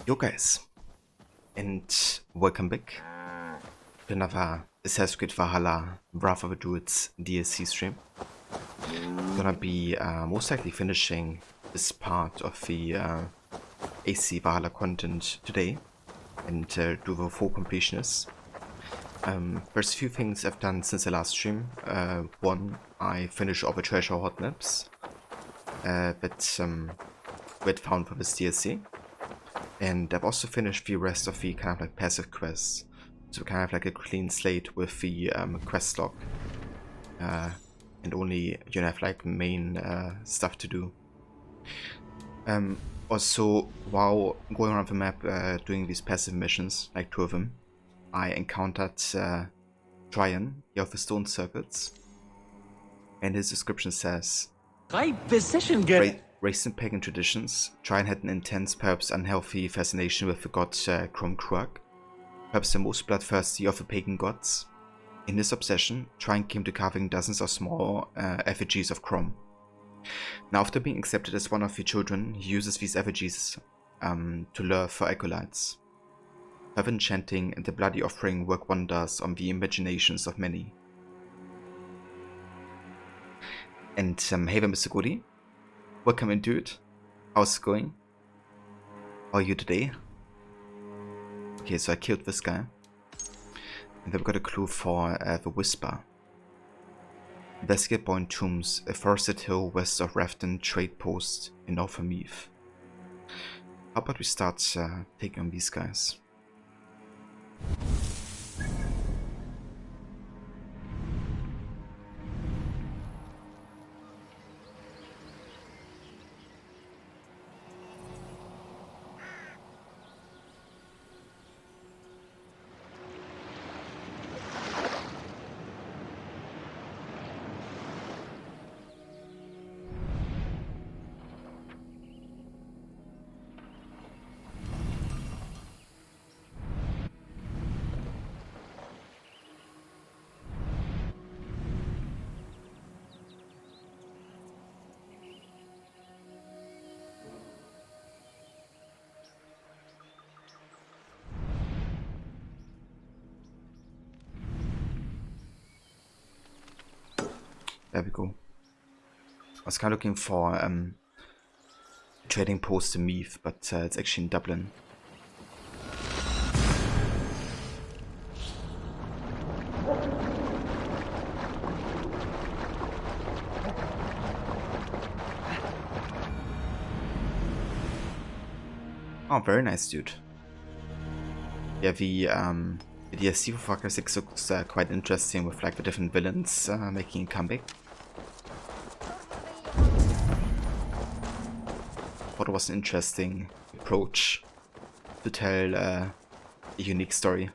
Yo guys, and welcome back to another Assassin's Creed Valhalla Wrath of the Druids DLC stream. Gonna be most likely finishing this part of the AC Valhalla content today and do the full completionist. There's a few things I've done since the last stream. One, I finished all the treasure hot maps that we had found for this DLC. And I've also finished the rest of the kind of like passive quests. So kind of like a clean slate with the quest log. And only you have like main stuff to do. Also, while going around the map doing these passive missions, like 2 of them, I encountered Tryon, here of the stone circuits. And his description says, raised in pagan traditions, Tryon had an intense, perhaps unhealthy fascination with the god Krumkrug, perhaps the most bloodthirsty of the pagan gods. In this obsession, Tryon came to carving dozens of small effigies of Krum. Now, after being accepted as one of the children, he uses these effigies to lure for acolytes. Heaven chanting and the bloody offering work wonders on the imaginations of many. And hey there, Mr. Goody. Welcome in, dude. How's it going? How are you today? Okay, so I killed this guy. And then we got a clue for the Whisper. Investigate Boyne Tombs, a forested hill west of Rafton trade post in Northern Meath. How about we start taking on these guys? There we go. was kind of looking for trading post in Meath, but it's actually in Dublin. Oh, very nice, dude. Yeah, the DLC for Far Cry 6 looks quite interesting with like the different villains making a comeback. Thought it was an interesting approach to tell a unique story.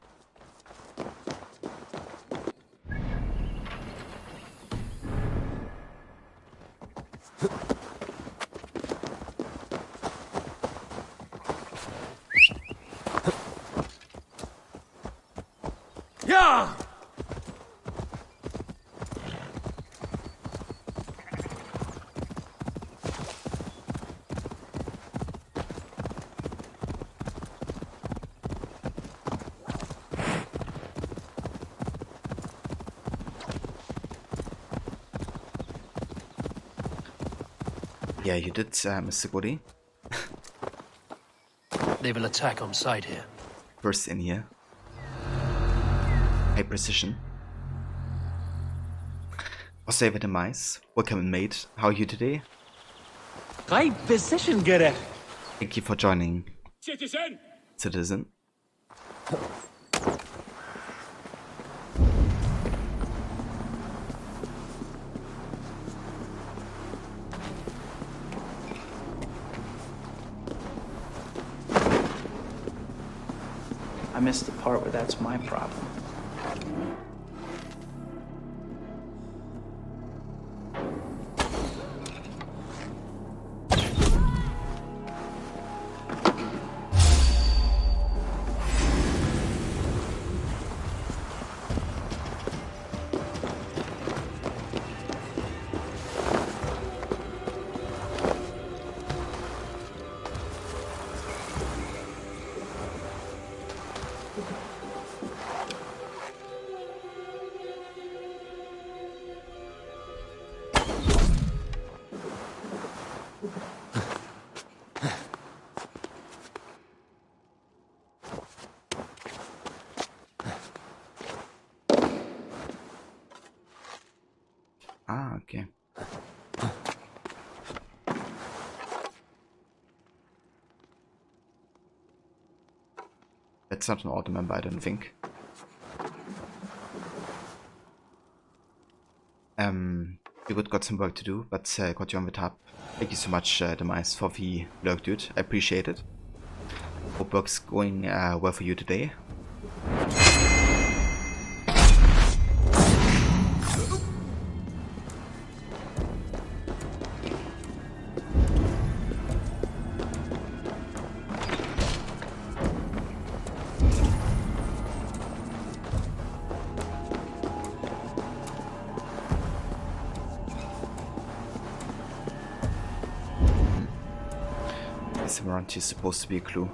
Yeah! Yeah, you did, Mr. Goody. They will attack on sight here. First in here. High precision. Also, David and Mice. Welcome, mate. How are you today? High precision, Gerrit. Thank you for joining. Citizen! Citizen. I missed the part where that's my problem. Ah, okay. That's not an auto member, I don't think. We would got some work to do, but got you on the top. Thank you so much, Demise, for the lurk, dude. I appreciate it. Hope work's going well for you today. Around is supposed to be a clue.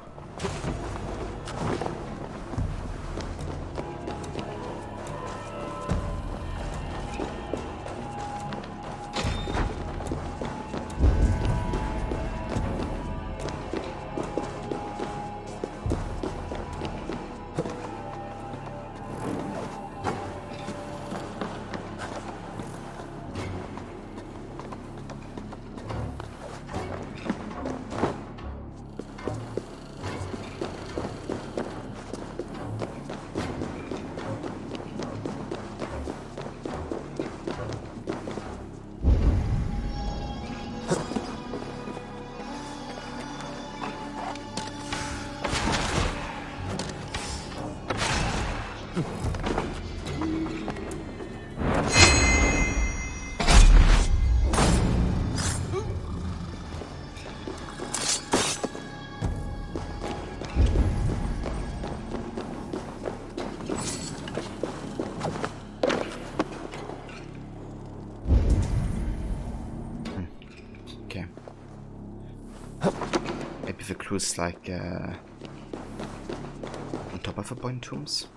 The clues like on top of a point tombs.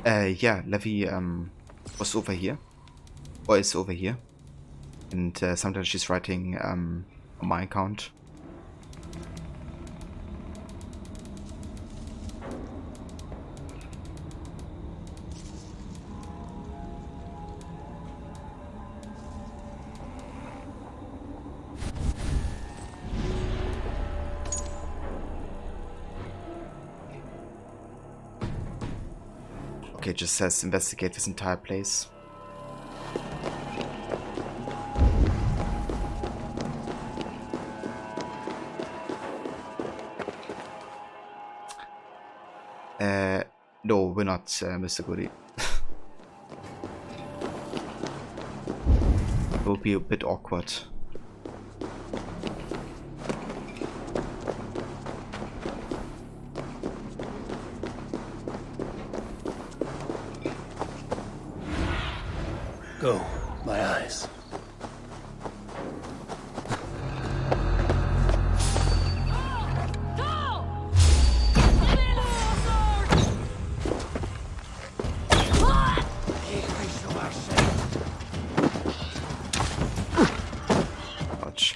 Yeah, Levy was over here, or is over here, and sometimes she's writing on my account. Okay, it just says investigate this entire place. No, we're not, Mr. Goody. It will be a bit awkward. Go, my eyes. Ouch.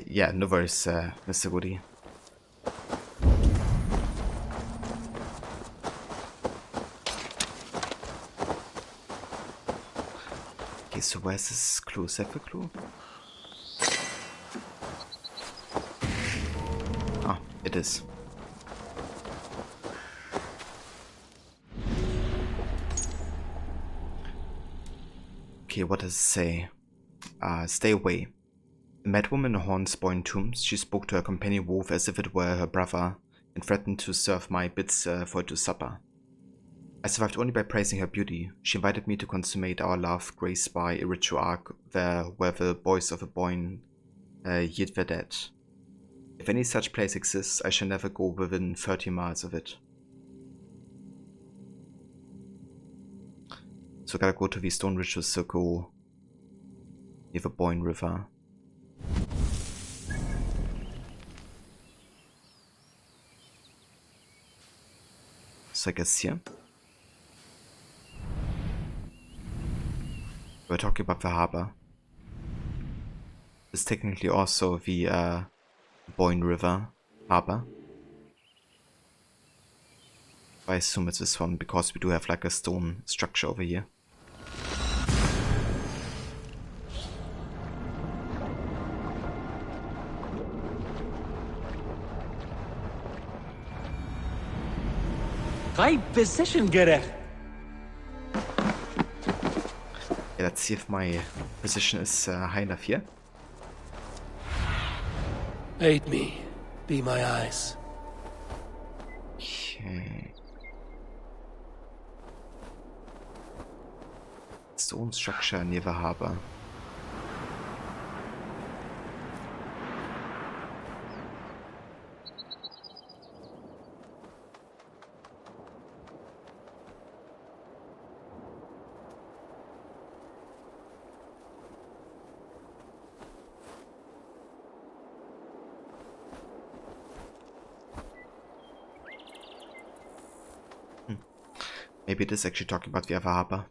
Yeah, no worries, Mr. Goody. Okay, so where's this clue? Is that the clue? Ah, it is. Okay, what does it say? Stay away. A madwoman haunts Boyne tombs. She spoke to her companion wolf as if it were her brother, and threatened to serve my bits for it to supper. I survived only by praising her beauty. She invited me to consummate our love, graced by a ritual ark where the boys of a Boyne yet were dead. If any such place exists, I shall never go within 30 miles of it. So I gotta go to the stone ritual circle near the Boyne River. So I guess here. We're talking about the harbor. It's technically also the Boyne River harbor. I assume it's this one because we do have like a stone structure over here. Right position, Gerech. Yeah, let's see if my position is high enough here. Aid me. Be my eyes. Okay. Stone structure near the harbor. Maybe it is actually talking about the other harbor.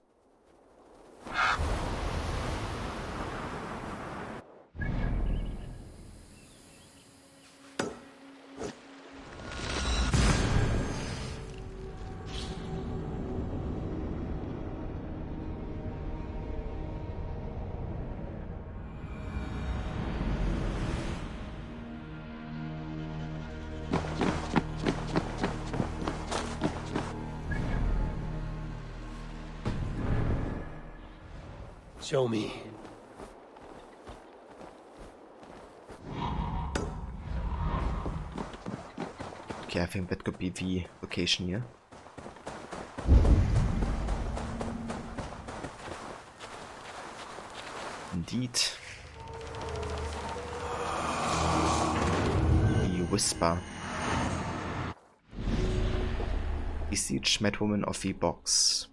Show me. Okay, I think that could be the location here. Indeed. The Whisper. Besieged Madwoman of the Box.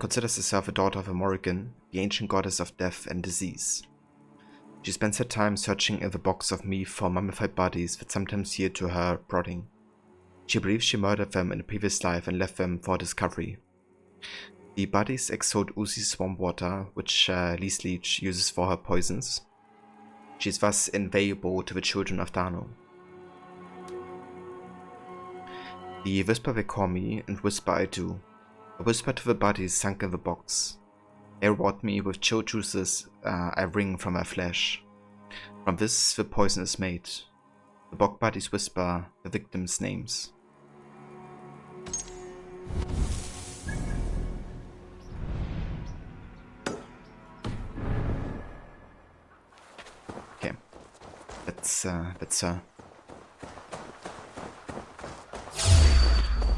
Considers herself a daughter of a Morrigan, the ancient goddess of death and disease. She spends her time searching in the box of meat for mummified bodies that sometimes yield to her prodding. She believes she murdered them in a previous life and left them for discovery. The bodies exhale oozy swamp water, which Lease Leech uses for her poisons. She is thus invaluable to the children of Dano. The Whisper they call me, and Whisper I do. I whisper to the bodies sunk in the box. They reward me with chill juices I wring from my flesh. From this the poison is made. The bog bodies whisper the victims' names. Okay, that's her.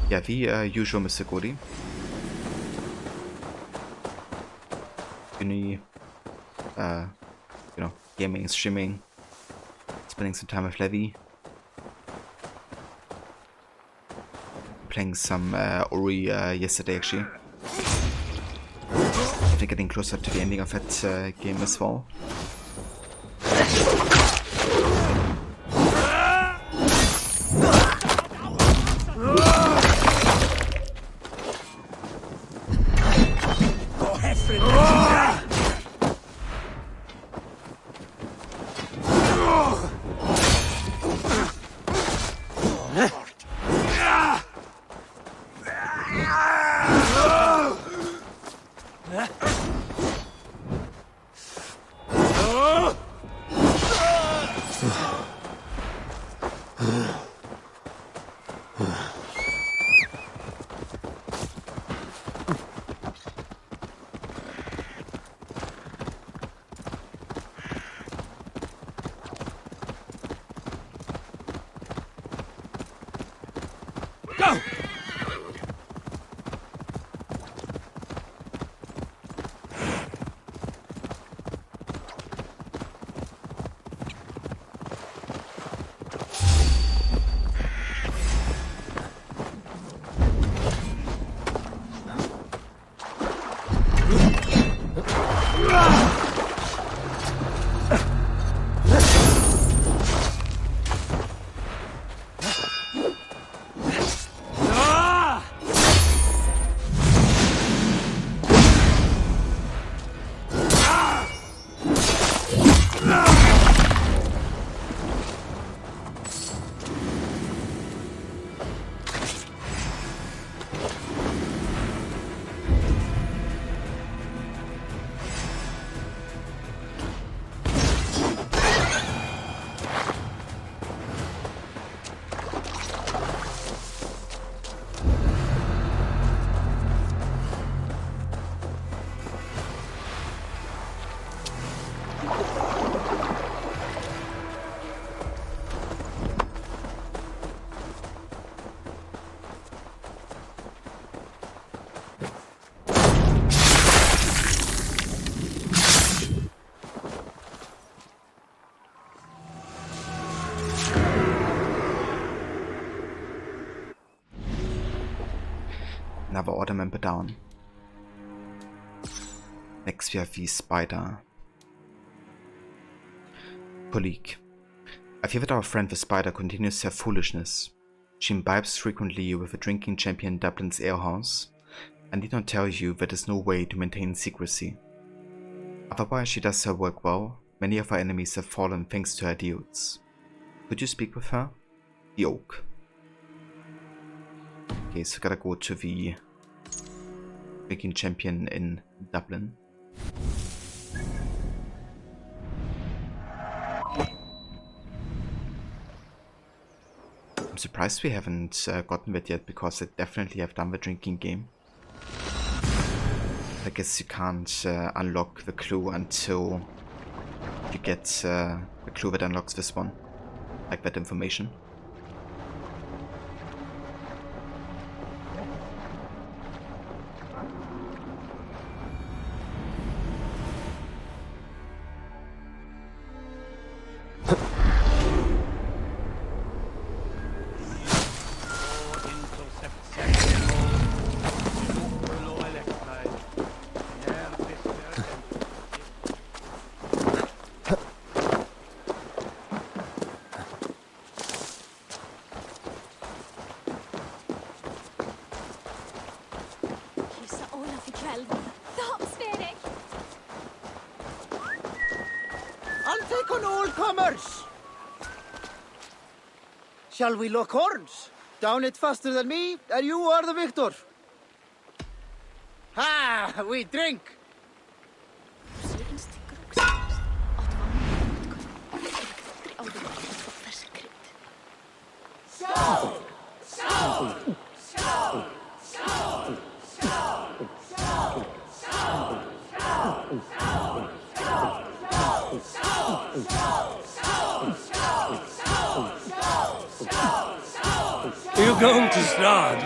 Yeah, the usual Mr. Goody. Uni, gaming, streaming, spending some time with Levy, playing some Ori yesterday actually. I think getting closer to the ending of that game as well. Another order member down. Next we have the Spider. Colleague. I fear that our friend the Spider continues her foolishness. She imbibes frequently with a drinking champion in Dublin's alehouse. I need not tell you that there's no way to maintain secrecy. Otherwise she does her work well. Many of our enemies have fallen thanks to her deeds. Could you speak with her? The Oak. Okay, so gotta go to the drinking champion in Dublin. I'm surprised we haven't gotten that yet, because I definitely have done the drinking game. I guess you can't unlock the clue until you get the clue that unlocks this one. Like that information. I'll take on all comers. Shall we lock horns? Down it faster than me, and you are the victor. Ha! We drink. Are you going to start?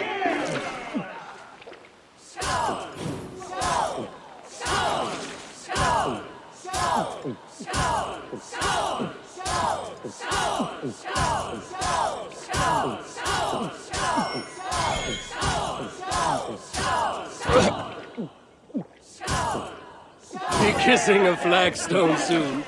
Be kissing a flagstone soon.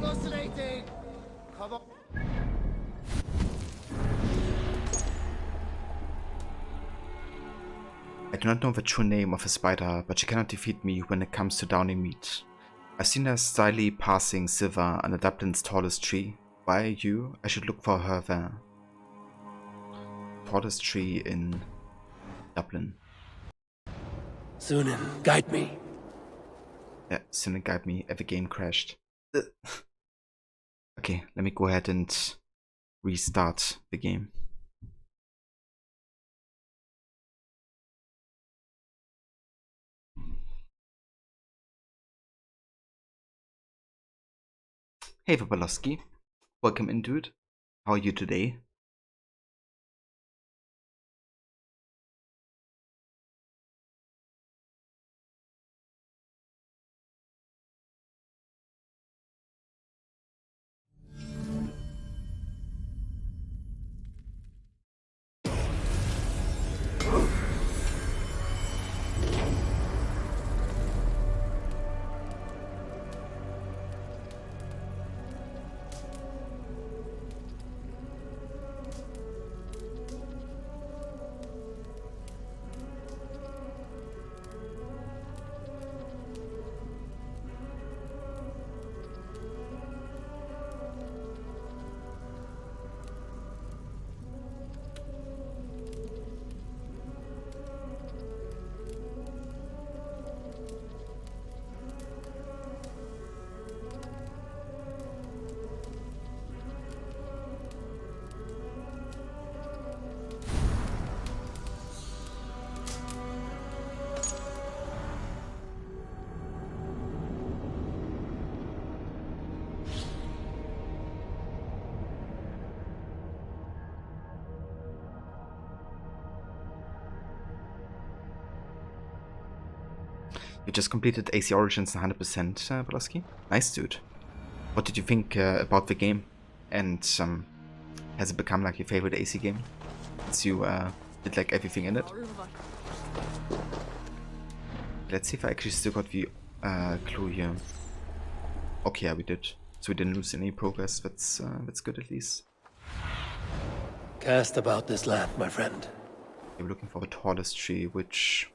Fascinating. Come on. I do not know the true name of a spider, but she cannot defeat me when it comes to downing meat. I've seen her slyly passing silver under Dublin's tallest tree. Why are you? I should look for her there. Tallest tree in Dublin. Sunan, guide me. Yeah, Sunan guide me. Every game crashed. Okay, let me go ahead and restart the game. Hey Wabalowski, welcome in, dude. How are you today? You just completed AC Origins 100%, Wabalowski. Nice, dude. What did you think about the game? And has it become like your favorite AC game? Since you did like everything in it? Let's see if I actually still got the clue here. Okay, yeah, we did. So we didn't lose any progress. That's good at least. Cast about this land, my friend. We're looking for the tallest tree, which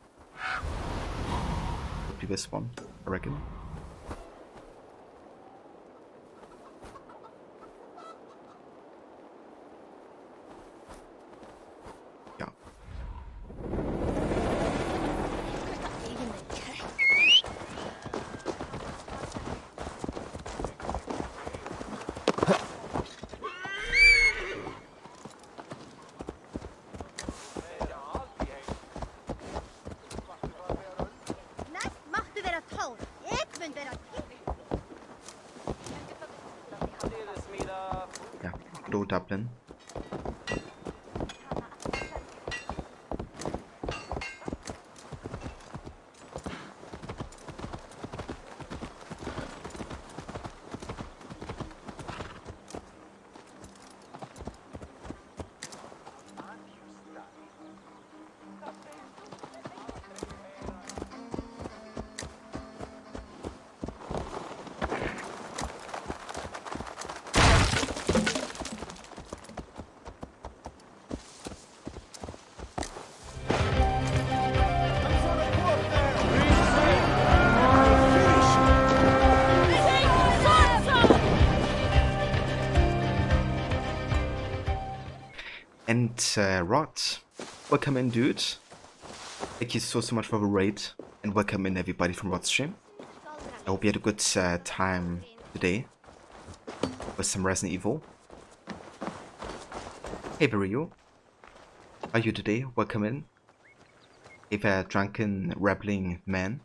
would be this one, I reckon. old Dublin. And Rod, welcome in, dude. Thank you so much for the raid, and welcome in everybody from Rod's stream. I hope you had a good time today with some Resident Evil. Hey Vario, how are you today? Welcome in. Hey there, drunken, rambling man.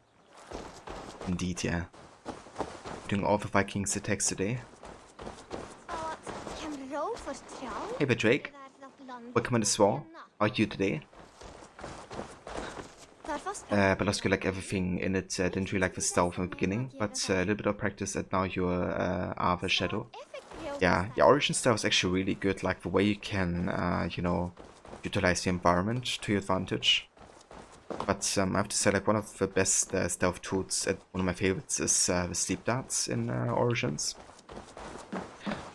Indeed, yeah. Doing all the Vikings attacks today. Hey there, Drake. Welcome in as well. How are you today? But also you like everything in it. Didn't really like the stealth in the beginning, but a little bit of practice and now you are the shadow. Yeah, the origin stealth is actually really good. Like the way you can, you know, utilize the environment to your advantage. But I have to say, like one of the best stealth tools, one of my favorites, is the sleep darts in Origins.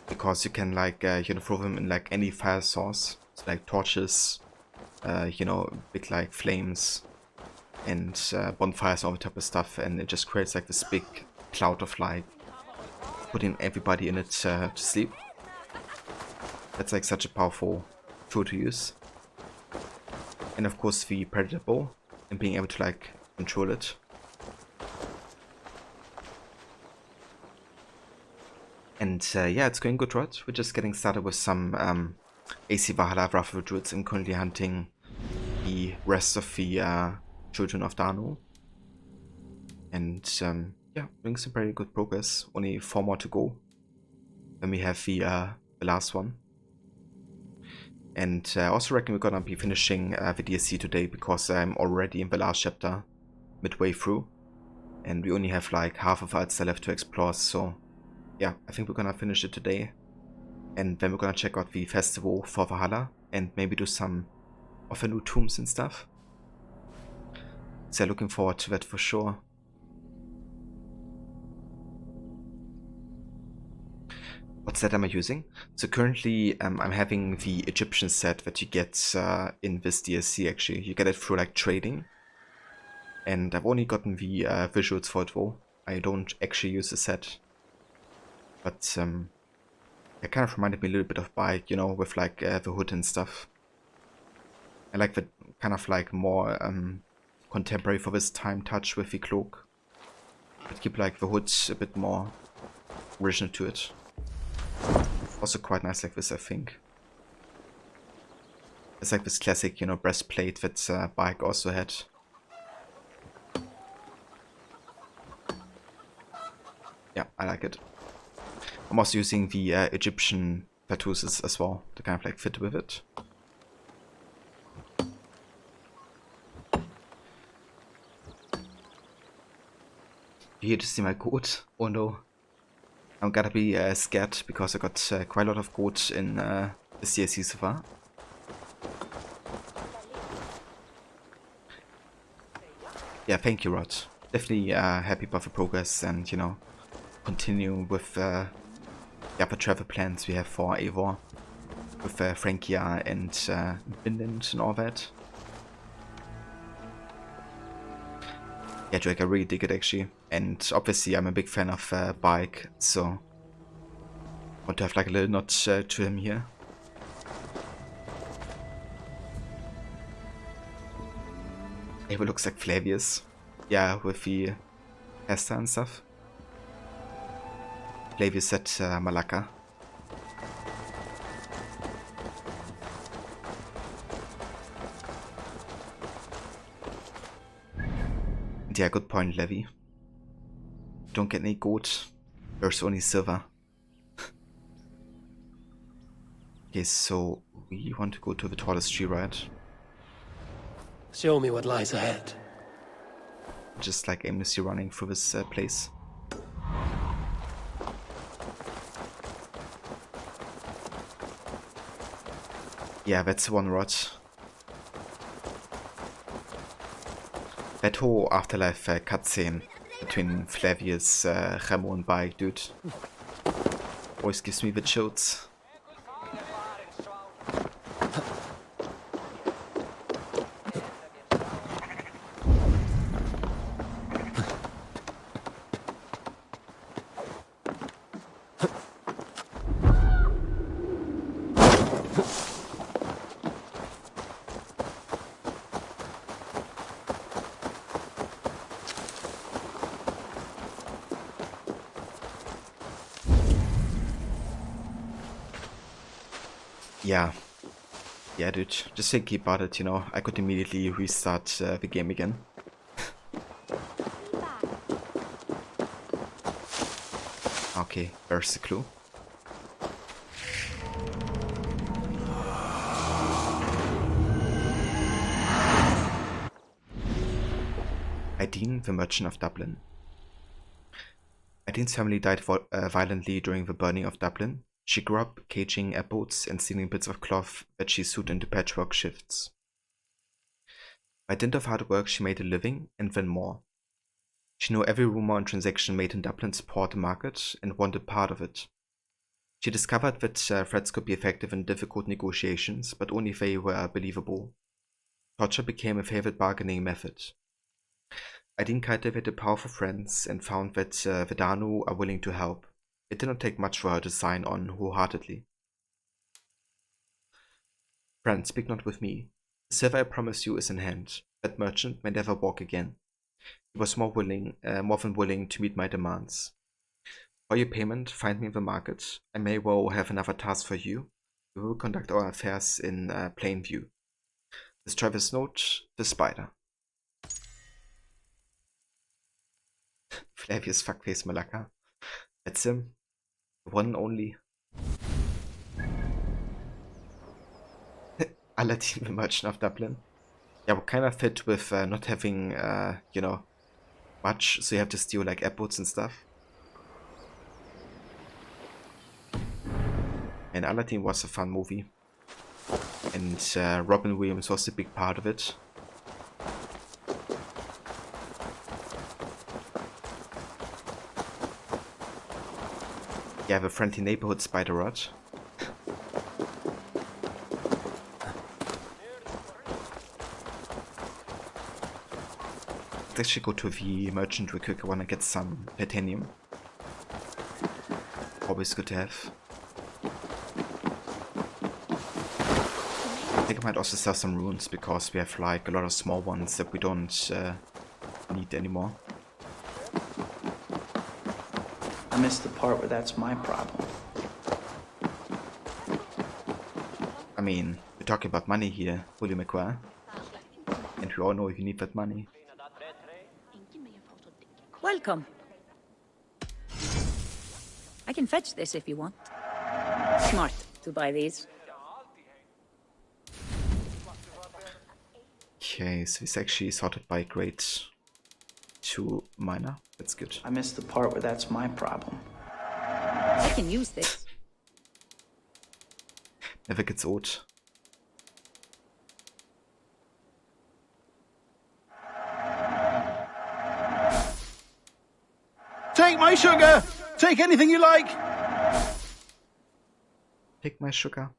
Because you can like you know, throw them in like any fire source, so, like torches, you know, big like flames, and bonfires, all the type of stuff, and it just creates like this big cloud of light, putting everybody in it to sleep. That's like such a powerful tool to use. And of course the predator bow and being able to like control it. And yeah, it's going good, right? We're just getting started with some AC Valhalla, Wrath of the Druids, and currently hunting the rest of the children of Dano. And yeah, doing some very good progress. Only 4 more to go. Then we have the last one. And I also reckon we're gonna be finishing the DLC today, because I'm already in the last chapter, midway through. And we only have like half of Ulster left to explore, so yeah, I think we're gonna finish it today. And then we're gonna check out the festival for Valhalla and maybe do some of the new tombs and stuff. So looking forward to that for sure. What set am I using? So currently I'm having the Egyptian set that you get in this DLC actually. You get it through like trading. And I've only gotten the visuals for it though. I don't actually use the set. But it kind of reminded me a little bit of Bike, you know, with like the hood and stuff. I like the kind of like more contemporary for this time touch with the cloak. But keep like the hood a bit more original to it. Also quite nice like this, I think. It's like this classic, you know, breastplate that Bike also had. Yeah, I like it. I'm also using the Egyptian tattoos as well to kind of like fit with it. You here to see my goat? Oh no. I'm gonna be scared because I got quite a lot of goat in the CSC so far. Yeah, thank you, Rod. Definitely happy about the progress and, you know, continue with the other travel plans we have for Eivor. With Frankia and Finland and all that. Yeah, Drake, I really dig it actually. And obviously I'm a big fan of Bike, so I want to have like a little nod to him here. Eivor looks like Flavius. Yeah, with the hairstyle and stuff. Flavius at Malacca. Yeah, good point, Levy. Don't get any gold. There's only silver. Okay, so we want to go to the tallest tree, right? Show me what lies ahead. Just like aimlessly running through this place. Yeah, that's one rod. That whole afterlife cutscene between Flavius, Remo and Bike, dude, always gives me the chills. Yeah, dude, just thinking about it, you know, I could immediately restart the game again. Okay, there's the clue. Aideen, the merchant of Dublin. Aideen's family died violently during the burning of Dublin. She grew up caging boats and stealing bits of cloth that she sewed into patchwork shifts. By dint of hard work, she made a living, and then more. She knew every rumor and transaction made in Dublin's port market and wanted part of it. She discovered that threats could be effective in difficult negotiations, but only if they were believable. Torture became a favorite bargaining method. Aideen cultivated powerful friends and found that the Danu are willing to help. It did not take much for her to sign on wholeheartedly. Friend, speak not with me. The silver I promise you is in hand. That merchant may never walk again. He was more than willing to meet my demands. For your payment, find me in the market. I may well have another task for you. We will conduct our affairs in plain view. Destroy this note, the spider. Flavius Fuckface Malaka. That's him. The one and only. Aladdin, the merchant of Dublin. Yeah, we kind of fit with not having, you know, much, so you have to steal like apples and stuff. And Aladdin was a fun movie. And Robin Williams was a big part of it. Yeah, the friendly neighborhood spider rod. Let's actually go to the merchant real quick. I wanna get some titanium. Always good to have. I think I might also sell some runes because we have like a lot of small ones that we don't need anymore. I missed the part where that's my problem. I mean, we're talking about money here, Willie McQuarrie. And we all know you need that money. Welcome. I can fetch this if you want. Smart to buy these. Okay, so it's actually sorted by grade 2 minor. That's good. I missed the part where that's my problem. I can use this. Never gets old. Take my sugar! Take anything you like! Take my sugar.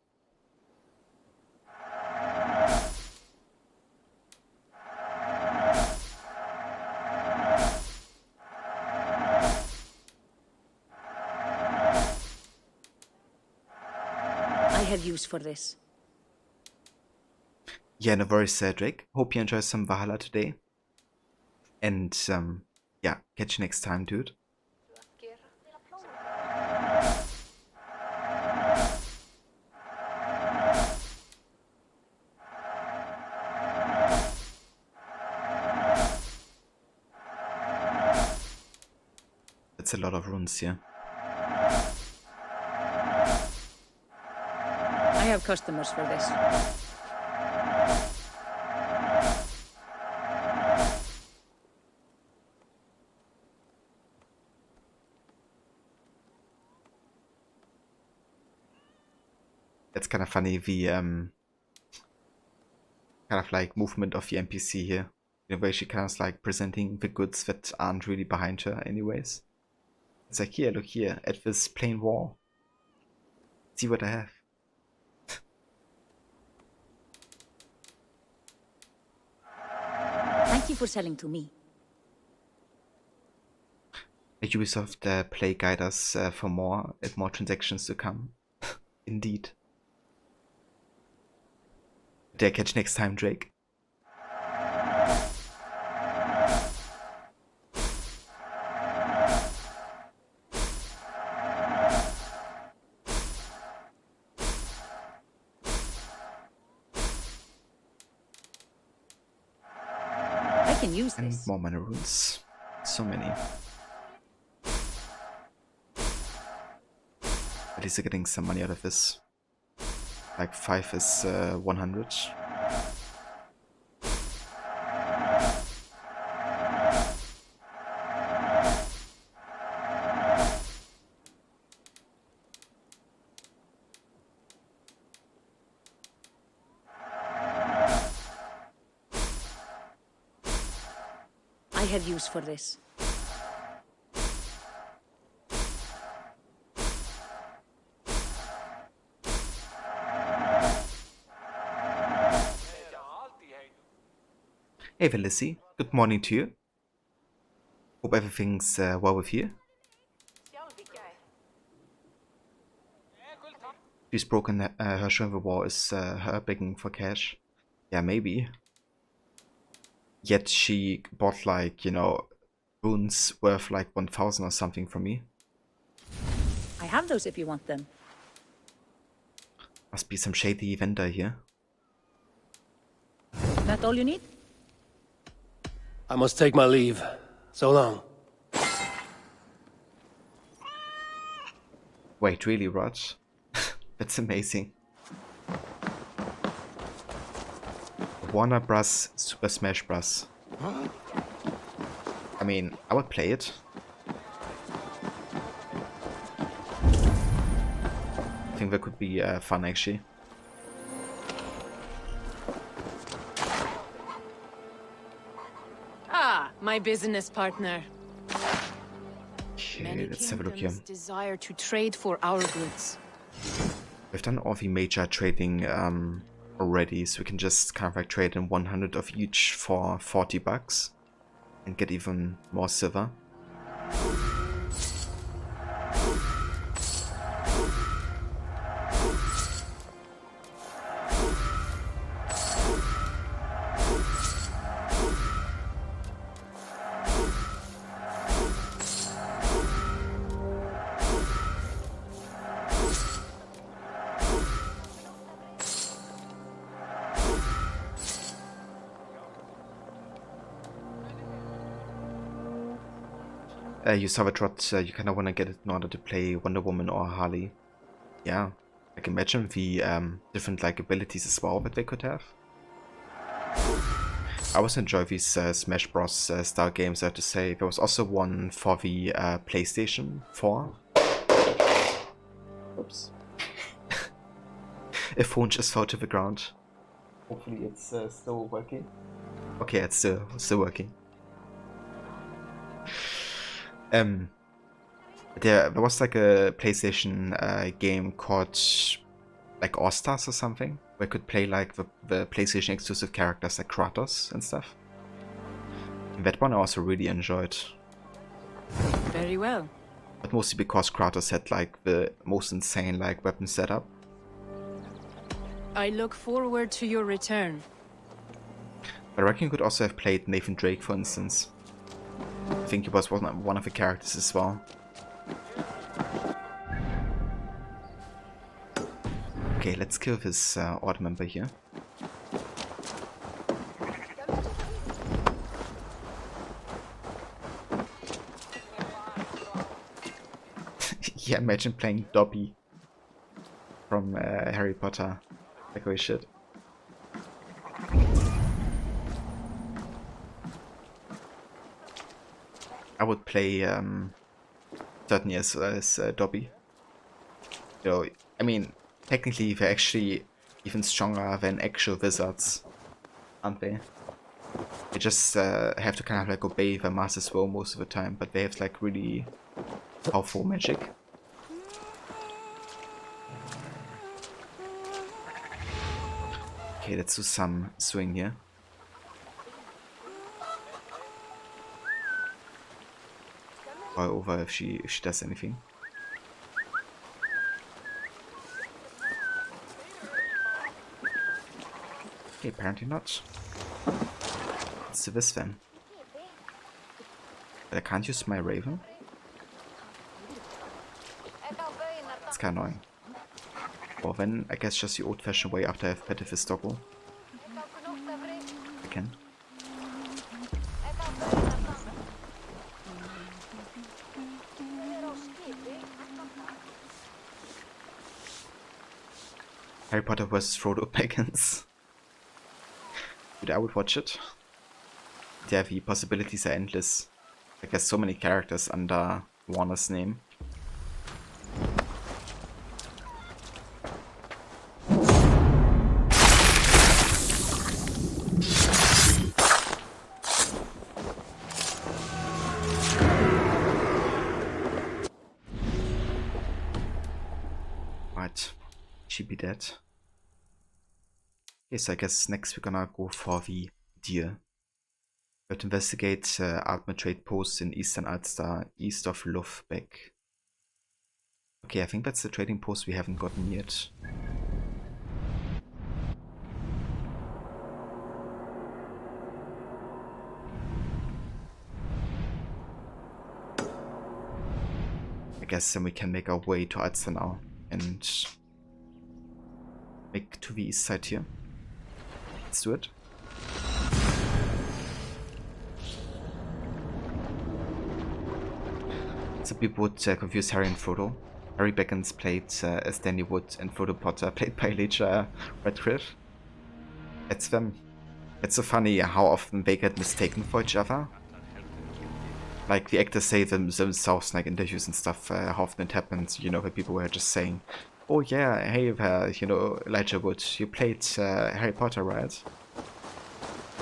I have use for this. Yeah, no worries, Drake. Hope you enjoy some Valhalla today. And, yeah, catch you next time, dude. That's a lot of runes here. I have customers for this. It's kind of funny, the kind of like movement of the NPC here. In a way, she kind of like presenting the goods that aren't really behind her anyways. It's like, here, look here, at this plain wall. See what I have. Thank you for selling to me. Ubisoft play guide us for more and more transactions to come. Indeed. Dare catch next time, Drake. I can use And this. more mana runes. So many. At least they're getting some money out of this. Like 5 is 100. I have use for this. Hey Felicity, good morning to you. Hope everything's well with you. She's broken her show in the wall is her begging for cash. Yeah, maybe. Yet she bought like, you know, runes worth like 1,000 or something from me. I have those if you want them. Must be some shady vendor here. That all you need? I must take my leave. So long. Wait, really, Rod? That's amazing. Warner Bros. Super Smash Bros. I mean, I would play it. I think that could be fun, actually. Ah, my business partner. Okay, Many let's have a look here. kingdoms desire to trade for our goods. We've done all the major trading already, so we can just kind of like trade in 100 of each for 40 bucks and get even more silver. You saw the trot, you kind of want to get it in order to play Wonder Woman or Harley. Yeah, I can imagine the different like abilities as well that they could have. I always enjoy these Smash Bros. Style games, I have to say. There was also one for the PlayStation 4. Oops. A phone just fell to the ground. Hopefully it's still working. Okay, it's still working. There was like a PlayStation game called like All Stars or something, where you could play like the PlayStation exclusive characters like Kratos and stuff. And that one I also really enjoyed. Very well. But mostly because Kratos had like the most insane like weapon setup. I look forward to your return. But I reckon you could also have played Nathan Drake, for instance. I think he was one of the characters as well. Okay, let's kill this odd member here. Yeah, imagine playing Dobby. from Harry Potter. Like holy shit. I would play certainly as Dobby. You know, I mean, technically they're actually even stronger than actual wizards, aren't they? They just have to kind of like obey the master's will most of the time, but they have like really powerful magic. Okay, let's do some swing here. Or over if she does anything. Okay, apparently not. Let's do this then. But I can't use my raven. It's kinda annoying. Or then I guess just the old fashioned way after I've petted this doggo. I can. Harry Potter vs. Frodo Baggins. Dude, I would watch it. Yeah, the possibilities are endless. Like there's so many characters under Warner's name. Right, she be dead. Yes, I guess next we're gonna go for the deer. We have to investigate Artma trade posts in Eastern Ulster, east of Lufbeck. Okay, I think that's the trading post we haven't gotten yet. I guess then we can make our way to Ulster now and make to the east side here. Let's do it. Some people would confuse Harry and Frodo. Harry Baggins played as Danny Wood and Frodo Potter played by Elijah Radcliffe. It's them. It's so funny how often they get mistaken for each other. Like the actors say themselves like interviews and stuff, how often it happens, you know, where people were just saying, oh yeah, hey there, you know, Elijah Wood, you played Harry Potter, right?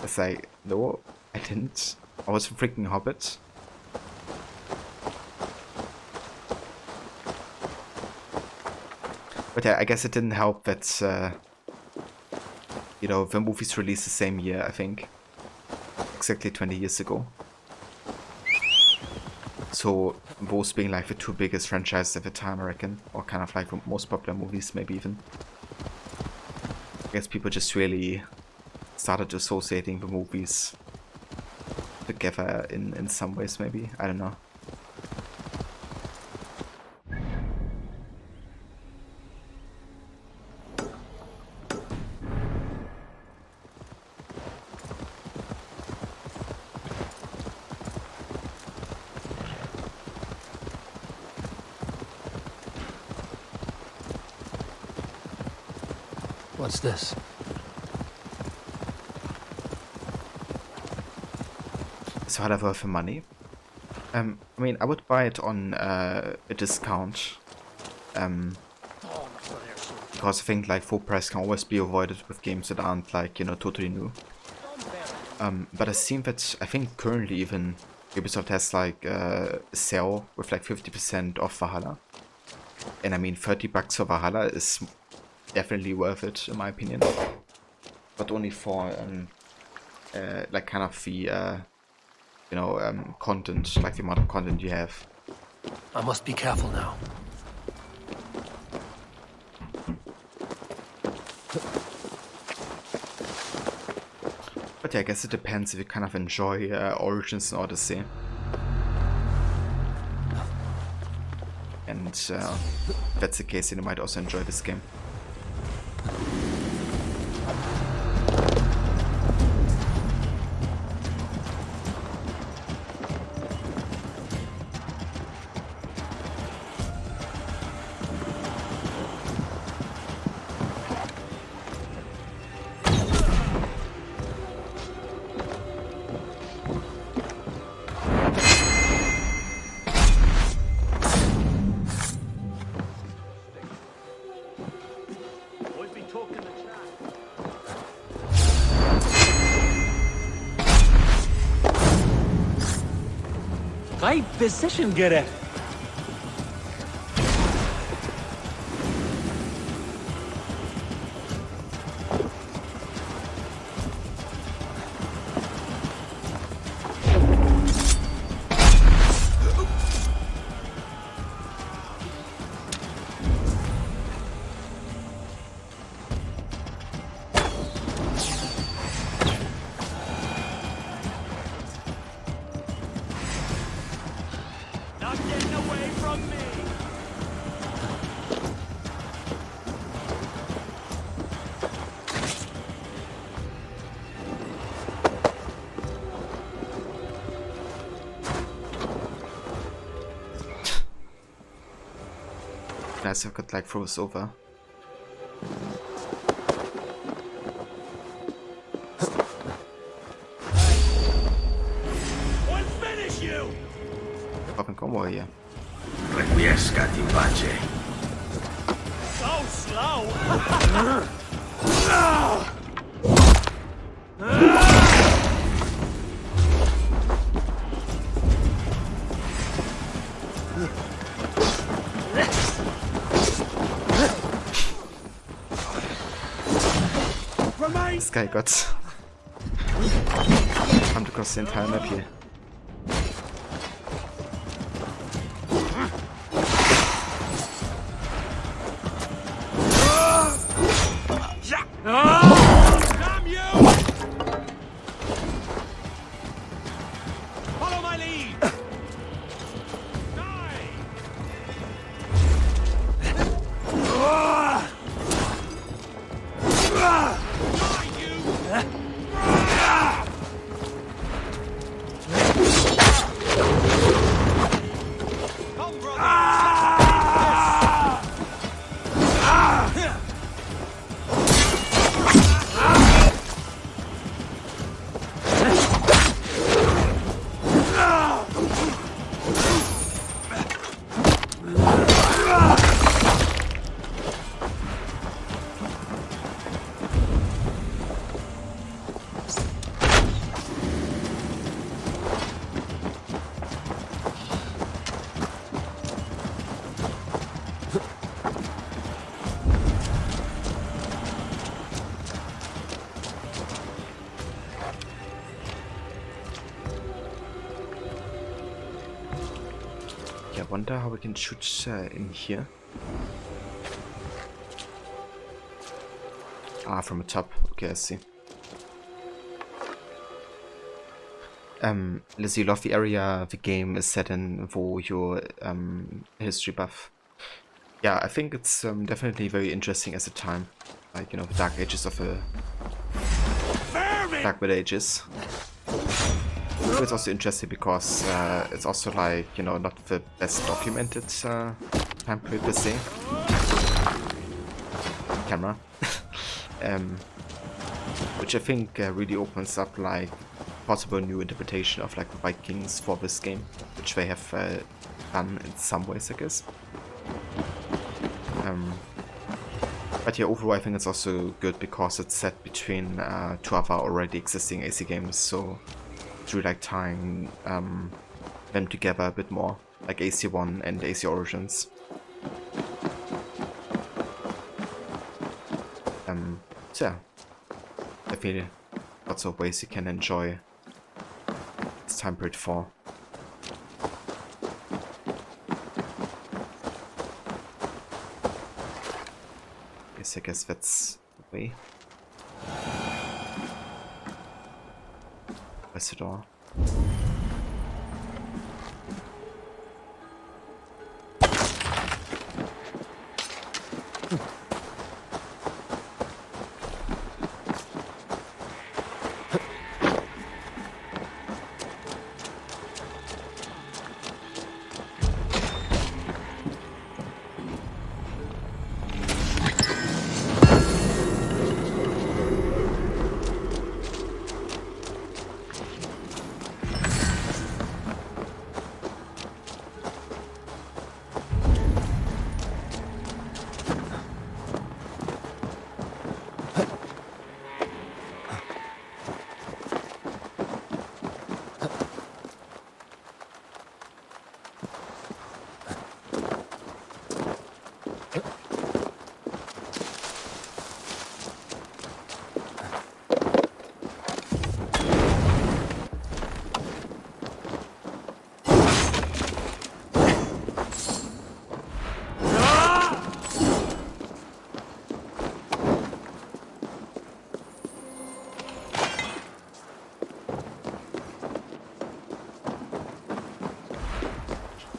It's like, no, I didn't. I was a freaking Hobbit. But yeah, I guess it didn't help that, you know, the movies released the same year, I think. Exactly 20 years ago. So, those being like the two biggest franchises at the time, I reckon. Or kind of like the most popular movies, maybe even. I guess people just really started associating the movies together in some ways, maybe. I don't know. What's this? Is Valhalla worth the money? I mean, I would buy it on a discount. Because I think like full price can always be avoided with games that aren't like, you know, totally new. But I seem that I think currently even Ubisoft has like a sale with like 50% off Valhalla. And I mean, $30 for Valhalla is definitely worth it in my opinion. But only for like kind of the you know, content, like the amount of content you have. I must be careful now. But yeah, I guess it depends if you kind of enjoy Origins and Odyssey. And if that's the case, then you might also enjoy this game. Right position gerecht. Not getting away from me. Nice, I could like throw us over. I'll finish you. Fucking combo here. Requiescat in pace. So slow. This guy got jumped across the entire map here. Damn you! Follow my lead. Die! Die, you! Come, brother! Yeah, I wonder how we can shoot in here. Ah, from the top. Okay, I see. Liz, you love the area the game is set in for your history buff. Yeah, I think it's definitely very interesting as a time. Like, you know, the Dark Ages of the Dark Middle Ages. It's also interesting because it's also like, you know, not the best documented time period per se. Camera. Which I think really opens up like possible new interpretation of like the Vikings for this game, which they have done in some ways, I guess. But yeah, overall I think it's also good because it's set between two other already existing AC games, so it's really like tying them together a bit more, like AC1 and AC Origins. So yeah, I feel lots of ways you can enjoy this time period for. Yes, I guess that's the way. Where's the door?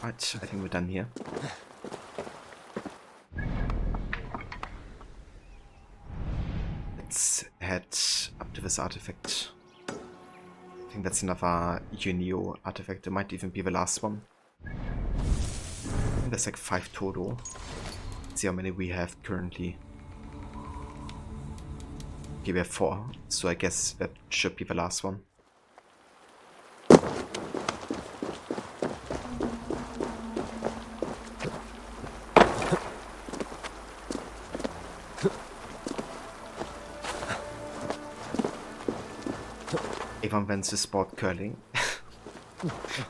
Right, I think we're done here. Let's head up to this artifact. I think that's another Unio artifact. It might even be the last one. I think there's like 5 total. Let's see how many we have currently. Okay, we have 4, so I guess that should be the last one. Avon went to sport curling.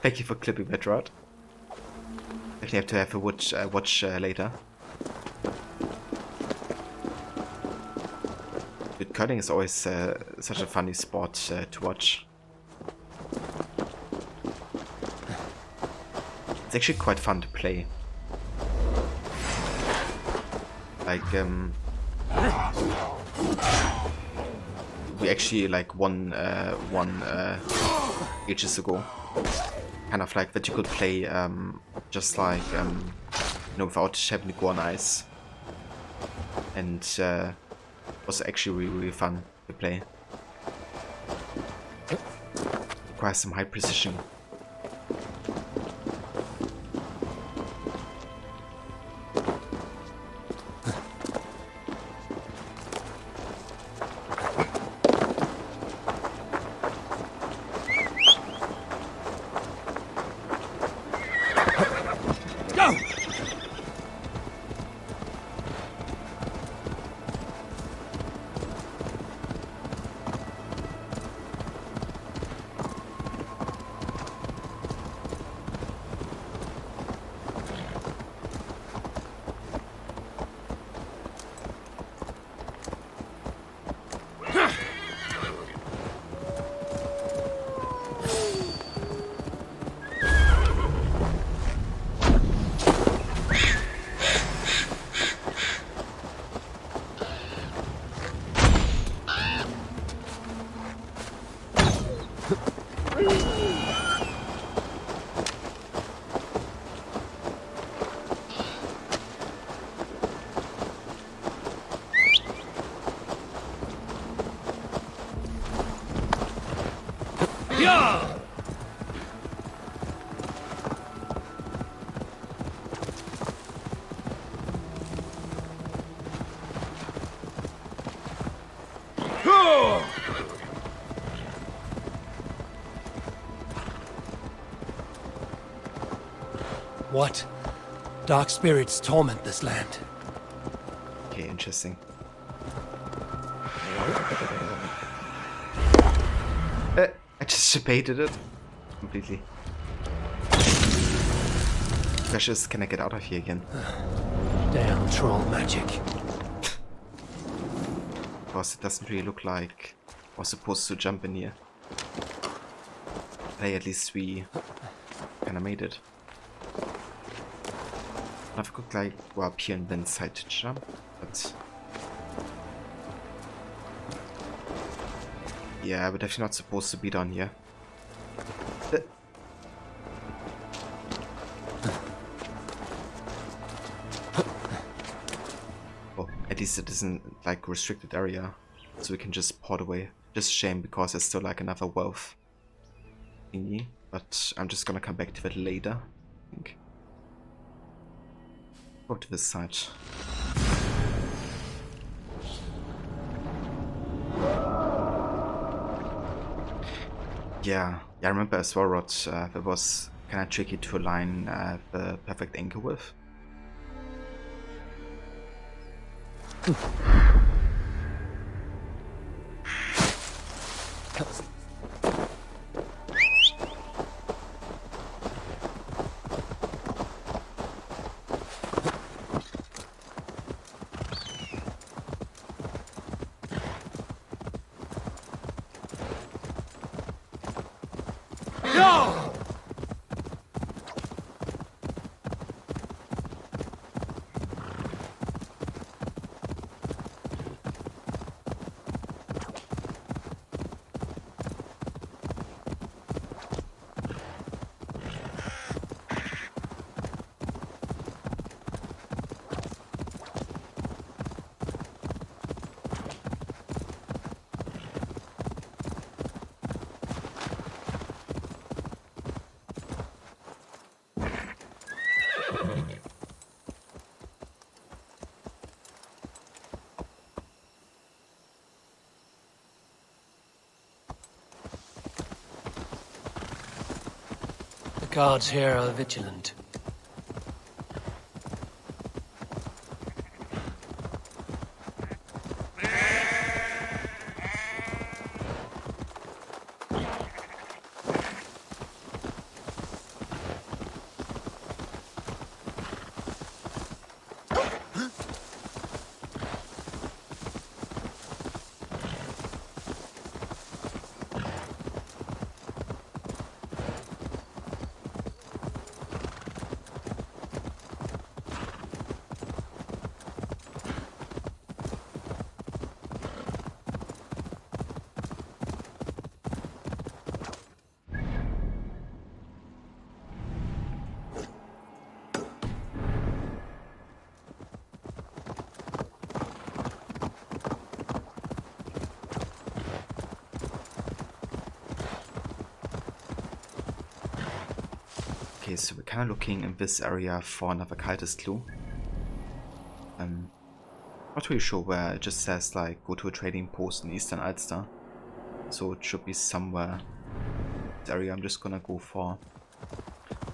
Thank you for clipping that rod. Actually have to have a watch later. But curling is always such a funny sport to watch. It's actually quite fun to play. Like, we actually like won ages ago. Kind of like that you could play just like without having to go on ice. And was actually really fun to play. Requires some high precision. What? Dark spirits torment this land. Okay, interesting. I just debated it completely. Precious, can I get out of here again? Damn troll magic. Because it doesn't really look like I was supposed to jump in here. Hey, at least we kinda made it. I've got like go up here and then side to jump, but yeah, we're definitely not supposed to be down here. Oh, at least it isn't like a restricted area, so we can just port away. Just a shame because there's still like another wealth thingy, but I'm just gonna come back to it later, I think. Go to this side. Yeah, I remember as well, Rod, that was kind of tricky to align the perfect angle with. guards here are vigilant. Okay, so we're kind of looking in this area for another cultist clue. Not really sure where. It just says like go to a trading post in Eastern Ulster, so it should be somewhere in this area. I'm just gonna go for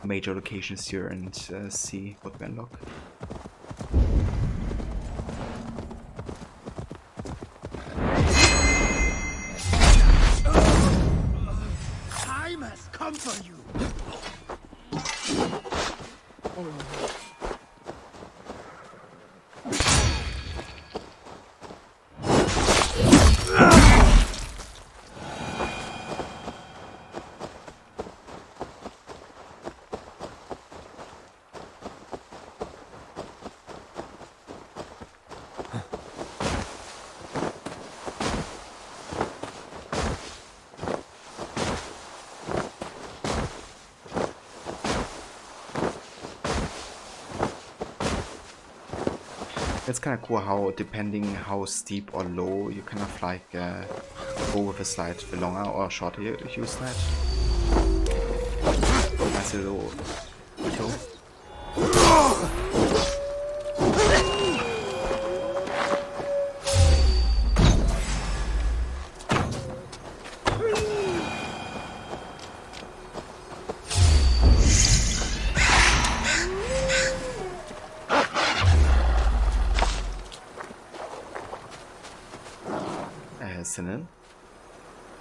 major locations here and see what we unlock. Time has come for you. It's kind of cool how, depending how steep or low, you kind of like go with a slide, the longer or shorter you slide. Nice little detail.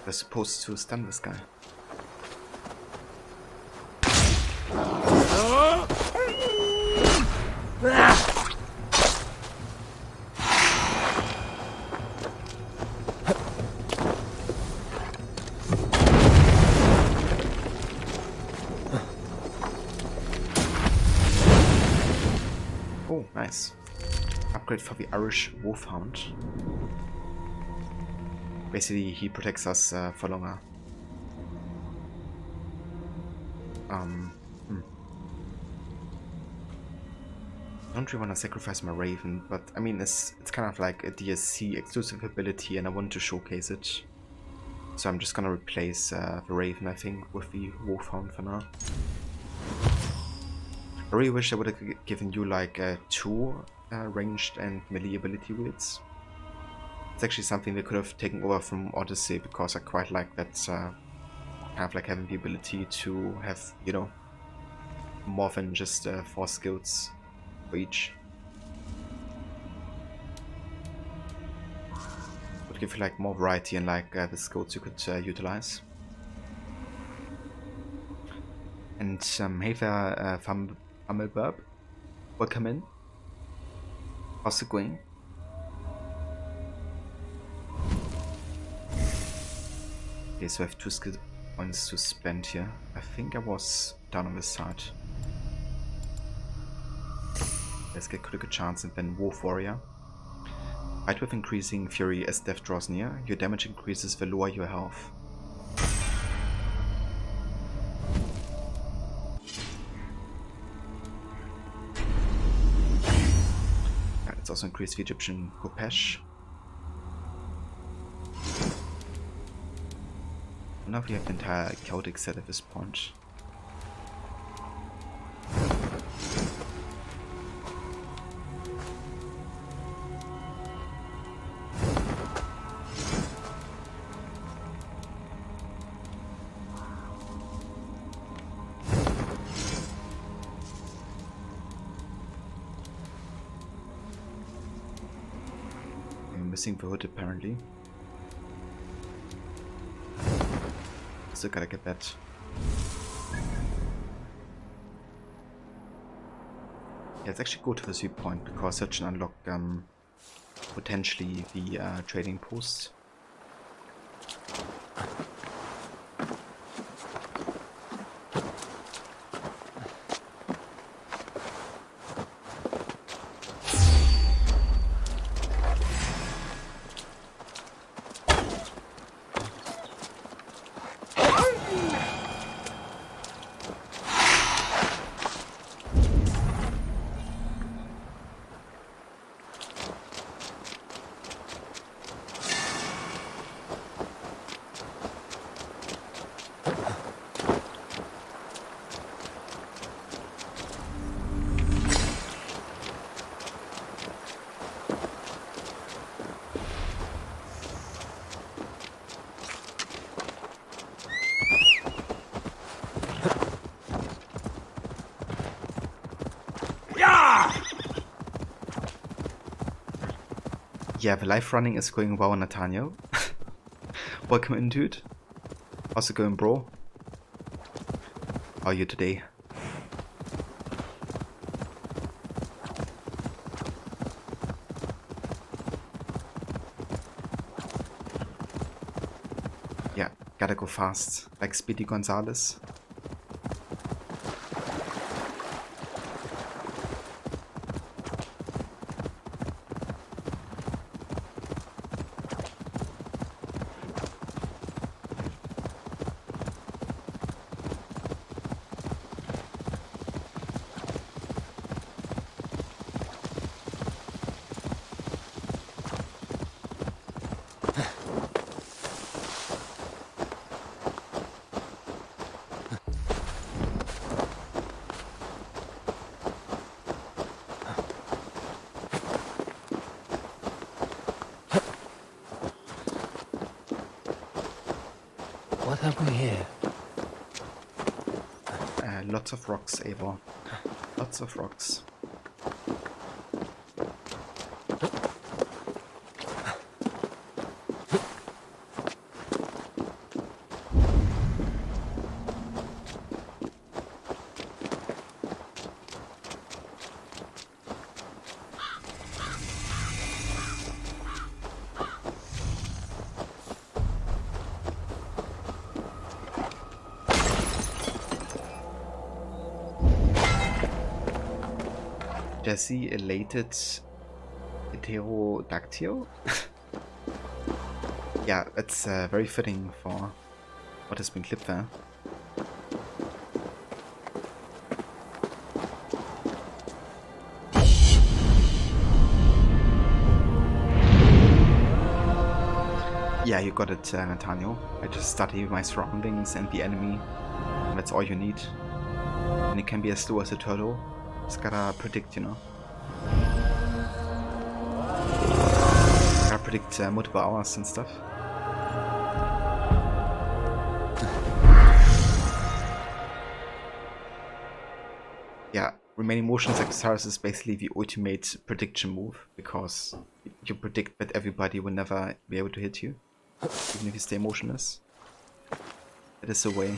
They're supposed to stun this guy. Oh, nice. Upgrade for the Irish Wolfhound. Basically, he protects us for longer. I don't really want to sacrifice my Raven, but I mean, it's kind of like a DSC exclusive ability, and I want to showcase it. So I'm just gonna replace the Raven, I think, with the Wolfhound for now. I really wish I would have given you like 2 ranged and melee ability wields. It's actually something they could have taken over from Odyssey, because I quite like that kind of like having the ability to have, you know, more than just 4 skills for each. Would give you like more variety and like the skills you could utilize. And hey there, Fummelburb, welcome in. How's it going? Okay, so I have 2 skill points to spend here. I think I was down on this side. Let's get critical chance and then Wolf Warrior. Fight with increasing fury as death draws near. Your damage increases the lower your health. Let's also increase the Egyptian Kopesh. Now we have the entire chaotic set at this point. missing the hood apparently. Still gotta get that. Yeah, let's actually go to the viewpoint because that should unlock potentially the trading post. Yeah, the live running is going well, Nathaniel. Welcome in, dude. How's it going, bro? How are you today? Yeah, gotta go fast, like Speedy Gonzalez. What have we here? Lots of rocks, Eivor. Lots of rocks. Jesse elated Pterodactyl? Yeah, it's very fitting for what has been clipped there. Yeah, you got it, Nathaniel. I just study my surroundings and the enemy. And that's all you need. And it can be as slow as a turtle. Just gotta predict, you know. Gotta predict multiple hours and stuff. Yeah, remaining motionless exercise is basically the ultimate prediction move, because you predict that everybody will never be able to hit you, even if you stay motionless. That is the way.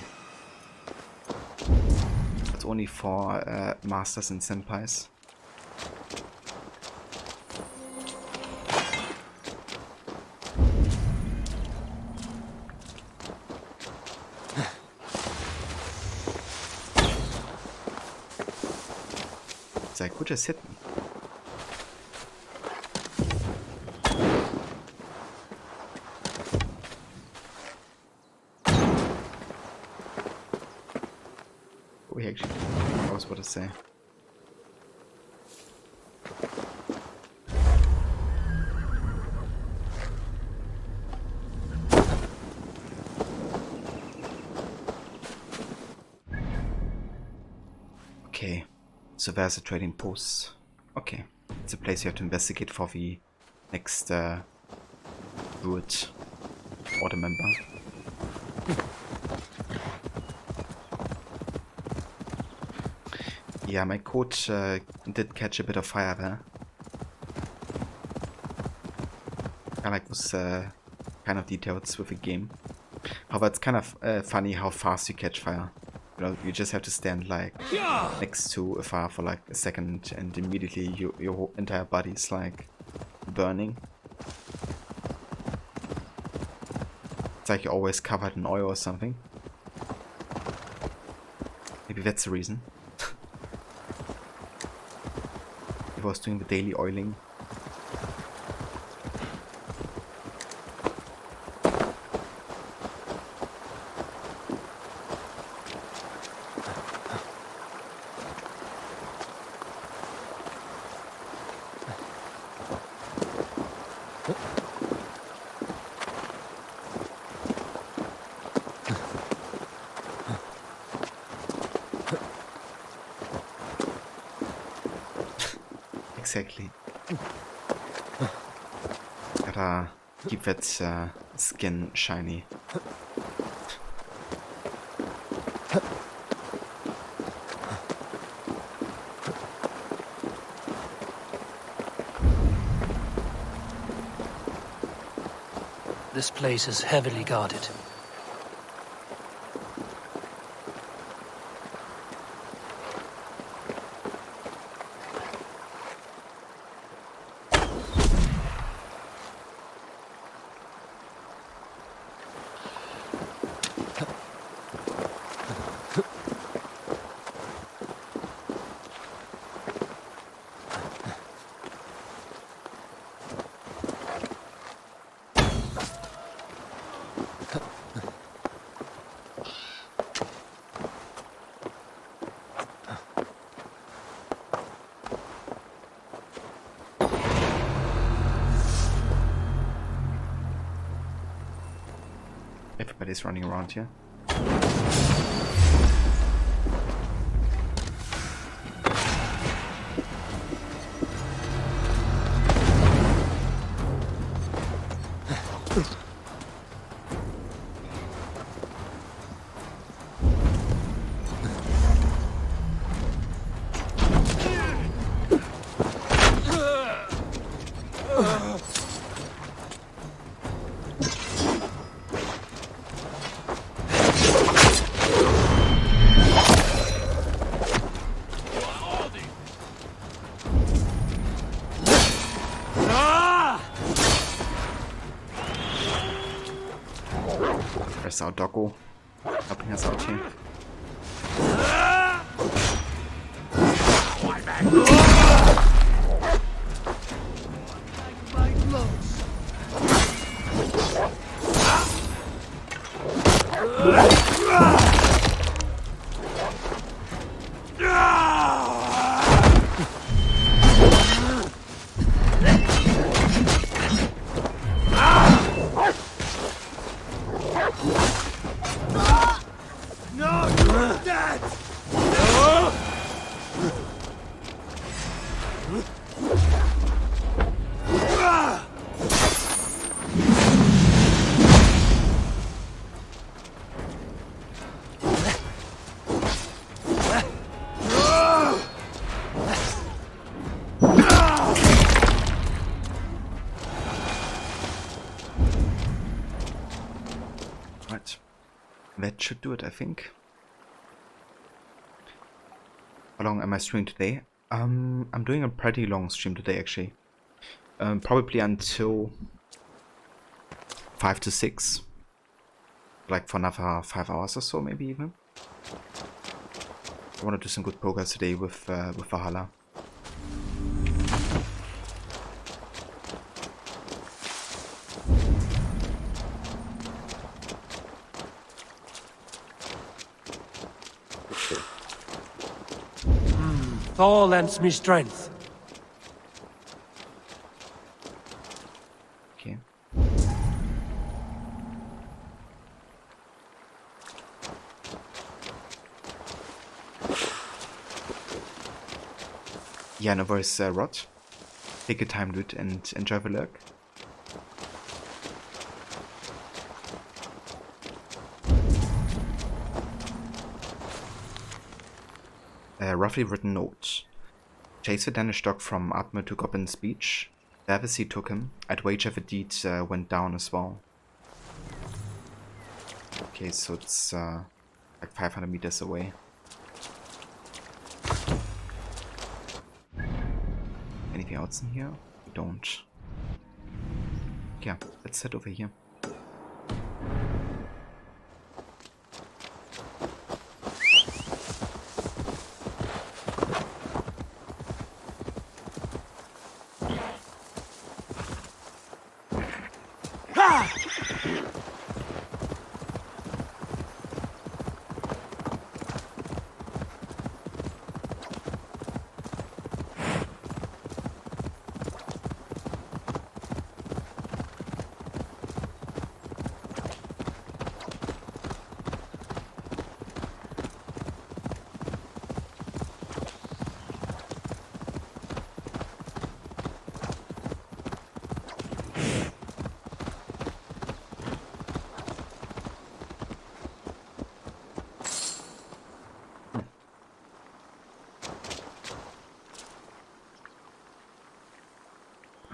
It's only for masters and senpais. I could just hit me. Oh, he actually, I was about to say. Okay. So there's a trading post. Okay, it's a place you have to investigate for the next Druid order member. Yeah, my coach did catch a bit of fire there. I like those kind of details with the game. However, it's kind of funny how fast you catch fire. You know, you just have to stand like next to a fire for like a second, and immediately your whole entire body's like burning. It's like you're always covered in oil or something. Maybe that's the reason. If I was doing the daily oiling. Exactly. Gotta keep that skin shiny. This place is heavily guarded. Everybody's running around here. There's our doggo helping us out here. Right, that should do it, I think. How long am I streaming today? I'm doing a pretty long stream today, actually. Probably until 5 to 6. Like for another 5 hours or so, maybe even. I want to do some good progress today with Valhalla. Thor lends me strength. Okay. Yeah, no worries, Rod. Take your time, dude, and enjoy the lurk. Roughly written note. Chase the Danish dog from Atme to Goblin's Beach. The adversary took him. I'd wager the deed went down as well. Okay, so it's like 500 meters away. Anything else in here? We don't. Yeah, let's head over here.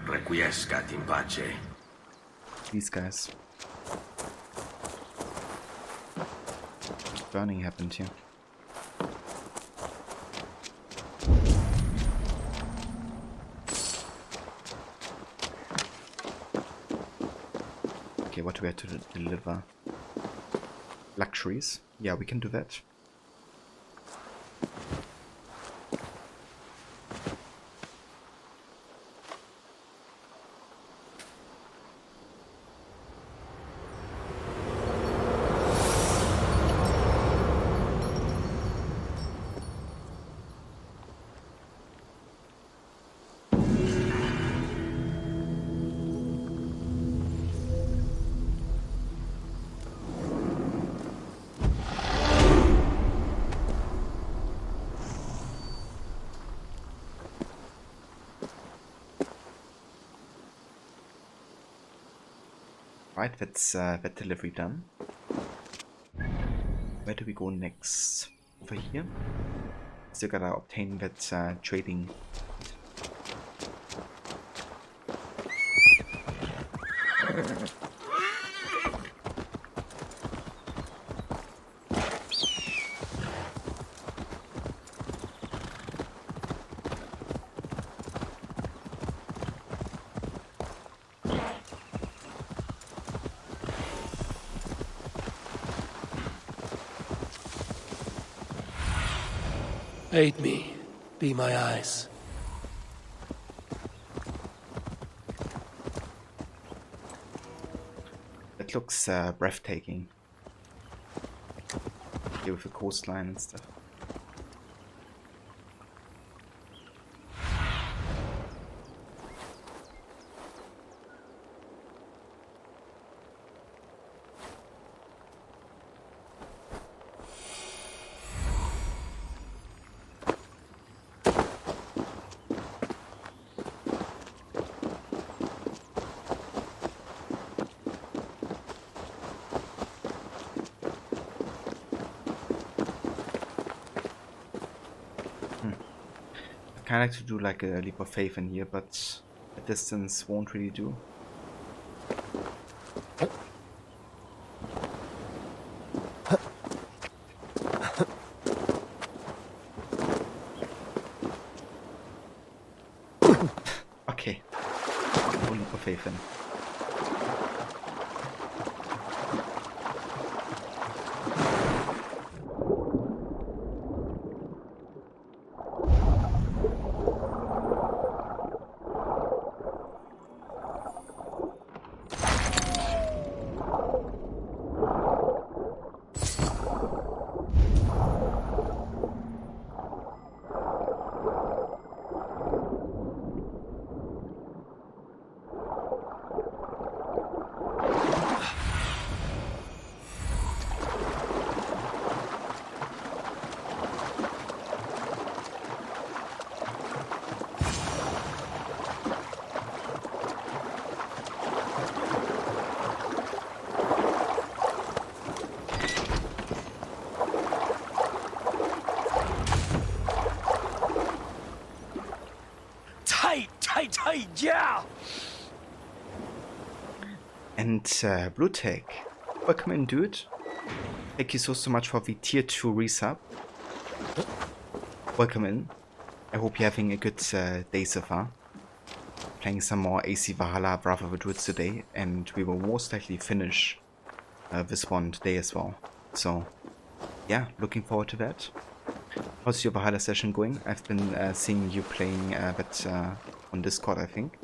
Requiescat in pace. These guys. Burning happened here. Okay, what do we have to deliver? Luxuries? Yeah, we can do that. Right, that's that delivery done. Where do we go next? Over here? Still gotta obtain that trading. Aid me. Be my eyes. It looks breathtaking. Here with the coastline and stuff. I like to do like a leap of faith in here, but a distance won't really do. Okay, no leap of faith in. Yeah. And Blue Tech, welcome in, dude. Thank you so much for the tier 2 resub. Welcome in. I hope you're having a good day so far. Playing some more AC Valhalla, Wrath of the Druids today, and we will most likely finish this one today as well. So, yeah, looking forward to that. How's your Valhalla session going? I've been seeing you playing that on Discord, I think.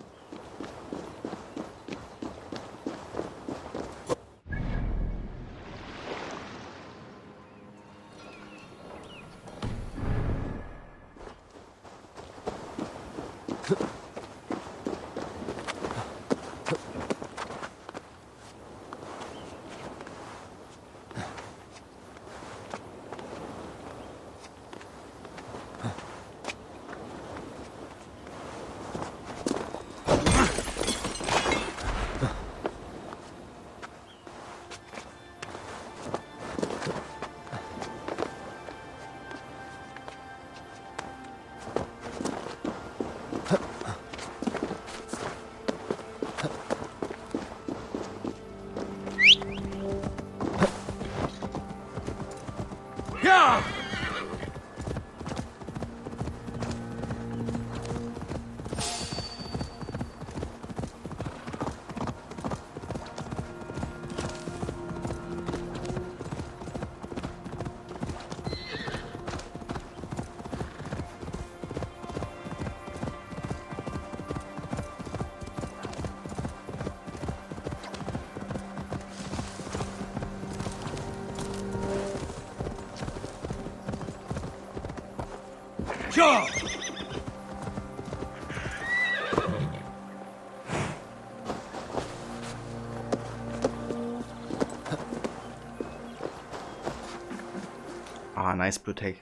Ah, nice Blue Tech.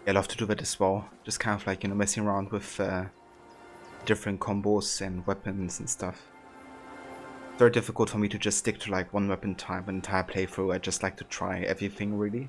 I love to do that as well. Just kind of like, you know, messing around with different combos and weapons and stuff. It's very difficult for me to just stick to like one weapon type an entire playthrough. I just like to try everything really.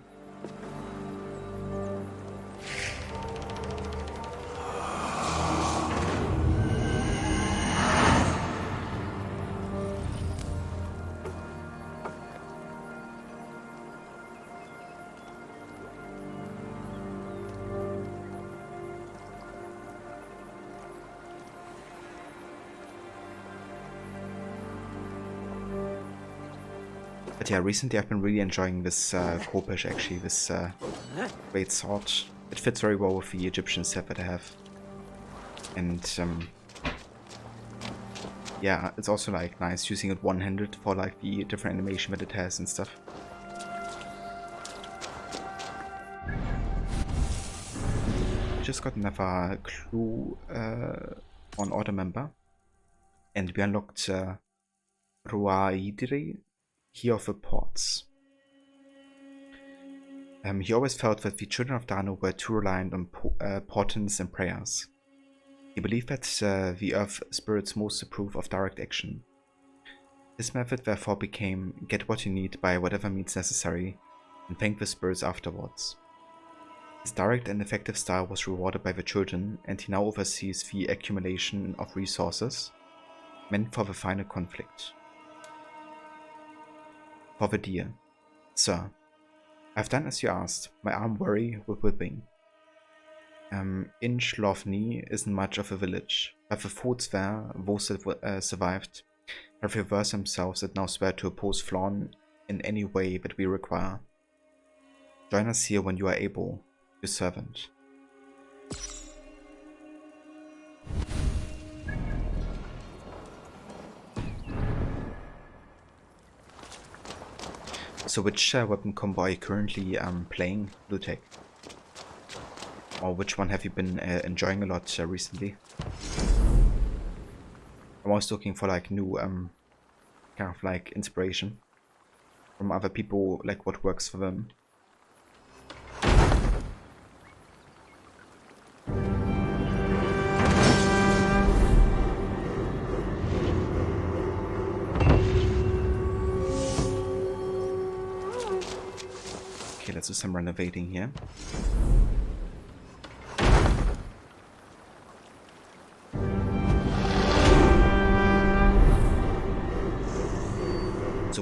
But yeah, recently I've been really enjoying this Kopesh actually, this great sword. It fits very well with the Egyptian set that I have. And yeah, it's also like nice using it one-handed for like the different animation that it has and stuff. We just got another clue on Order Member. And we unlocked Ruaidri, He of the Ports. He always felt that the children of Dano were too reliant on portents and prayers. He believed that the earth spirits most approve of direct action. His method therefore became get what you need by whatever means necessary and thank the spirits afterwards. His direct and effective style was rewarded by the children, and he now oversees the accumulation of resources meant for the final conflict. For the deer. Sir, I've done as you asked, my arm weary with whipping. Inchlovny isn't much of a village, but the foods there, those that survived, have reversed themselves and now swear to oppose Flawn in any way that we require. Join us here when you are able, your servant. So which weapon combo are you currently playing, Blue Tech? Or which one have you been enjoying a lot recently? I'm always looking for like new kind of like inspiration from other people, like what works for them. Okay, let's do some renovating here.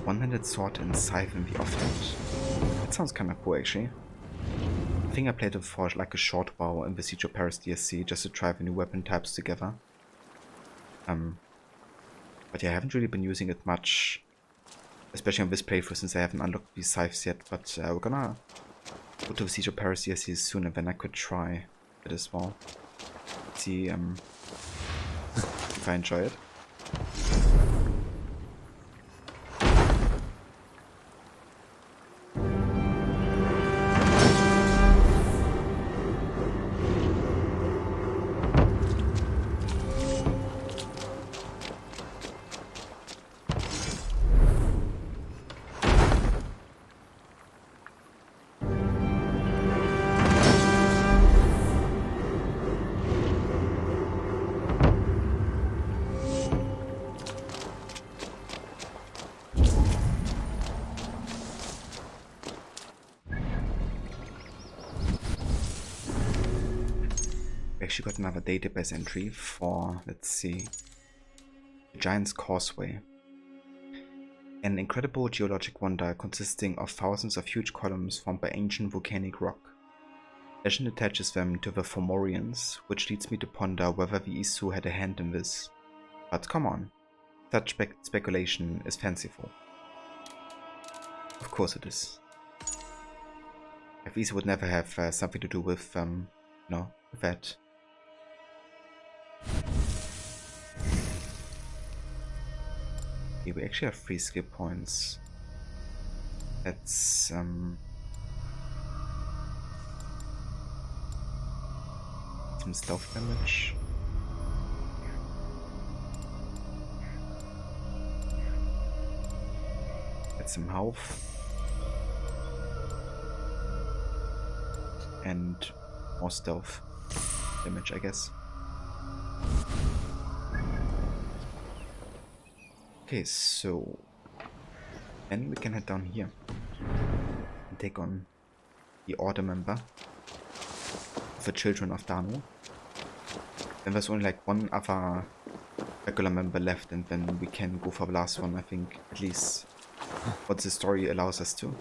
one-handed sword and scythe in the offhand. That sounds kind of cool, actually. I think I played it for like a short while in the Siege of Paris DLC just to try the new weapon types together. But yeah, I haven't really been using it much, especially on this playthrough since I haven't unlocked these scythes yet. But we're gonna go to the Siege of Paris DLC soon, and then I could try it as well. See if I enjoy it. Actually got another database entry for, let's see, the Giant's Causeway. An incredible geologic wonder consisting of thousands of huge columns formed by ancient volcanic rock. Legend attaches them to the Fomorians, which leads me to ponder whether the Isu had a hand in this. But come on, such speculation is fanciful. Of course it is. If Isu would never have something to do with, with that. Okay, we actually have 3 skill points. That's some stealth damage. That's some health. And more stealth damage, I guess. Okay, so then we can head down here and take on the Order member of the Children of Danu. Then there's only like one other regular member left, and then we can go for the last one, I think, at least what the story allows us to.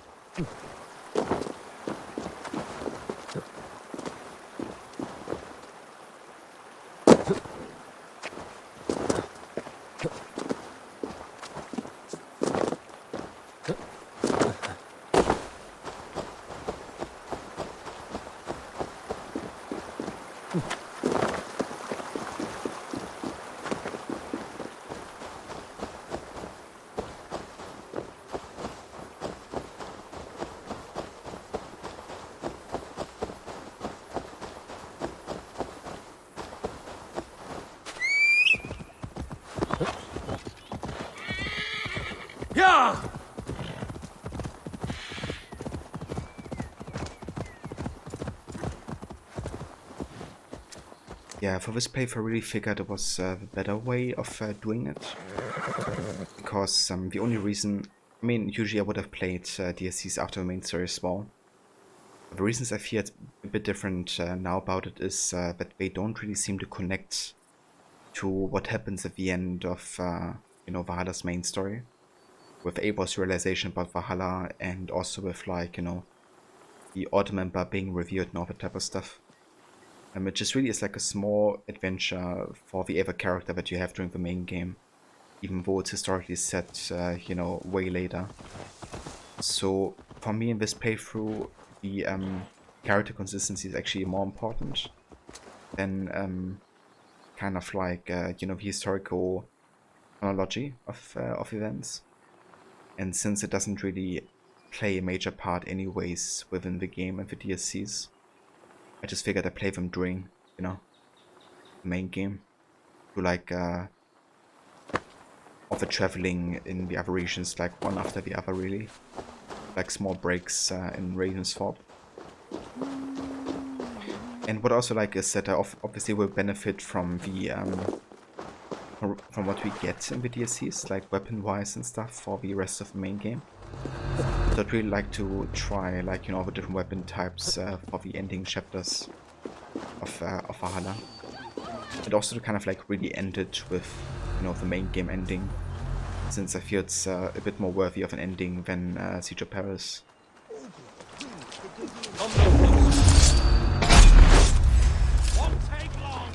Yeah, for this playthrough I really figured it was the better way of doing it. Because the only reason, I mean, usually I would have played DLCs after the main story as well. The reasons I feel it's a bit different now about it is that they don't really seem to connect to what happens at the end of, Valhalla's main story. With Eivor's realization about Valhalla, and also with, like, the Order member being revealed and all that type of stuff. It just really is like a small adventure for the Eivor character that you have during the main game. Even though it's historically set, way later. So, for me in this playthrough, the character consistency is actually more important than kind of like, the historical chronology of events. And since it doesn't really play a major part anyways within the game and the DLCs, I just figured I'd play them during, the main game. Do like, all the traveling in the other regions, like one after the other really. Like small breaks in Ravensthorpe. And what I also like is that I obviously will benefit from the, from what we get in the DLCs, like weapon-wise and stuff for the rest of the main game. So I'd really like to try, like, all the different weapon types for the ending chapters of Valhalla. And also to kind of like really end it with, the main game ending. since I feel it's a bit more worthy of an ending than Siege of Paris. Won't take long.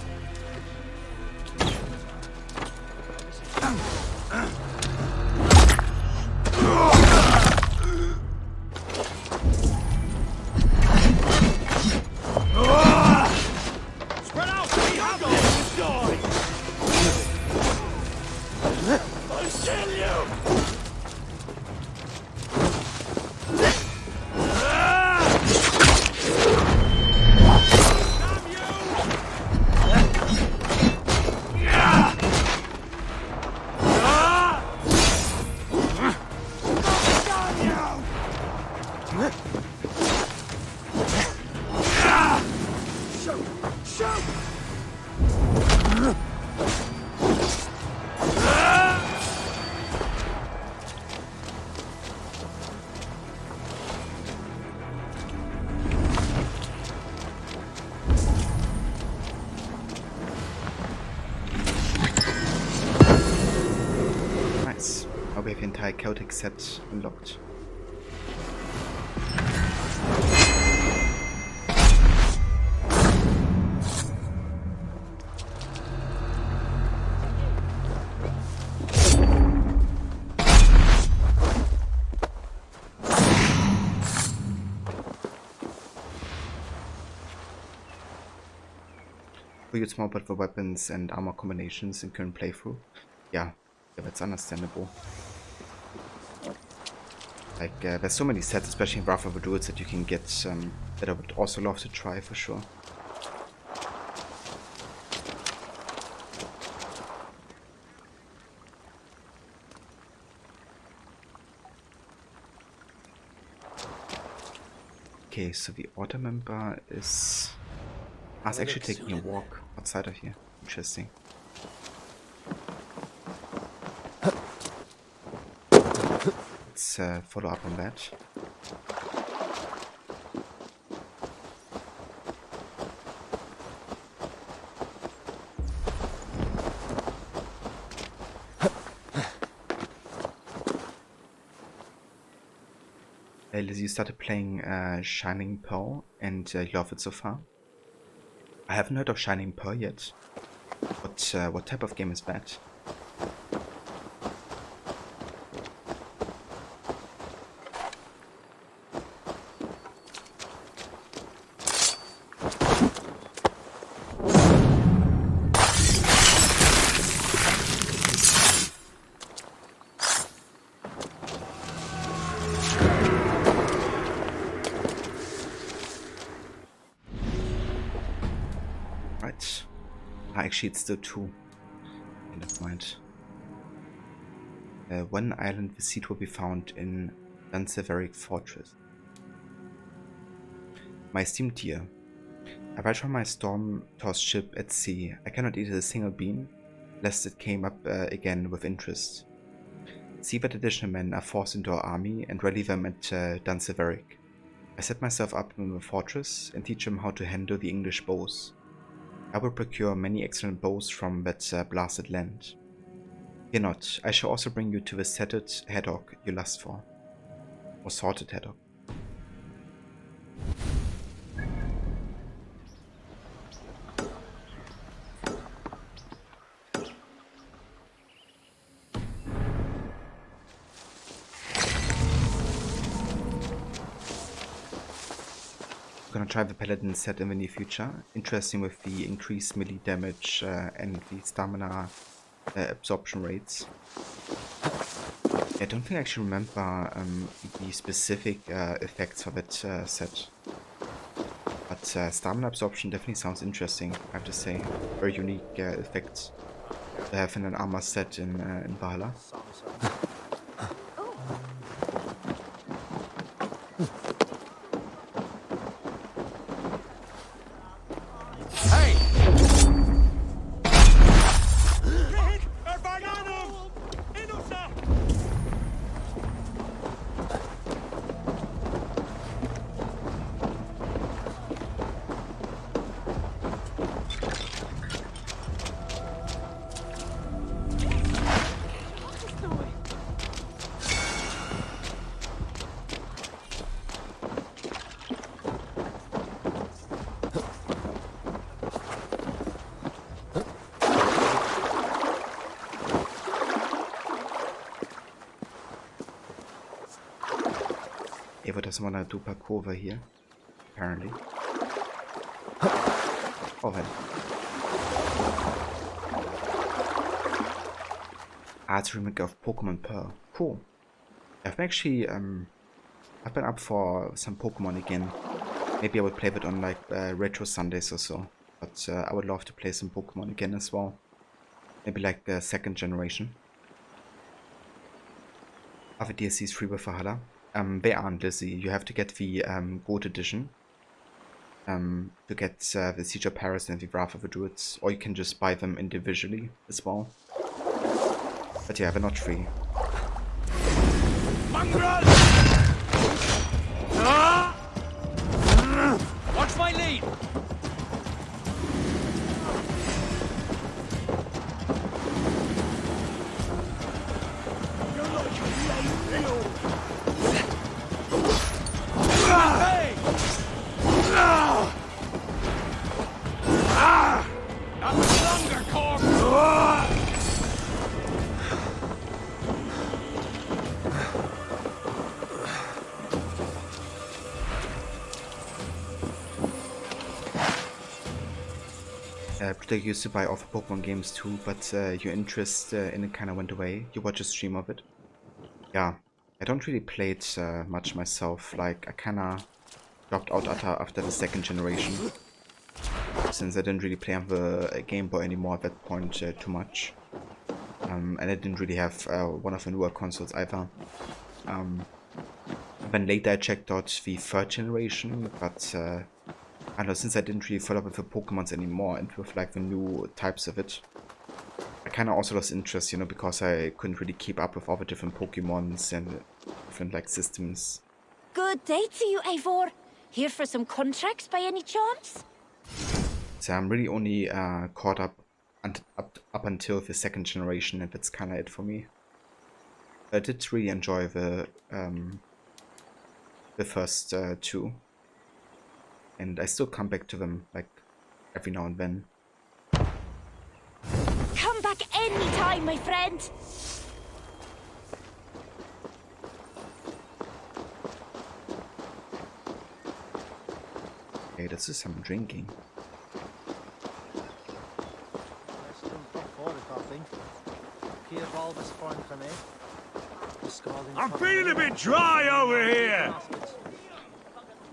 Spread out! We have this joy! I'll kill you! Nice. Now we have the entire Celtic set unlocked. We use more but for weapons and armor combinations in current playthrough. Yeah, that's understandable. Like, there's so many sets, especially in Wrath of the Druids, that you can get that I would also love to try for sure. Okay, so the order member is... it's actually taking a walk outside of here. Interesting. Let's follow up on that. Lizzie, you started playing Shining Pearl, and you love it so far. I haven't heard of Shining Pearl yet. What type of game is that? Right. Actually, it's still two. Never mind. One island with seed will be found in Dunseveric Fortress. My esteemed dear, I ride from my storm-tossed ship at sea. I cannot eat a single bean, lest it came up again with interest. See that additional men are forced into our army and rally them at Dunseveric. I set myself up in the fortress and teach them how to handle the English bows. I will procure many excellent bows from that blasted land. Fear not, I shall also bring you to the setted haddock you lust for. Or salted haddock. Gonna try the Paladin set in the near future. Interesting with the increased melee damage and the stamina absorption rates. I don't think I actually remember the specific effects for that set. But stamina absorption definitely sounds interesting, I have to say. Very unique effects to have in an armor set in Valhalla. Eva doesn't want to do parkour over here, apparently. Oh, well. It's a remake of Pokemon Pearl. Cool. I've actually, I've been up for some Pokemon again. Maybe I would play it on like Retro Sundays or so. But I would love to play some Pokemon again as well. Maybe like the second generation. Other DLCs free with Valhalla. They aren't, Lizzie. You have to get the Gold Edition. To get the Siege of Paris and the Wrath of the Druids. Or you can just buy them individually as well. But yeah, they're not free. Watch my lead! Hey! Not much longer, Corp! I used to buy other Pokemon games too, but your interest in it kind of went away. You watch a stream of it. Yeah, I don't really play it much myself. Like, I kind of dropped out after the second generation. Since I didn't really play on the Game Boy anymore at that point too much. And I didn't really have one of the newer consoles either. Then later I checked out the third generation, but I don't know, since I didn't really follow up with the Pokemons anymore and with like the new types of it, I kind of also lost interest, you know, because I couldn't really keep up with all the different Pokemons and different like systems. Good day to you, Eivor. Here for some contracts by any chance? So I'm really only caught up until the second generation, and that's kind of it for me. I did really enjoy the first two. And I still come back to them, like, every now and then. Come back anytime, my friend! Okay, this is some drinking. I'm feeling a bit dry over here!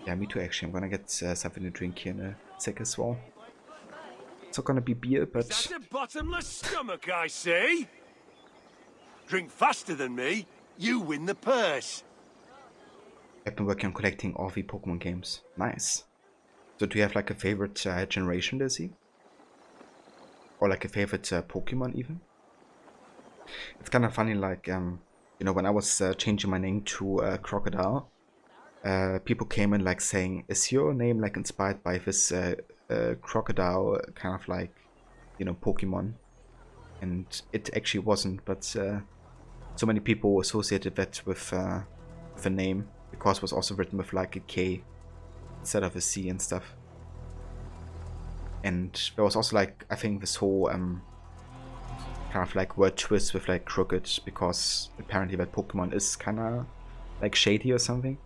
Yeah, me too actually. I'm gonna get something to drink here in a sec as well. It's not gonna be beer, but... That's a bottomless stomach, I see! Drink faster than me, you win the purse! I've been working on collecting all the Pokemon games. Nice. So do you have like a favorite generation, Lizzie? Or like a favorite Pokemon even? It's kind of funny, like, you know, when I was changing my name to Crocodile, people came in like saying, is your name like inspired by this crocodile kind of like, you know, Pokemon? And it actually wasn't, but so many people associated that with the name because it was also written with like a K instead of a C and stuff. And there was also like, I think this whole kind of like word twist with like crooked, because apparently that Pokemon is kind of like shady or something.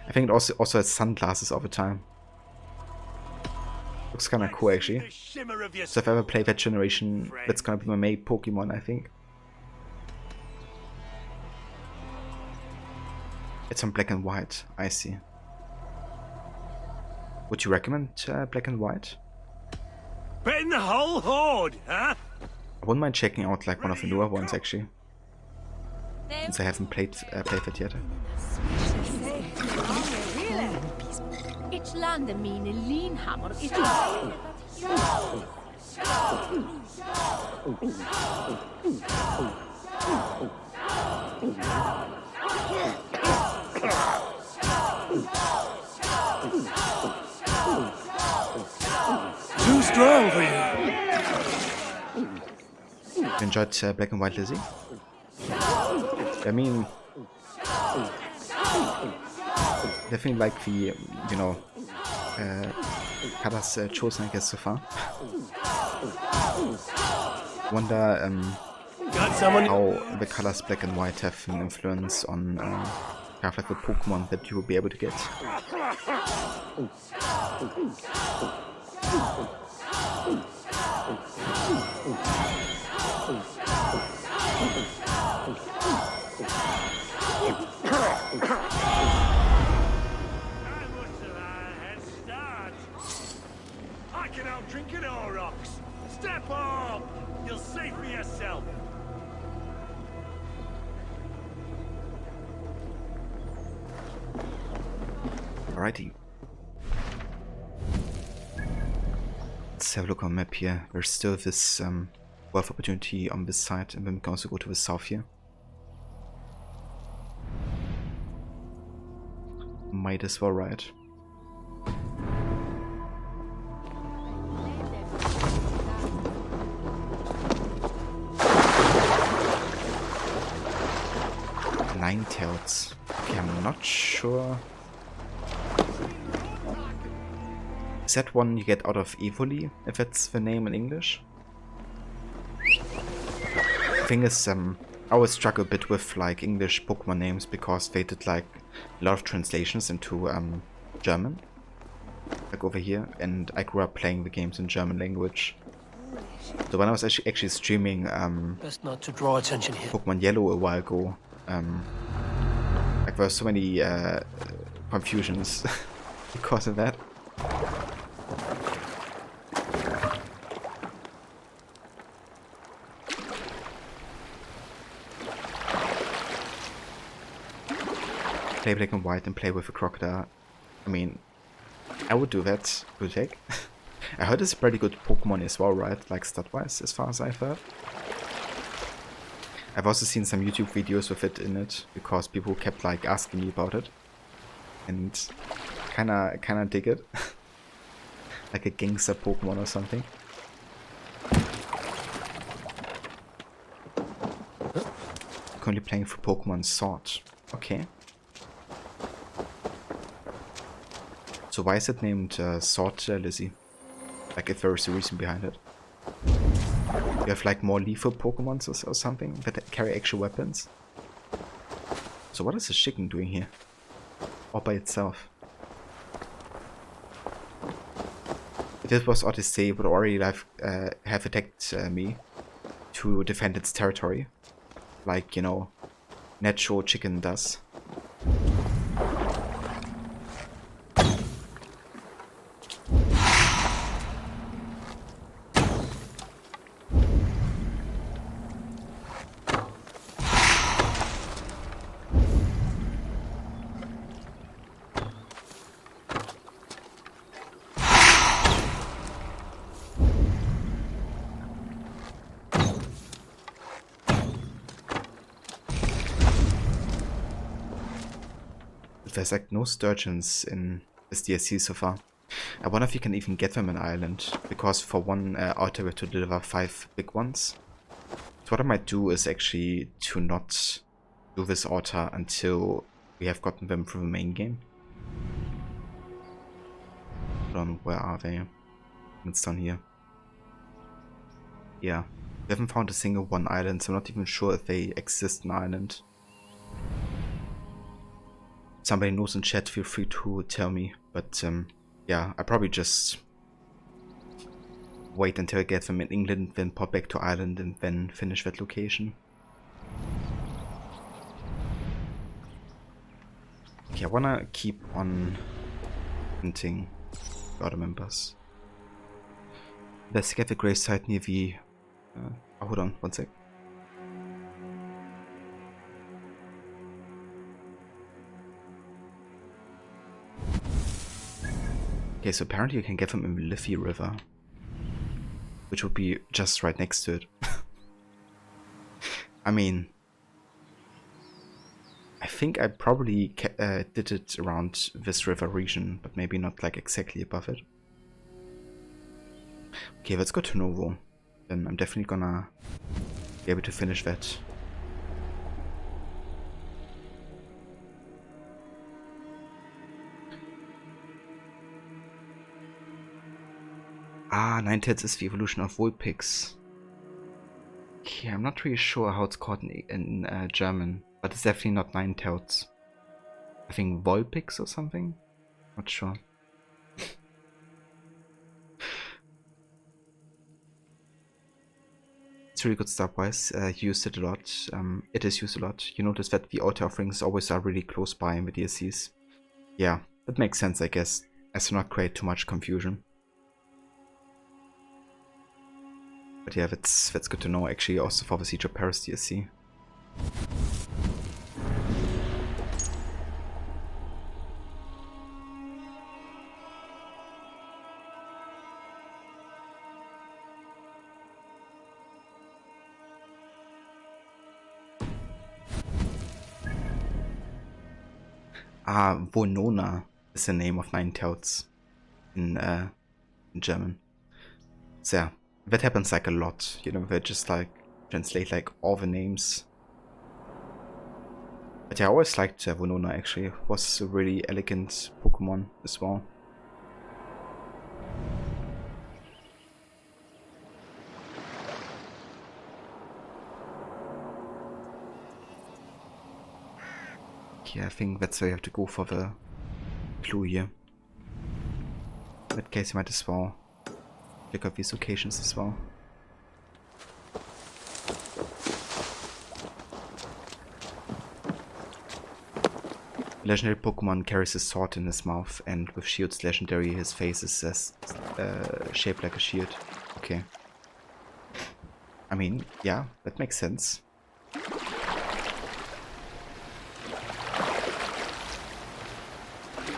I think it also has sunglasses all the time. Looks kind of cool actually. So if I ever play that generation, that's gonna be my main Pokemon, I think. It's on black and white, I see. Would you recommend black and white? Betting the whole horde, huh? I wouldn't mind checking out like one of the newer ones actually. Since I haven't played it yet. Ich lande meine Lienhammer. Too strong for you. You enjoyed Black and White, Lizzie? I mean, definitely like the, you know, colors chosen, I guess, so far. Wonder Got someone? how the colors black and white have an influence on kind of like the Pokemon that you will be able to get. I can out-drink an Aurochs. Step up! You'll see for yourself. Alrighty. Let's have a look on the map here. There's still this wealth opportunity on this side, and then we can also go to the south here. Might as well ride. Ninetales. Okay, I'm not sure. Is that one you get out of Evoli, if that's the name in English? Thing is, I always struggle a bit with like English Pokemon names because they did like a lot of translations into German, like over here, and I grew up playing the games in German language. So when I was actually streaming Best not to draw attention here. Pokemon Yellow a while ago, like there were so many confusions because of that. Play black and white and play with a crocodile. I mean, I would do that. Good take. I heard it's a pretty good Pokemon as well, right? Like stat-wise, as far as I've heard. I've also seen some YouTube videos with it in it because people kept like asking me about it, and kinda dig it. Like a gangster Pokemon or something. Currently playing for Pokemon Sword. Okay. So why is it named Sword Lizzie? Like if there is a reason behind it. You have like more lethal Pokemons or something that carry actual weapons. So what is this chicken doing here? All by itself. If this was Odyssey, it would already have attacked me to defend its territory. Like, you know, natural chicken does. There's like no sturgeons in this DLC so far. I wonder if you can even get them in Ireland, because for one altar we have to deliver 5 big ones. So what I might do is actually to not do this altar until we have gotten them through the main game. Hold on, where are they? It's down here. Yeah, we haven't found a single one island, so I'm not even sure if they exist in Ireland. Somebody knows in chat, feel free to tell me, but yeah, I probably just wait until I get them in England, then pop back to Ireland and then finish that location. Okay, I wanna keep on hunting other members. Let's get the grave site near the... oh, hold on, one sec. Okay, so apparently you can get them in the Liffey River, which would be just right next to it. I mean, I think I probably did it around this river region, but maybe not like exactly above it. Okay, let's go to Novo. Then I'm definitely gonna be able to finish that. Ah, Ninetales is the evolution of Vulpix. Okay. Okay, I'm not really sure how it's called in German, but it's definitely not nine-tailed. I think Volpix or something? Not sure. It's really good stuff-wise. Used it a lot. It is used a lot. You notice that the auto offerings always are really close by in the DLCs. Yeah, that makes sense, I guess, as to not create too much confusion. But yeah, that's good to know, actually, also for the Siege of Paris DLC. Vonona is the name of Nine-Tails in German. So yeah, that happens like a lot, you know, they just like translate like all the names. But yeah, I always liked Vonona actually. It was a really elegant Pokemon as well. Yeah, I think that's where you have to go for the clue here. In that case, you might as well check out these locations as well. Legendary Pokemon carries a sword in his mouth, and with Shield's legendary, his face is shaped like a shield. Okay. I mean, yeah, that makes sense.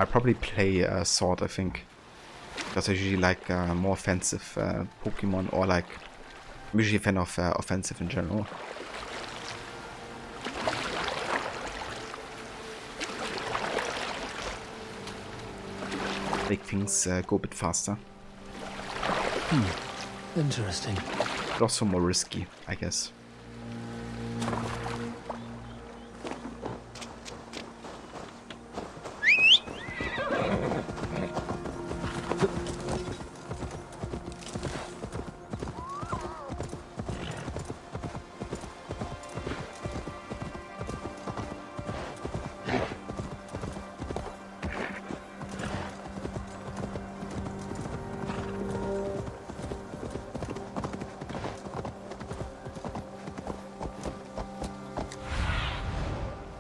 I probably play Sword, I think, because I usually like more offensive Pokemon, or like, I'm usually a fan of offensive in general. Make things go a bit faster. Interesting. But also more risky, I guess.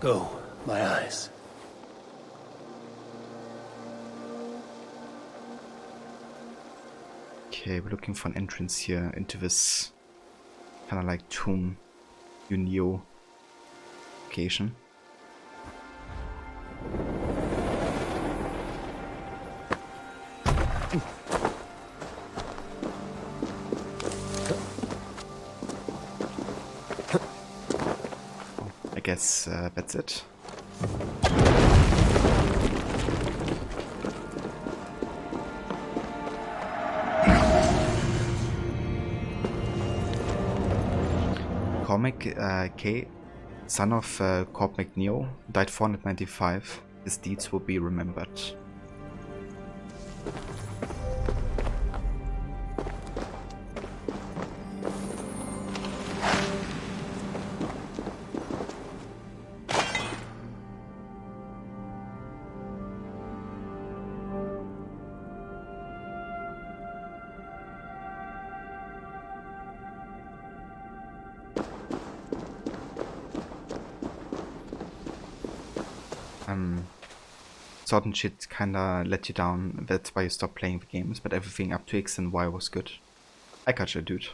Go, my eyes. Okay, we're looking for an entrance here into this kind of like tomb Unio location. I guess that's it. Cormac K, son of Cormac Neo, died 495. His deeds will be remembered. Sword and shit kinda let you down, that's why you stopped playing the games, but everything up to X and Y was good. I gotcha, dude.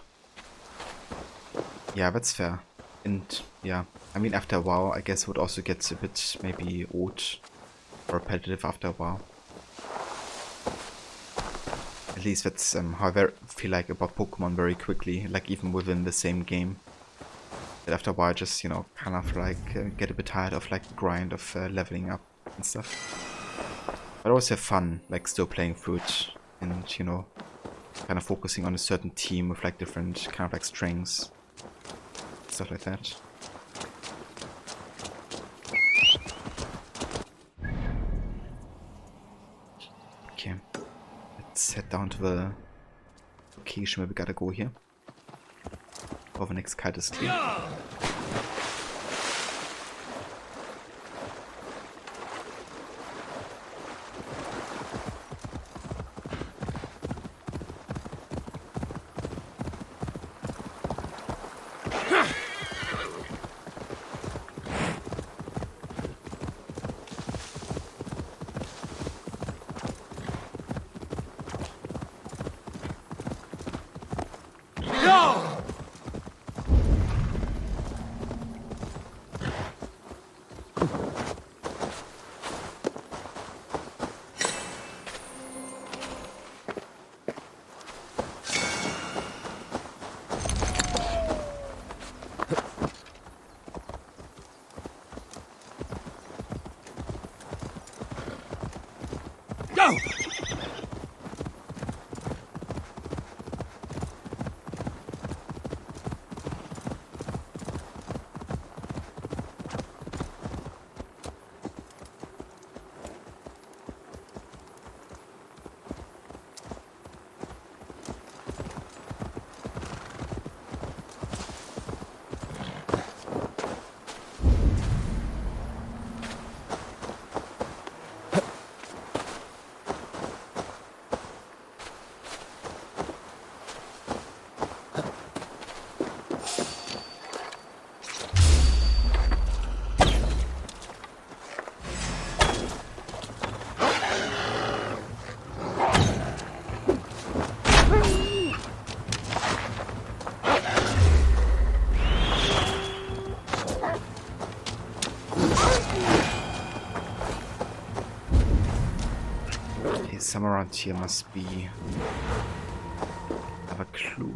Yeah, that's fair. And yeah, I mean, after a while, I guess it would also get a bit maybe old or repetitive after a while. At least that's how I feel like about Pokemon very quickly, like even within the same game. That after a while, just, you know, kind of like get a bit tired of like the grind of leveling up and stuff. But I always have fun, like still playing through it and, you know, kind of focusing on a certain team with like different kind of like strengths, stuff like that. Okay, let's head down to the location where we gotta go here. Over next kite is clear. Go! Somewhere around here must be... have a clue.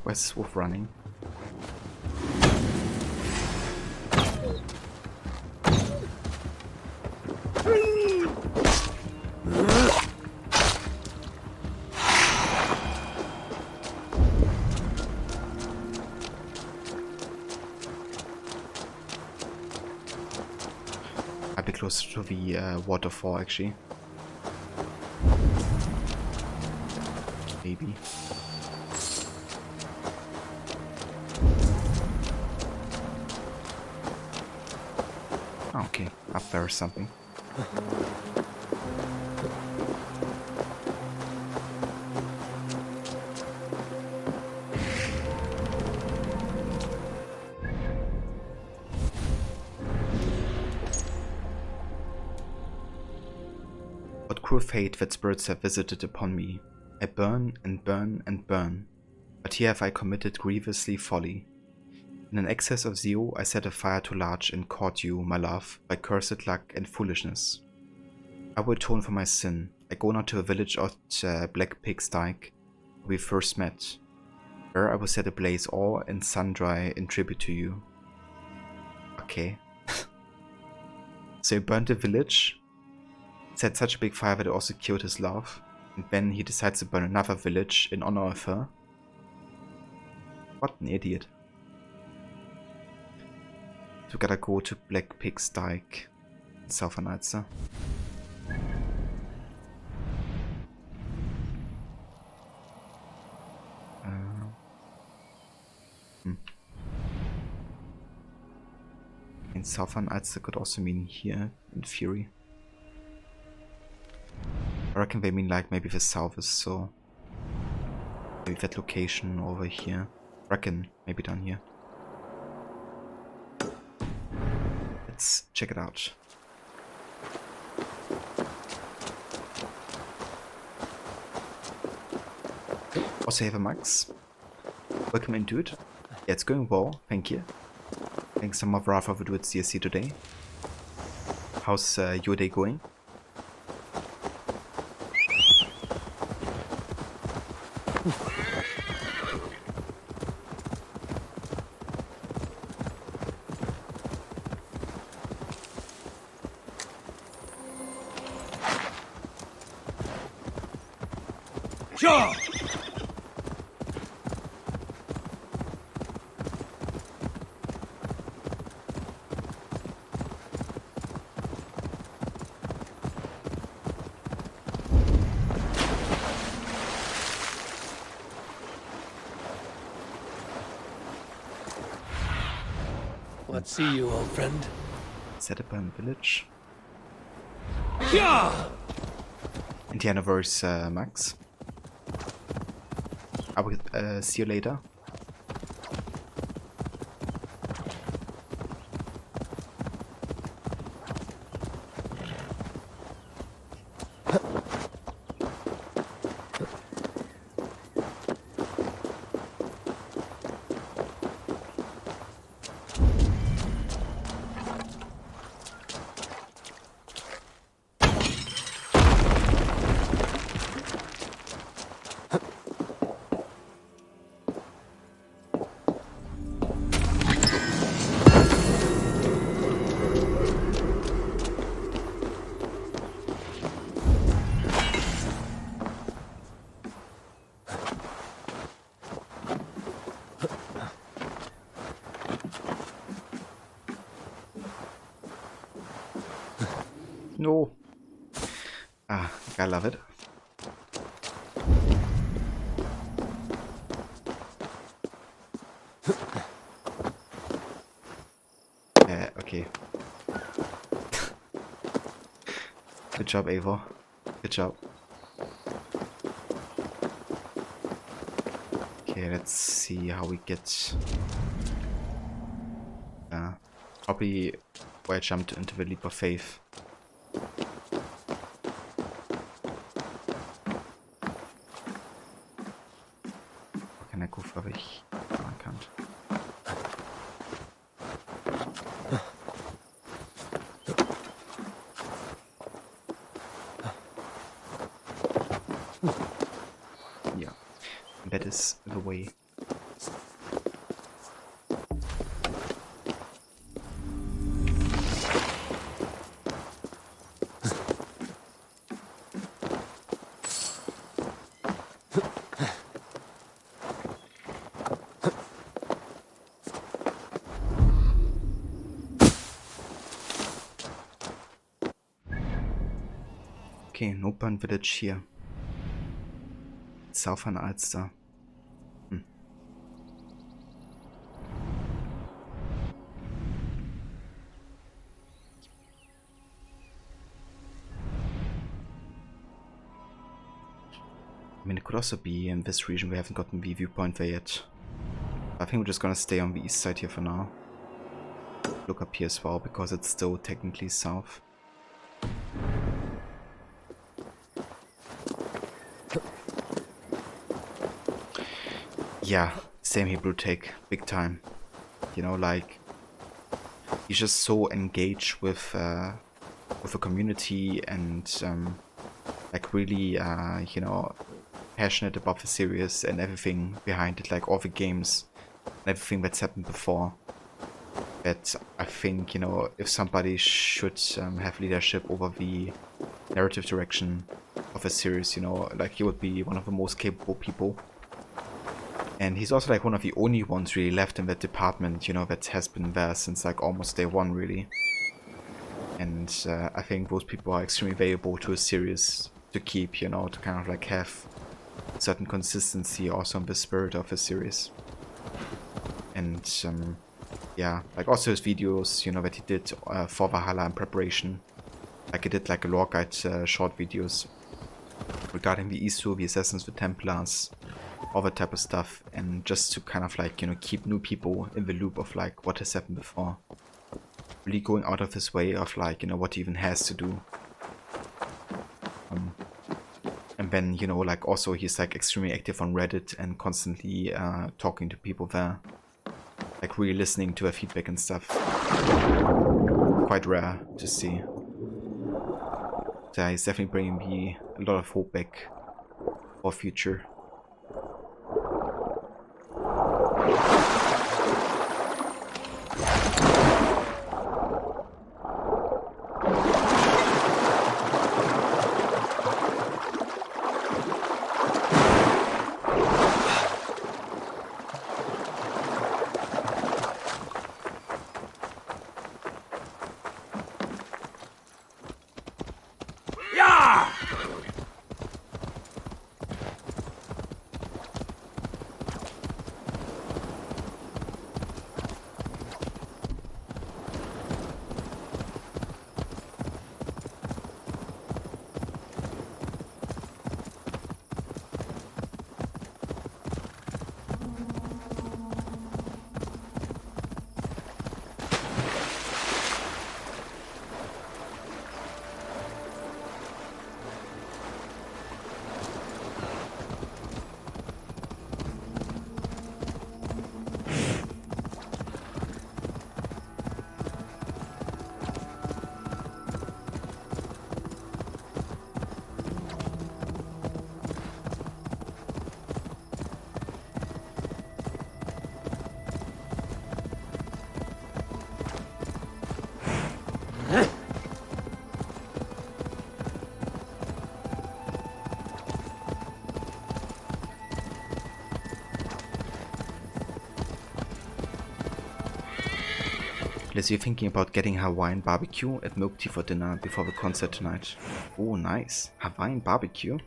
Where's this wolf running? I'd be closer to the waterfall actually. Maybe. Oh, okay, up there is something. What cruel fate that spirits have visited upon me. I burn and burn and burn, but here have I committed grievously folly. In an excess of zeal I set a fire too large and caught you, my love, by cursed luck and foolishness. I will atone for my sin. I go now to a village at Black Pig's Dyke, where we first met. There I will set ablaze all and sundry in tribute to you. Okay. So he burned the village, set such a big fire that it also killed his love, and then he decides to burn another village in honor of her. What an idiot. So we gotta go to Black Pig's Dyke in Southern Ulster. In Southern Ulster could also mean here in Fury. I reckon they mean like maybe the south is so. Maybe that location over here. I reckon maybe down here. Let's check it out. Also have a Max. Welcome in, dude. Yeah, it's going well, thank you. Thanks some of Rafa for Druids DSC today. How's your day going? Sure. Let's see you, old friend. Set up a village. Yeah! Indiana versus Max. I will see you later. No. Ah, I love it. Okay. Good job, Eivor. Good job. Okay, let's see how we get... probably where I jumped into the leap of faith. Can I go further? No, I can't. Yeah, that is the way. Okay, no burn village here. South an Ulster. I mean, it could also be in this region. We haven't gotten the viewpoint there yet. I think we're just gonna stay on the east side here for now. Look up here as well, because it's still technically south. Yeah, same Hebrew take, big time. You know, like, he's just so engaged with the community and like really, you know, passionate about the series and everything behind it, like all the games and everything that's happened before. That I think, you know, if somebody should have leadership over the narrative direction of a series, you know, like he would be one of the most capable people. And he's also like one of the only ones really left in that department, you know, that has been there since like almost day one, really. And I think those people are extremely valuable to a series to keep, you know, to kind of like have certain consistency also in the spirit of a series. And yeah, like also his videos, you know, that he did for Valhalla in preparation. Like he did like a lore guide short videos regarding the Isu, the Assassins, the Templars, all that type of stuff, and just to kind of like, you know, keep new people in the loop of like what has happened before. Really going out of his way of like, you know, what he even has to do. And then, you know, like also he's like extremely active on Reddit and constantly talking to people there. Like really listening to their feedback and stuff. Quite rare to see. So he's definitely bringing me a lot of hope back for future. Liz, you're thinking about getting Hawaiian barbecue at Milk Tea for dinner before the concert tonight. Oh, nice. Hawaiian barbecue?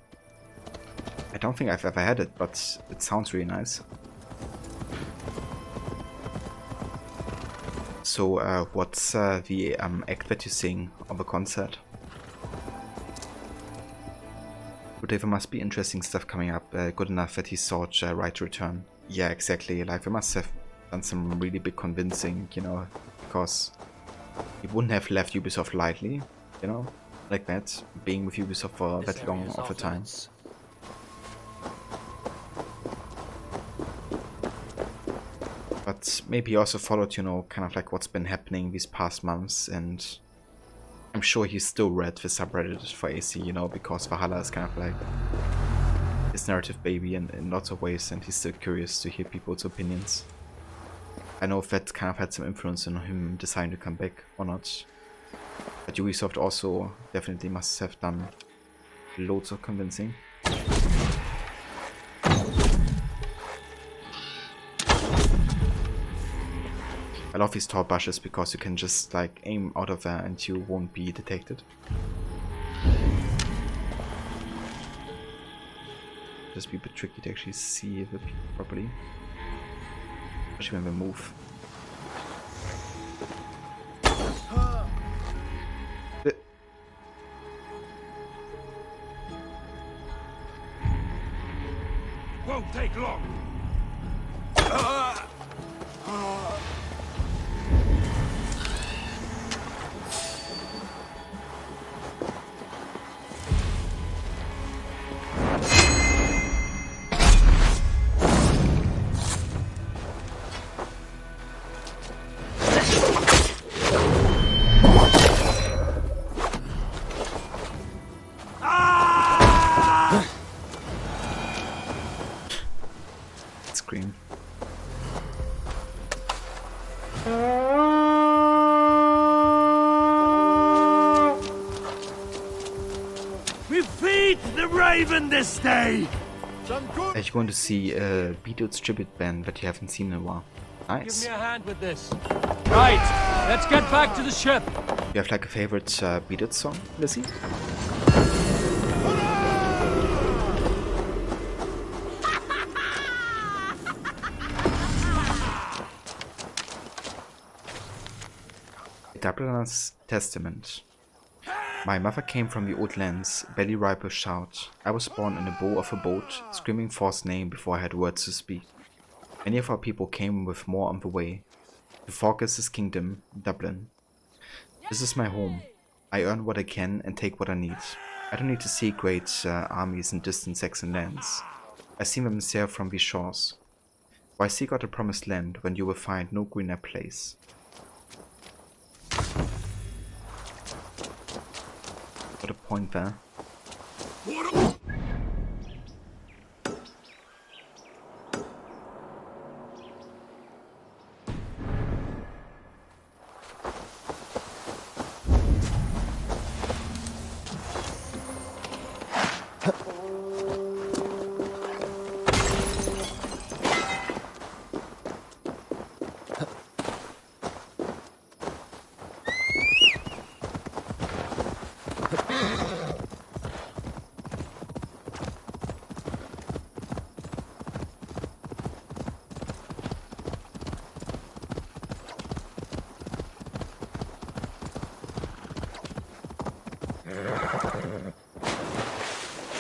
I don't think I've ever had it, but it sounds really nice. So, what's the act that you sing on the concert? But there must be interesting stuff coming up, good enough that he sought right to return. Yeah, exactly, like they must have done some really big convincing, you know, because he wouldn't have left Ubisoft lightly, you know, like that, being with Ubisoft for that long of a time. But maybe he also followed, you know, kind of like what's been happening these past months, and I'm sure he still read the subreddit for AC, you know, because Valhalla is kind of like his narrative baby in lots of ways, and he's still curious to hear people's opinions. I know if that kind of had some influence on him deciding to come back or not. But Ubisoft also definitely must have done loads of convincing. I love these tall bushes because you can just like aim out of there and you won't be detected. Just be a bit tricky to actually see the people properly, especially when they move. Won't take long. Scream. We feed the raven this day. You're going to see a Beatles tribute band that you haven't seen in a while. Nice. Give me a hand with this. Right, let's get back to the ship. You have like a favorite Beatles song, Lizzie? Dublin's Testament. My mother came from the old lands, belly ripe with shout. I was born in the bow of a boat, screaming Thor's name before I had words to speak. Many of our people came with more on the way. To Forgus' kingdom, Dublin. This is my home. I earn what I can and take what I need. I don't need to see great armies in distant Saxon lands. I see them sail from these shores. Why seek out the promised land when you will find no greener place? What a point there.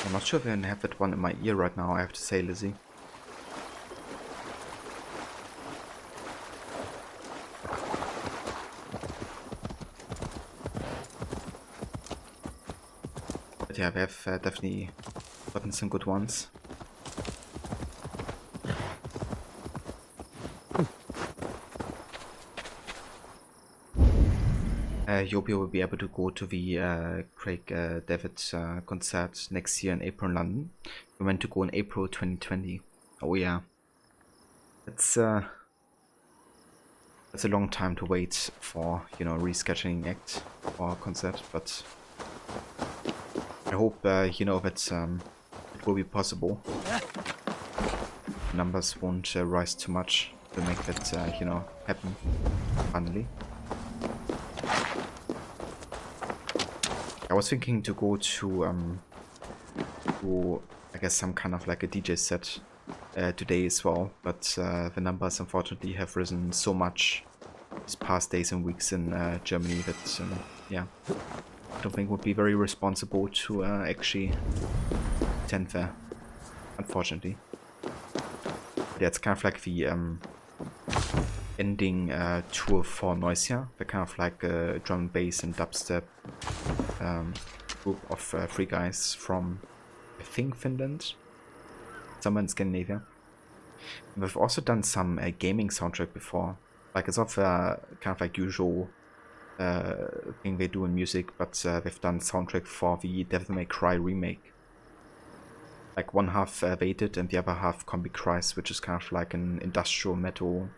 I'm not sure if I have that one in my ear right now, I have to say, Lizzie. But yeah, we have definitely gotten some good ones. Yobio will be able to go to the Craig David concert next year in April in London. We meant to go in April 2020. Oh yeah. That's a long time to wait for, you know, rescheduling act or a concert, but I hope, you know, that it will be possible. Numbers won't rise too much to make that, you know, happen finally. I was thinking to go to I guess some kind of like a DJ set today as well, but the numbers unfortunately have risen so much these past days and weeks in Germany that yeah, I don't think it would be very responsible to actually attend there, unfortunately. But yeah, it's kind of like the ending tour for Noisia, the kind of like drum and bass and dubstep group of 3 guys from, I think, Finland, somewhere in Scandinavia. And we've also done some gaming soundtrack before. Like, it's not the kind of like usual thing they do in music, but they've done soundtrack for the Devil May Cry remake. Like, one half they did and the other half Combi Christ, which is kind of like an industrial metal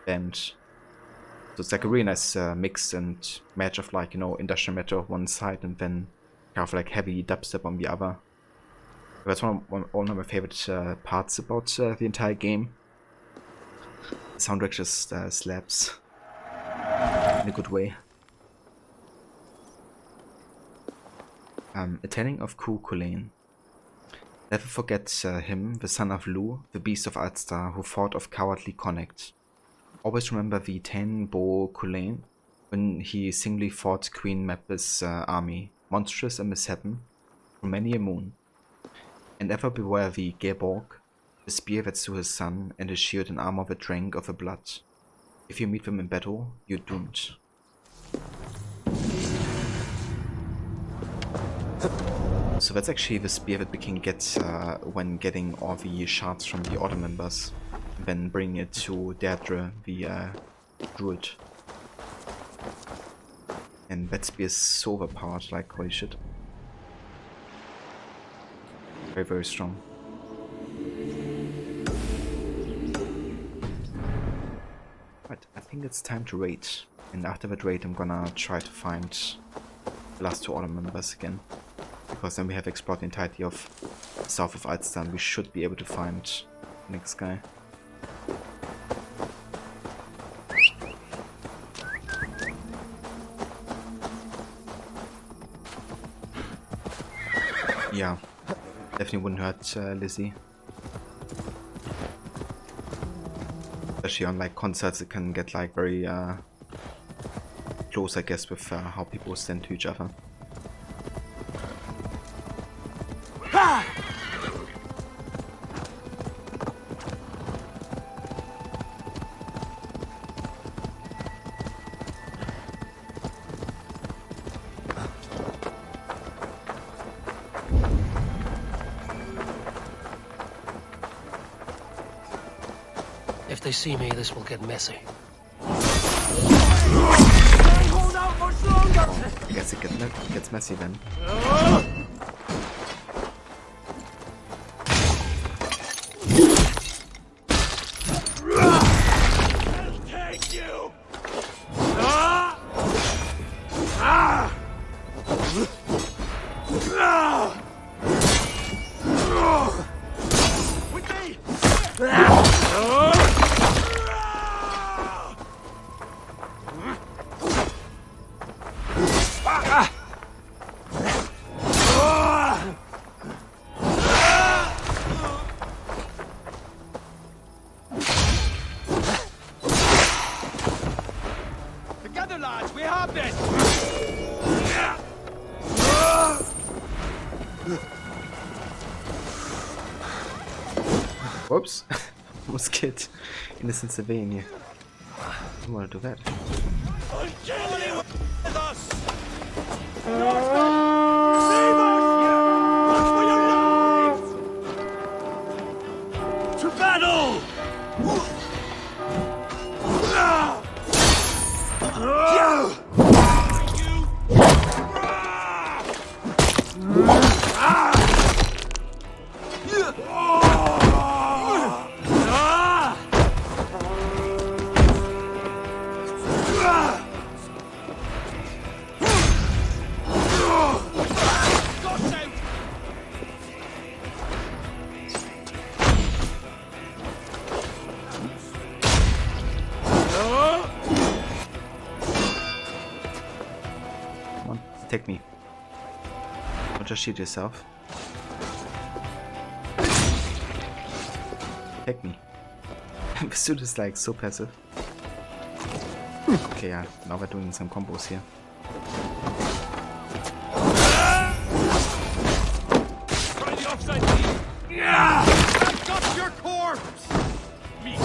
band. So it's like a really nice mix and match of, like, you know, industrial metal on one side and then kind of like heavy dubstep on the other. That's one of my favorite parts about the entire game. The soundtrack just slaps in a good way. Attending of Ku Kulin. Never forget him, the son of Lu, the beast of Alstar, who fought of cowardly Connect. Always remember the Ten Bo Kulin when he singly fought Queen Mappa's army, monstrous and misshapen, for many a moon. And ever beware the Geborg, the spear that slew his son, and his shield and armor that drank of the blood. If you meet them in battle, you're doomed. So that's actually the spear that we can get when getting all the shards from the Order members, and then bring it to Deirdre, the Druid. And that spear is so overpowered, like holy shit. Very, very strong. Right, I think it's time to raid. And after that raid I'm gonna try to find the last 2 Order members again. Because then we have explored the entirety of south of Alstar and we should be able to find the next guy. Yeah, definitely wouldn't hurt Lizzie. Especially on like concerts it can get like very close, I guess, with how people stand to each other. If they see me, this will get messy. I guess it gets messy then. Whoops, almost killed innocent civilian here. I don't want to do that. To battle! Take me. just shoot yourself. Take me. The suit is like so passive. Okay, yeah, now we're doing some combos here. Try the offside lead. Yeah! I've got your corpse! Me.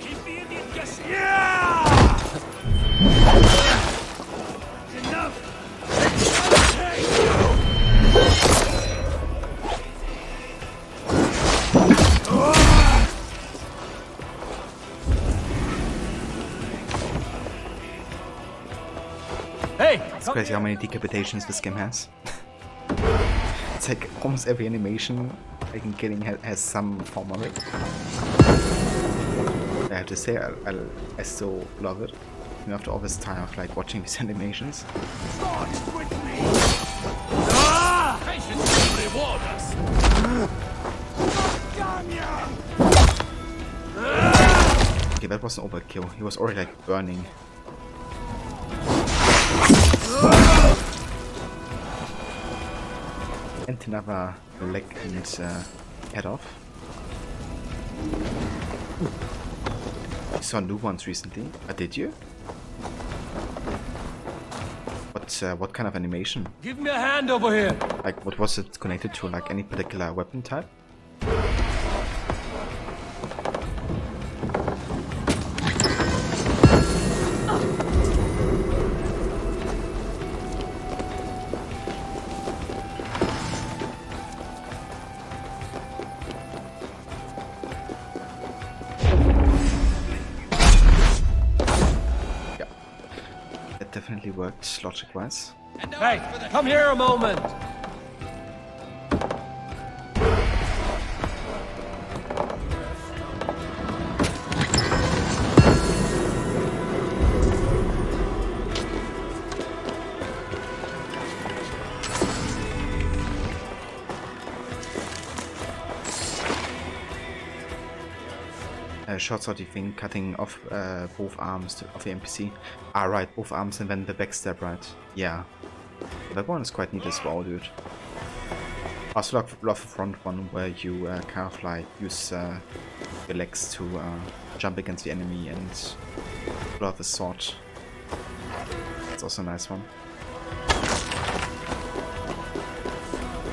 Keep the Indian guessing. Yeah! Enough! Hey! It's crazy how many decapitations this game has. It's like almost every animation like in killing has some form of it. I have to say, I still love it. Even after all this time of like watching these animations. Patience will reward us. Okay, that was an overkill. He was already like burning. And another leg and head off. I saw new ones recently. Did you? What kind of animation? Give me a hand over here! Like, what was it connected to? Like any particular weapon type? Definitely worked logic-wise. Hey, come here a moment! Short sword thing, cutting off both arms of the NPC. Ah, right, both arms and then the backstab, right? Yeah. That one is quite neat as well, dude. I also love the front one where you kind of like use your legs to jump against the enemy and pull out the sword. That's also a nice one.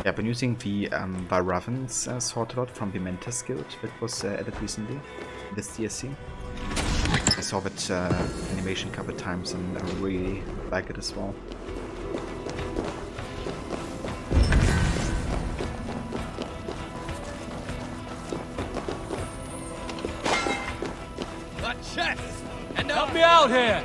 Yeah, I've been using the Valraven's sword a lot from the Mentas guild that was added recently. This DLC. I saw that animation a couple times and I really like it as well. A chest! And Help me out here!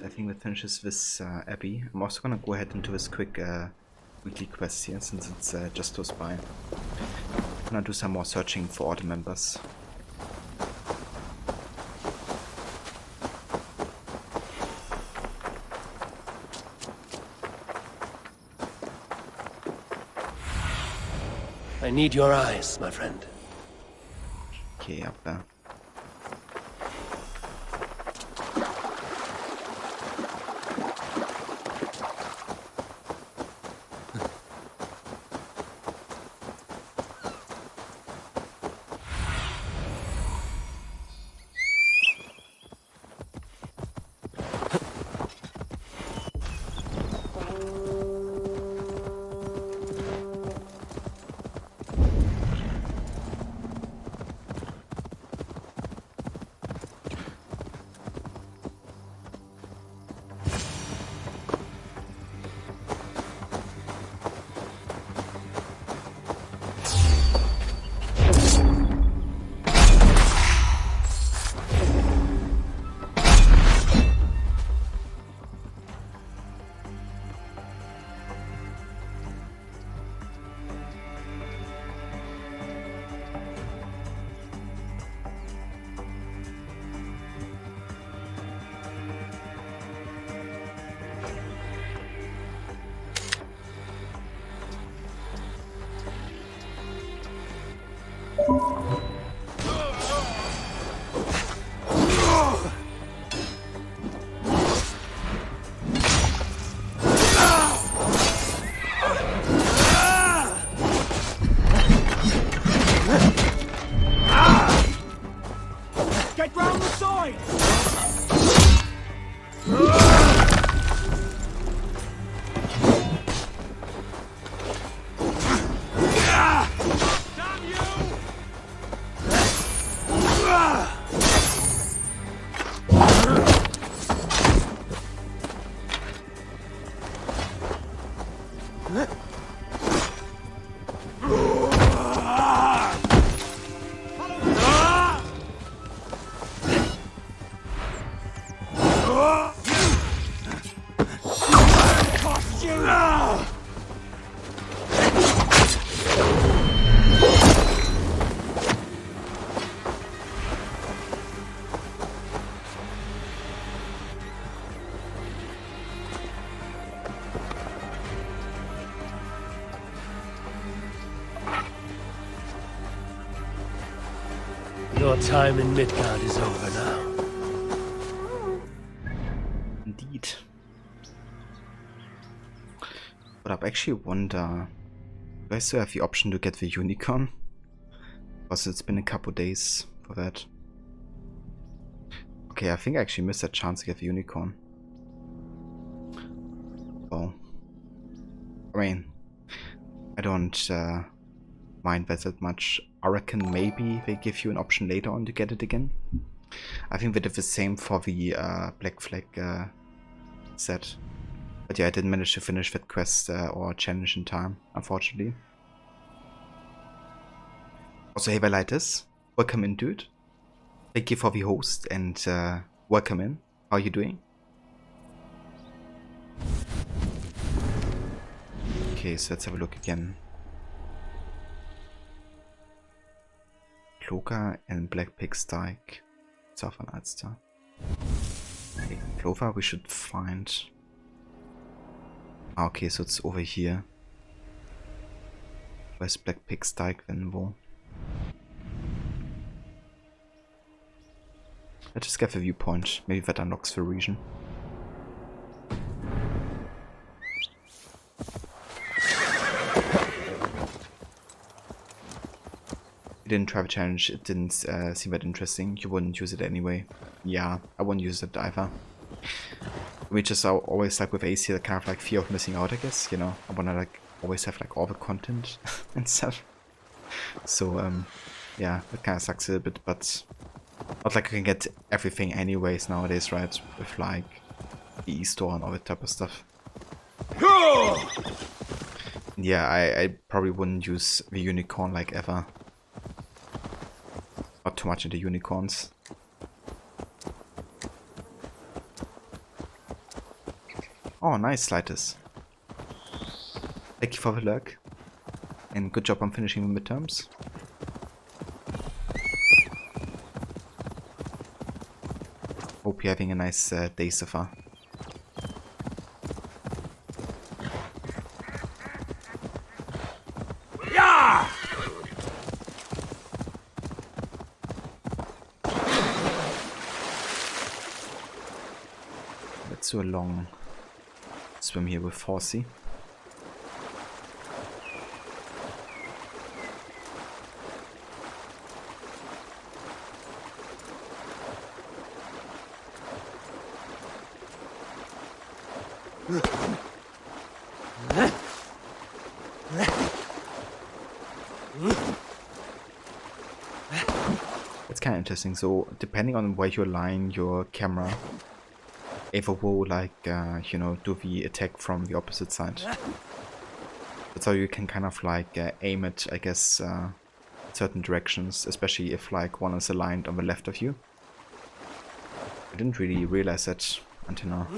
I think that finishes this Abbey. I'm also gonna go ahead and do this quick weekly quest here since it's just close by. I'm gonna do some more searching for order members. I need your eyes, my friend. Okay, up there. Your time in Midgard is over now. Indeed. But I actually wonder, do I still have the option to get the unicorn? Because it's been a couple days for that. Okay, I think I actually missed that chance to get the unicorn. Oh. I mean, I don't mind that much. I reckon maybe they give you an option later on to get it again. I think they did the same for the Black Flag set. But yeah, I didn't manage to finish that quest or challenge in time, unfortunately. Also, hey Velitis, welcome in, dude. Thank you for the host and welcome in. How are you doing? Okay, so let's have a look again. Cloaca and Black Pig's Dyke. Southern Ulster. Okay, Clover we should find. Ah, okay, so it's over here. Where's Black Pig's Dyke then, wo? Let's just get the viewpoint. Maybe that unlocks the region. You didn't try the challenge, it didn't seem that interesting. You wouldn't use it anyway. Yeah, I wouldn't use it either. Which is always like with AC, the kind of like fear of missing out, I guess, you know. I wanna like always have like all the content and stuff. So yeah, that kinda sucks a little bit, but not like I can get everything anyways nowadays, right? With like the e-store and all that type of stuff. Yeah, I probably wouldn't use the unicorn like ever. Not too much into unicorns. Oh, nice, Slitus. Thank you for the lurk. And good job on finishing the midterms. Hope you're having a nice day so far. Yeah! Let's do a long swim here with Horsey. It's kind of interesting. So depending on where you align your camera, Ava will like you know, do the attack from the opposite side. That's how you can kind of like aim it, I guess, certain directions, especially if like one is aligned on the left of you. I didn't really realize that until now.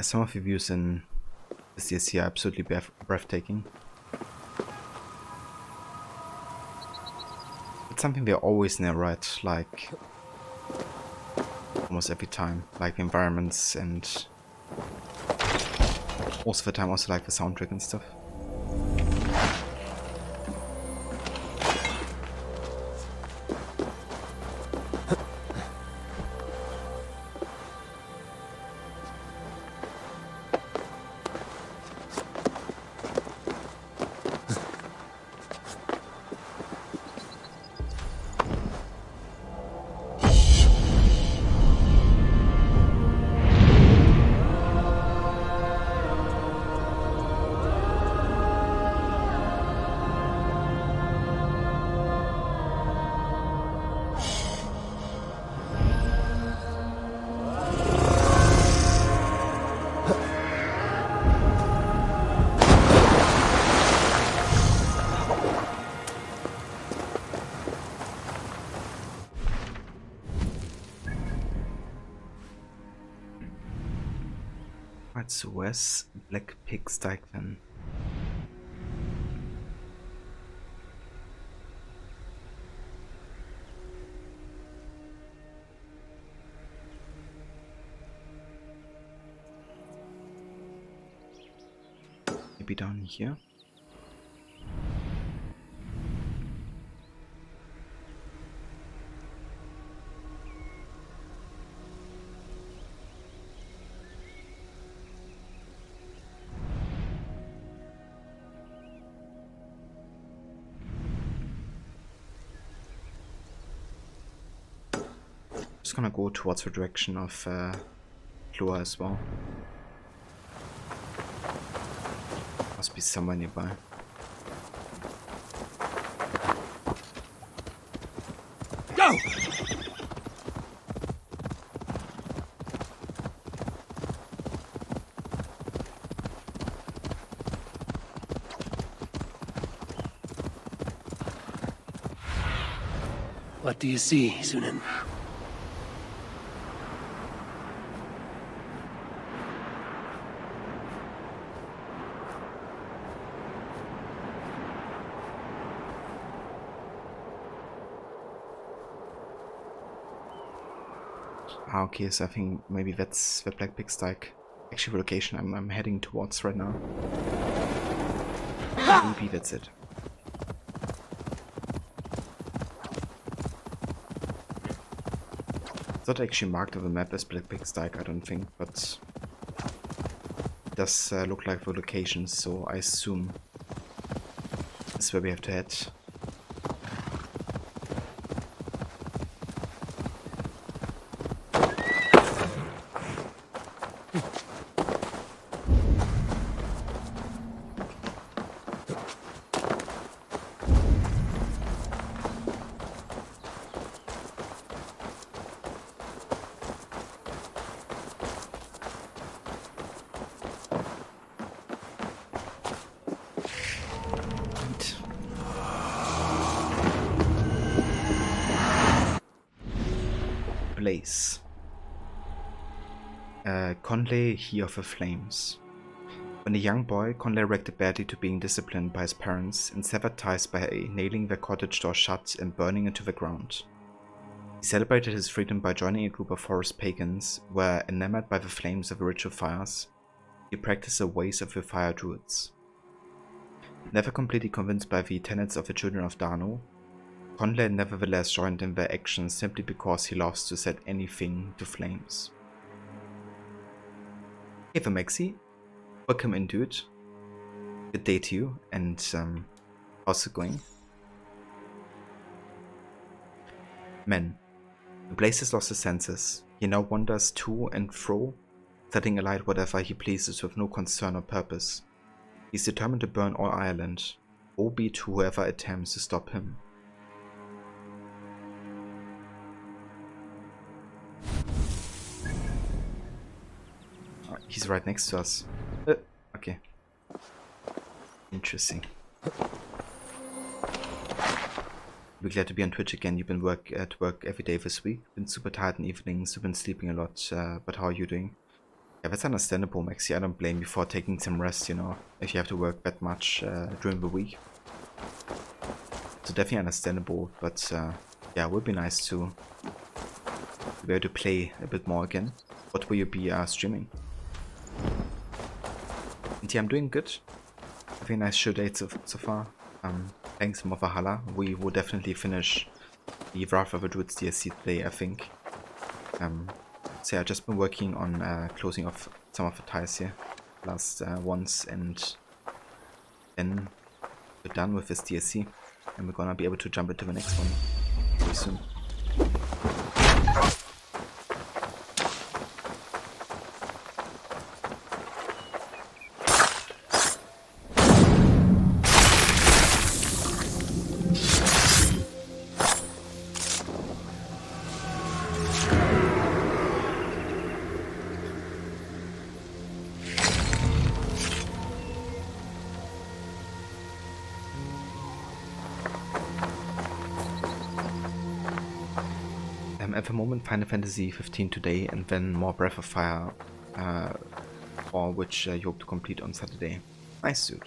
some of the views in this DLC are absolutely breathtaking. It's something they always narrate, like almost every time, like the environments and most of the time also like the soundtrack and stuff. Right, so where's Black Pig's Dyke then? Maybe down here? Just gonna go towards the direction of Cloa as well. Must be somewhere nearby. Go! What do you see, Sunan? Ah, okay, so I think maybe that's the Black Pig's Dyke. Actually, the location I'm heading towards right now. Maybe that's it. It's not actually marked on the map as Black Pig's Dyke, I don't think, but it does look like the location, so I assume that's where we have to head. Blaze. Conley, he of the Flames. When a young boy, Conley reacted badly to being disciplined by his parents and severed ties by nailing their cottage door shut and burning it to the ground. He celebrated his freedom by joining a group of forest pagans, where, enamored by the flames of the ritual fires, he practiced the ways of the fire druids. Never completely convinced by the tenets of the children of Dano, Conley nevertheless joined in their actions simply because he loves to set anything to flames. Hey Maxi, welcome in, dude. Good day to you, and how's it going? Men. The Blaze has lost his senses. He now wanders to and fro, setting alight whatever he pleases with no concern or purpose. He's determined to burn all Ireland, woe be to whoever attempts to stop him. He's right next to us. Okay. Interesting. We're glad to be on Twitch again. You've been at work every day this week. Been super tired in evenings. You've been sleeping a lot. But how are you doing? Yeah, that's understandable, Maxi. I don't blame you for taking some rest, you know, if you have to work that much during the week. So definitely understandable, but yeah, it would be nice to be able to play a bit more again. What will you be streaming? And yeah, I'm doing good. Having a nice show date so far. Playing some of Valhalla. We will definitely finish the Wrath of the Druids DLC today, I think. So yeah, I've just been working on closing off some of the ties here last ones, and then we're done with this DLC, and we're gonna be able to jump into the next one pretty soon. At the moment, Final Fantasy 15 today, and then more Breath of Fire, for which you hope to complete on Saturday. Nice, dude.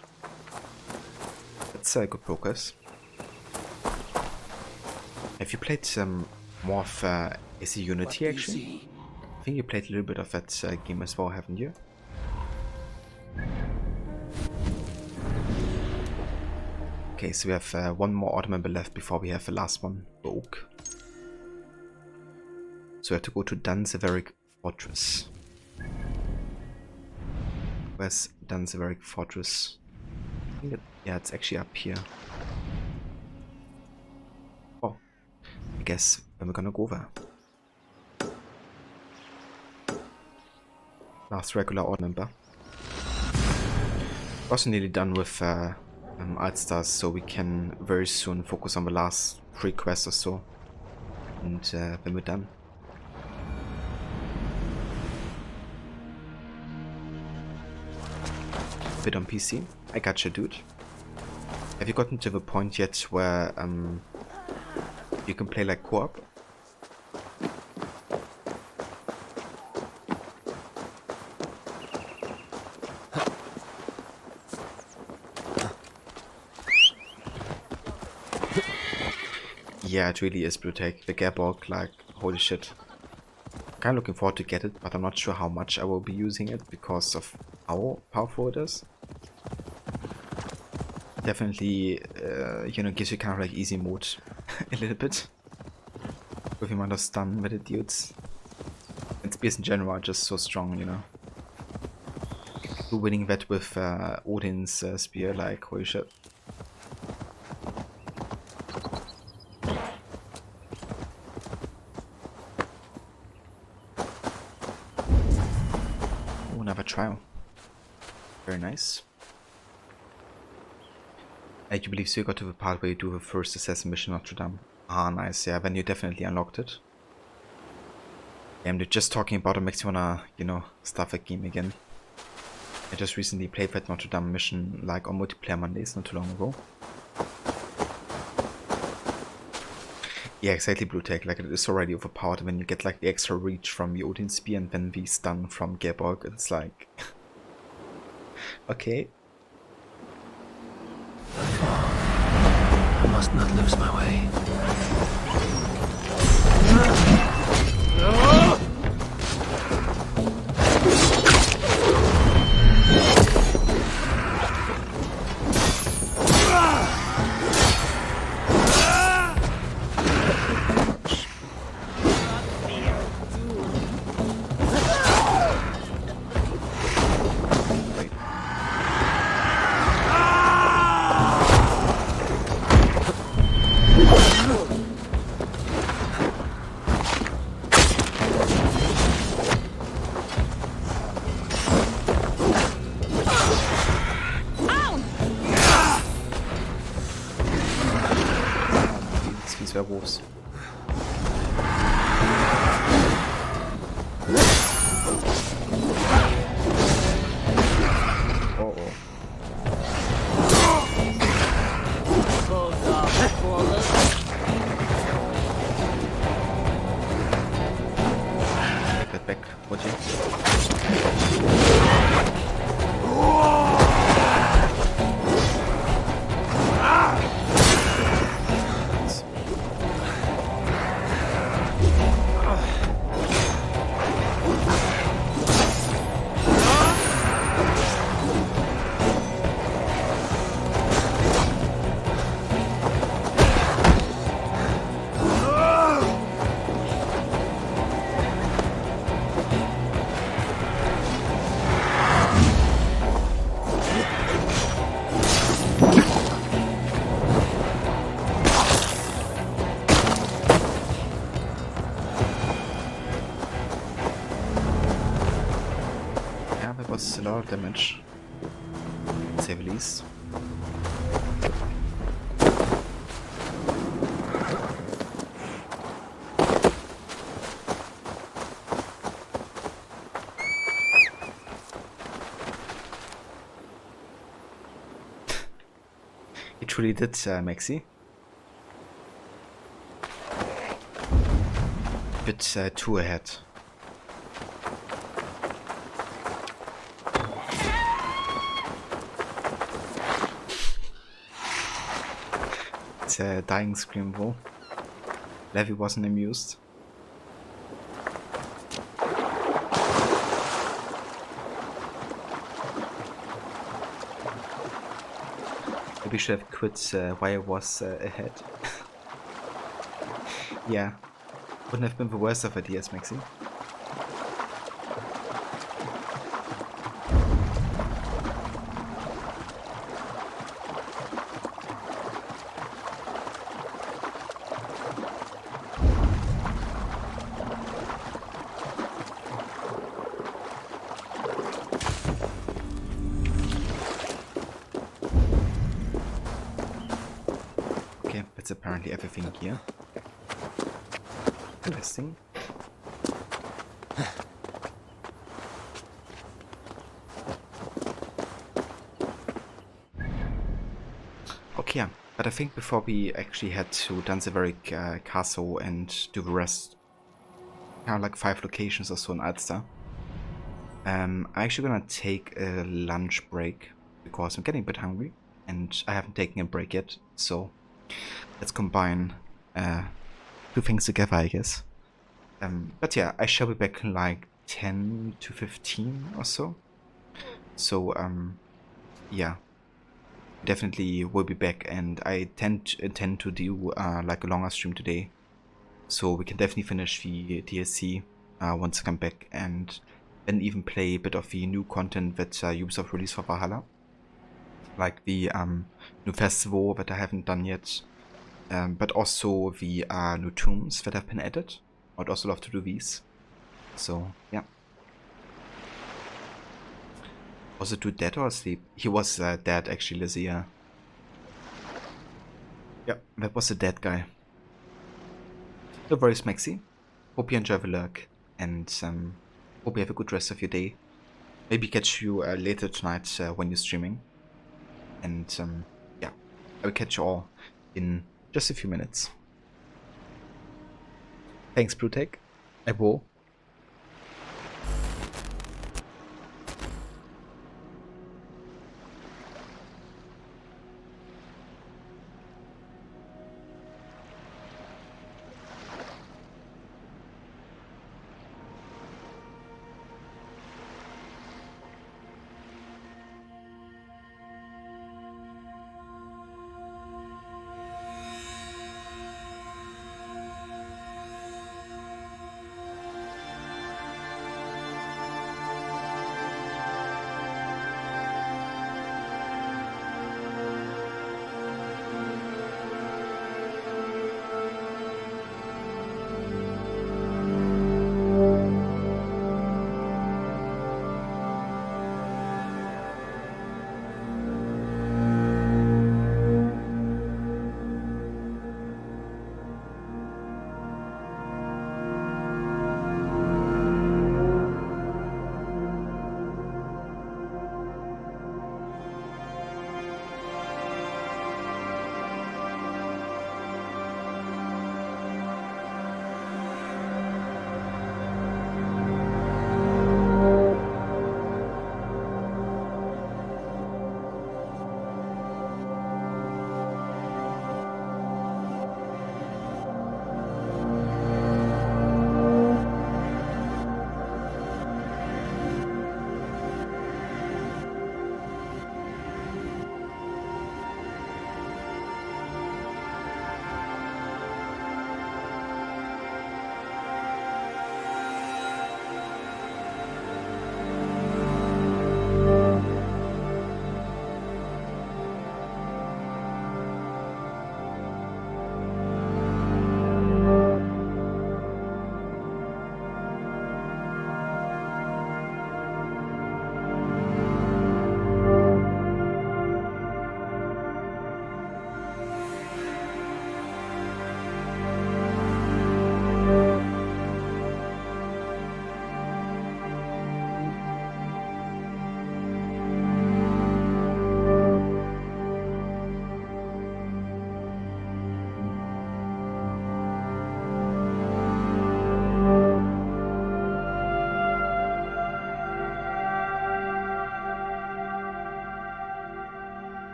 That's good progress. Have you played more of AC Unity, actually? I think you played a little bit of that game as well, haven't you? Okay, so we have one more order member left before we have the last one, the Oak. So we have to go to Dunseveric Fortress. Where's Dunseveric Fortress? I think yeah, it's actually up here. Oh, I guess then we're gonna go there. Last regular order member. Also nearly done with Altstars, so we can very soon focus on the last 3 quests or so. And then we're done. Bit on PC. I gotcha, dude. Have you gotten to the point yet where you can play like co-op? Yeah, it really is, Blue Tech. The Gearbox, like, holy shit. Kinda looking forward to get it, but I'm not sure how much I will be using it because of how powerful it is. Definitely, you know, gives you kind of like easy mode a little bit with the amount of stun that it deals. And spears in general are just so strong, you know. Winning that with Odin's spear, like, holy shit. Oh, another trial. Very nice. I do believe so you got to the part where you do the first assassin mission Notre Dame. Ah, nice, yeah, then you definitely unlocked it. I'm just talking about it makes me wanna, you know, start the game again. I just recently played that Notre Dame mission like on multiplayer Mondays not too long ago. Yeah, exactly, Blue Tech, like it is already overpowered when you get like the extra reach from the Odin spear and then the stun from Gearbox, it's like... okay. I must not lose my way. Werewolves. Get back, would you? That's a lot of damage, to say the least. It truly did, Maxi. Bit too ahead. It's a dying scream though. Levi wasn't amused. Maybe should have quit while I was ahead. Yeah, wouldn't have been the worst of ideas, Maxi. Okay, that's apparently everything here. Interesting. Okay, yeah. But I think before we actually head to Danziveric Castle and do the rest, kind of like 5 locations or so in Ulster, I'm actually gonna take a lunch break because I'm getting a bit hungry and I haven't taken a break yet. So let's combine 2 things together, I guess. But yeah, I shall be back in like 10 to 15 or so. So yeah, definitely will be back, and I intend to do like a longer stream today, so we can definitely finish the DLC once I come back, and then even play a bit of the new content that Ubisoft released for Valhalla, like the new festival that I haven't done yet, but also the new tombs that have been added. I'd also love to do these. So yeah. Was it too dead or asleep? He was dead actually, Lizzie, yeah. Yeah, that was a dead guy. No worries, Maxi. Hope you enjoy the lurk, and hope you have a good rest of your day. Maybe catch you later tonight when you're streaming. And yeah, I will catch you all in just a few minutes. Thanks, Brutech. I will.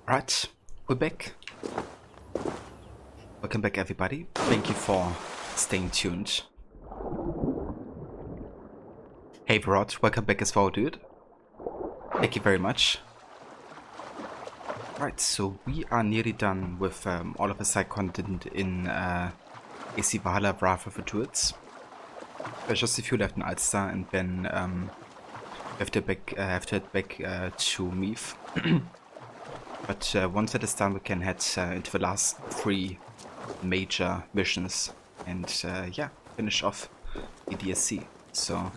Right, We're back. Welcome back, everybody. Thank you for staying tuned. Hey, Rod, welcome back as well, dude. Thank you very much. Right, so we are nearly done with all of the side content in AC Valhalla, Wrath of the Druids. There's just a few left in Ulster, and then we have to head back to Meath. But once that is done, we can head into the last 3 major missions and yeah, finish off the DSC. So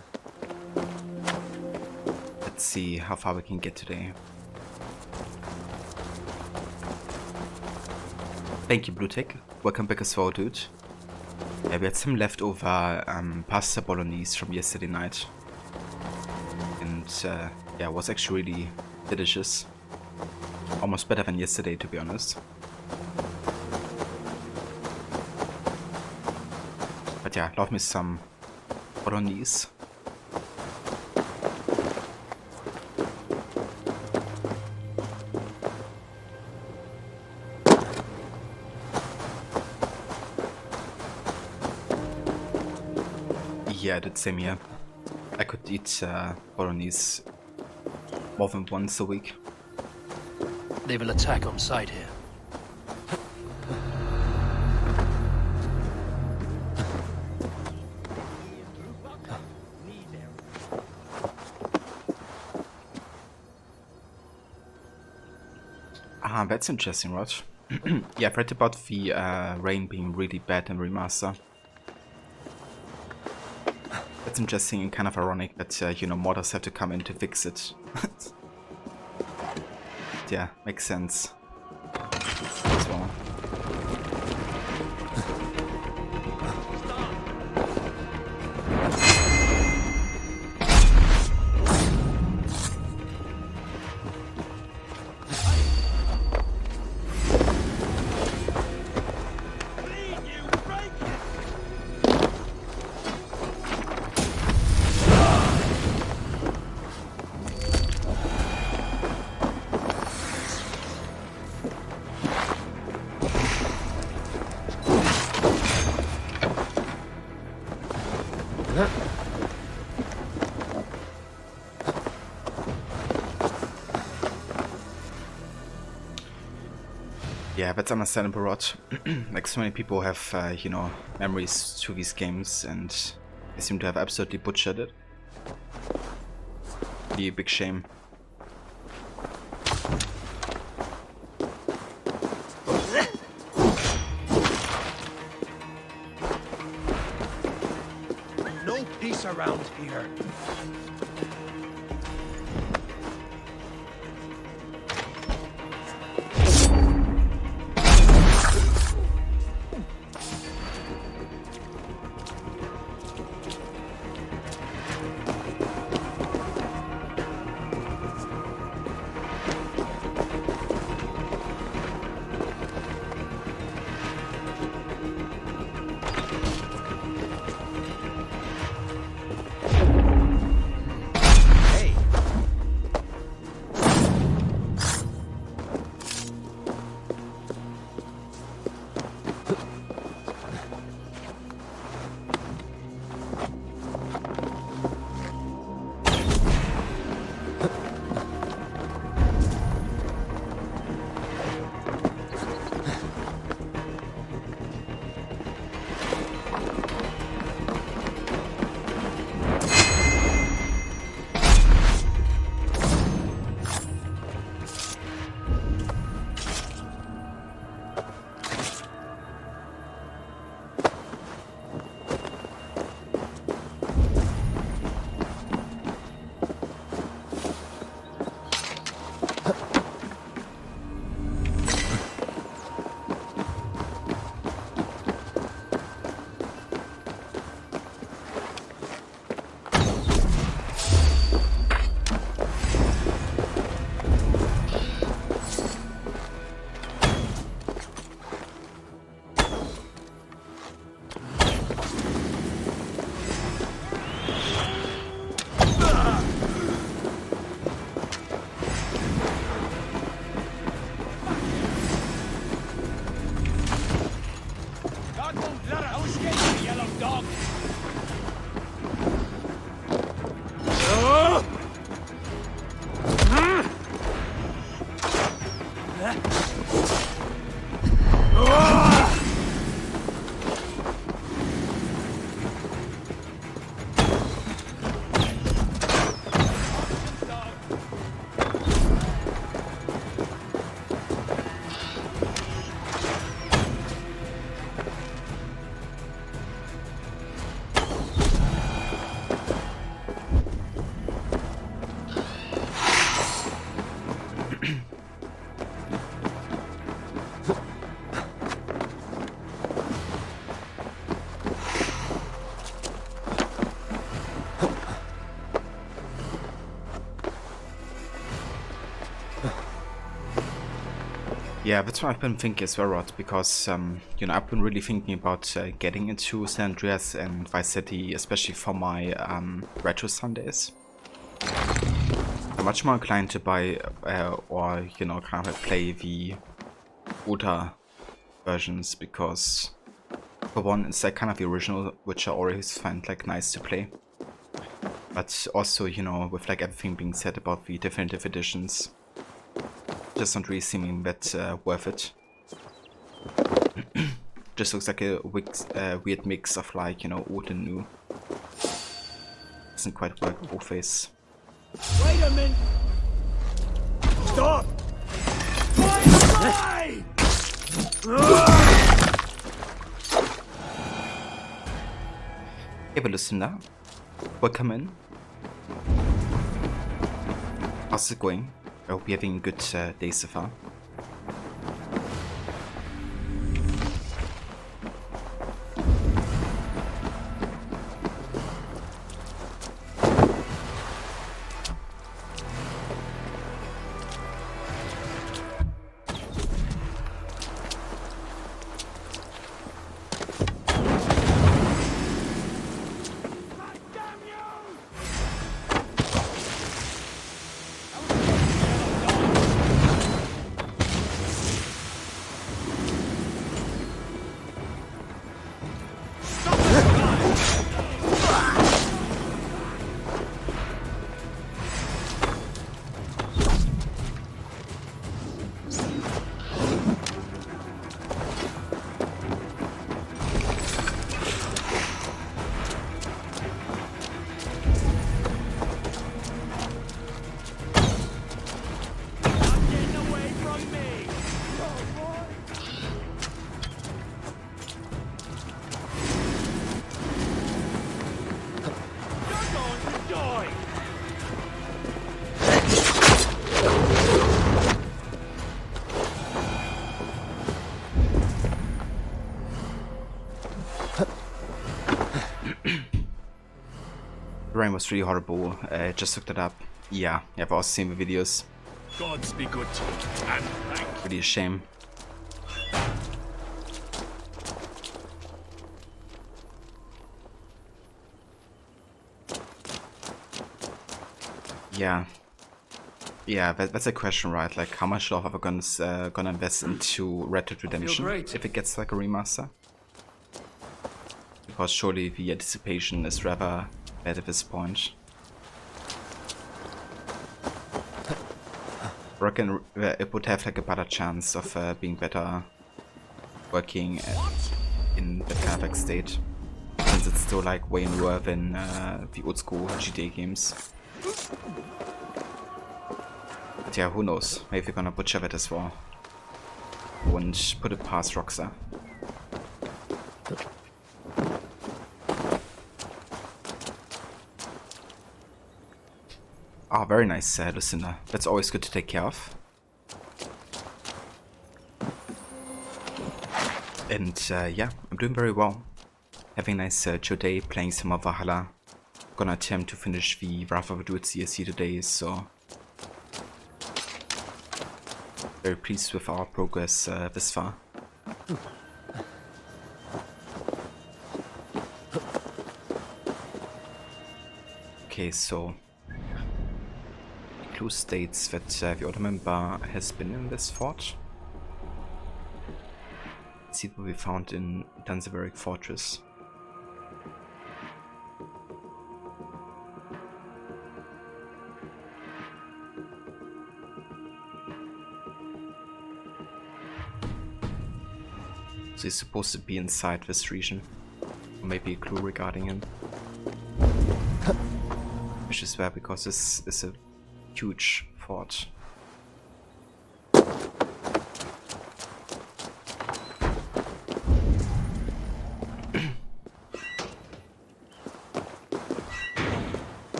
let's see how far we can get today. Thank you, Bluetech. Welcome back as well, dude. Yeah, we had some leftover pasta bolognese from yesterday night, and yeah, it was actually really delicious. Almost better than yesterday, to be honest. But yeah, love me some bolognese. Yeah, that's same here. I could eat bolognese more than once a week. They will attack on sight here. Ah, that's interesting, Rod. Yeah, I've read about the rain being really bad in Remaster. That's interesting and kind of ironic that, you know, modders have to come in to fix it. Yeah, makes sense as well. Yeah, that's understandable, Rod. Like, so many people have, you know, memories to these games, and they seem to have absolutely butchered it. Be a big shame. No peace around here. Yeah, that's what I've been thinking as well, Rod, because, you know, I've been really thinking about getting into San Andreas and Vice City, especially for my retro Sundays. I'm much more inclined to buy or, you know, kind of play the older versions, because, for one, it's like kind of the original, which I always find like nice to play. But also, you know, with like everything being said about the definitive editions, just not really seeming that worth it. Just looks like a weird mix of like, you know, old and new. Doesn't quite work both ways. Wait a minute! Stop! Why? Hey, listener. Welcome in. How's it going? I hope you're having a good day so far. The rain was really horrible. Just looked it up. Yeah, I've also seen the videos. Gods be good to you, and thank you. Really a shame. Yeah, that's a question, right? Like, how much love are we gonna invest into Red Dead Redemption if it gets like a remaster? Because surely the anticipation is rather bad at this point. I reckon it would have like a better chance of being better working in that kind of like state, since it's still like way newer than the old school GTA games. But yeah, who knows? Maybe they're gonna butcher that as well. Wouldn't put it past Rockstar. Ah, very nice, Lucinda. That's always good to take care of. And yeah, I'm doing very well. Having a nice chill day, playing some of Valhalla. Gonna attempt to finish the Wrath of the Druids DLC today, so very pleased with our progress this far. Okay, so clue states that the other member has been in this fort. Let's see what we found in Danziveric fortress. So he's supposed to be inside this region. Or maybe a clue regarding him. Which is rare because this is a huge fort.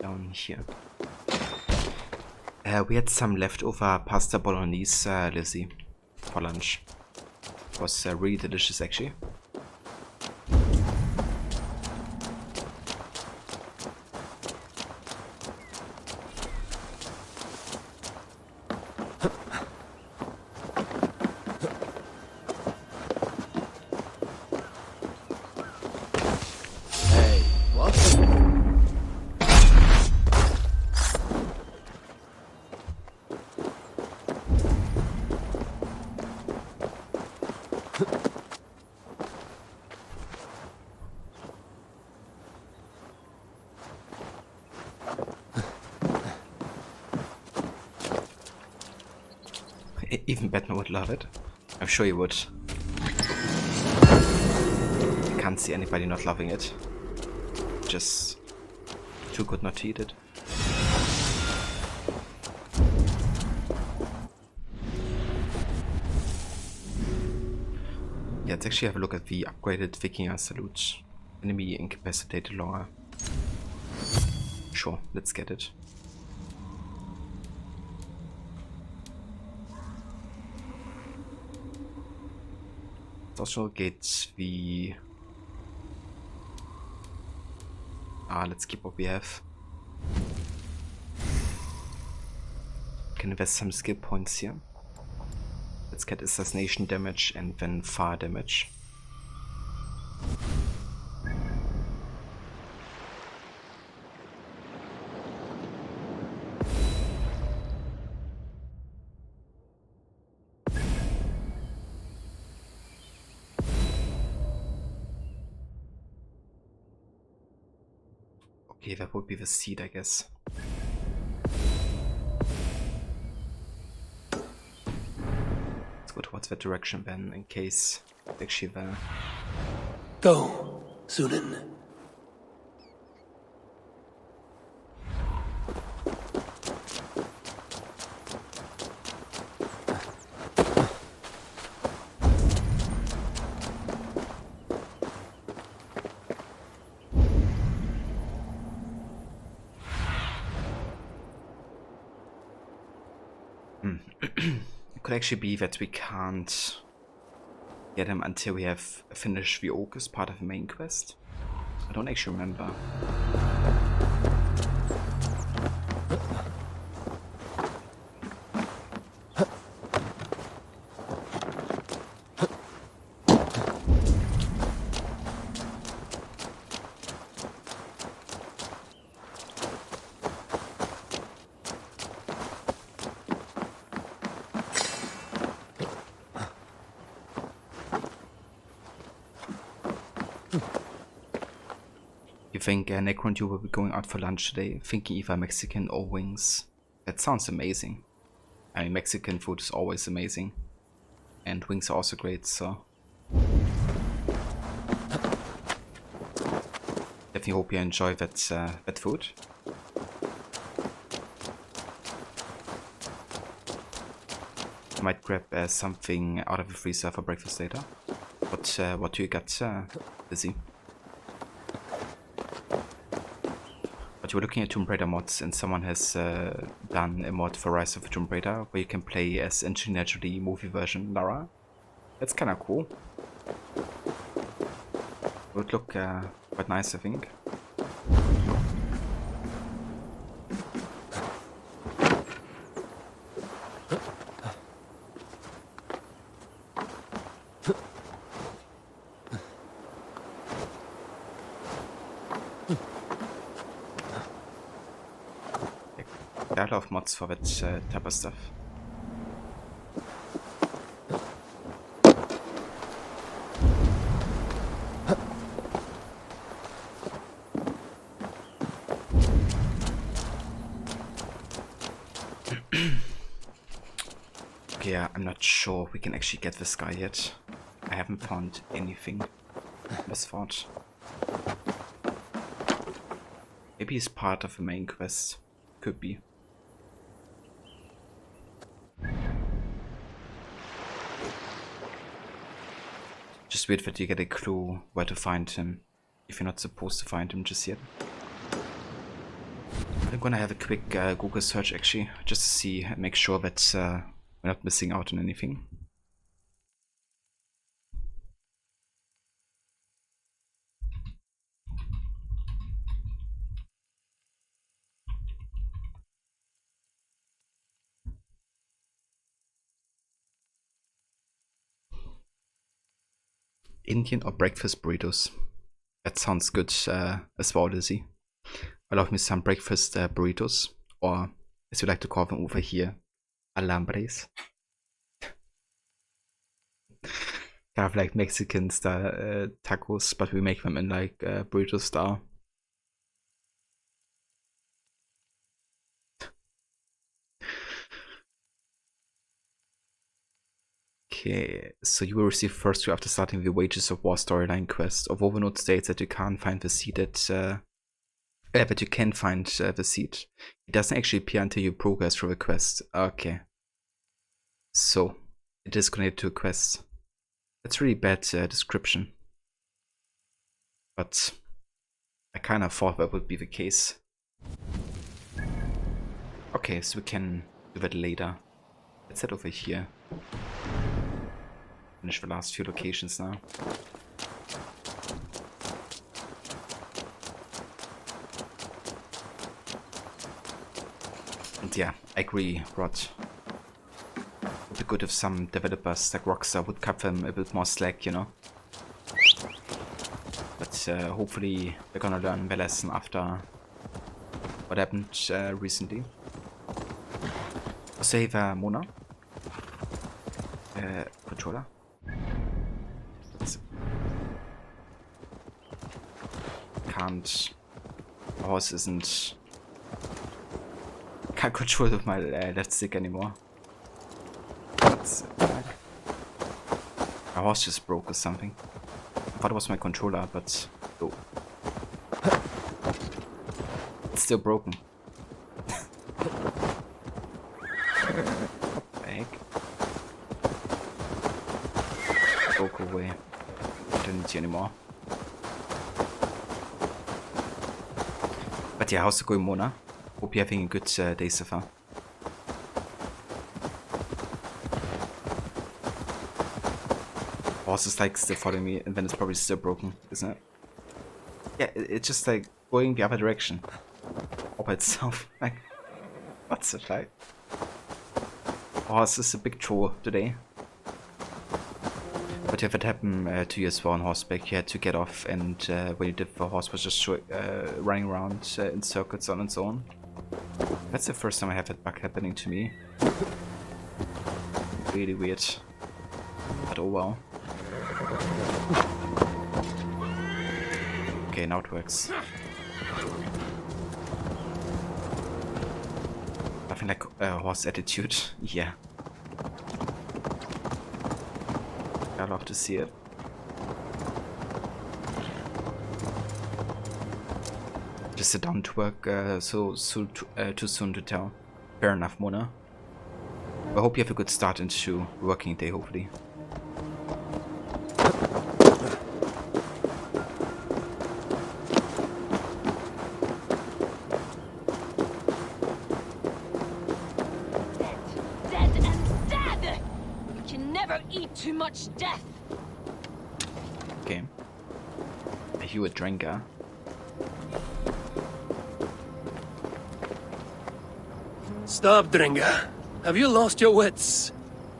Down here. We had some leftover pasta bolognese, Lizzie, for lunch. It was really delicious, actually. Hey, what? Even Batman would love it. I'm sure he would. I can't see anybody not loving it. Just too good not to eat it. Yeah, let's actually have a look at the upgraded Vikinger salute. Enemy incapacitated longer. Sure, let's get it. Let's also get the... let's keep what we have. Can invest some skill points here. Let's get assassination damage and then fire damage. Okay, that would be the seed, I guess. Let's go towards that direction then, in case it's actually there. Go, Sunan. It could actually be that we can't get him until we have finished the Oak as part of the main quest. I don't actually remember. You think Necro and you will be going out for lunch today, thinking either Mexican or wings? That sounds amazing. I mean, Mexican food is always amazing. And wings are also great, so... Definitely hope you enjoy that, that food. I might grab something out of the freezer for breakfast later. What do you got, Lizzie? But you were looking at Tomb Raider mods, and someone has done a mod for Rise of the Tomb Raider where you can play as Angelina Jolie movie version Lara. That's kind of cool. Would look quite nice, I think. There are a lot of mods for that type of stuff. Okay, yeah, I'm not sure we can actually get this guy yet. I haven't found anything in this fort. Maybe he's part of the main quest. Could be. Just wait that you get a clue where to find him, if you're not supposed to find him just yet. I'm gonna have a quick Google search actually, just to see and make sure that we're not missing out on anything. Indian or breakfast burritos. That sounds good as well, Lizzie. I love me some breakfast burritos, or as we like to call them over here, alambres. Kind of like Mexican style tacos, but we make them in like burrito style. Okay, so you will receive first clue after starting the Wages of War storyline quest. Overnote states that you can't find the seed that you can find the seed. It doesn't actually appear until you progress through the quest. Okay. So, it is connected to a quest. That's really bad description. But I kind of thought that would be the case. Okay, so we can do that later. Let's head over here. Finish the last few locations now. And yeah, I agree, Rod. It would be good if some developers like Rockstar would cut them a bit more slack, you know. But hopefully they're gonna learn their lesson after what happened recently. Save Mona. Controller. Can't. The horse isn't. Can't control with my left stick anymore. What's that? My horse just broke or something. I thought it was my controller, but oh. It's still broken. What the heck? Broke away. I don't need you anymore. But yeah, how's it going, Mona? Hope you're having a good day so far. Horse is like still following me, and then it's probably still broken, isn't it? Yeah, it's just like going the other direction. All by itself. Like, what's it like? Horse is a big chore today. But if it happened to you as well on horseback, you had to get off, and when you did, the horse was just running around in circuits on its own. That's the first time I have that bug happening to me. Really weird. But oh well. Okay, now it works. Nothing like horse attitude. Yeah. I love to see it. Just sit down to work too soon to tell. Fair enough, Mona. I hope you have a good start into working day, hopefully. Dead and dead! You can never eat too much death! Okay. Are you a drinker? Stop, Dringa. Have you lost your wits?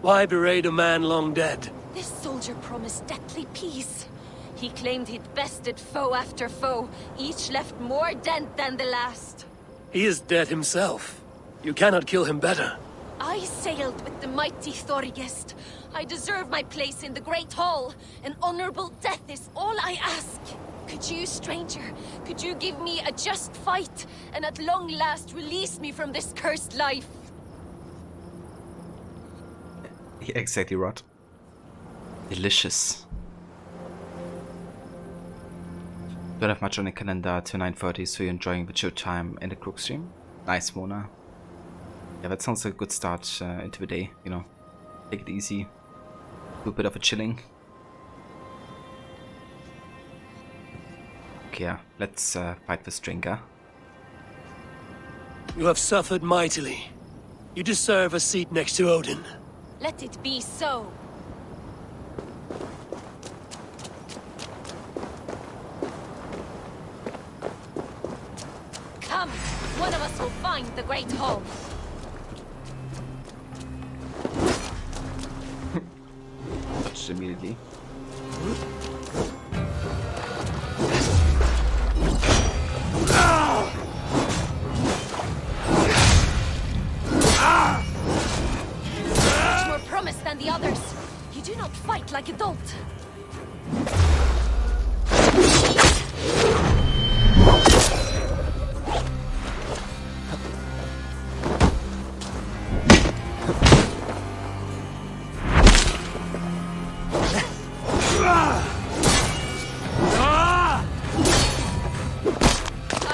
Why berate a man long dead? This soldier promised deathly peace. He claimed he'd bested foe after foe, each left more dent than the last. He is dead himself. You cannot kill him better. I sailed with the mighty Thorgest. I deserve my place in the Great Hall. An honorable death is all I ask. Could you, stranger, could you give me a just fight, and at long last release me from this cursed life? Yeah, exactly, Rod. Delicious. Don't have much on the calendar till 9:30, so you're enjoying the chill time in the Crook stream. Nice, Mona. Yeah, that sounds like a good start into the day, you know. Take it easy. Do a bit of a chilling. Okay, yeah, let's fight the Stringer. You have suffered mightily. You deserve a seat next to Odin. Let it be so. Come, one of us will find the Great Hall. Just immediately. Much more promise than the others. You do not fight like a dolt.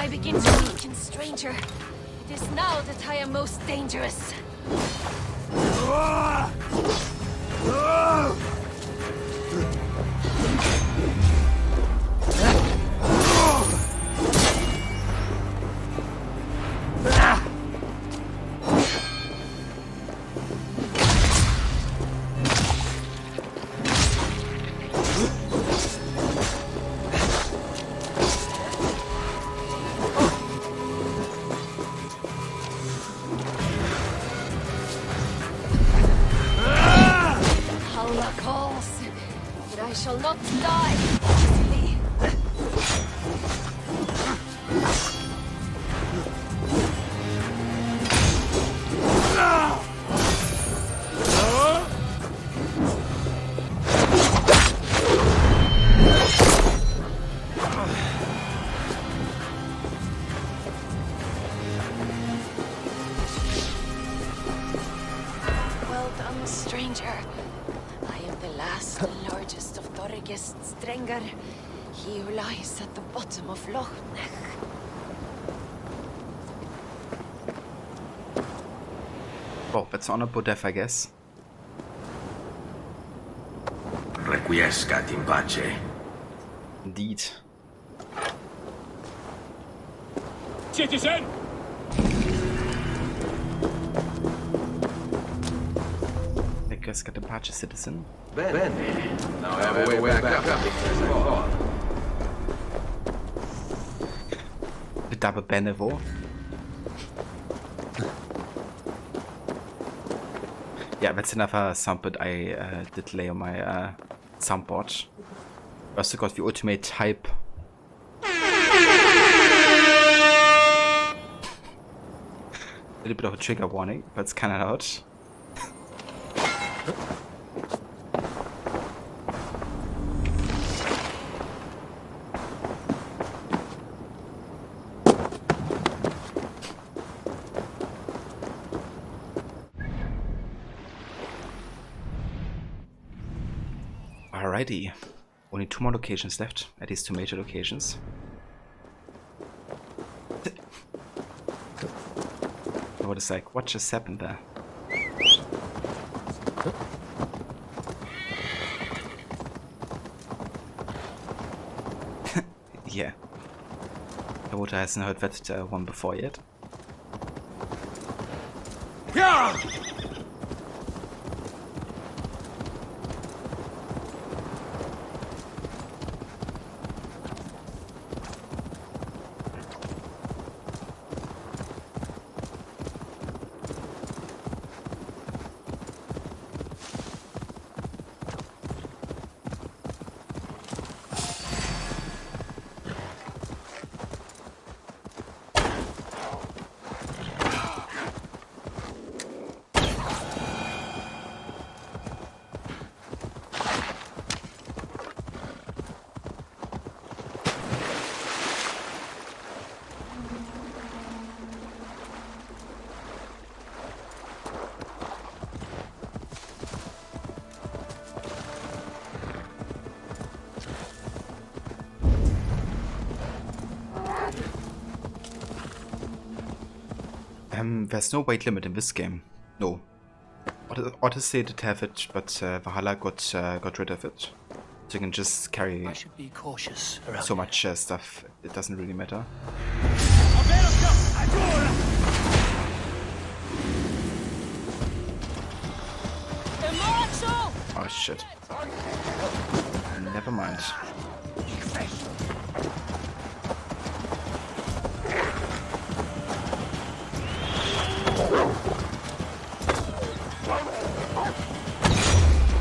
I begin to weaken, stranger. It is now that I am most dangerous. Allah calls, but I shall not die easily. Well done, stranger. I am the last and largest of Thorgest's Strengar. He who lies at the bottom of Loch Ness. Oh, that's honorable death, I guess. Requiescat in pace. Indeed. Citizen! Requiescat in pace, citizen. Bene. Now I have a way back up as I thought. The double benevo. Yeah, that's another soundboard I did lay on my soundboard. I also got the ultimate hype. A little bit of a trigger warning, but it's kinda loud. Alrighty, only 2 more locations left, at least 2 major locations. What is like, what just happened there? Yeah, the water hasn't heard that one before yet. Yeah! There's no weight limit in this game. No. Odyssey did have it, but Valhalla got rid of it. So you can just carry I should be cautious around so much stuff. It doesn't really matter. Oh shit. Never mind.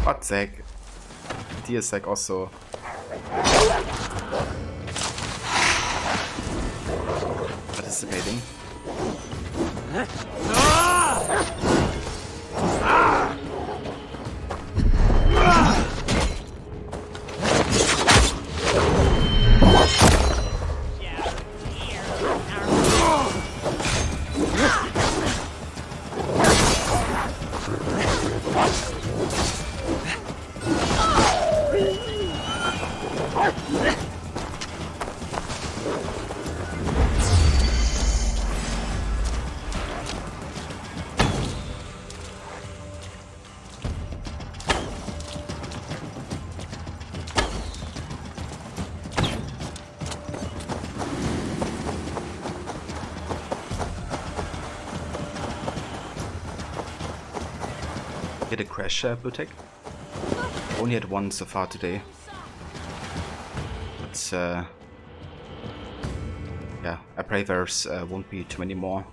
What the heck? Deer's like also participating. Get a crash, Blue Tech? Only had one so far today. But, yeah, I pray there's won't be too many more.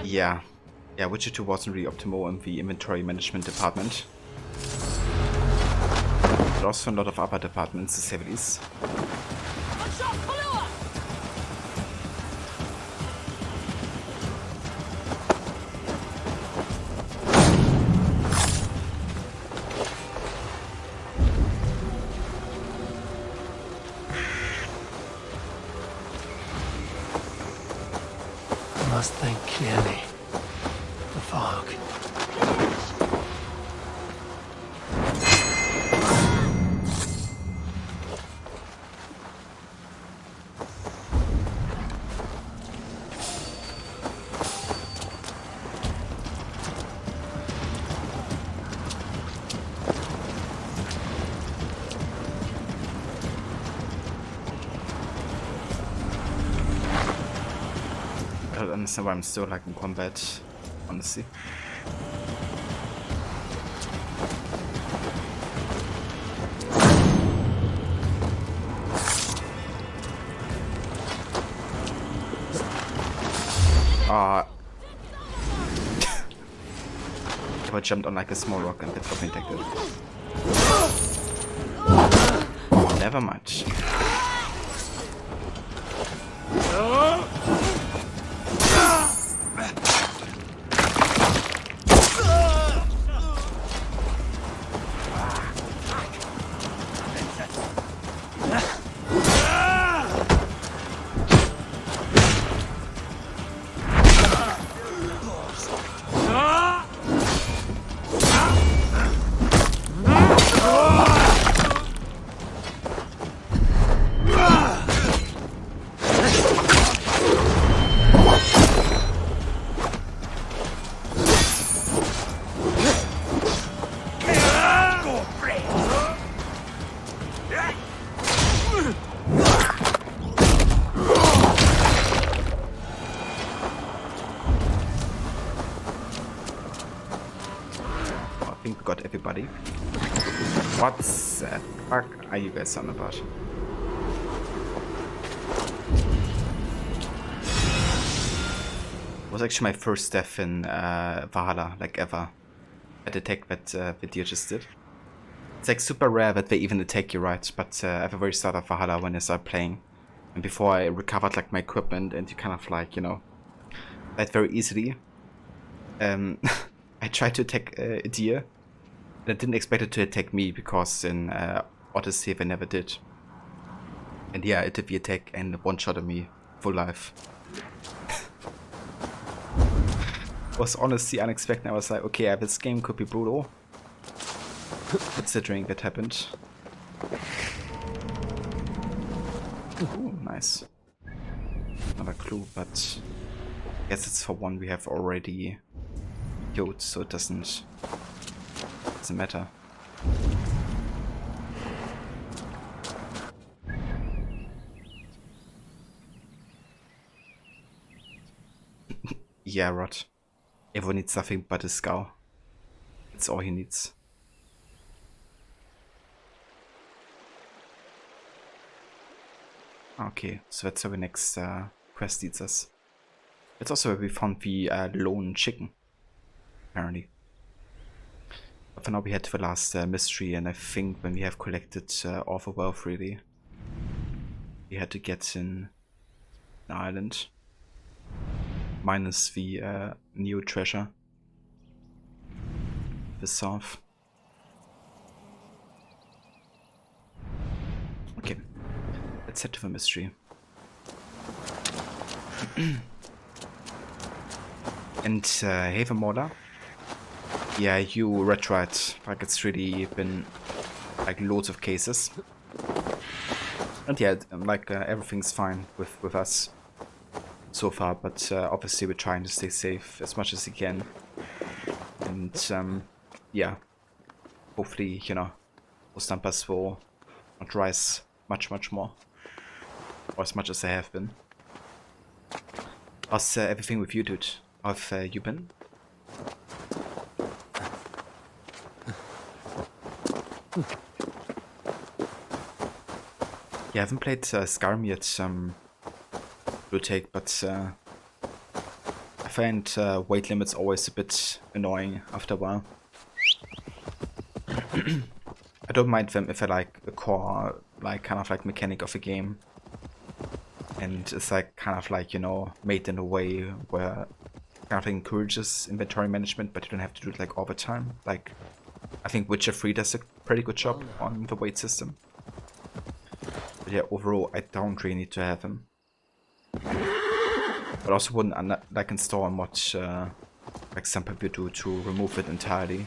Yeah, Witcher 2 wasn't really optimal in the inventory management department. But also a lot of other departments, to say the least. Must think clearly. The fog. I don't understand why I'm still like in combat, honestly. If I jumped on like a small rock and got infected. Never mind. I think we got everybody. What the fuck are you guys on about? It was actually my first death in Valhalla, like ever. At the attack that the deer just did. It's like super rare that they even attack you, right? But at the very start of Valhalla, when I started playing, and before I recovered like my equipment, and you kind of like, you know, died very easily. I tried to attack a deer, and I didn't expect it to attack me because in Odyssey they never did. And yeah, it did the attack and one-shotted me full life. It was honestly unexpected. I was like, okay, yeah, this game could be brutal, considering that happened. Ooh, nice. Another clue, but I guess it's for one we have already killed, so it doesn't matter. Yeah, Rod. Everyone needs nothing but a skull. That's all he needs. Okay, so that's where the next quest leads us. It's also where we found the lone chicken, apparently. But for now we had the last mystery, and I think when we have collected all the wealth, really, we had to get in the island. Minus the new treasure. The south. Okay, let's head to the mystery. And Haven Mortar. Yeah, you read right. Like, it's really been like loads of cases. And yeah, like everything's fine with us so far, but obviously we're trying to stay safe as much as we can. And yeah, hopefully, you know, those numbers will not rise much more, or as much as they have been. How's everything with you, dude? How have you been? Yeah, I haven't played Skyrim yet, will take, but I find weight limits always a bit annoying after a while. I don't mind them if I like the core, like kind of like mechanic of a game, and it's like kind of like, you know, made in a way where kind of encourages inventory management, but you don't have to do it like all the time. Like, I think Witcher 3 does a pretty good job on the weight system. But yeah, overall, I don't really need to have them. But also wouldn't like install a mod like some people do to remove it entirely.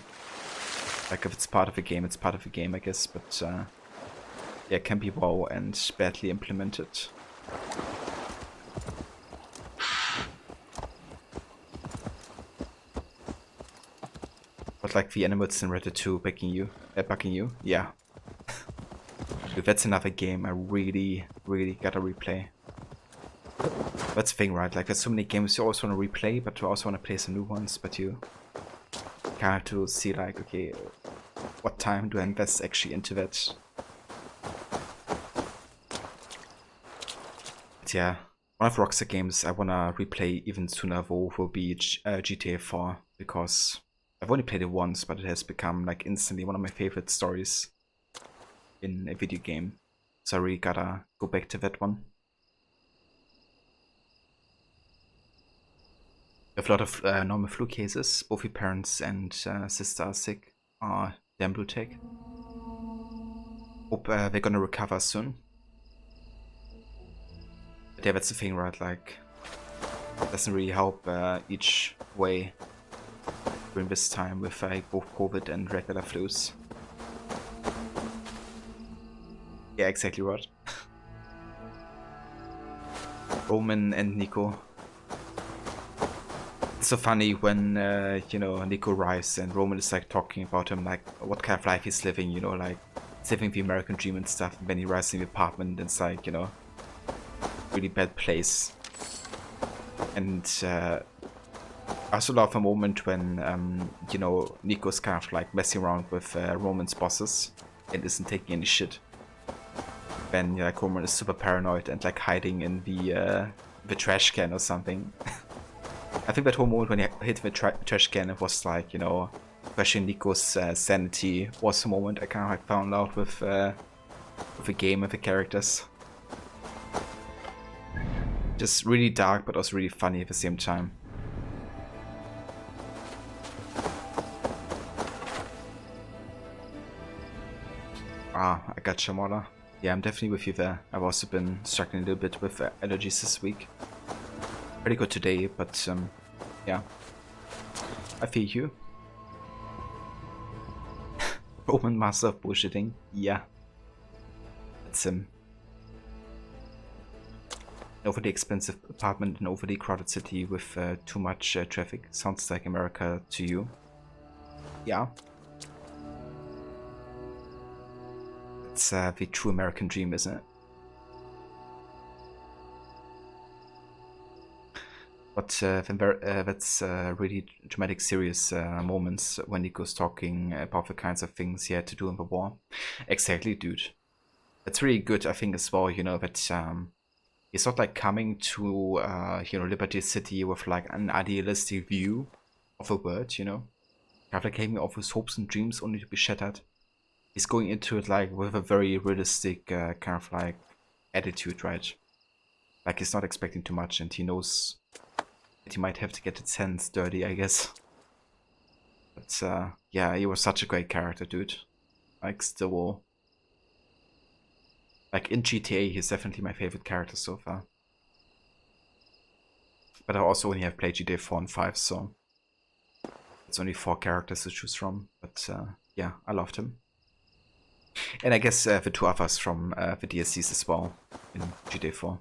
Like, if it's part of the game, it's part of the game, I guess. But yeah, it can be well and badly implemented. But like the animals in Reddit 2 bugging you, yeah. If that's another game I really gotta replay. That's the thing, right? Like, there's so many games you always want to replay, but you also want to play some new ones, but you kind of have to see, like, okay, what time do I invest actually into that? But yeah, one of Rockstar games I want to replay even sooner though will be GTA 4, because I've only played it once, but it has become like instantly one of my favorite stories in a video game. So I really gotta go back to that one. We have a lot of normal flu cases. Both your parents and sister are sick. Damn blue take. Hope they're gonna recover soon. But yeah, that's the thing, right? Like, it doesn't really help each way during this time with both COVID and regular flus. Yeah, exactly right. Roman and Nico. It's so funny when, you know, Nico arrives and Roman is like talking about him, like what kind of life he's living, you know, like living the American dream and stuff. And when he arrives in the apartment, it's like, you know, really bad place. And I also love a moment when, you know, Nico's kind of like messing around with Roman's bosses and isn't taking any shit. When like Roman is super paranoid and like hiding in the trash can or something. I think that whole moment when he hit the trash can, it was like, you know, questioning Nico's sanity was a moment I kind of like found out with the game and the characters. Just really dark, but also really funny at the same time. I got Shamala. Yeah, I'm definitely with you there. I've also been struggling a little bit with allergies this week. Pretty good today, but yeah. I feel you. Roman master of bullshitting. Yeah. That's him. overly expensive apartment in an overly crowded city with too much traffic. Sounds like America to you. Yeah. It's the true American dream, isn't it? But that's really dramatic, serious moments when Nico's talking about the kinds of things he had to do in the war. Exactly, dude. It's really good, I think, as well, you know, that he's not like coming to, you know, Liberty City with like an idealistic view of the world, you know. Kind of like having all his hopes and dreams only to be shattered. He's going into it like with a very realistic kind of like attitude, right? Like he's not expecting too much, and he knows that he might have to get his hands dirty, I guess. But yeah, he was such a great character, dude. Like still, like in GTA, he's definitely my favorite character so far. But I also only have played GTA 4 and 5, so it's only 4 characters to choose from. But yeah, I loved him. And I guess the 2 others from the DLCs as well in GTA 4.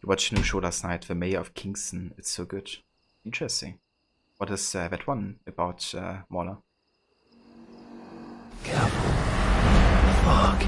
You watched a new show last night, The Mayor of Kingston. It's so good. Interesting. What is that one about, Mauler? Fuck.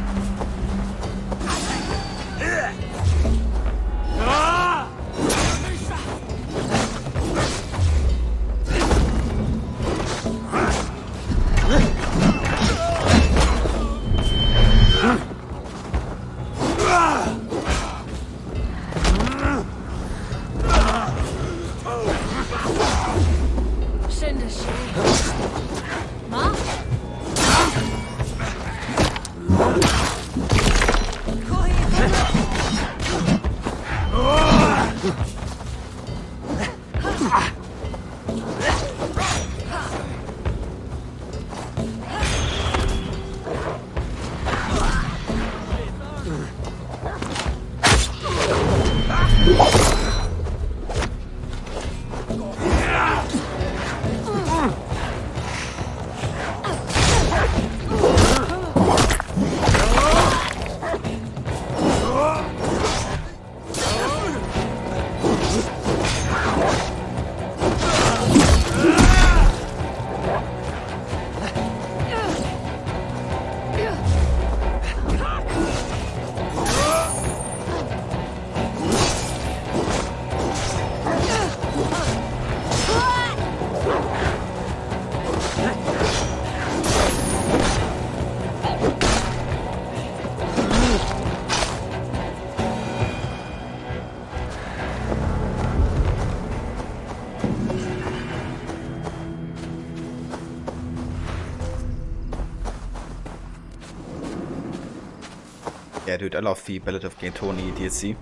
Yeah, dude, I love the Ballad of Gay Tony DLC.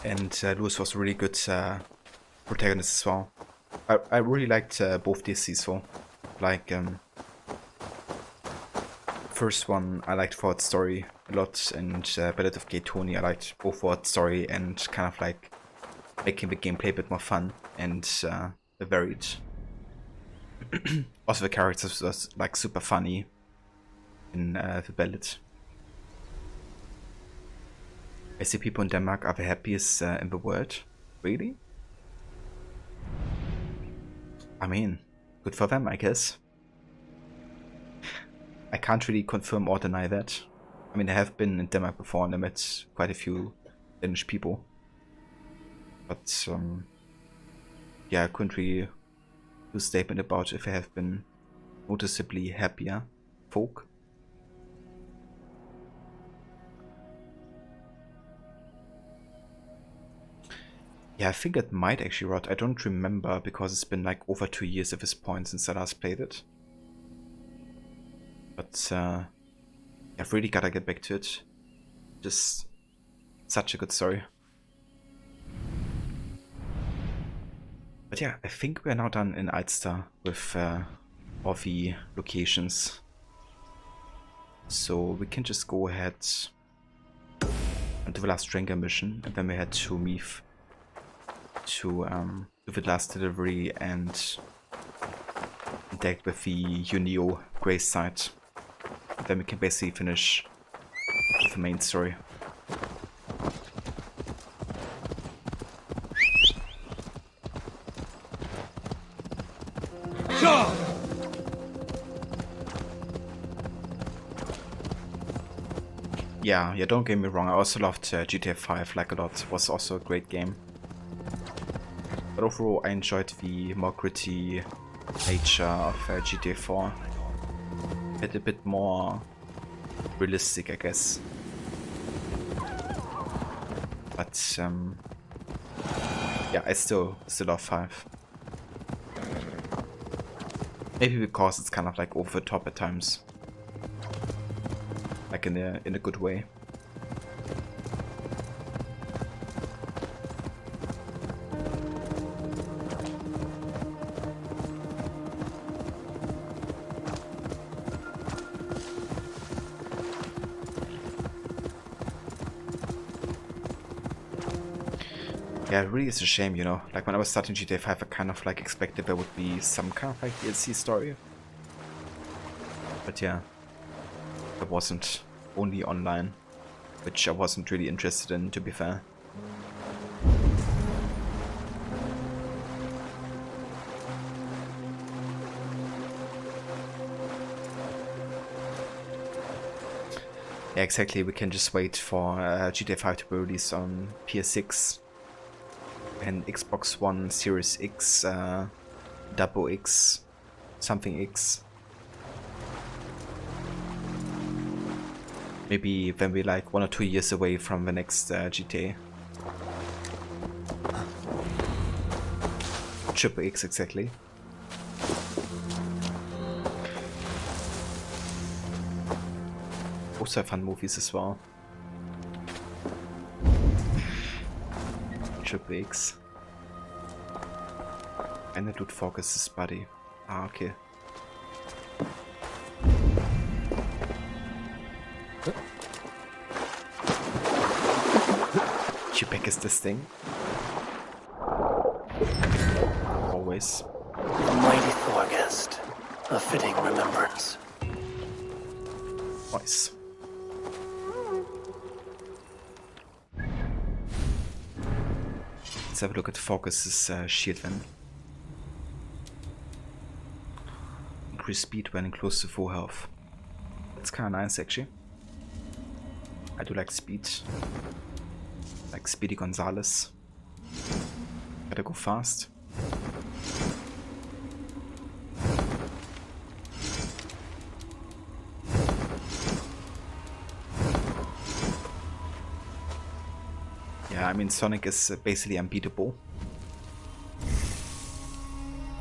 And Lewis was a really good protagonist as well. I really liked both DLCs though. Like, first one I liked for its story a lot, and Ballad of Gay Tony I liked both for its story and kind of like making the gameplay a bit more fun and varied. Also the characters was like super funny in the ballad. I see people in Denmark are the happiest in the world. Really? I mean, good for them, I guess. I can't really confirm or deny that. I mean, I have been in Denmark before and I met quite a few Danish people. But, yeah, I couldn't really do a statement about if I have been noticeably happier folk. Yeah, I think it might actually rot. I don't remember because it's been like over 2 years at this point since I last played it. But I've really gotta get back to it. Just such a good story. But yeah, I think we're now done in Ulster with all the locations. So we can just go ahead and do the last Stranger mission, and then we head to Meath to do the last delivery and contact with the Unio Grace side. Then we can basically finish the main story. Yeah, don't get me wrong, I also loved GTA 5 like a lot. It was also a great game. But overall I enjoyed the more gritty nature of GTA 4. It's a bit more realistic, I guess. But yeah, I still love 5. Maybe because it's kind of like over the top at times. Like in a good way. Yeah, it really is a shame, you know. Like when I was starting GTA 5, I kind of like expected there would be some kind of like DLC story. But yeah, it wasn't. Only online, which I wasn't really interested in, to be fair. Yeah, exactly. We can just wait for GTA 5 to be released on PS6 and Xbox One Series X, Double X, something X. Maybe when we're like 1 or 2 years away from the next GTA. Triple X exactly. Also fun movies as well. Triple X. And the dude focuses buddy. Ah, okay. Quebec is this thing. Always. The mighty Thorgest. A fitting remembrance. Nice. Let's have a look at Focus's shield then. Increase speed when close to full health. That's kinda nice actually. I do like speed. Like Speedy Gonzales. Gotta go fast. Yeah, I mean Sonic is basically unbeatable.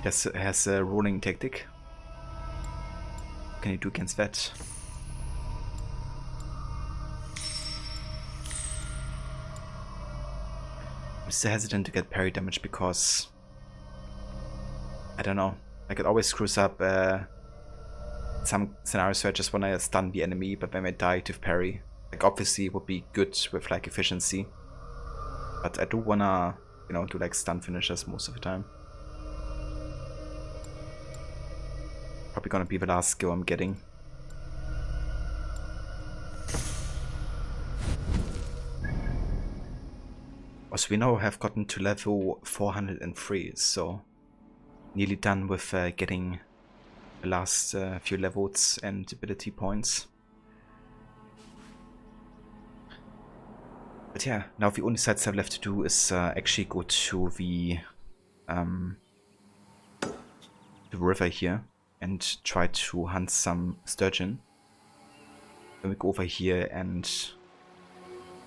Has a rolling tactic. What can you do against that? I'm still hesitant to get parry damage because I don't know, like it always screws up some scenarios where I just wanna stun the enemy but then I die to parry. Like obviously it would be good with like efficiency, but I do wanna, you know, do like stun finishers most of the time. Probably gonna be the last skill I'm getting. Also, we now have gotten to level 403, so nearly done with getting the last few levels and ability points. But yeah, now the only sites I have left to do is actually go to the river here and try to hunt some sturgeon. Then we go over here and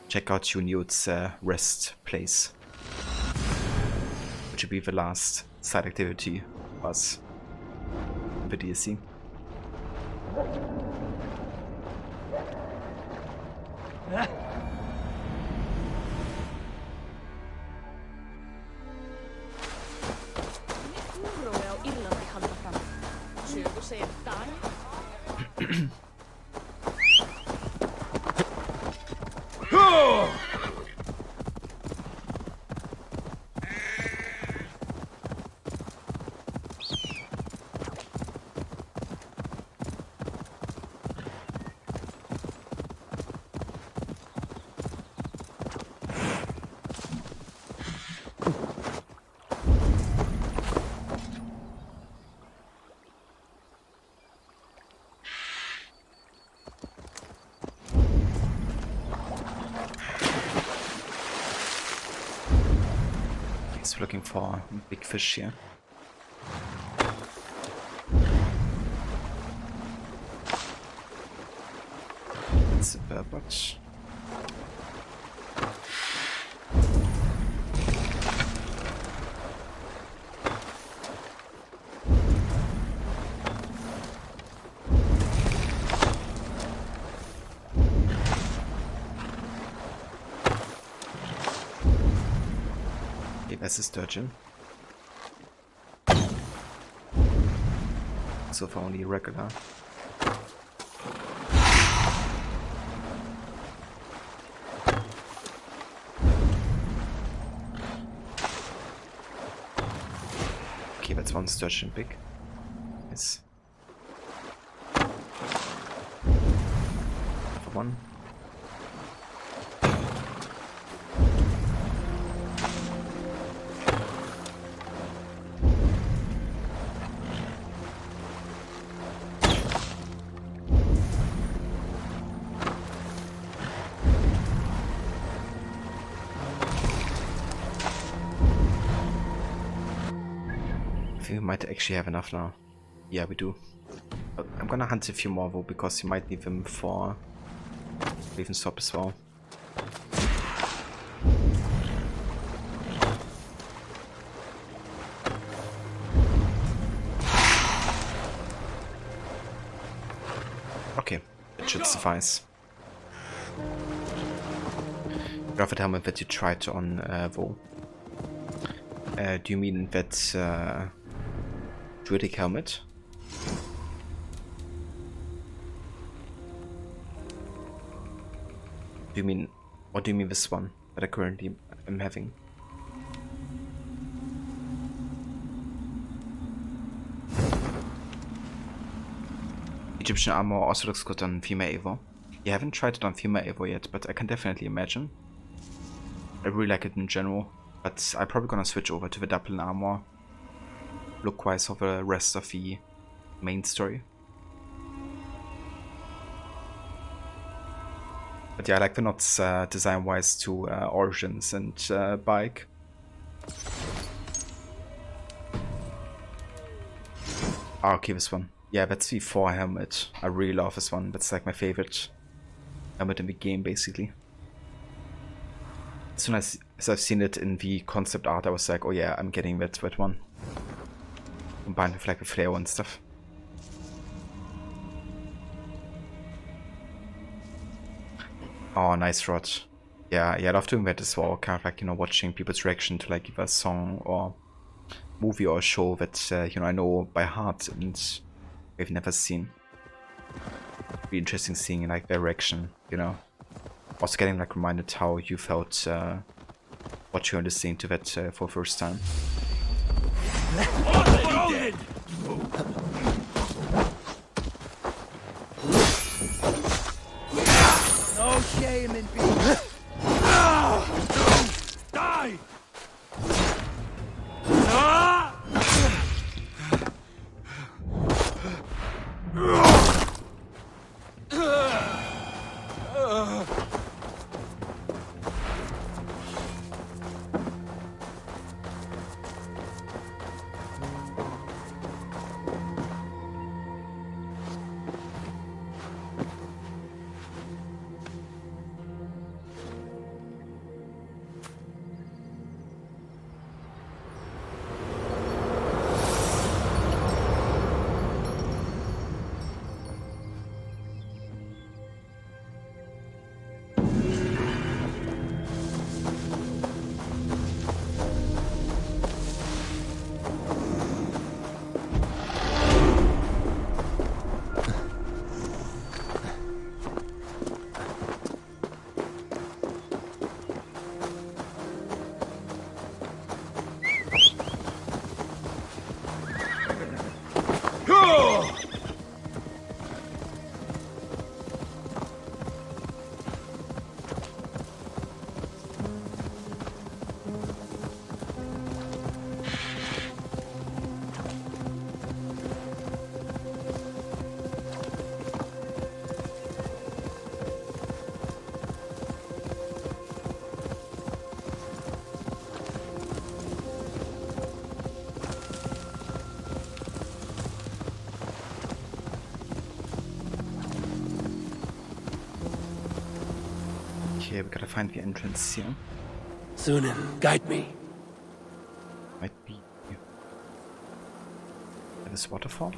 check out Unio's rest place, which will be the last side activity for us in the DLC. also looking for big fish here. It's a burbot. There's a sturgeon. So far only regular. Okay, that's one sturgeon big. Yes. For one. We might actually have enough now. Yeah, we do. I'm gonna hunt a few more though, because you might need them for even stop as well. Okay, it should suffice. Graphic helmet that you tried on Vo. Do you mean that Druidic helmet? Do you mean, or do you mean this one that I currently am having? Egyptian armor also looks good on female Evo. I haven't tried it on female Evo yet, but I can definitely imagine. I really like it in general, but I'm probably gonna switch over to the Dublin armor look-wise for the rest of the main story. But yeah, I like the nods design-wise to Origins and Bike. Ah, okay, this one. Yeah, that's the 4 helmet. I really love this one. That's like my favorite helmet in the game, basically. As soon as I've seen it in the concept art, I was like, oh yeah, I'm getting that one. Combined with like the flare and stuff. Oh, nice rod. Yeah, I love doing that as well. Kind of like, you know, watching people's reaction to like either a song or movie or a show that, you know, I know by heart and I've never seen. It'd be interesting seeing like their reaction, you know. Also getting like reminded how you felt watching or listening to that for the first time. No shame in being. Die! Okay, we gotta find the entrance here. Sunan, guide me. Might be this waterfall.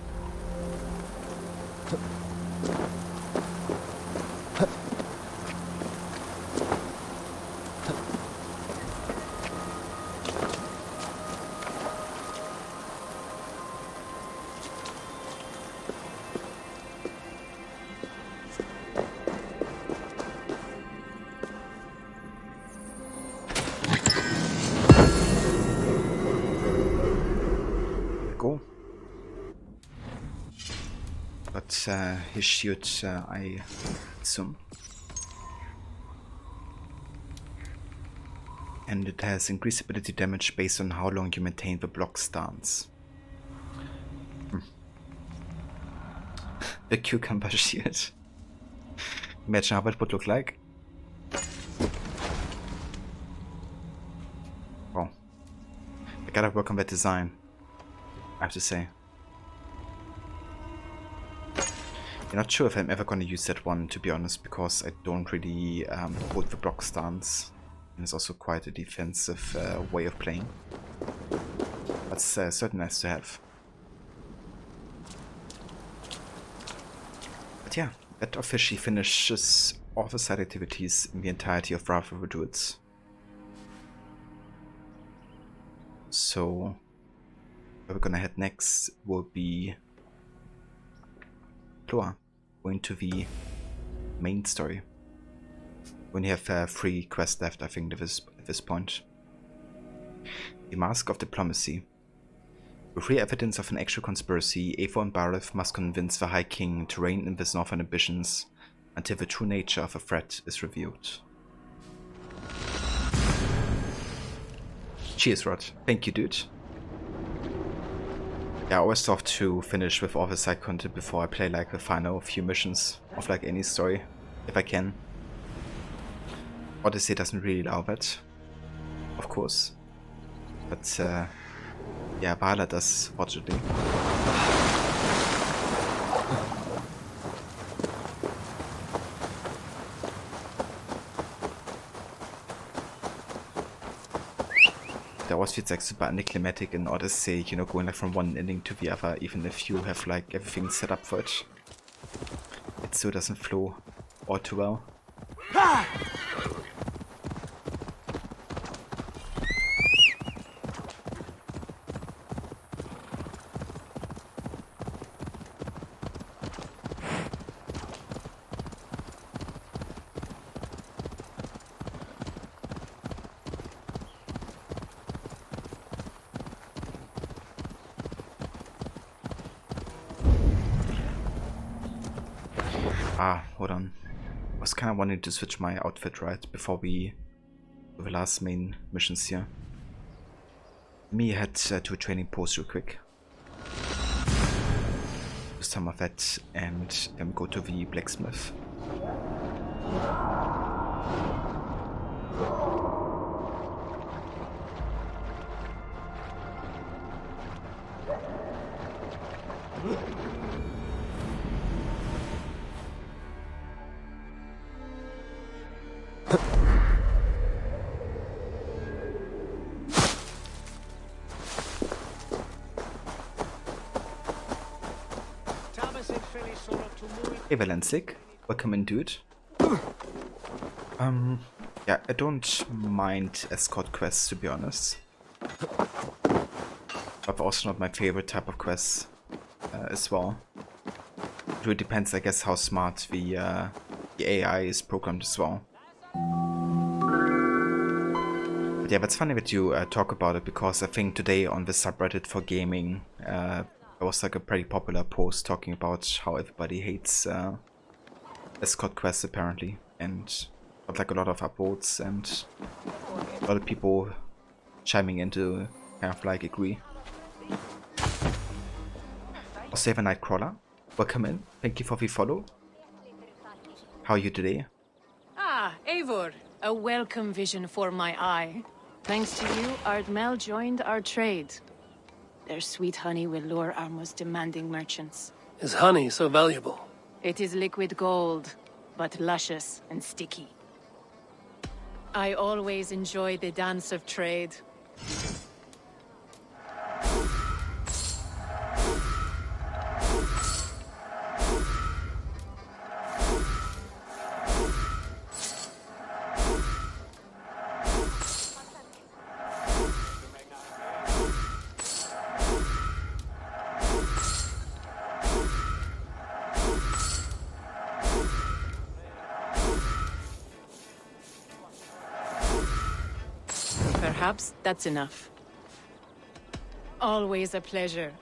Go. But his shield, I assume. And it has increased ability damage based on how long you maintain the block stance. The cucumber shield. Imagine how that would look like. Oh. I gotta work on that design, I have to say. I'm not sure if I'm ever gonna use that one, to be honest, because I don't really hold the block stance. And it's also quite a defensive way of playing. But certainly nice to have. But yeah, that officially finishes all the side activities in the entirety of Wrath of the Druids. So, where we're gonna head next will be Ploa, going to the main story. We only have 3 quests left, I think, at this point. The Mask of Diplomacy. With real evidence of an actual conspiracy, Eivor and Barith must convince the High King to rein in his northern ambitions until the true nature of the threat is revealed. Cheers, Rod. Thank you, dude. Yeah, I always love to finish with all the side content before I play like the final few missions of like any story, if I can. Odyssey doesn't really allow that, of course. But yeah, Valhalla does, fortunately. It always feels like super anticlimactic in Odyssey, you know, going like from one ending to the other, even if you have like everything set up for it. It still doesn't flow all too well. Hold on. I was kind of wanting to switch my outfit right before we do the last main missions here. Let me head to a training post real quick. Do some of that and then we go to the blacksmith. Hey Valensik, welcome in, dude. Yeah, I don't mind escort quests, to be honest. But also not my favorite type of quests as well. It really depends, I guess, how smart the AI is programmed as well. But yeah, that's funny that you talk about it, because I think today on the subreddit for gaming, there was like a pretty popular post talking about how everybody hates escort quests apparently, and got like a lot of upvotes and a lot of people chiming in to kind of like agree. Save a Nightcrawler, welcome in, thank you for the follow. How are you today? Ah, Eivor, a welcome vision for my eye. Thanks to you, Ardmel joined our trade. Their sweet honey will lure our most demanding merchants. Is honey so valuable? It is liquid gold, but luscious and sticky. I always enjoy the dance of trade. Perhaps that's enough. Always a pleasure.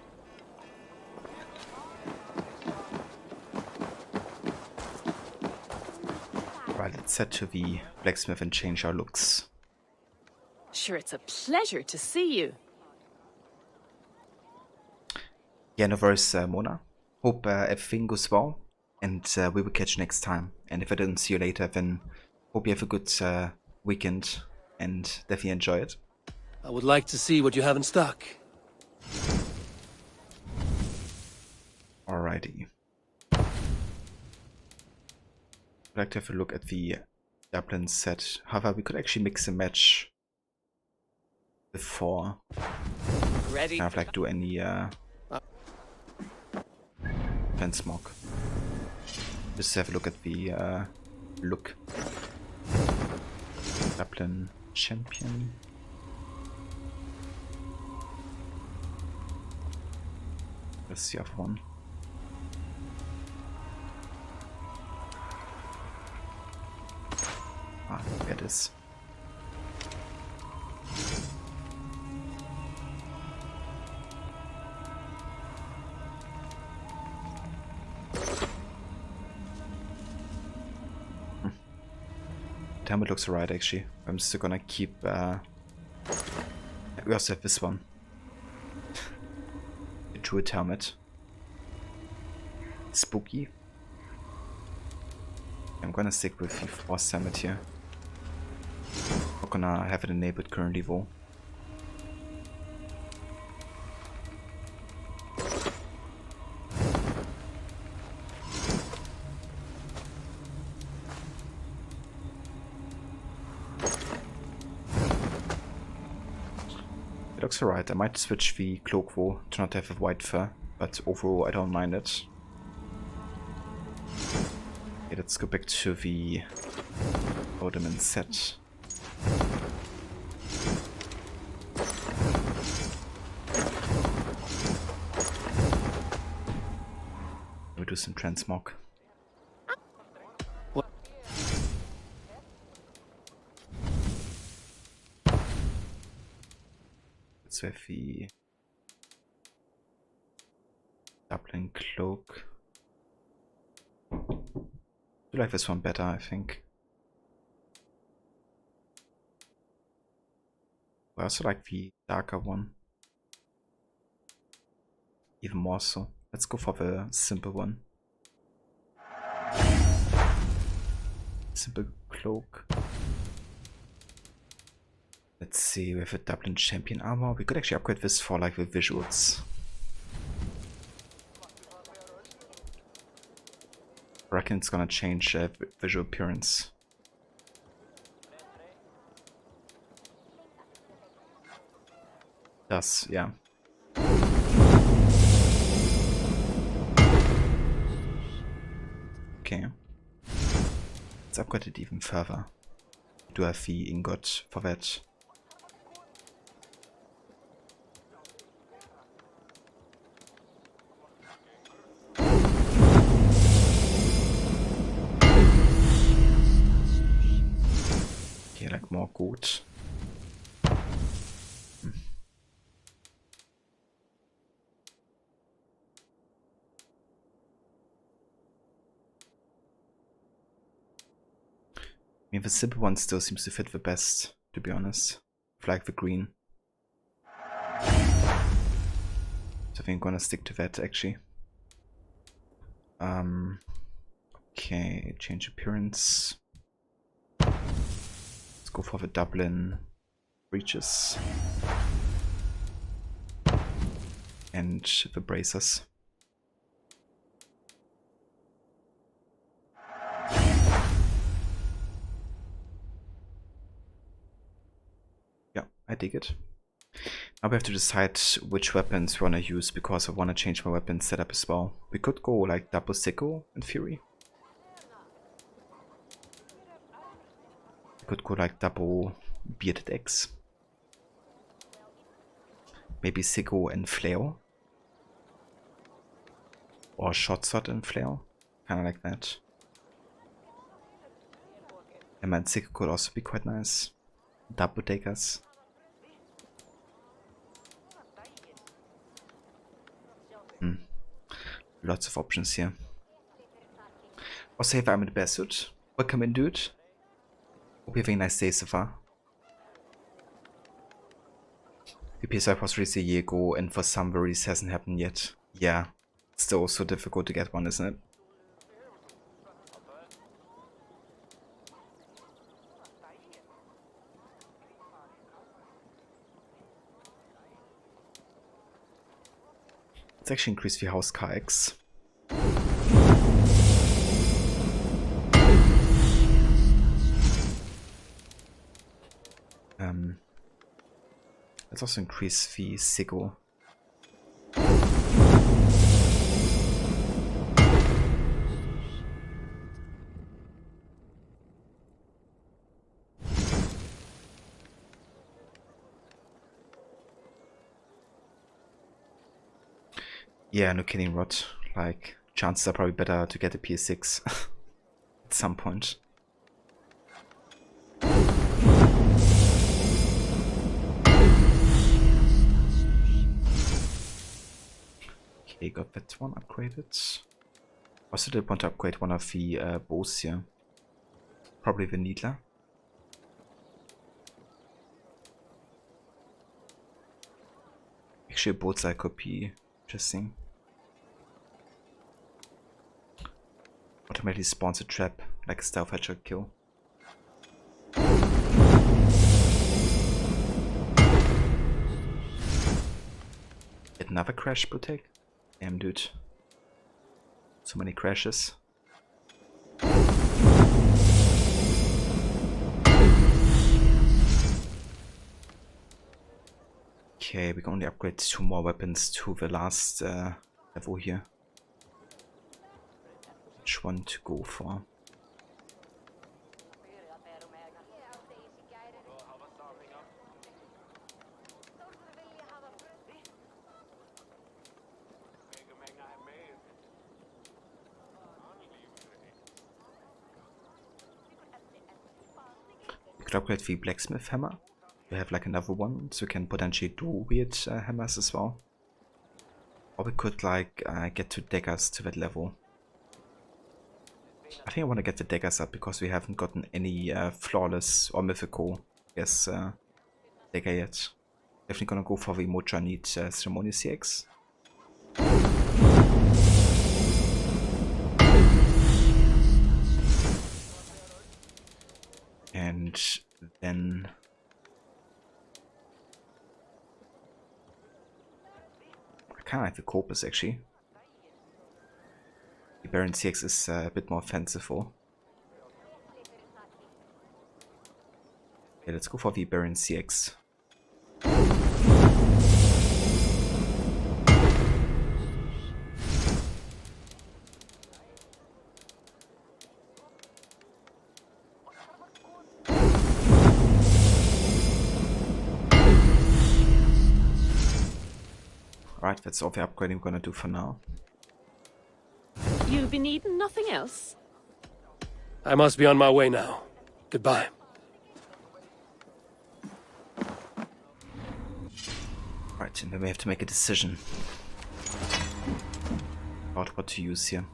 Right, let's head to the blacksmith and change our looks. Sure, it's a pleasure to see you. Yeah, no worries, Mona. Hope everything goes well, and we will catch you next time. And if I don't see you later, then hope you have a good weekend, and definitely enjoy it. I would like to see what you have in stock. Alrighty. I'd like to have a look at the Dublin set. However, we could actually mix and match before. Ready? Kind of like do any Transmog. Just have a look at the look. Dublin champion. That's the other one. Ah, there it is. Damn, it looks alright actually. I'm still gonna keep we also have this one. The Druid helmet. Spooky. I'm gonna stick with the Frost helmet here. Not gonna have it enabled currently though. It looks alright. I might switch the cloak though to not have a white fur, but overall I don't mind it. Okay, let's go back to the ornament set. We'll do some transmog. Let's have the Dublin cloak. I like this one better, I think. I also like the darker one. Even more so. Let's go for the simple one. Simple cloak. Let's see, we have a Dublin champion armor. We could actually upgrade this for like the visuals. I reckon it's gonna change visual appearance. Does, yeah. Okay. Let's upgrade it even further. Do I have the ingot for that? Like more gut. I mean, the simple one still seems to fit the best, to be honest. Like the green. So I think I'm gonna stick to that actually. Okay, change appearance. Let's go for the Dublin breeches and the bracers. dig it. Now we have to decide which weapons we want to use, because I want to change my weapon setup as well. We could go like double sickle in theory. We could go like double bearded axe. Maybe sickle and flail. Or short sword and flail. Kinda like that. And my sickle could also be quite nice. Double daggers. Lots of options here. Also, if I'm in the best suit. Welcome in, dude. Hope you're having a nice day so far. VP Swipe was released a year ago, and for some this hasn't happened yet. Yeah, it's still so difficult to get one, isn't it? Let's actually increase the house car X. Let's also increase the sickle. Yeah, no kidding, Rod. Like, chances are probably better to get a PS6 at some point. Okay, got that one upgraded. Also did want to upgrade one of the bows here. Probably the Needler. Actually, a bullseye could be interesting. Automatically spawns a trap, like a stealth headshot kill. Get another crash protect? Damn, dude. So many crashes. Okay, we can only upgrade 2 more weapons to the last level here. Which one to go for? We could upgrade the blacksmith hammer. We have like another one, so we can potentially do weird hammers as well. Or we could like get 2 daggers to that level. I think I want to get the daggers up because we haven't gotten any flawless or mythical, dagger yet. Definitely gonna go for the Mocha Need Ceremony CX. And then I kind of like the Corpus actually. The Baron CX is a bit more fanciful. Okay, let's go for the Baron CX. Alright, that's all the upgrading we're gonna do for now. You've been eating nothing else? I must be on my way now. Goodbye. Right, and then we have to make a decision about what to use here.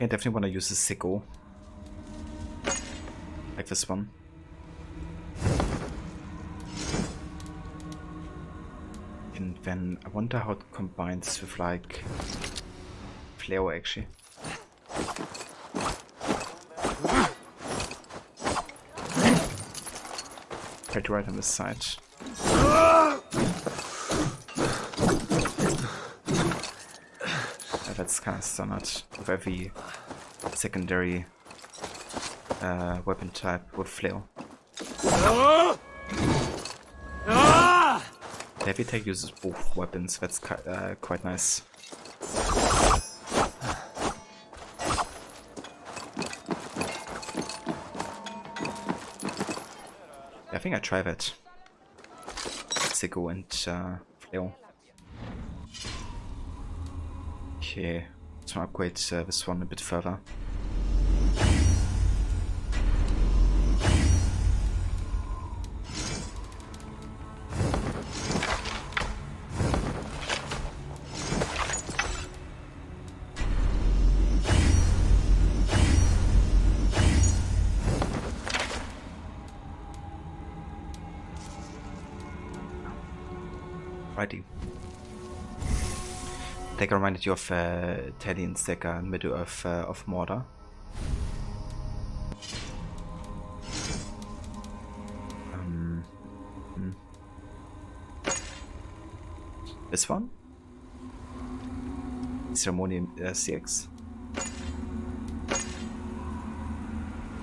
I definitely want to use a sickle. Like this one. And then I wonder how it combines with like flail actually. pretty right on this side. That's kind of standard with every secondary weapon type with flail. The heavy attack uses both weapons, that's quite nice. I think I try that. Sicko and flail. Okay, to upgrade this one a bit further. Righty. Decker reminded you of Talion Decker in middle of Mordor. This one? Ceremony CX?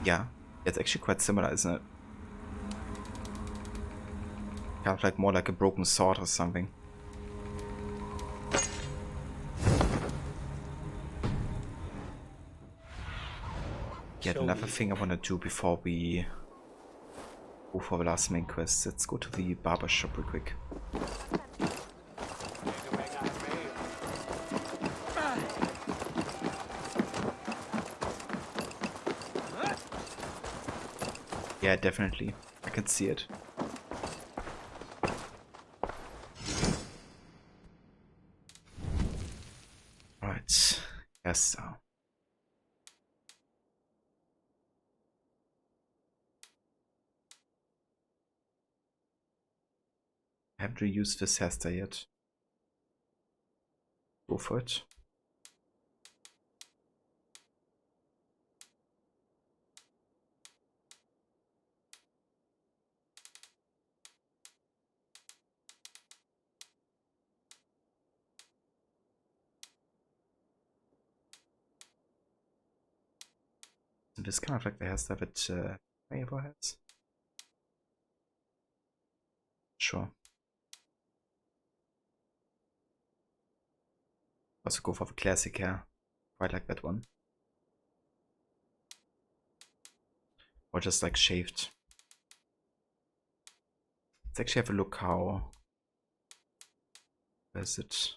Yeah, it's actually quite similar, isn't it? Kind of like more like a broken sword or something. Yet another thing I want to do before we go for the last main quest. Let's go to the Barber Shop real quick. Yeah, definitely. I can see it. Right. Yes, so. I haven't reused this hairstyle yet. Go for it. This kind of like the hairstyle that Mayabo has. Sure. Also go for the classic hair. Quite like that one. Or just like shaved. Let's actually have a look how. Where is it?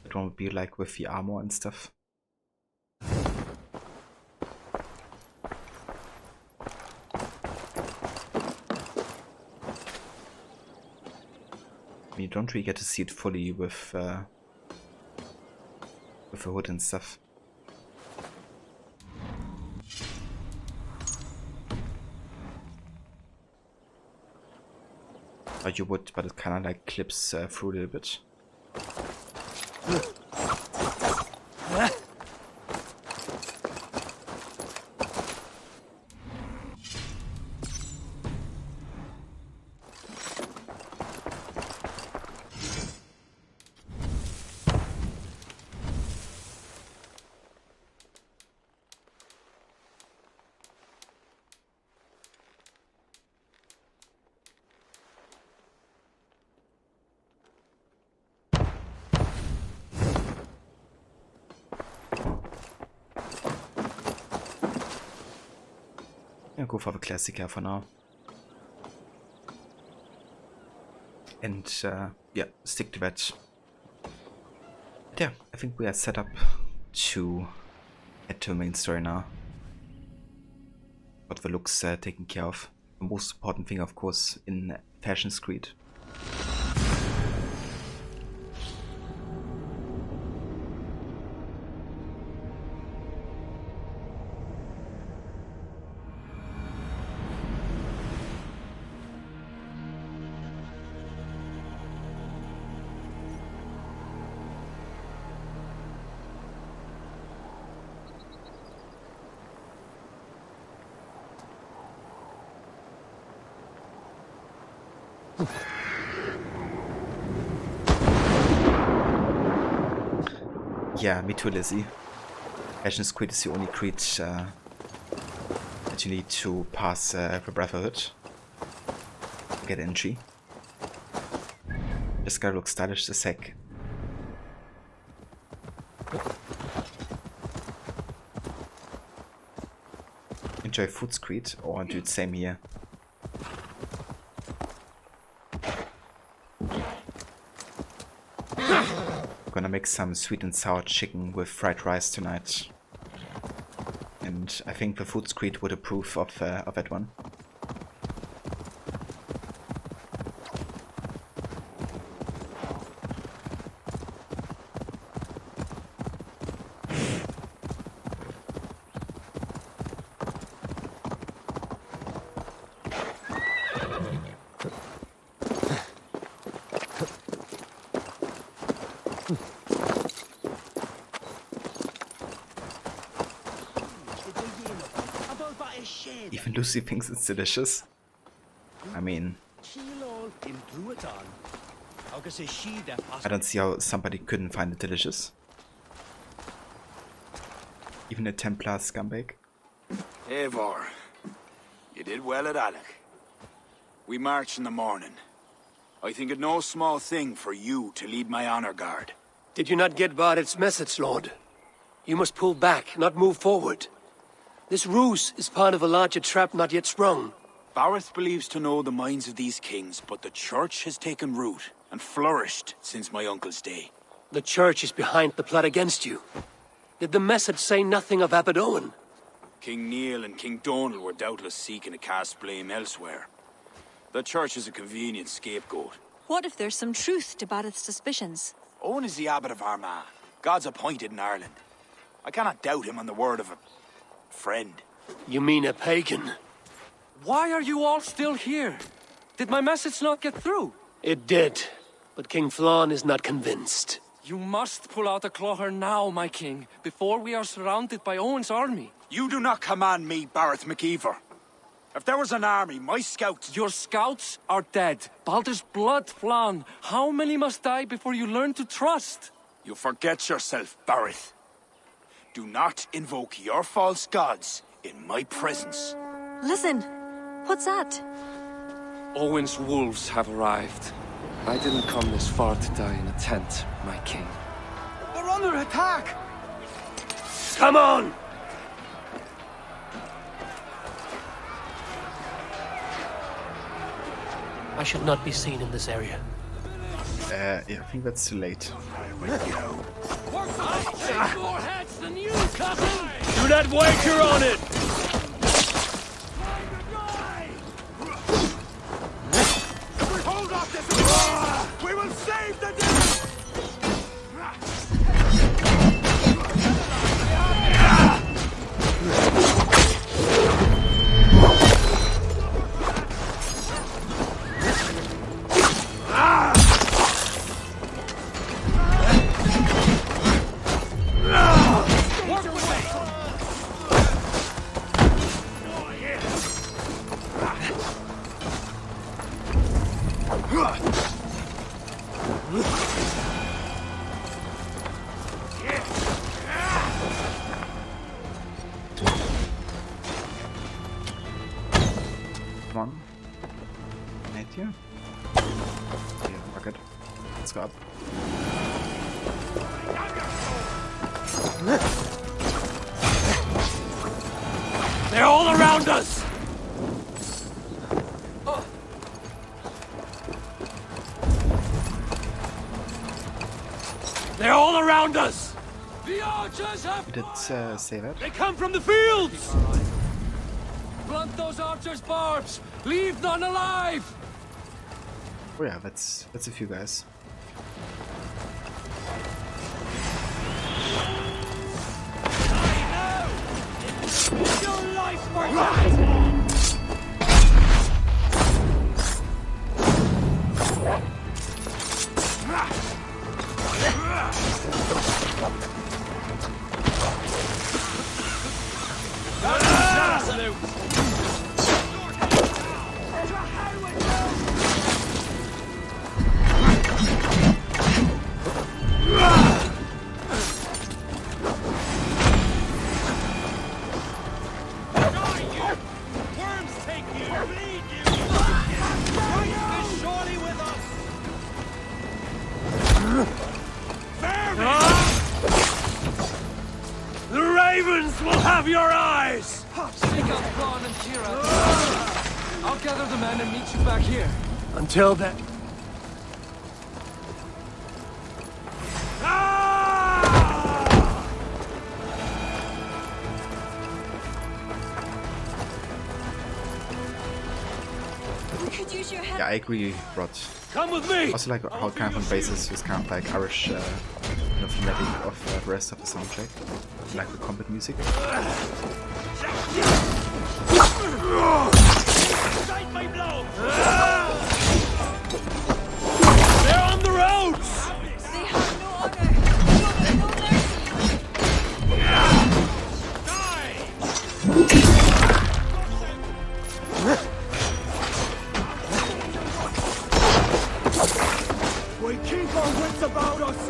That one would be like with the armor and stuff. You don't really get to see it fully with the hood and stuff. Or you would, but it kind of like clips through a little bit. I'll go for the classic hair for now. And yeah, stick to that. But yeah, I think we are set up to head to the main story now. Got the looks taken care of. The most important thing, of course, in Fashion Street. Yeah, me too, Lizzie. Assassin's Creed is the only creed that you need to pass for Brotherhood. Get NG. This guy looks stylish as heck. Enjoy Food's Creed, or do it same here. Gonna make some sweet and sour chicken with fried rice tonight. And I think the Food's Creed would approve of that one. Even Lucy thinks it's delicious. I mean, I don't see how somebody couldn't find it delicious. Even a Templar scumbag. Eivor, you did well at Alec. We march in the morning. I think it no small thing for you to lead my honor guard. Did you not get Barrett's message, Lord? You must pull back, not move forward. This ruse is part of a larger trap not yet sprung. Barrett believes to know the minds of these kings, but the church has taken root and flourished since my uncle's day. The church is behind the plot against you. Did the message say nothing of Abaddon? King Neil and King Donal were doubtless seeking to cast blame elsewhere. The church is a convenient scapegoat. What if there's some truth to Barrett's suspicions? Owen is the abbot of Armagh, God's appointed in Ireland. I cannot doubt him on the word of a friend. You mean a pagan? Why are you all still here? Did my message not get through? It did, but King Flann is not convinced. You must pull out a clawher now, my king, before we are surrounded by Owen's army. You do not command me, Barrett McEver. If there was an army, my scouts... Your scouts are dead. Baldur's blood, Flann. How many must die before you learn to trust? You forget yourself, Barrett. Do not invoke your false gods in my presence. Listen, what's that? Owen's wolves have arrived. I didn't come this far to die in a tent, my king. They're under attack! Come on! I should not be seen in this area. Yeah, I think that's too late. More heads than you, cousin! Do not wager on it! If we hold off this, we will save the day! Come on. Right here. Okay, fuck it. Let's go up. They're all around us! They're all around us! The archers have... We did say that. They come from the fields! Blunt those archers' barbs! Leave none alive! Oh yeah, that's a few guys. Your life for that! have your eyes! Take out Thrawn and Kira. I'll gather the men and meet you back here. Until then... We could use your help. Yeah, I agree, Rod. Come with me! Also like how kind of on bases use kind of like Irish thematic of the rest of the soundtrack. Like the combat music. My blow! They're on the roads! They have no honor. No mercy. We keep our wits about us!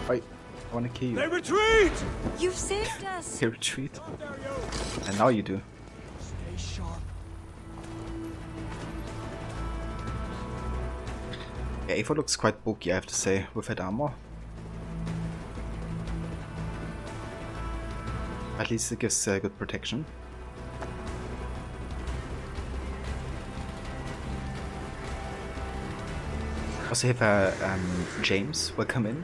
I wanna kill you. They retreat! You've saved us. They retreat. And now you do. Stay sharp. Yeah, Eivor looks quite bulky, I have to say, with that armor. At least it gives good protection. Also, if James will come in.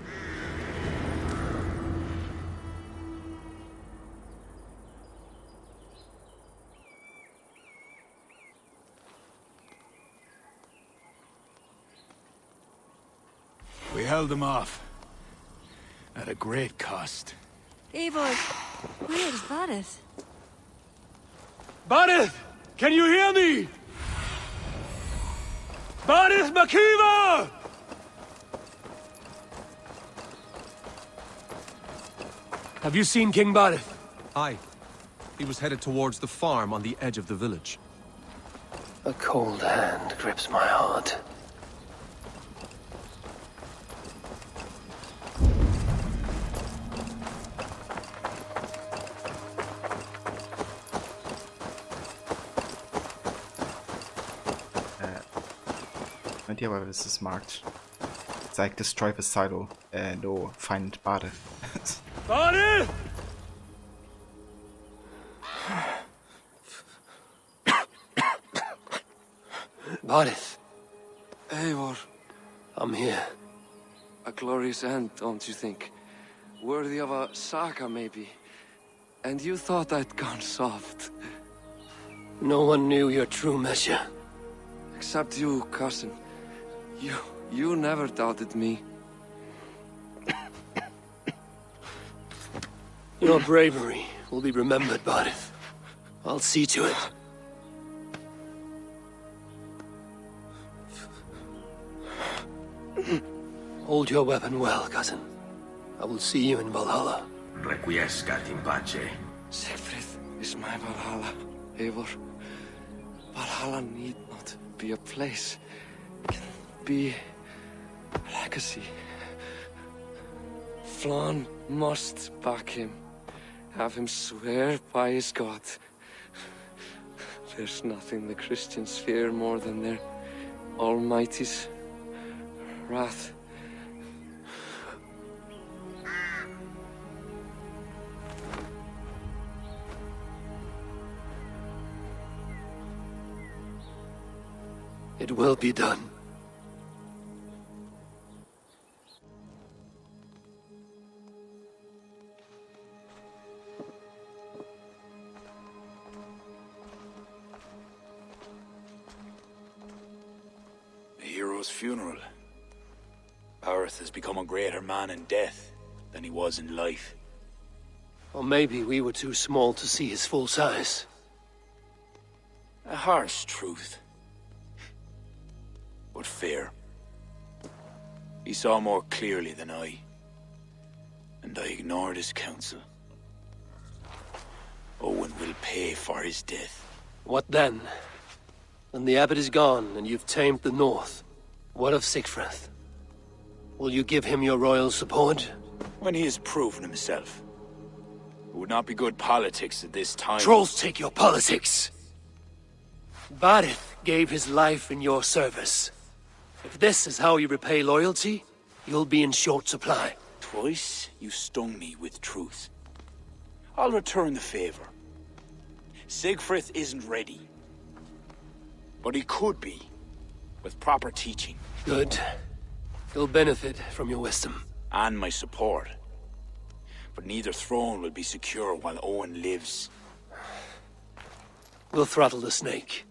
We held them off. At a great cost. Eivor, where's Varith? Barith! Can you hear me? Barith Makiva! Have you seen King Barith? Aye. He was headed towards the farm on the edge of the village. A cold hand grips my heart. No idea where this is marked. It's like destroy the silo and or find Bade. Barith! Barith, Eivor, I'm here. a glorious end, don't you think? Worthy of a saga, maybe. And you thought I'd gone soft. No one knew your true measure. Except you, cousin. You never doubted me. Your bravery will be remembered, Barith. I'll see to it. Hold your weapon well, cousin. I will see you in Valhalla. Requiescat in pace. Siegfried is my Valhalla, Eivor. Valhalla need not be a place. It can be a legacy. Flann must back him. Have him swear by his God. There's nothing the Christians fear more than their Almighty's wrath. It will be done. A hero's funeral. Barith has become a greater man in death than he was in life. Or maybe we were too small to see his full size. A harsh truth. But fair. He saw more clearly than I. And I ignored his counsel. Owen will pay for his death. What then? When the abbot is gone and you've tamed the north, what of Sigfrith? Will you give him your royal support? When he has proven himself. It would not be good politics at this time. Trolls take your politics! Barith gave his life in your service. If this is how you repay loyalty, you'll be in short supply. Twice you stung me with truth. I'll return the favor. Sigfrith isn't ready. But he could be, with proper teaching. Good. He'll benefit from your wisdom. And my support. But neither throne will be secure while Owen lives. We'll throttle the snake.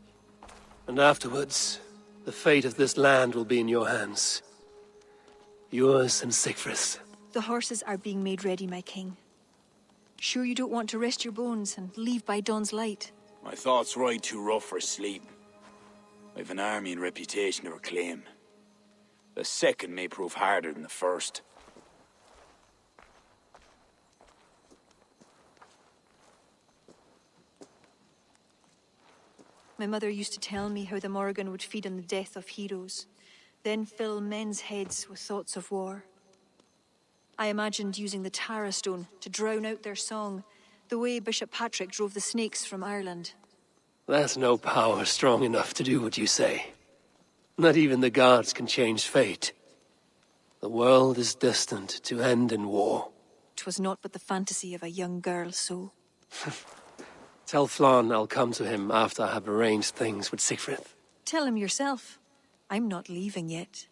And afterwards, the fate of this land will be in your hands. Yours and Sigfrith's. The horses are being made ready, my king. Sure you don't want to rest your bones and leave by dawn's light? My thoughts ride too rough for sleep. I've an army and reputation to reclaim. The second may prove harder than the first. My mother used to tell me how the Morrigan would feed on the death of heroes, then fill men's heads with thoughts of war. I imagined using the Tara Stone to drown out their song, the way Bishop Patrick drove the snakes from Ireland. That's no power strong enough to do what you say. Not even the gods can change fate. The world is destined to end in war. 'Twas not but the fantasy of a young girl, so... Tell Flann I'll come to him after I have arranged things with Sigfrith. Tell him yourself. I'm not leaving yet.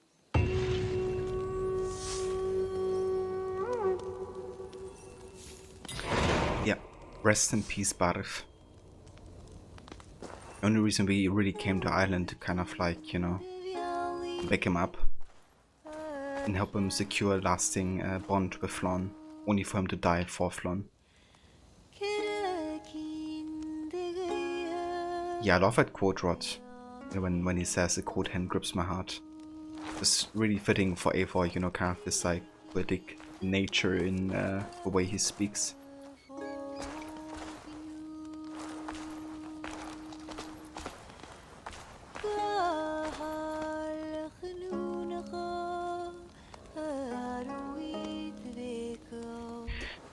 Yeah, rest in peace, Barith. The only reason we really came to Ireland to kind of like, you know, back him up and help him secure a lasting bond with Flann, only for him to die for Flann. Yeah, I love that quote, Rod, when he says the cold hand grips my heart. It's really fitting for Eivor, you know, kind of this like poetic nature in the way he speaks.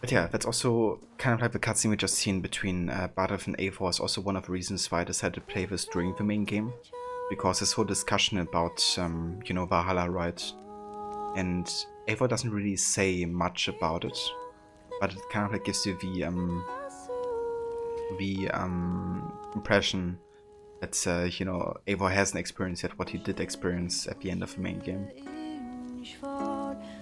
But yeah, that's also kind of like the cutscene we just seen between Barith and Eivor is also one of the reasons why I decided to play this during the main game. Because this whole discussion about, you know, Valhalla, right? And Eivor doesn't really say much about it. But it kind of like gives you the impression that, you know, Eivor hasn't experienced yet what he did experience at the end of the main game.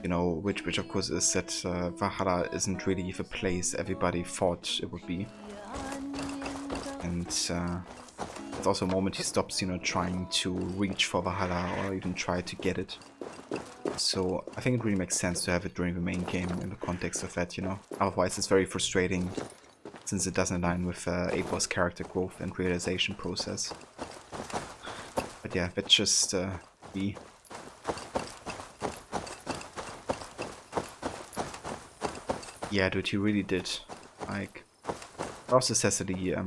You know, which of course is that Valhalla isn't really the place everybody thought it would be. And it's also a moment he stops, you know, trying to reach for Valhalla or even try to get it. So I think it really makes sense to have it during the main game in the context of that, you know. Otherwise it's very frustrating since it doesn't align with Eivor's character growth and realization process. But yeah, that's just me. Yeah, dude, he really did. Like, also Cecily, the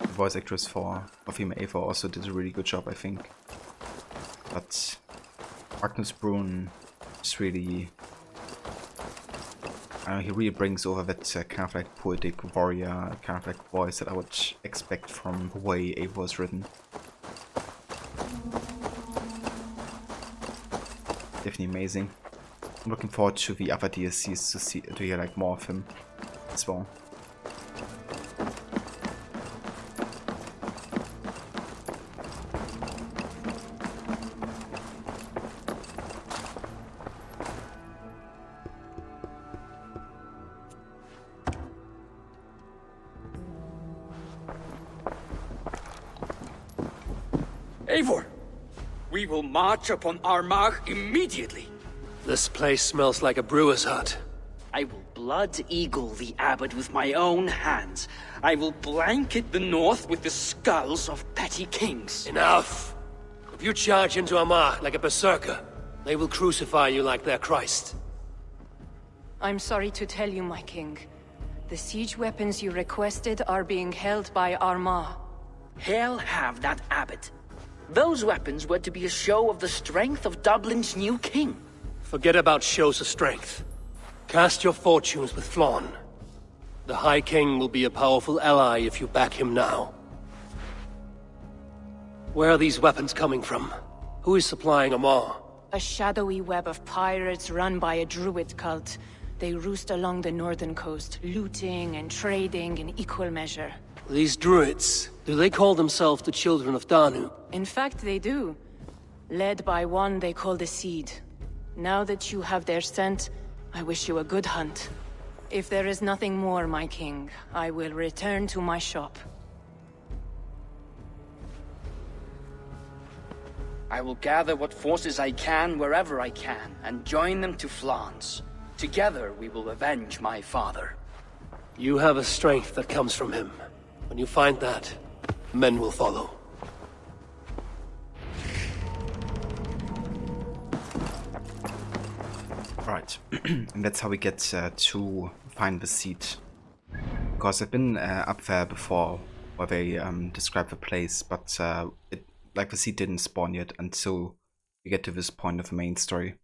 voice actress for female Eivor, also did a really good job, I think. But Magnus Brun is really, I don't know, he really brings over that kind of like poetic warrior, kind of like voice that I would expect from the way Eivor is written. Definitely amazing. I'm looking forward to the other DLCs to hear like more of him as well. Eivor, we will march upon Armagh immediately. This place smells like a brewer's hut. I will blood eagle the abbot with my own hands. I will blanket the north with the skulls of petty kings. Enough! If you charge into Armagh like a berserker, they will crucify you like their Christ. I'm sorry to tell you, my king. The siege weapons you requested are being held by Armagh. Hell have that abbot. Those weapons were to be a show of the strength of Dublin's new king. Forget about shows of strength. Cast your fortunes with Flann. The High King will be a powerful ally if you back him now. Where are these weapons coming from? Who is supplying them all? A shadowy web of pirates run by a Druid cult. They roost along the northern coast, looting and trading in equal measure. These Druids, do they call themselves the Children of Danu? In fact, they do. Led by one they call the Seed. Now that you have their scent, I wish you a good hunt. If there is nothing more, my king, I will return to my shop. I will gather what forces I can wherever I can, and join them to Flann's. Together we will avenge my father. You have a strength that comes from him. When you find that, men will follow. Right, and that's how we get to find the seed. Because I've been up there before, where they describe the place, but the seed didn't spawn yet until we get to this point of the main story.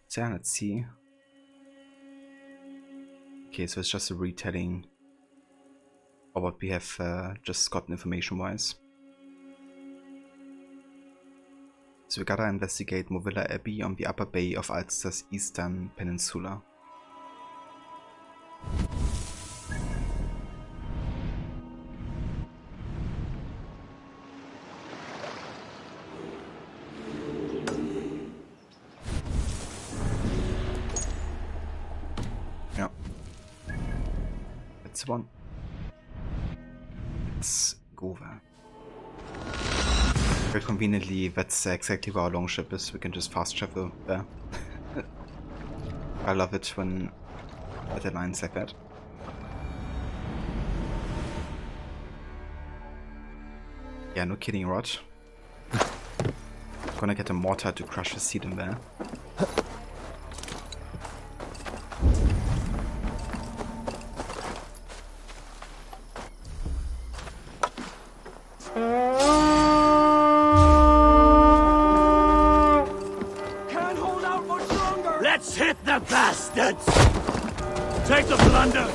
So yeah, let's see. Okay, so it's just a retelling of what we have just gotten information-wise. So we gotta investigate Movilla Abbey on the upper bay of Ulster's eastern peninsula. Yeah. That's the one. Let's go there. Very conveniently, that's exactly where our longship is. We can just fast travel there. I love it when it aligns like that. Yeah, no kidding, Rod. Gonna get a mortar to crush the seed in there. Let's hit the bastards! Take the plunder!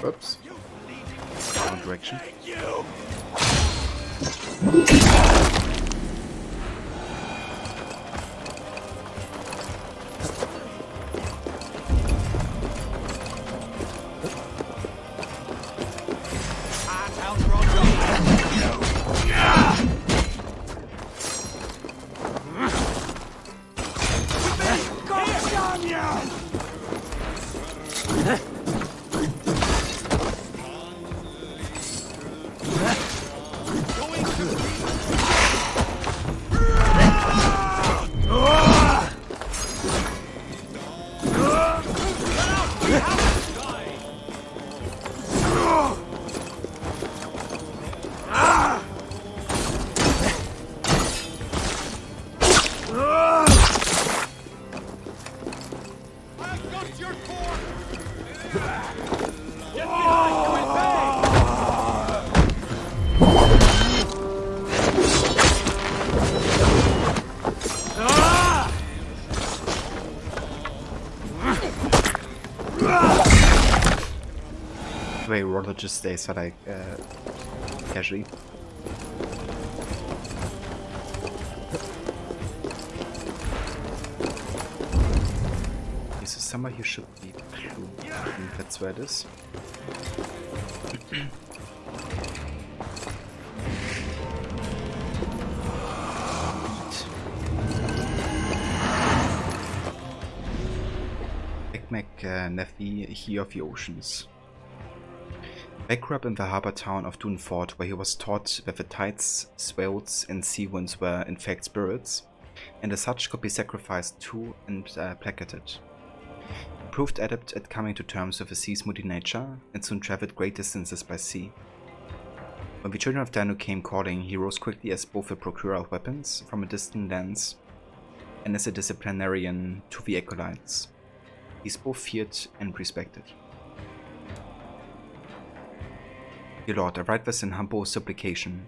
Whoops. Wrong direction. The way Roller just stays for like casually. He's somewhere here should be blue. I think that's where it is. Nephi, he of the oceans. Beck grew up in the harbour town of Dunford, where he was taught that the tides, swells, and sea winds were in fact spirits, and as such could be sacrificed to and placated. He proved adept at coming to terms with the sea's moody nature, and soon travelled great distances by sea. When the children of Danu came calling, he rose quickly as both a procurer of weapons from a distant lands, and as a disciplinarian to the acolytes. He is both feared and respected. Dear Lord, I write this in humble supplication.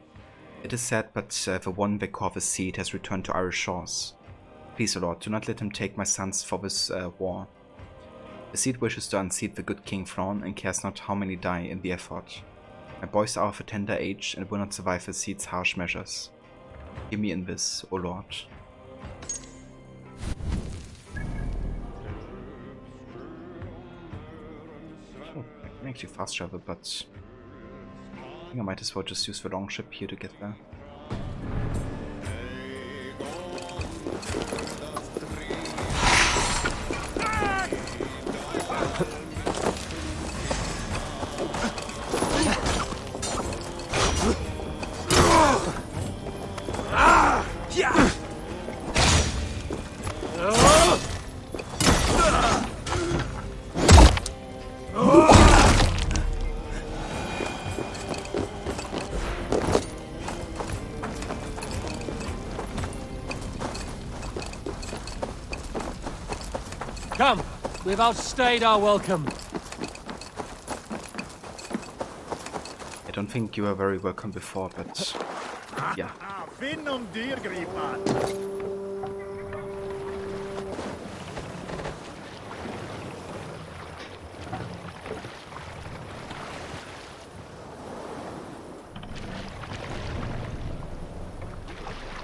It is sad, but the one they call the Seed has returned to Irish shores. Please, O Lord, do not let him take my sons for this war. The Seed wishes to unseat the good King Thrawn and cares not how many die in the effort. My boys are of a tender age and will not survive the Seed's harsh measures. Hear me in this, O Lord. I can actually fast travel, but I think I might as well just use the long ship here to get there. Come! We've outstayed our welcome. I don't think you were very welcome before, but yeah.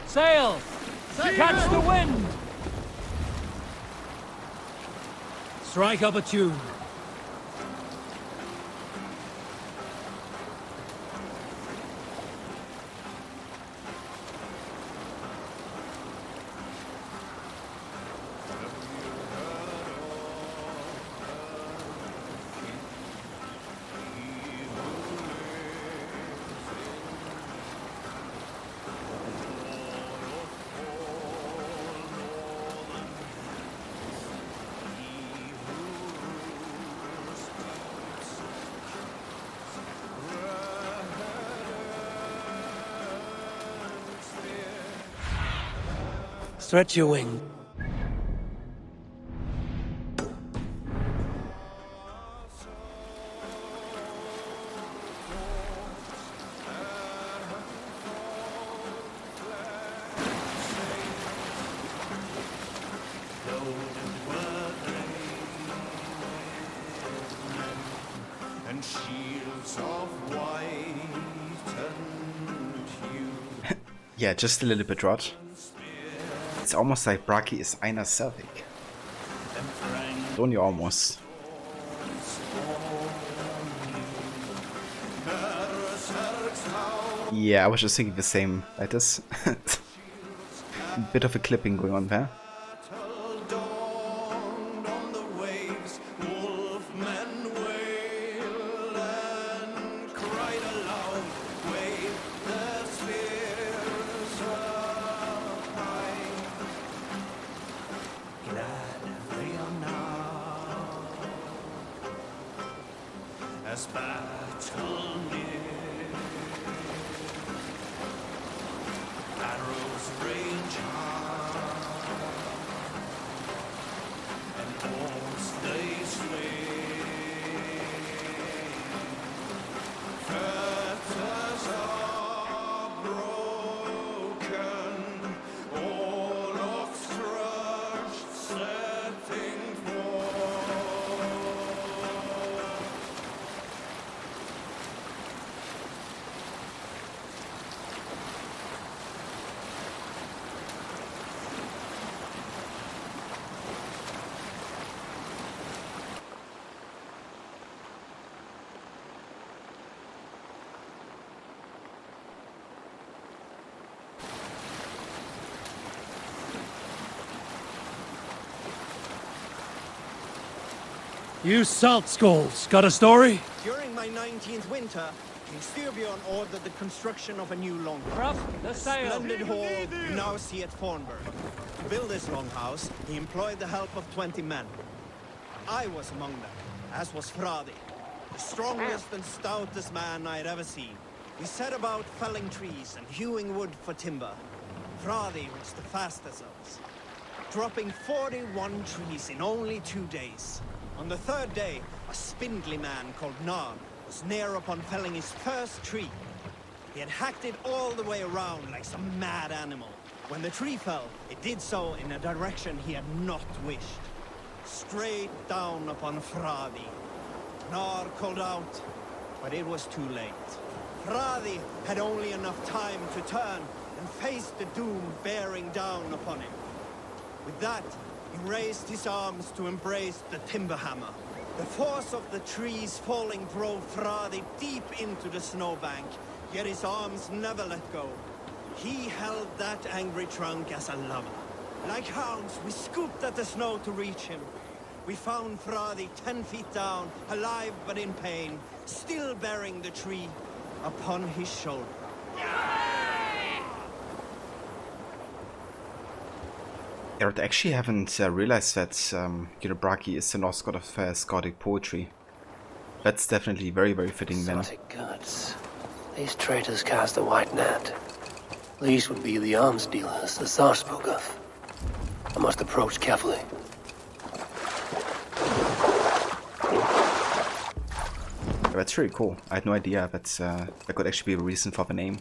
Sail! Catch the wind! Strike up a tune. Stretch your wing. And shields of white and hue. Yeah, just a little bit, Rod. It's almost like Braki is einer Selvig. Don't you almost? Yeah, I was just thinking the same. Like this. Bit of a clipping going on there. As battle near, arrows range high, and oars they sway. Fetters are broken, all of crushed, setting forth. You salt skulls, got a story? During my 19th winter, King Styrbjorn ordered the construction of a new longhouse. the A sail. splendid hall you now see at Fornburg. To build this longhouse, he employed the help of 20 men. I was among them, as was Fradi, the strongest and stoutest man I had ever seen. We set about felling trees and hewing wood for timber. Fradi was the fastest of us, dropping 41 trees in only 2 days. On the third day, a spindly man called Nar was near upon felling his first tree. He had hacked it all the way around like some mad animal. When the tree fell, it did so in a direction he had not wished. Straight down upon Fradi. Nar called out, but it was too late. Fradi had only enough time to turn and face the doom bearing down upon him. With that, he raised his arms to embrace the timber hammer. The force of the trees falling drove Fradi deep into the snowbank, yet his arms never let go. He held that angry trunk as a lover. Like hounds, we scooped at the snow to reach him. We found Fradi 10 feet down, alive but in pain, still bearing the tree upon his shoulder. I actually haven't realized that, Bragi is the Norse god of Skaldic poetry. That's definitely very, very fitting then. Exotic gods. These traitors cast a white net. These would be the arms dealers the Tsar spoke of. I must approach carefully. Yeah, that's really cool. I had no idea that that could actually be a reason for the name.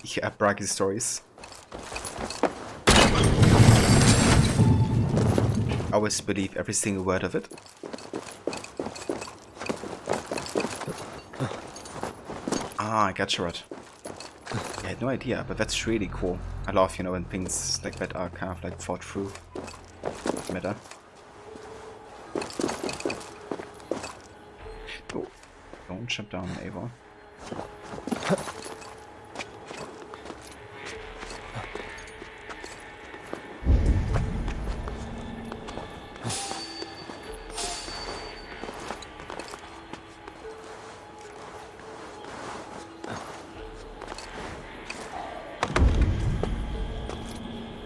Yeah, Bragi stories. I always believe every single word of it. Ah, I got you right. I had no idea, but that's really cool. I love, when things like that are kind of like thought through. Meta. Oh, don't jump down, Eivor.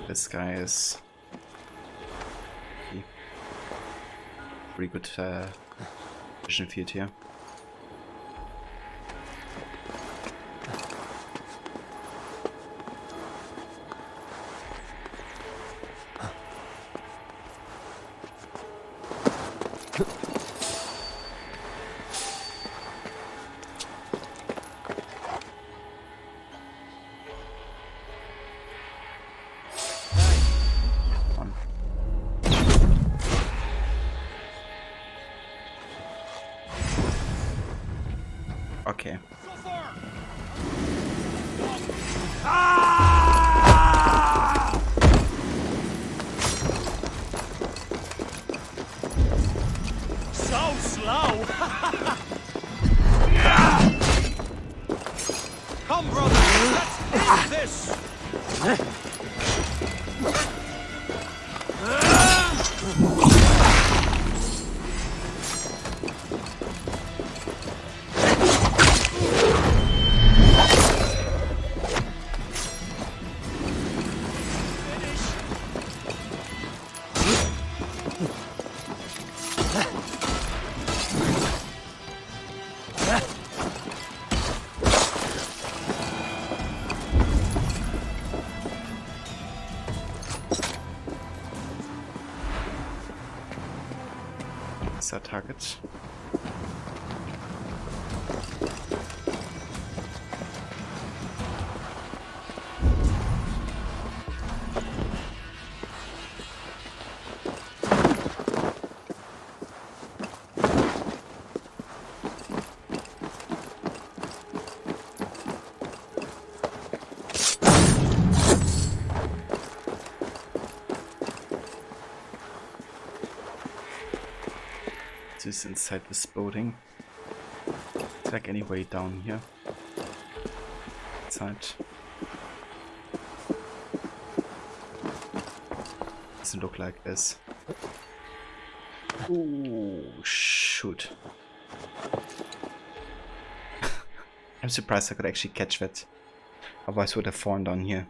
This guy is pretty good vision field here. Okay. So slow! Come, brother, let's end this! Our target. Is inside this building. Is like any way down here? Inside. Doesn't look like this. Ooh, shoot. I'm surprised I could actually catch that. Otherwise would have fallen down here.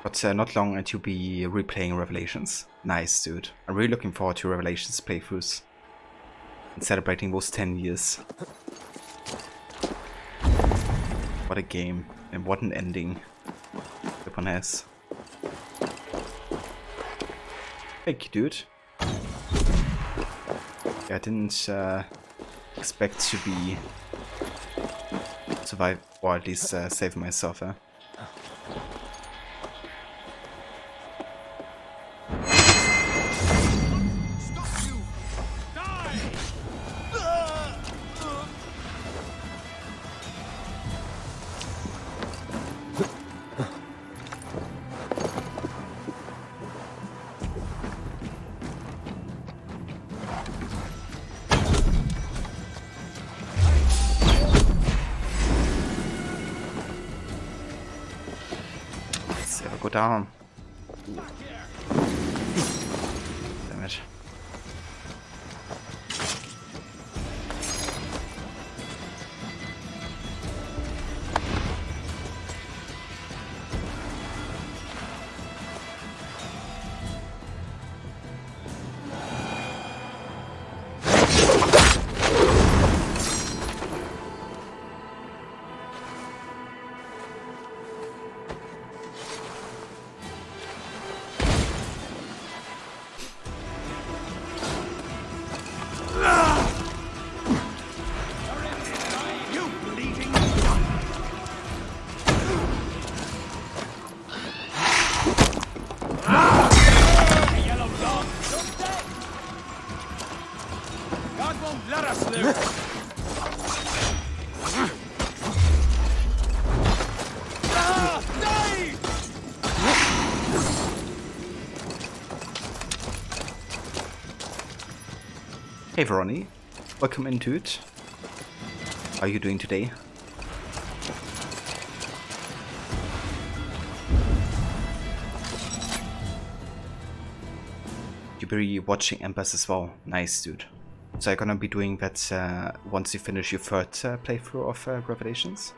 But not long until be replaying Revelations. Nice, dude. I'm really looking forward to Revelations playthroughs. And celebrating those 10 years. What a game. And what an ending. This one has. Thank you, dude. Yeah, I didn't expect to be survive, or at least save myself. Go down. Damn it. Hey Veroni, welcome into it. How are you doing today? You'll be watching Embers as well. Nice, dude. So you're gonna be doing that once you finish your third playthrough of Revelations?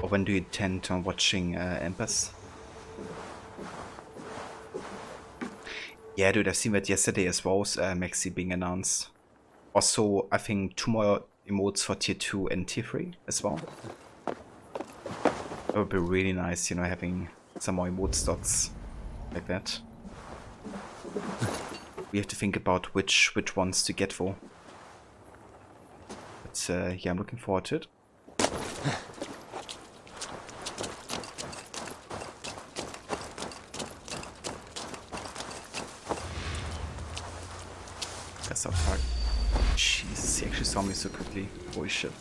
Or when do you intend on watching Embers? Yeah, dude, I've seen that yesterday as well, Maxi being announced. Also, I think 2 more emotes for tier 2 and tier 3 as well. That would be really nice, you know, having some more emote slots like that. We have to think about which ones to get for. But yeah, I'm looking forward to it. That's not hard. Jesus, he actually saw me so quickly. Holy shit.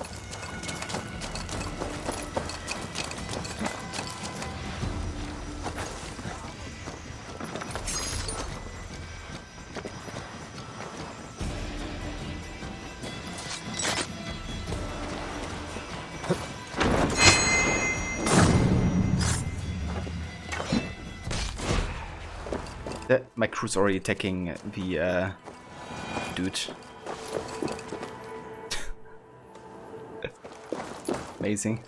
My crew's already attacking the dude. Amazing.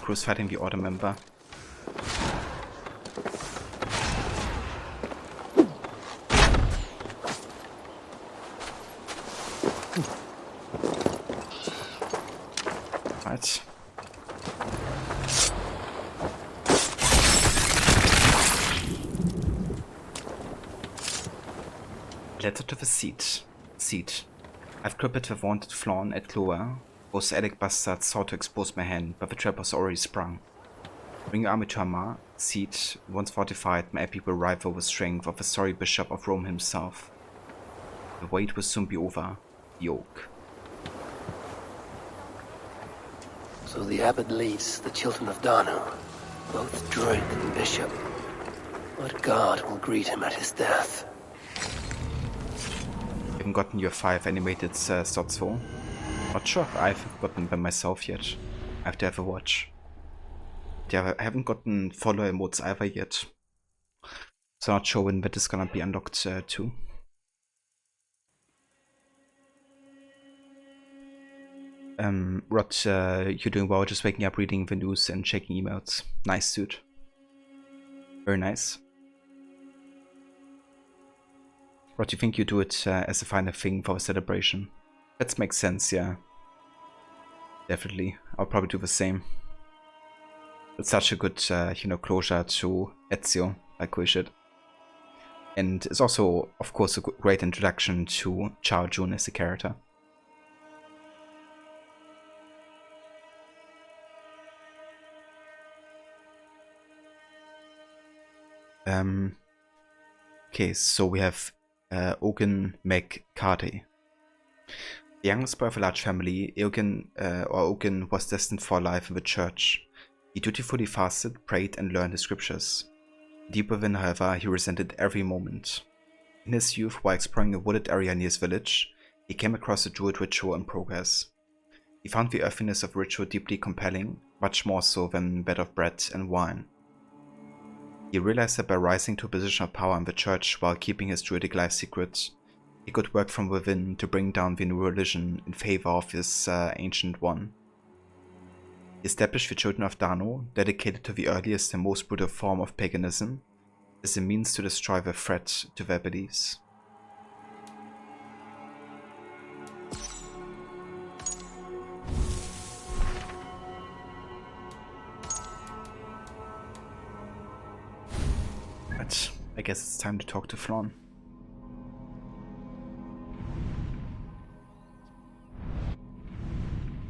Crew's fighting the order member. Letter to the Seed. I've crippled the vaunted flawn at Cloa. Those Alec bastards sought to expose my hand, but the trap was already sprung. Bring your army to Hamar. Seed, once fortified, my epic will rival the strength of the sorry bishop of Rome himself. The wait will soon be over. The oak. So the abbot leads the children of Danu. both druid and bishop. What god will greet him at his death? I haven't gotten your 5 animated slots for. Not sure if I've gotten them myself yet. I have to have a watch. Yeah, I haven't gotten follower emotes either yet. So not sure when that is gonna be unlocked too. Rod, you're doing well, just waking up, reading the news and checking emails. Nice, dude. Very nice. Rod, you think you do it as a final thing for a celebration? That makes sense, yeah. Definitely. I'll probably do the same. It's such a good, closure to Ezio, like we should. And it's also, of course, a great introduction to Charles June as a character. Okay, so we have Ogun McCarty. The youngest boy of a large family, Ogun was destined for life in the church. He dutifully fasted, prayed, and learned the scriptures. Deep within, however, he resented every moment. In his youth, while exploring a wooded area near his village, he came across a druid ritual in progress. He found the earthiness of ritual deeply compelling, much more so than that of bread and wine. He realized that by rising to a position of power in the church while keeping his druidic life secret, he could work from within to bring down the new religion in favor of this ancient one. He established the Children of Dano, dedicated to the earliest and most brutal form of paganism, as a means to destroy the threat to their beliefs. But I guess it's time to talk to Flann.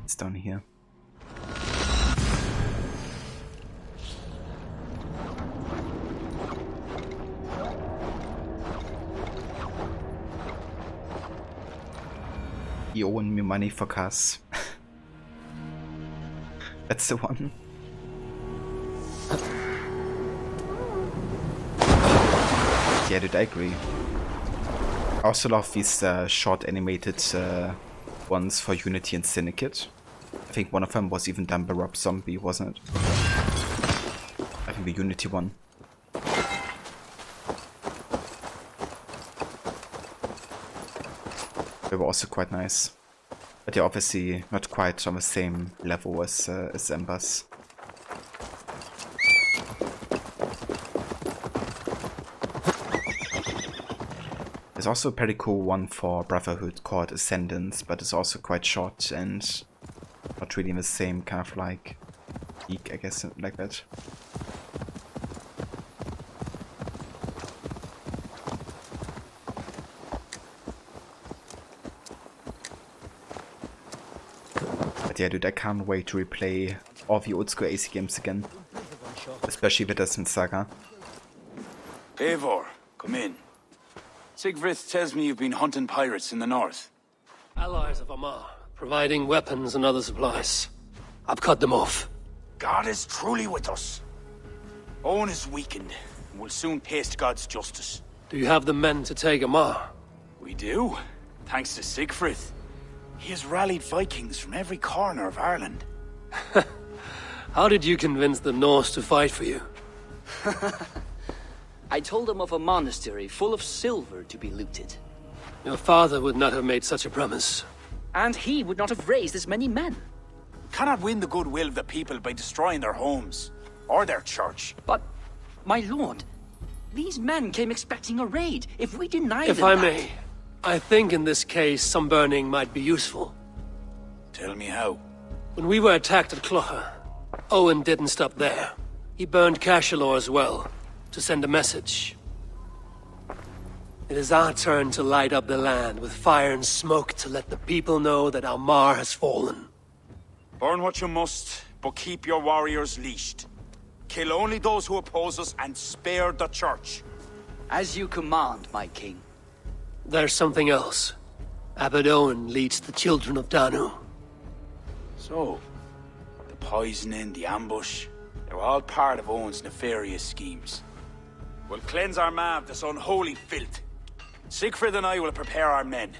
It's down here. You owe me money for cars. That's the one. Yeah, dude, I agree. I also love these short animated ones for Unity and Syndicate. I think one of them was even done by Rob Zombie, wasn't it? I think the Unity one. They were also quite nice. But they're obviously not quite on the same level as Embers. There's also a pretty cool one for Brotherhood called Ascendance, but it's also quite short and not really in the same kind of like geek, I guess, like that. But yeah, dude, I can't wait to replay all the old school AC games again, especially the Desmond Saga. Eivor, come in. Sigfrith tells me you've been hunting pirates in the north. Allies of Amar, providing weapons and other supplies. I've cut them off. God is truly with us. Owen is weakened, and will soon taste God's justice. Do you have the men to take Amar? We do, thanks to Sigfrith. He has rallied Vikings from every corner of Ireland. How did you convince the Norse to fight for you? I told them of a monastery full of silver to be looted. Your father would not have made such a promise. And he would not have raised as many men. Cannot win the goodwill of the people by destroying their homes, or their church. But, my lord, these men came expecting a raid. If we deny them If I may, I think in this case some burning might be useful. Tell me how. When we were attacked at Clougha, Owen didn't stop there. He burned Cashelor as well, to send a message. It is our turn to light up the land with fire and smoke to let the people know that Almar has fallen. Burn what you must, but keep your warriors leashed. Kill only those who oppose us and spare the church. As you command, my king. There's something else. Abbot Owen leads the Children of Danu. So, the poisoning, the ambush, They were all part of Owen's nefarious schemes. We'll cleanse Armagh of this unholy filth. Siegfried and I will prepare our men.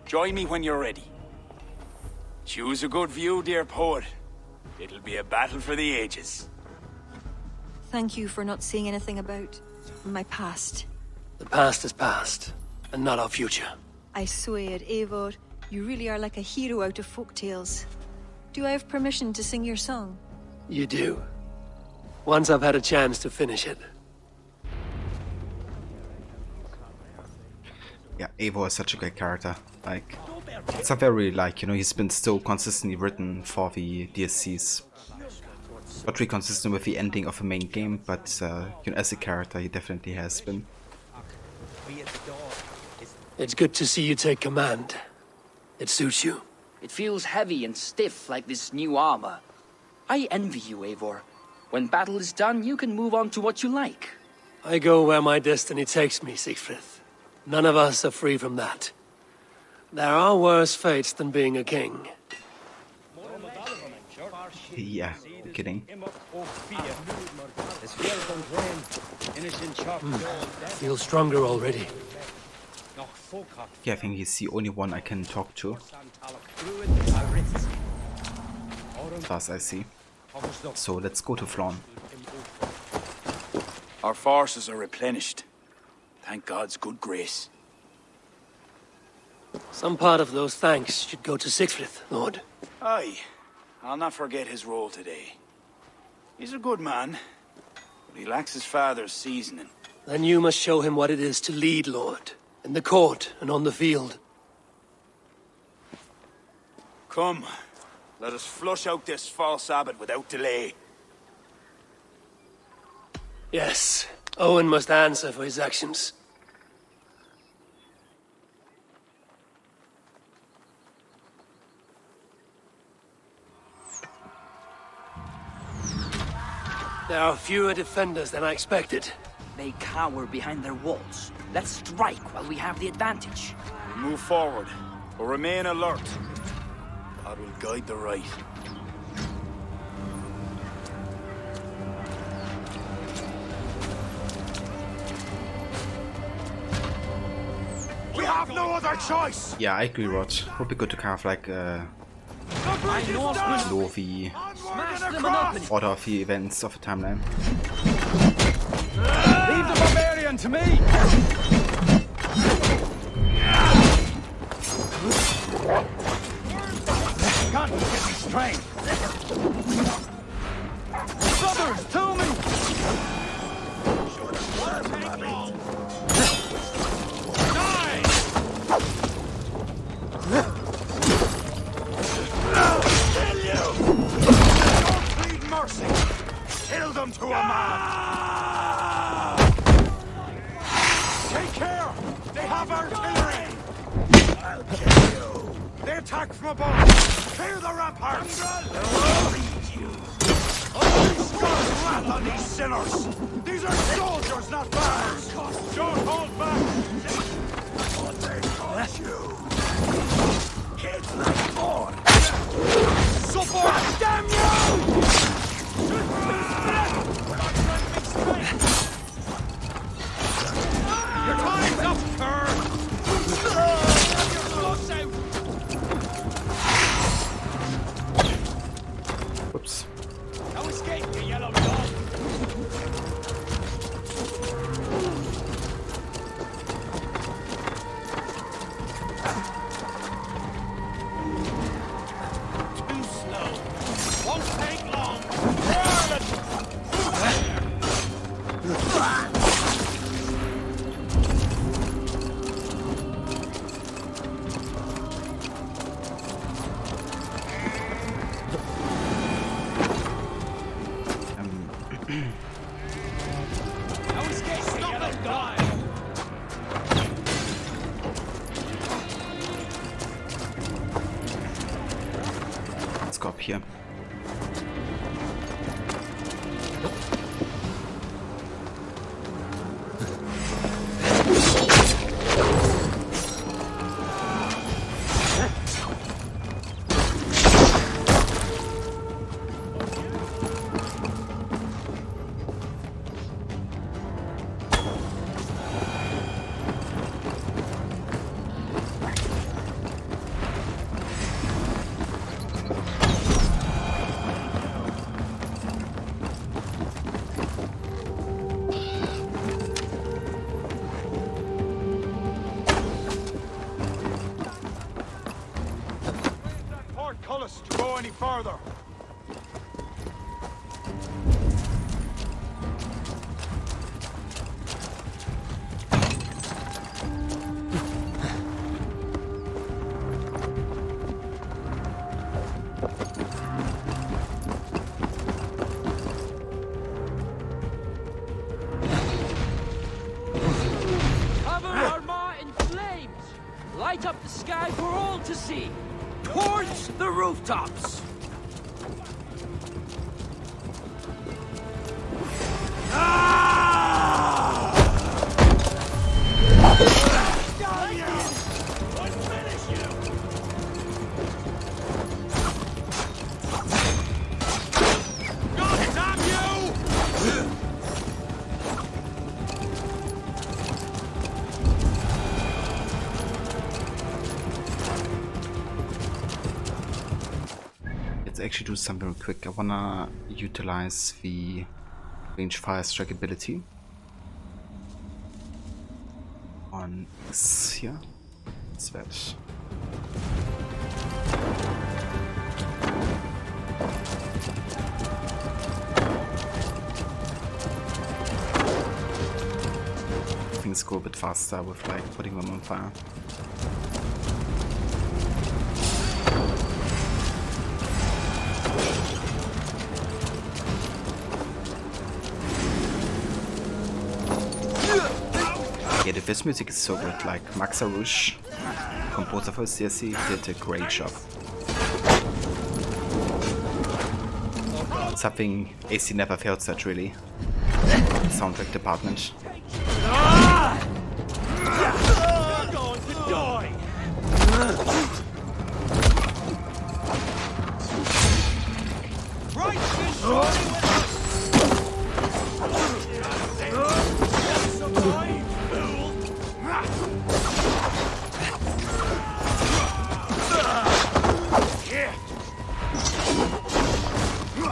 Join me when you're ready. Choose a good view, dear poet. It'll be a battle for the ages. Thank you for not saying anything about my past. The past is past, and not our future. I swear, Eivor, you really are like a hero out of folktales. Do I have permission to sing your song? You do. Once I've had a chance to finish it. Yeah, Eivor is such a great character. Like, it's a very, like, you know, he's been still consistently written for the DLCs. Not really consistent with the ending of the main game, but, you know, as a character, he definitely has been. It's good to see you take command. It suits you. It feels heavy and stiff like this new armor. I envy you, Eivor. When battle is done, you can move on to what you like. I go where my destiny takes me, Siegfried. None of us are free from that. There are worse fates than being a king. Yeah, you're kidding. Feel stronger already. Yeah, I think he's the only one I can talk to. As far as I see. So let's go to Flawn. Our forces are replenished. Thank God's good grace. Some part of those thanks should go to Siegfried, Lord. Aye, I'll not forget his role today. He's a good man, but he lacks his father's seasoning. Then you must show him what it is to lead, Lord. In the court and on the field. Come, let us flush out this false abbot without delay. Yes, Owen must answer for his actions. There are fewer defenders than I expected. They cower behind their walls. Let's strike while we have the advantage. We move forward, but remain alert. God will guide the right. We have no other choice! Yeah, I agree, Rod. Would be good to kind of like know the order of the events of the timeline. Leave the barbarian to me! Can't get his strength! Brothers, to me! Die! Kill you! Don't plead mercy! Kill them to a man! Take care! They have artillery! I'll kill you! They attack from above! Clear the ramparts! They'll lead you! Only Scots rat on these sinners! These are soldiers, not bears! Don't hold back! What they cost you! Kids like born! Support! Damn you! Your time's up, Cur! Your blood's out! Whoops. Now escape, you yellow dog! Too slow. Won't take long. Now escape, you yellow dog! Let's go up here. us to go any further. Cover Armagh in flames! Light up the sky for all to see! Towards the rooftops! Let's actually do something real quick. I wanna utilize the range fire strike ability on this here. What's that? Things go a bit faster with like putting them on fire. Yeah, the Fizz music is so good, like Max Arouche, composer for CSC, did a great job. Something AC never failed such really. Soundtrack department. You're going to die! Right,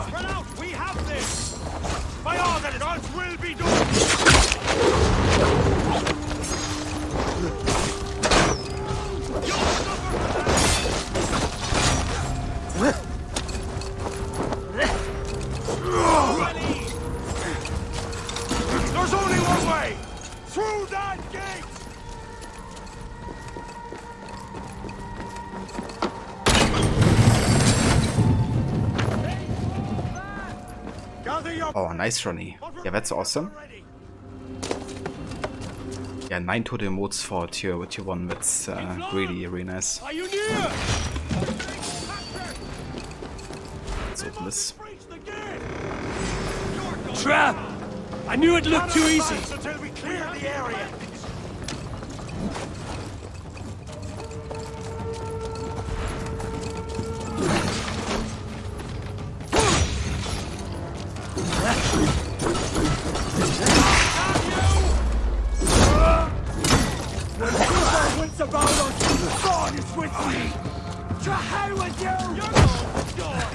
Spread out! We have this! By all that God's will be done! There's only one way! Through that gate! Oh, nice, Ronnie. Yeah, that's awesome. Yeah, 9 total emotes for tier 1. That's really, really nice. Are you near? Let's open this. Trap! I knew it looked too easy. Until we clear the area. What's about us? God is with me. To hell with you! You're going to die.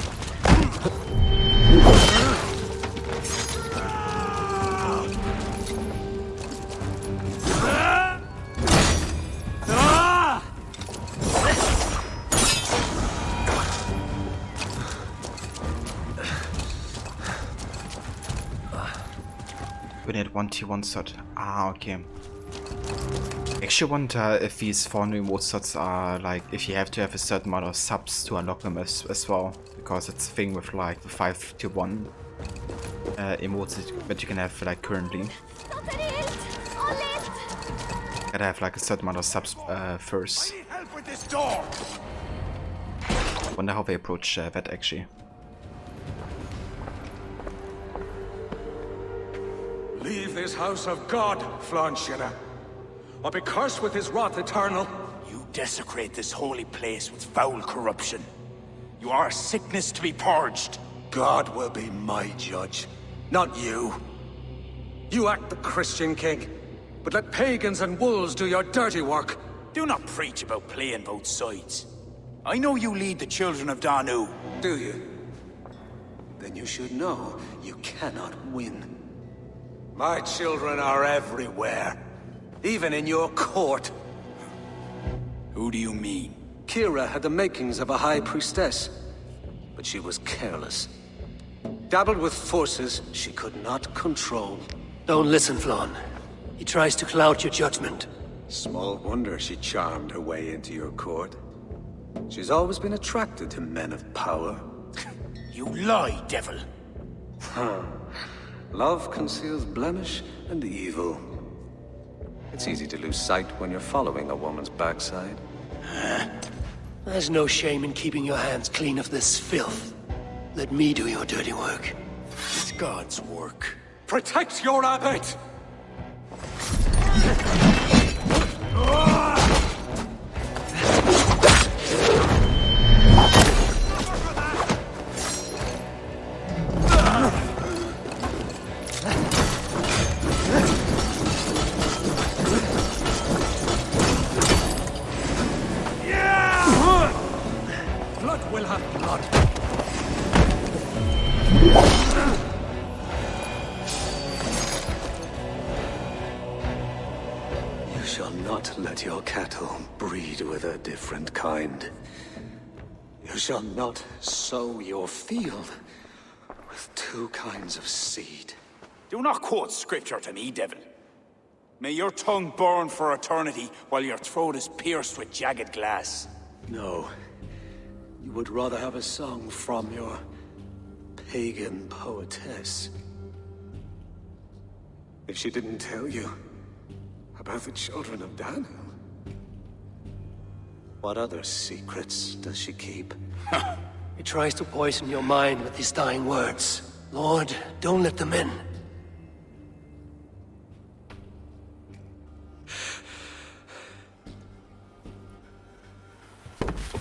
We need 1 tier 1 slot. Ah, okay. Actually wonder if these 4 new emote slots are like, if you have to have a certain amount of subs to unlock them as well. Because it's a thing with like the 5 tier 1 emotes that you can have like currently. Gotta have like a certain amount of subs first. Help with this door. Wonder how they approach that actually. Leave this house of God, Flanshina, or be cursed with his wrath eternal. You desecrate this holy place with foul corruption. You are a sickness to be purged. God will be my judge, not you. You act the Christian king, but let pagans and wolves do your dirty work. Do not preach about playing both sides. I know you lead the children of Danu. Do you? Then you should know you cannot win. My children are everywhere, even in your court. Who do you mean? Kira had the makings of a high priestess. but she was careless. Dabbled with forces she could not control. Don't listen, Flann. He tries to cloud your judgment. Small wonder she charmed her way into your court. She's always been attracted to men of power. You lie, devil. Love conceals blemish and evil. It's easy to lose sight when you're following a woman's backside. There's no shame in keeping your hands clean of this filth. Let me do your dirty work. It's God's work. Protect your abbot! Blood will have blood. You shall not let your cattle breed with a different kind. You shall not sow your field with two kinds of seed. Do not quote scripture to me, devil. May your tongue burn for eternity while your throat is pierced with jagged glass. No. You would rather have a song from your pagan poetess. If she didn't tell you about the children of Danu, what other secrets does she keep? He tries to poison your mind with his dying words. Lord, don't let them in.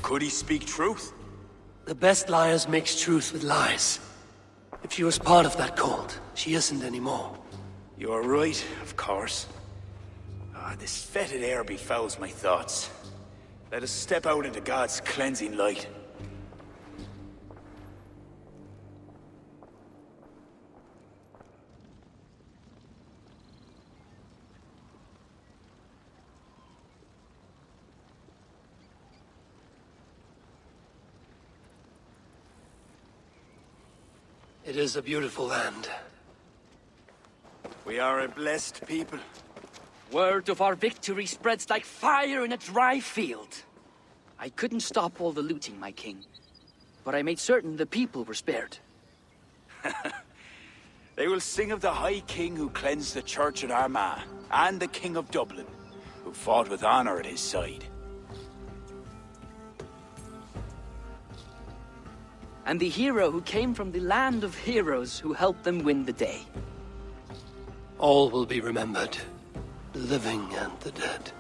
Could he speak truth? The best liars mix truth with lies. If she was part of that cult, she isn't anymore. You're right, of course. This fetid air befouls my thoughts. Let us step out into God's cleansing light. It is a beautiful land. We are a blessed people. Word of our victory spreads like fire in a dry field. I couldn't stop all the looting, my king, but I made certain the people were spared. They will sing of the High King who cleansed the church at Armagh, and the King of Dublin, who fought with honor at his side. And the hero who came from the land of heroes who helped them win the day. All will be remembered, the living and the dead.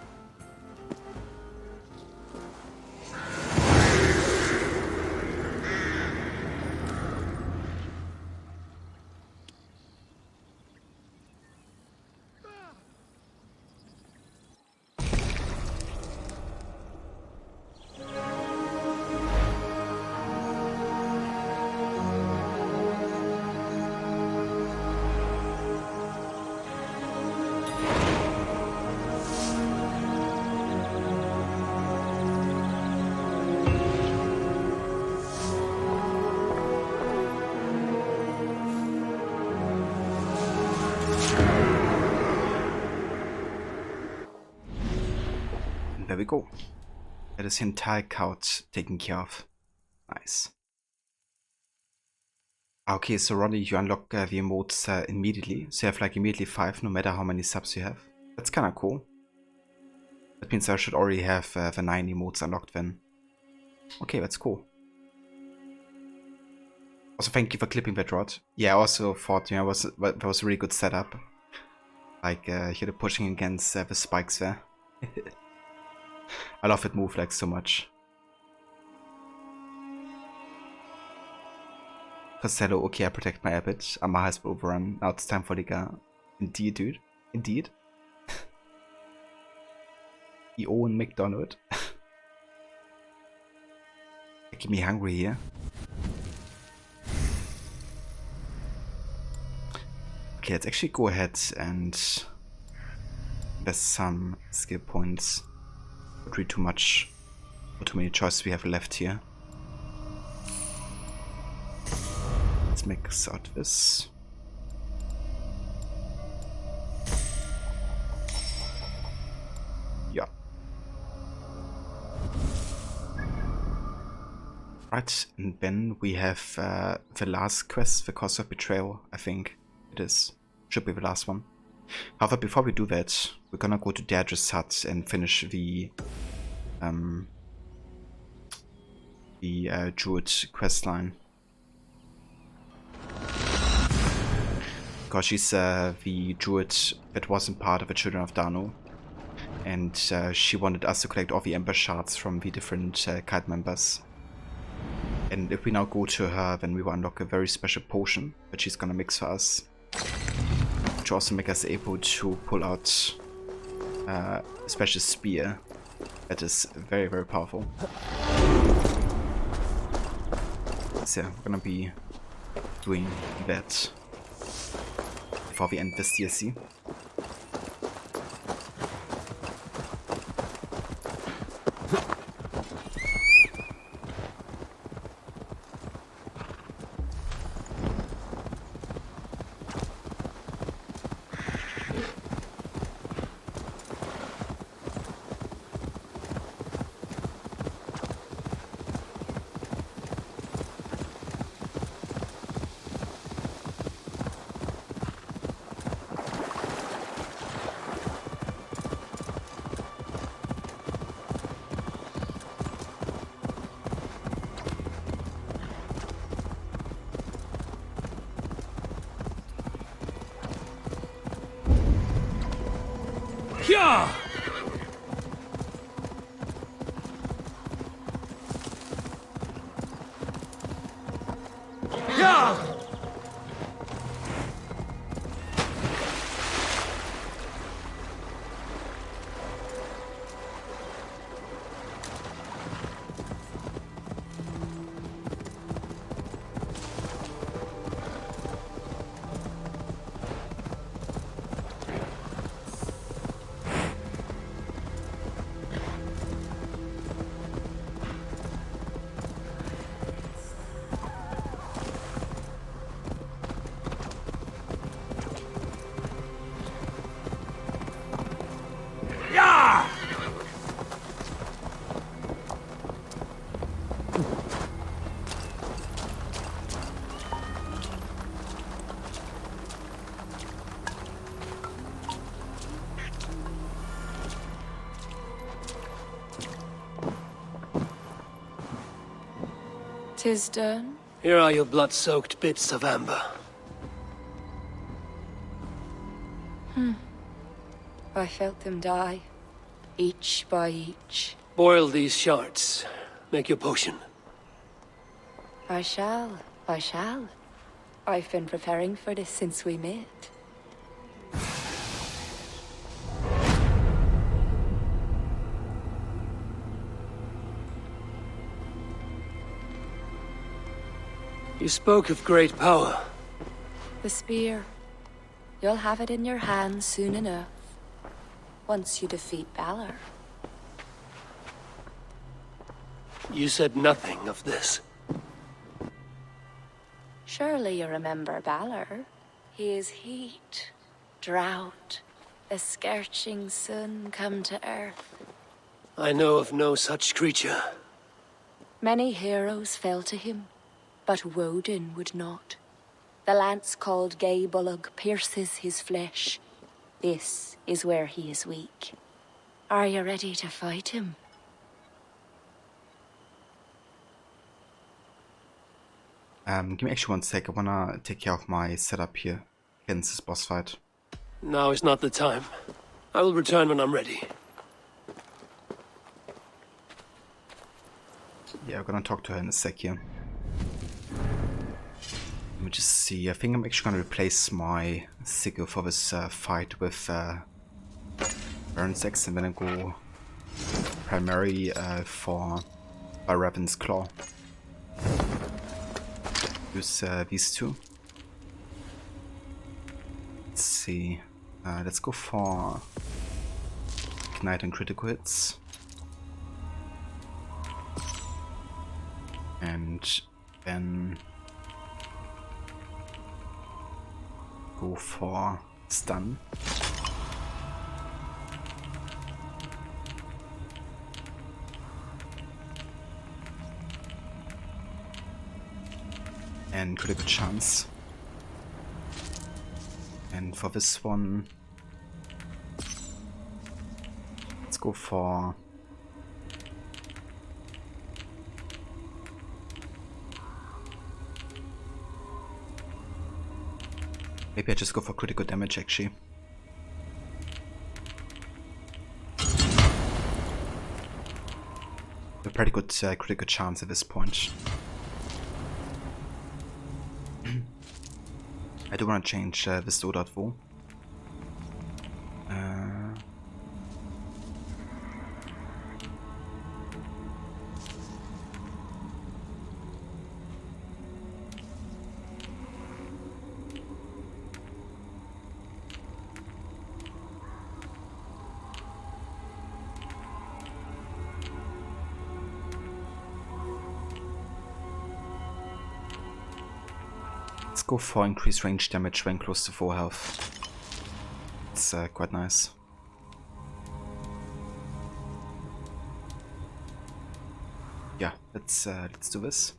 There we go. That is the entire couch taken care of. Nice. Okay, so Ronnie, you unlock the emotes immediately. So you have like immediately 5 no matter how many subs you have. That's kinda cool. That means I should already have the 9 emotes unlocked then. Okay, that's cool. Also, thank you for clipping that, Rod. Yeah, I also thought, you know, that was a really good setup. Like, here pushing against the spikes there. I love that move like so much. Costello, okay, I protect my abbot. Amar has overrun. Now it's time for Liga. Indeed, dude. Indeed. The Owen McDonald. Making me hungry here. Okay, let's actually go ahead and invest some skill points. Not really too much. Not too many choices we have left here. let's mix out this. Yeah. Right, and then we have the last quest, the Cause of Betrayal, I think it is. Should be the last one. However, before we do that, we're gonna go to Deirdre's hut and finish the Druid quest line. Because she's the Druid that wasn't part of the Children of Dano. And she wanted us to collect all the Ember Shards from the different cult members. And if we now go to her, then we will unlock a very special potion that she's gonna mix for us. Which will also make us able to pull out a special spear that is very, very powerful. So yeah, we're gonna be doing that before we end this DLC. Yeah! Yeah! "'Tis done." Here are your blood-soaked bits of amber. I felt them die, each by each. Boil these shards. Make your potion. I shall. I've been preparing for this since we met. You spoke of great power. The spear. You'll have it in your hands soon enough. Once you defeat Balor. You said nothing of this. Surely you remember Balor. He is heat, drought, a scorching sun come to earth. I know of no such creature. Many heroes fell to him, but Woden would not. The lance called Gaebulug pierces his flesh. This is where he is weak. Are you ready to fight him? Give me actually one sec. I wanna take care of my setup here against this boss fight. Now is not the time. I will return when I'm ready. Yeah, we're gonna talk to her in a sec here. Let me just see. I think I'm actually gonna replace my Sigil for this fight with Baron's Axe, and then I go primarily for Raven's Claw. Use these two. Let's see. Let's go for Ignite and critical hits. And then go for stun. And critical chance. And for this one, let's go for maybe I just go for critical damage actually. A pretty good critical chance at this point. I do want to change this loadout though. Let's go for increased range damage when close to full health. It's quite nice. Yeah, let's do this.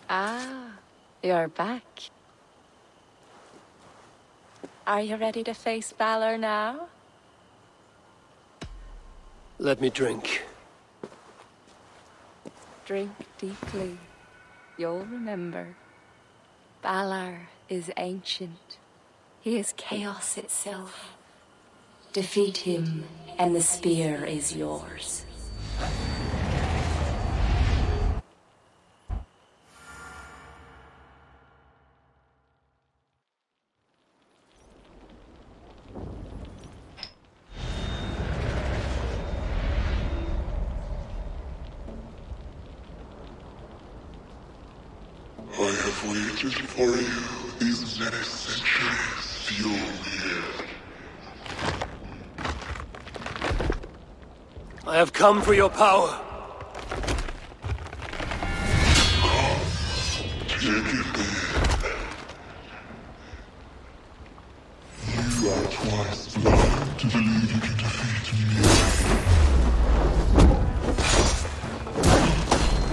Ah, you're back. Are you ready to face Valor now? Let me drink. Drink deeply. You'll remember. Valor is ancient. He is chaos itself. Defeat him, and the spear is yours. I have waited for you these many centuries, Fjolnir. I have come for your power. Come, take it then. You are twice blind to believe you can defeat me.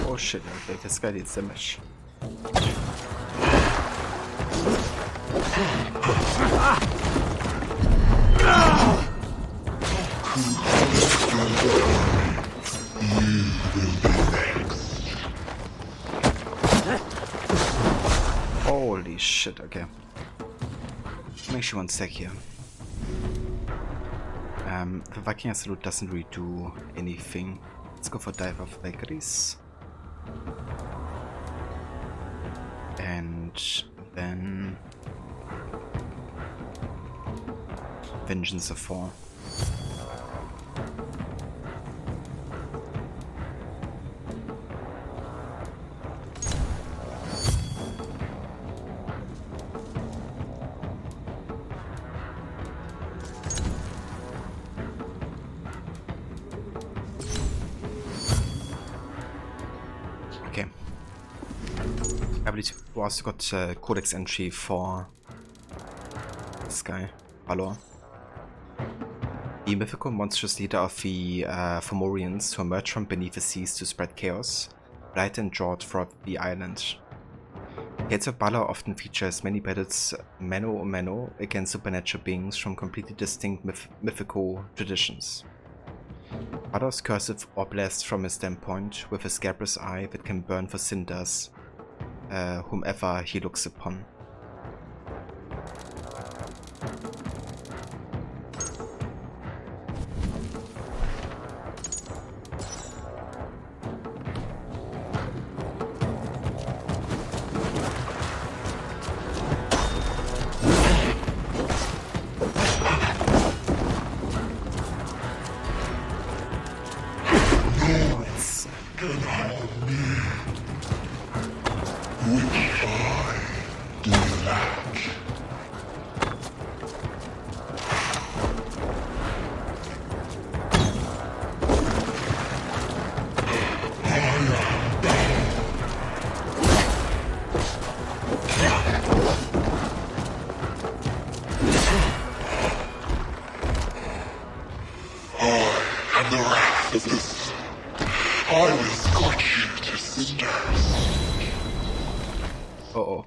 Oh shit, okay, this guy needs damage. Holy shit, okay. Make sure one sec here. The Viking Salute doesn't really do anything. Let's go for Dive of Valkyries. And then Vengeance of 4. Okay. I believe we also got codex entry for this guy, Valor. The mythical monstrous leader of the Fomorians who emerged from beneath the seas to spread chaos, light and drought throughout the island. Tales of Valor often features many battles mano a mano against supernatural beings from completely distinct mythical traditions. Valor's cursive oblast from his standpoint, with a scabrous eye that can burn for cinders whomever he looks upon. Which I I will scorch you to cinders. Uh-oh.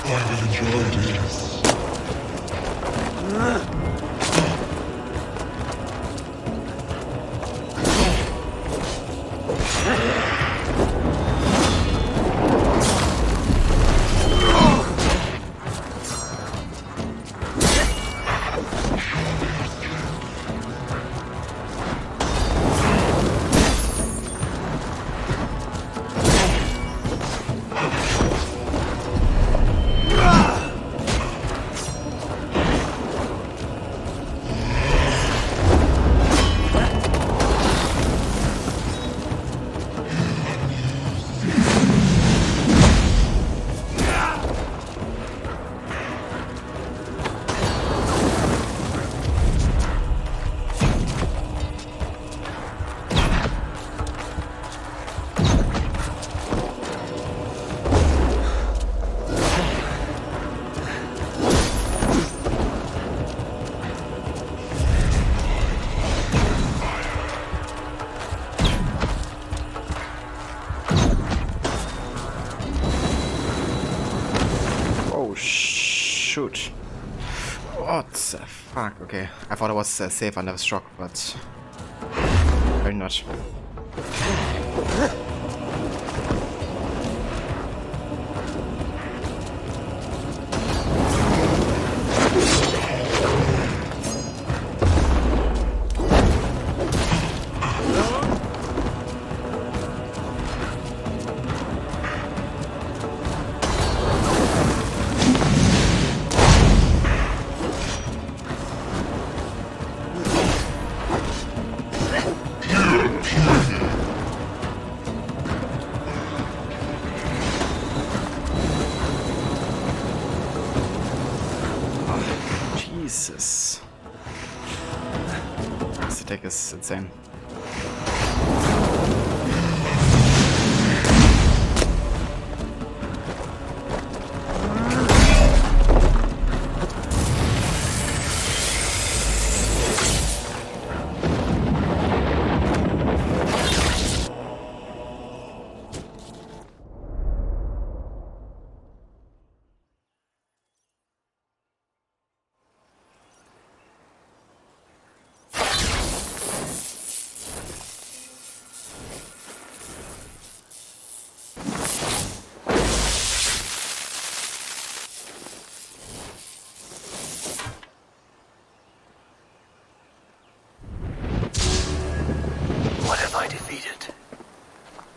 I will enjoy this. Shoot. What the fuck? Okay, I thought I was safe under the struck, but very not. Jesus. This attack is insane.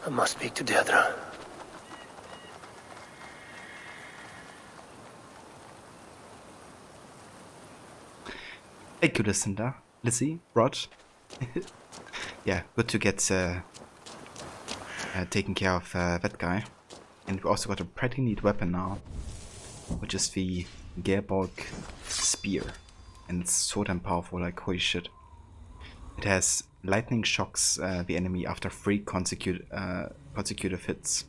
I must speak to Dedra. Thank you, Lucinda. Lizzie, Rod. Yeah, good to get taken care of that guy. And we also got a pretty neat weapon now, which is the Gearbolg Spear. And it's so damn powerful, like holy shit. It has lightning shocks the enemy after 3 consecutive hits.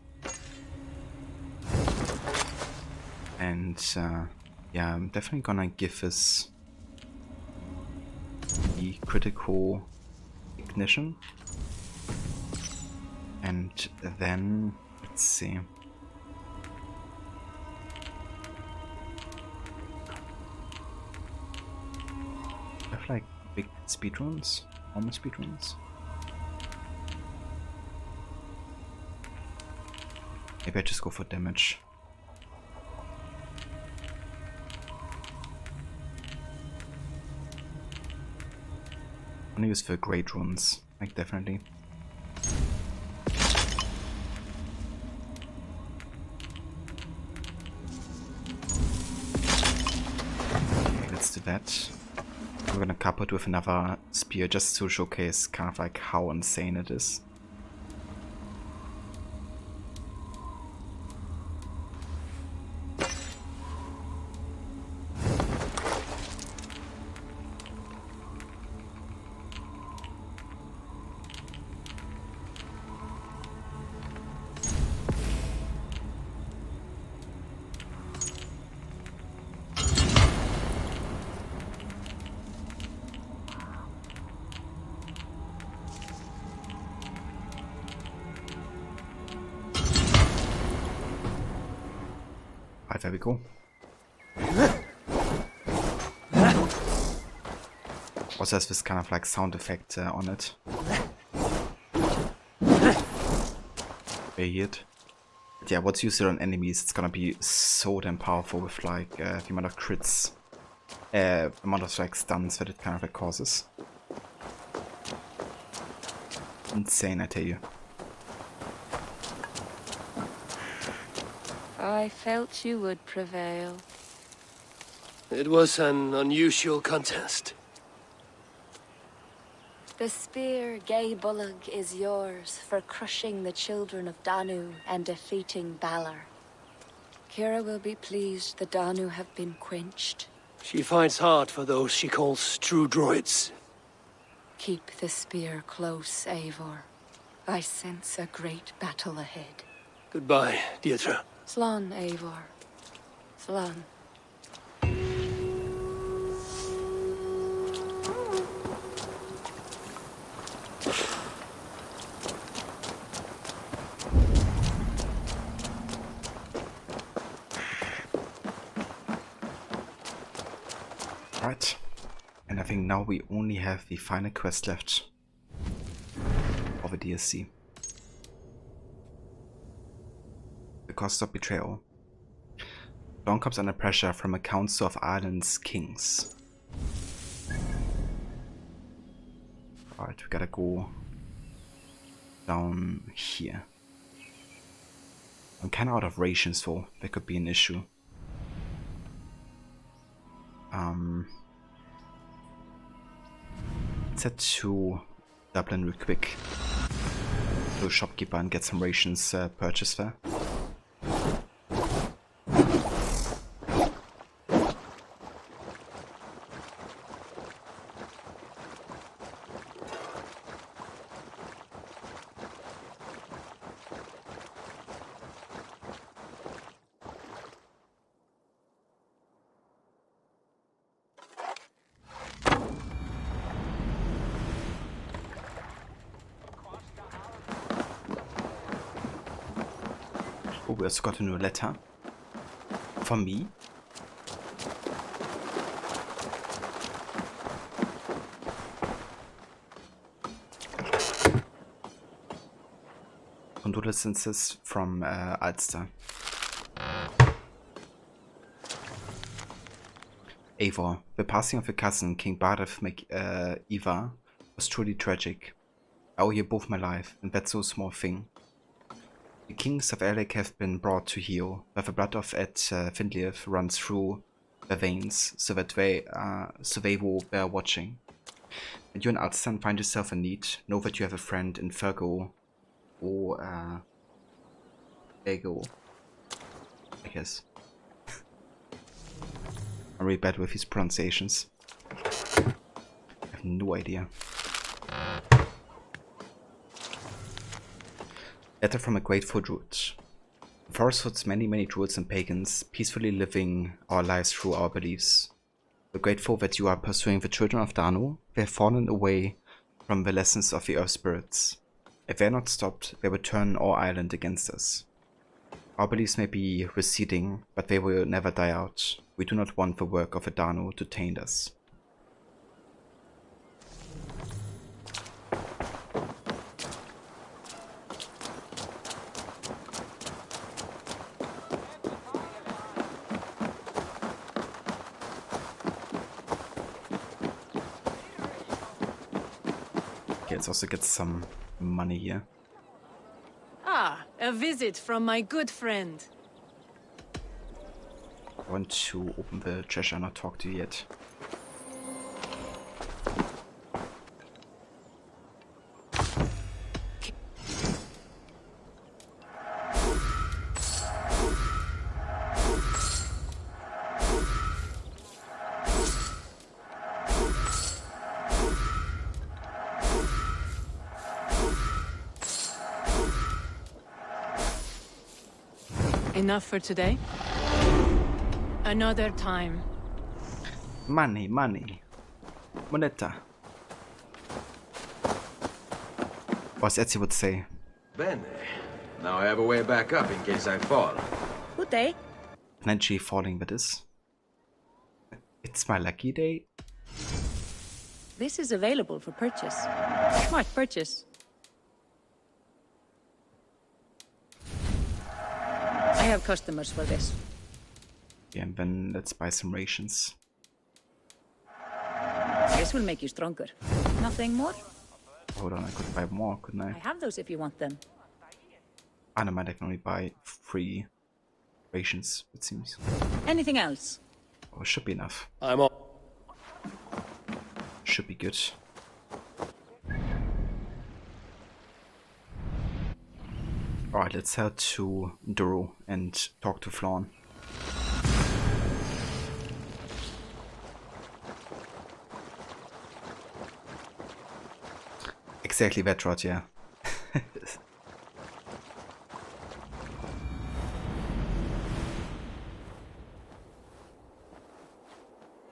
And yeah, I'm definitely gonna give this the critical ignition. And then, let's see. I have like big speedruns, almost speedruns. Maybe I just go for damage. I'm gonna use the great runes, like definitely. Okay, let's do that. We're gonna couple it with another spear just to showcase kind of like how insane it is. Right, there we go. Also has this kind of like sound effect on it. Very weird. But yeah, what's used on enemies, it's gonna be so damn powerful with like the amount of crits. Amount of like stuns that it kind of like causes. Insane, I tell you. I felt you would prevail. It was an unusual contest. The spear, Gay Bullock, is yours for crushing the children of Danu and defeating Balor. Kira will be pleased the Danu have been quenched. She fights hard for those she calls true druids. Keep the spear close, Eivor. I sense a great battle ahead. Goodbye, Deirdre. Slán, Eivor. Slán. Right. And I think now we only have the final quest left of a DLC. The cost of betrayal. Dawn comes under pressure from a council of Ireland's kings. Alright, we gotta go down here. I'm kinda out of rations though, that could be an issue. Let's head to Dublin real quick. To a shopkeeper and get some rations purchased there. Oh, we also got a new letter. For me. Condolences from Ulster. Eivor, the passing of your cousin, King Barber Ivar, was truly tragic. I owe you both my life, and that's no small thing. The kings of Alec have been brought to heel, where the blood of Ed Findleaf runs through their veins, so they will bear watching. And you and Ulster find yourself in need, know that you have a friend in Fergo, or Ego, I guess. I'm really bad with his pronunciations. I have no idea. Letter from a grateful druid. The forest holds many druids and pagans, peacefully living our lives through our beliefs. We're grateful that you are pursuing the children of Danu. They have fallen away from the lessons of the earth spirits. If they are not stopped, they will turn our island against us. Our beliefs may be receding, but they will never die out. We do not want the work of a Danu to taint us. Okay, let's also get some money here. Ah, a visit from my good friend. I want to open the treasure and not talk to you yet. Enough for today? Another time. Money. Moneta. Or as Etsy would say. Bene. Now I have a way back up in case I fall. Good day. potentially falling with this. It's my lucky day. This is available for purchase. Smart purchase. I have customers for this. Yeah, and then let's buy some rations. This will make you stronger. Nothing more? Hold on, I could buy more, couldn't I? I have those if you want them. I don't mind, I can only buy 3 rations, it seems. Anything else? Oh, it should be enough. I'm up. Should be good. Alright, let's head to Duro and talk to Flawn. Exactly that rod, yeah.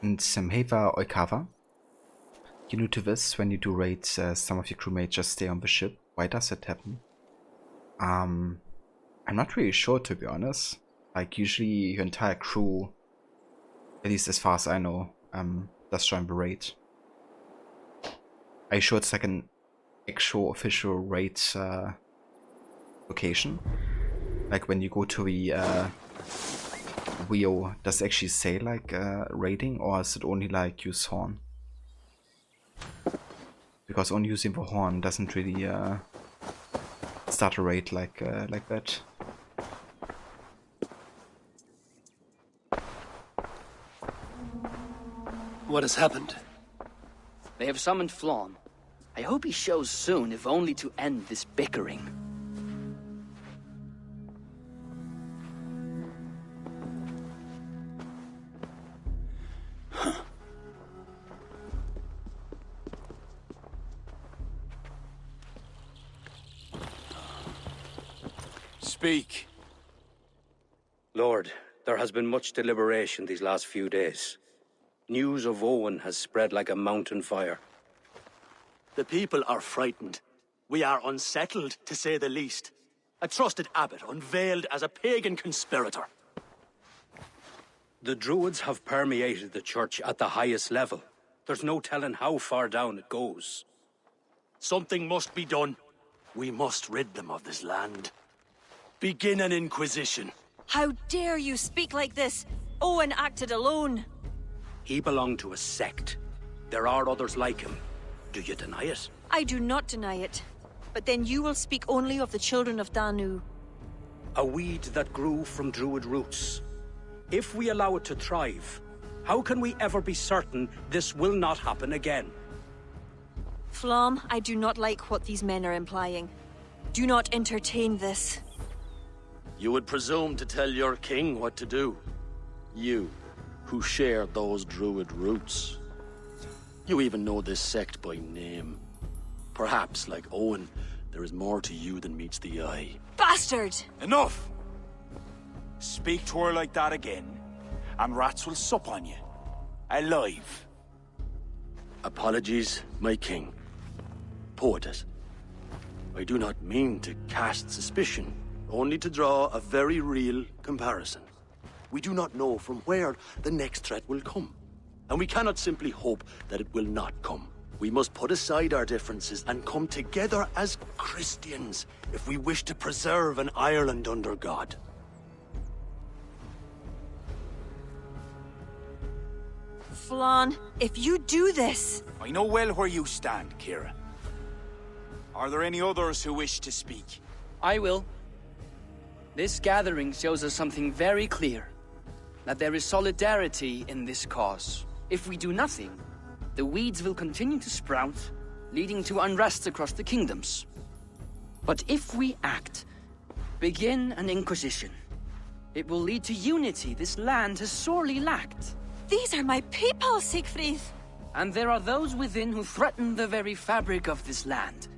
And Heva Oikawa. You new to this, when you do raids, some of your crewmates just stay on the ship. Why does that happen? I'm not really sure, to be honest. Like, usually your entire crew, at least as far as I know, does join the raid. Are you sure it's like an actual official raid location? Like when you go to the Wio, does it actually say like raiding, or is it only like use horn? Because only using the horn doesn't really start a raid like that. What has happened? They have summoned Flawn. I hope he shows soon, if only to end this bickering. Speak. Lord, there has been much deliberation these last few days. News of Owen has spread like a mountain fire. The people are frightened. We are unsettled, to say the least. A trusted abbot unveiled as a pagan conspirator. The Druids have permeated the church at the highest level. There's no telling how far down it goes. Something must be done. We must rid them of this land. Begin an inquisition. How dare you speak like this? Owen acted alone. He belonged to a sect. There are others like him. Do you deny it? I do not deny it. But then you will speak only of the children of Danu. A weed that grew from Druid roots. If we allow it to thrive, how can we ever be certain this will not happen again? Flom, I do not like what these men are implying. Do not entertain this. You would presume to tell your king what to do. You, who share those Druid roots. You even know this sect by name. Perhaps, like Owen, there is more to you than meets the eye. Bastard! Enough! Speak to her like that again, and rats will sup on you. Alive. Apologies, my king. Poetess. I do not mean to cast suspicion, only to draw a very real comparison. We do not know from where the next threat will come, and we cannot simply hope that it will not come. We must put aside our differences and come together as Christians if we wish to preserve an Ireland under God. Flan, if you do this... I know well where you stand, Kira. Are there any others who wish to speak? I will. This gathering shows us something very clear. That there is solidarity in this cause. If we do nothing, the weeds will continue to sprout, leading to unrest across the kingdoms. But if we act, begin an inquisition, it will lead to unity this land has sorely lacked. These are my people, Siegfried! And there are those within who threaten the very fabric of this land.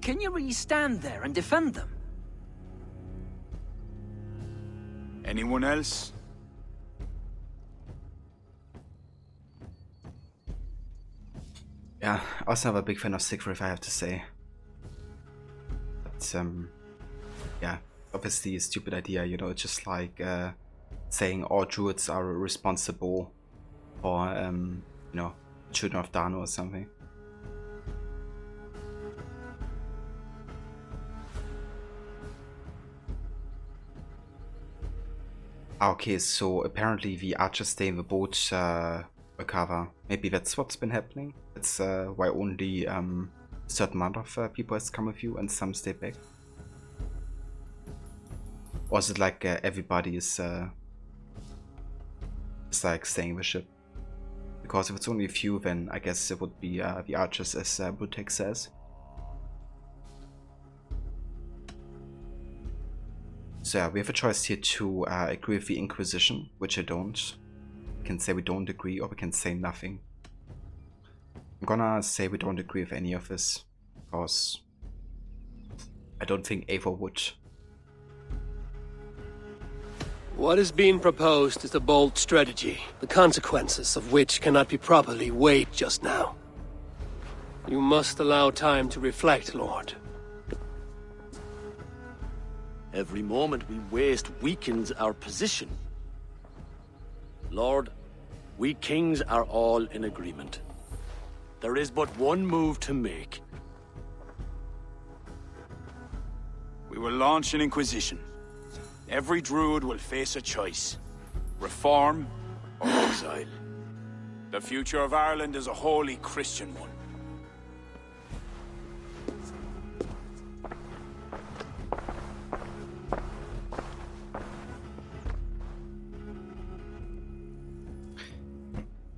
Can you really stand there and defend them? Anyone else? Yeah, also I'm a big fan of Siegfried, I have to say. But, yeah, obviously a stupid idea, you know, just like saying all Druids are responsible for, you know, children of Danu or something. Okay, so apparently the archers stay in the boat recover. Maybe that's what's been happening. That's why only a certain amount of people has come with you and some stay back. Or is it like everybody is like staying in the ship? Because if it's only a few, then I guess it would be the archers, as Brutek says. So yeah, we have a choice here to agree with the Inquisition, which I don't. We can say we don't agree, or we can say nothing. I'm gonna say we don't agree with any of this, because I don't think Eivor would. What is being proposed is a bold strategy, the consequences of which cannot be properly weighed just now. You must allow time to reflect, Lord. Every moment we waste weakens our position. Lord, we kings are all in agreement. There is but one move to make. We will launch an inquisition. Every Druid will face a choice. Reform or exile. The future of Ireland is a wholly Christian one.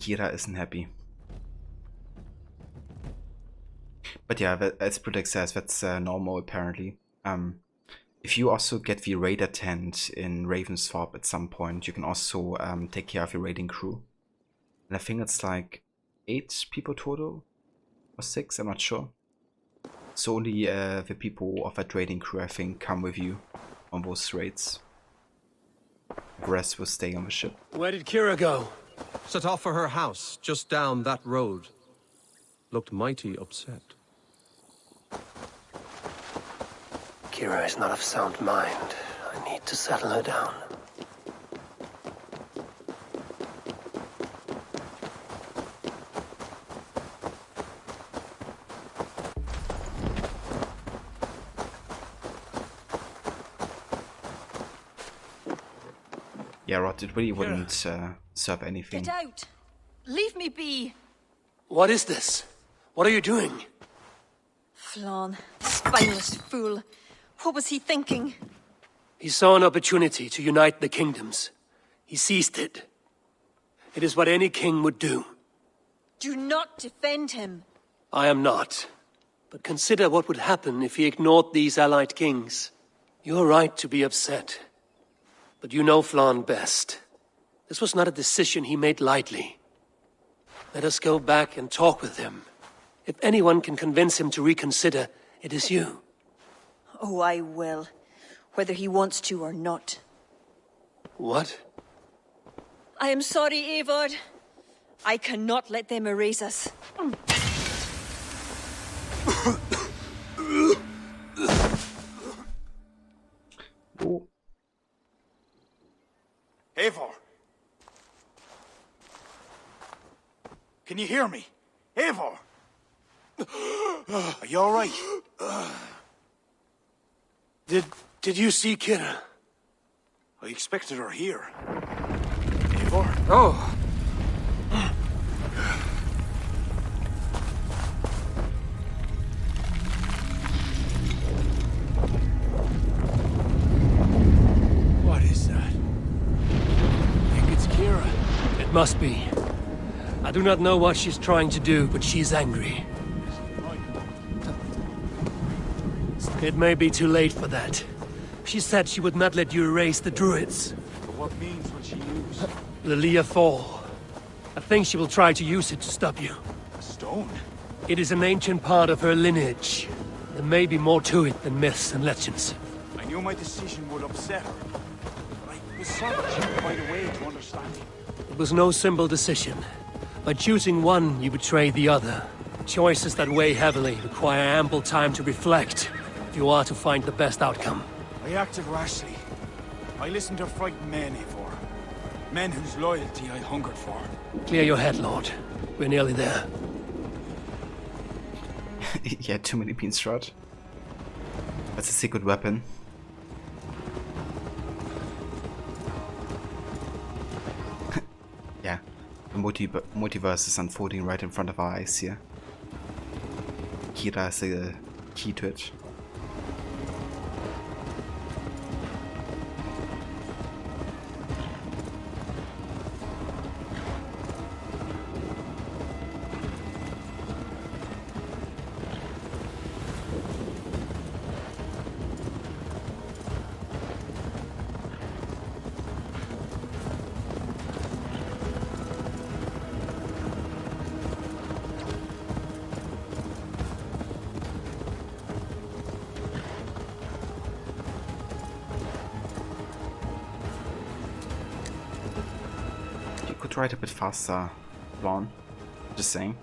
Kira isn't happy. But yeah, as Brutek says, that's normal apparently. If you also get the raider tent in Ravensthorpe at some point, you can also take care of your raiding crew. And I think it's like 8 people total, or 6, I'm not sure. So only the people of that raiding crew, I think, come with you on those raids. The rest will stay on the ship. Where did Kira go? Set off for her house, just down that road. Looked mighty upset. Kira is not of sound mind. I need to settle her down. Yeah, Rod, it really wouldn't serve anything. Get out! Leave me be! What is this? What are you doing? Flann, spineless fool. What was he thinking? He saw an opportunity to unite the kingdoms. He seized it. It is what any king would do. Do not defend him. I am not. But consider what would happen if he ignored these allied kings. You are right to be upset. But you know Flann best. This was not a decision he made lightly. Let us go back and talk with him. If anyone can convince him to reconsider, it is you. Oh, I will. Whether he wants to or not. What? I am sorry, Eivor. I cannot let them erase us. Oh. Eivor! Can you hear me? Eivor! Are you alright? Did you see Kira? I expected her here. Eivor? Oh! What is that? I think it's Kira. It must be. I do not know what she's trying to do, but she's angry. It may be too late for that. She said she would not let you erase the Druids. But what means will she use? The Leah Fall. I think she will try to use it to stop you. A stone? It is an ancient part of her lineage. There may be more to it than myths and legends. I knew my decision would upset her. But I was certain she would find a way to understand me. It was no simple decision. By choosing one, you betray the other. Choices that weigh heavily require ample time to reflect if you are to find the best outcome. I acted rashly. I listened to frightened men, Eivor. Men whose loyalty I hungered for. Clear your head, Lord. We're nearly there. Yeah, too many beans shot. That's a secret weapon. Yeah, the multiverse is unfolding right in front of our eyes here. Kira is the key to it. Try it a bit faster, Vaughn. Just saying.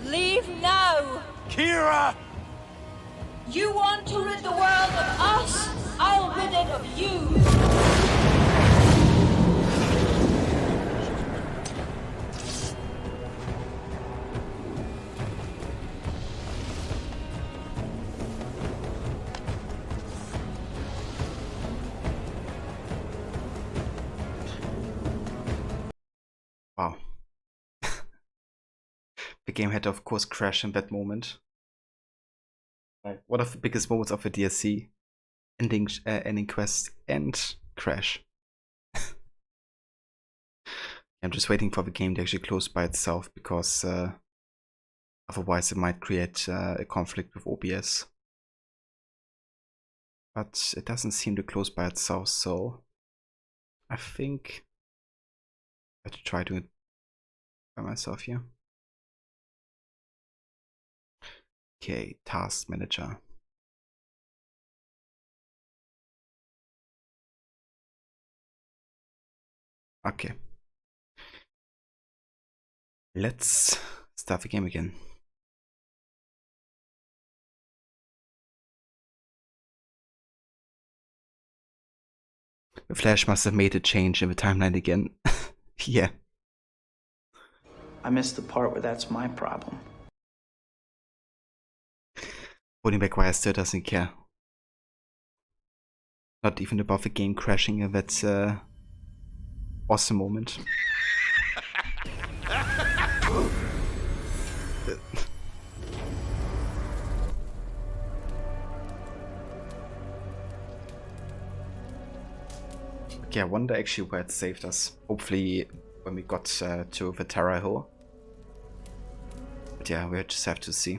Leave now! Kira! You want to rid the world of us? I'll rid it of you! Wow. The game had to, of course, crash in that moment. Like, one of the biggest moments of the DLC. Ending quest and crash. I'm just waiting for the game to actually close by itself, because otherwise it might create a conflict with OBS. But it doesn't seem to close by itself, so I think I have to try doing it by myself here. Okay, task manager. Okay. Let's start the game again. The Flash must have made a change in the timeline again. Yeah. I missed the part where that's my problem. Tobey Maguire still doesn't care. Not even about the game crashing in that awesome moment. Okay, I wonder actually where it saved us. Hopefully when we got to the Terra Hill. But yeah, we just have to see.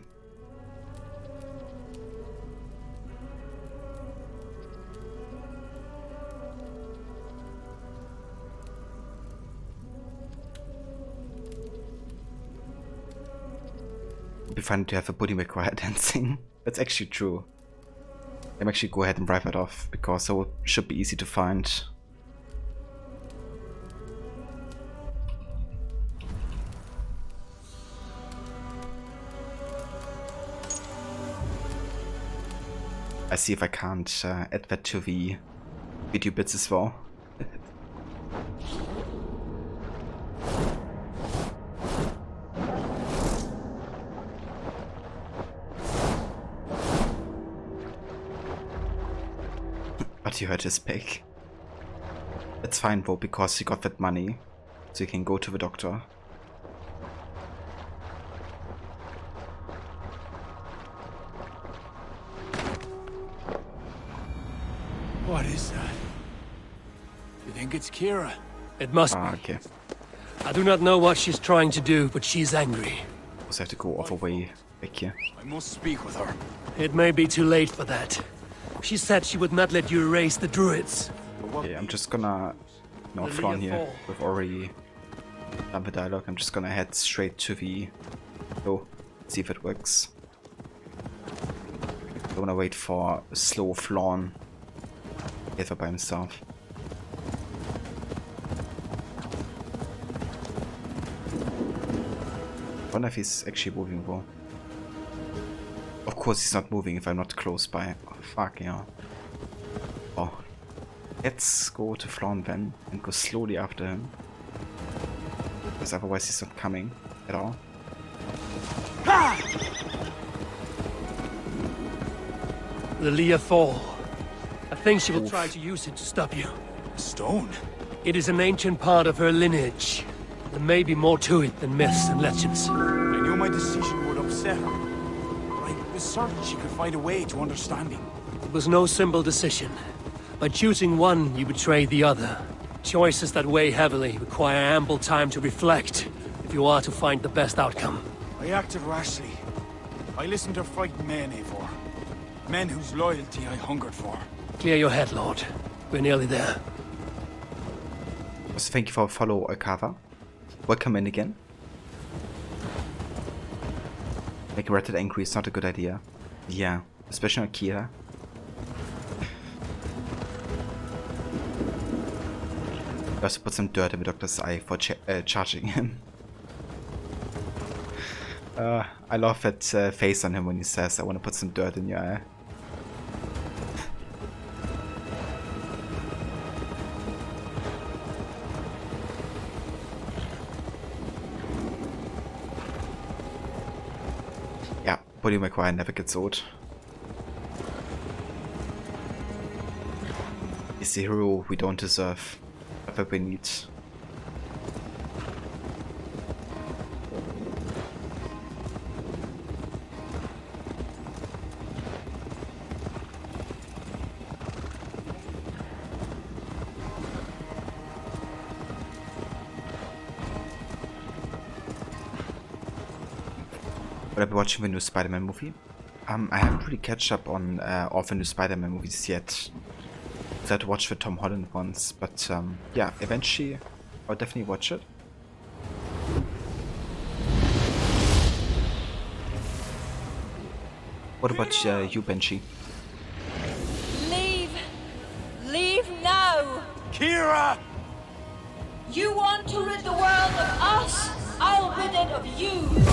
It'd be fun to have a Tobey Maguire dancing. That's actually true. I'm actually go ahead and write that off, because it should be easy to find. I see if I can't add that to the video bits as well. But you hurt his pig. That's fine though, because he got that money, so you can go to the doctor. What is that? You think it's Kira? It must be. Okay. I do not know what she's trying to do, but she's angry. Also have to go all the way back here. I must speak with her. It may be too late for that. She said she would not let you erase the Druids. Okay, I'm just gonna... No, Flawn here. We've already done the dialogue. I'm just gonna head straight to the... Oh, see if it works. I wanna wait for a slow Flawn. Either by himself. I wonder if he's actually moving though. Of course he's not moving if I'm not close by. Oh, fuck, yeah. Oh. Let's go to Flawn then and go slowly after him. Because otherwise he's not coming at all. The Leah Fall. I think she will try to use it to stop you. A stone? It is an ancient part of her lineage. There may be more to it than myths and legends. I knew my decision would upset her. But I was certain she could find a way to understanding. It was no simple decision. By choosing one, you betray the other. Choices that weigh heavily require ample time to reflect if you are to find the best outcome. I acted rashly. I listened to frightened men, Eivor. Men whose loyalty I hungered for. Clear your head, Lord. We're nearly there. So thank you for follow, Akava. Welcome in again. Making Reddit angry is not a good idea. Yeah, especially on Kira. I also put some dirt in the doctor's eye for charging him. I love that face on him when he says, I want to put some dirt in your eye. Yeah, Bully McQuire never gets old. He's the hero we don't deserve, but we need. But I've been watching the new Spider-Man movie. I haven't really catch up on all the new Spider-Man movies yet. I had to watch the Tom Holland ones, but yeah, eventually I'll definitely watch it. What about you, Benji? Leave! Leave now! Kira! You want to rid the world of us? I'll rid it of you!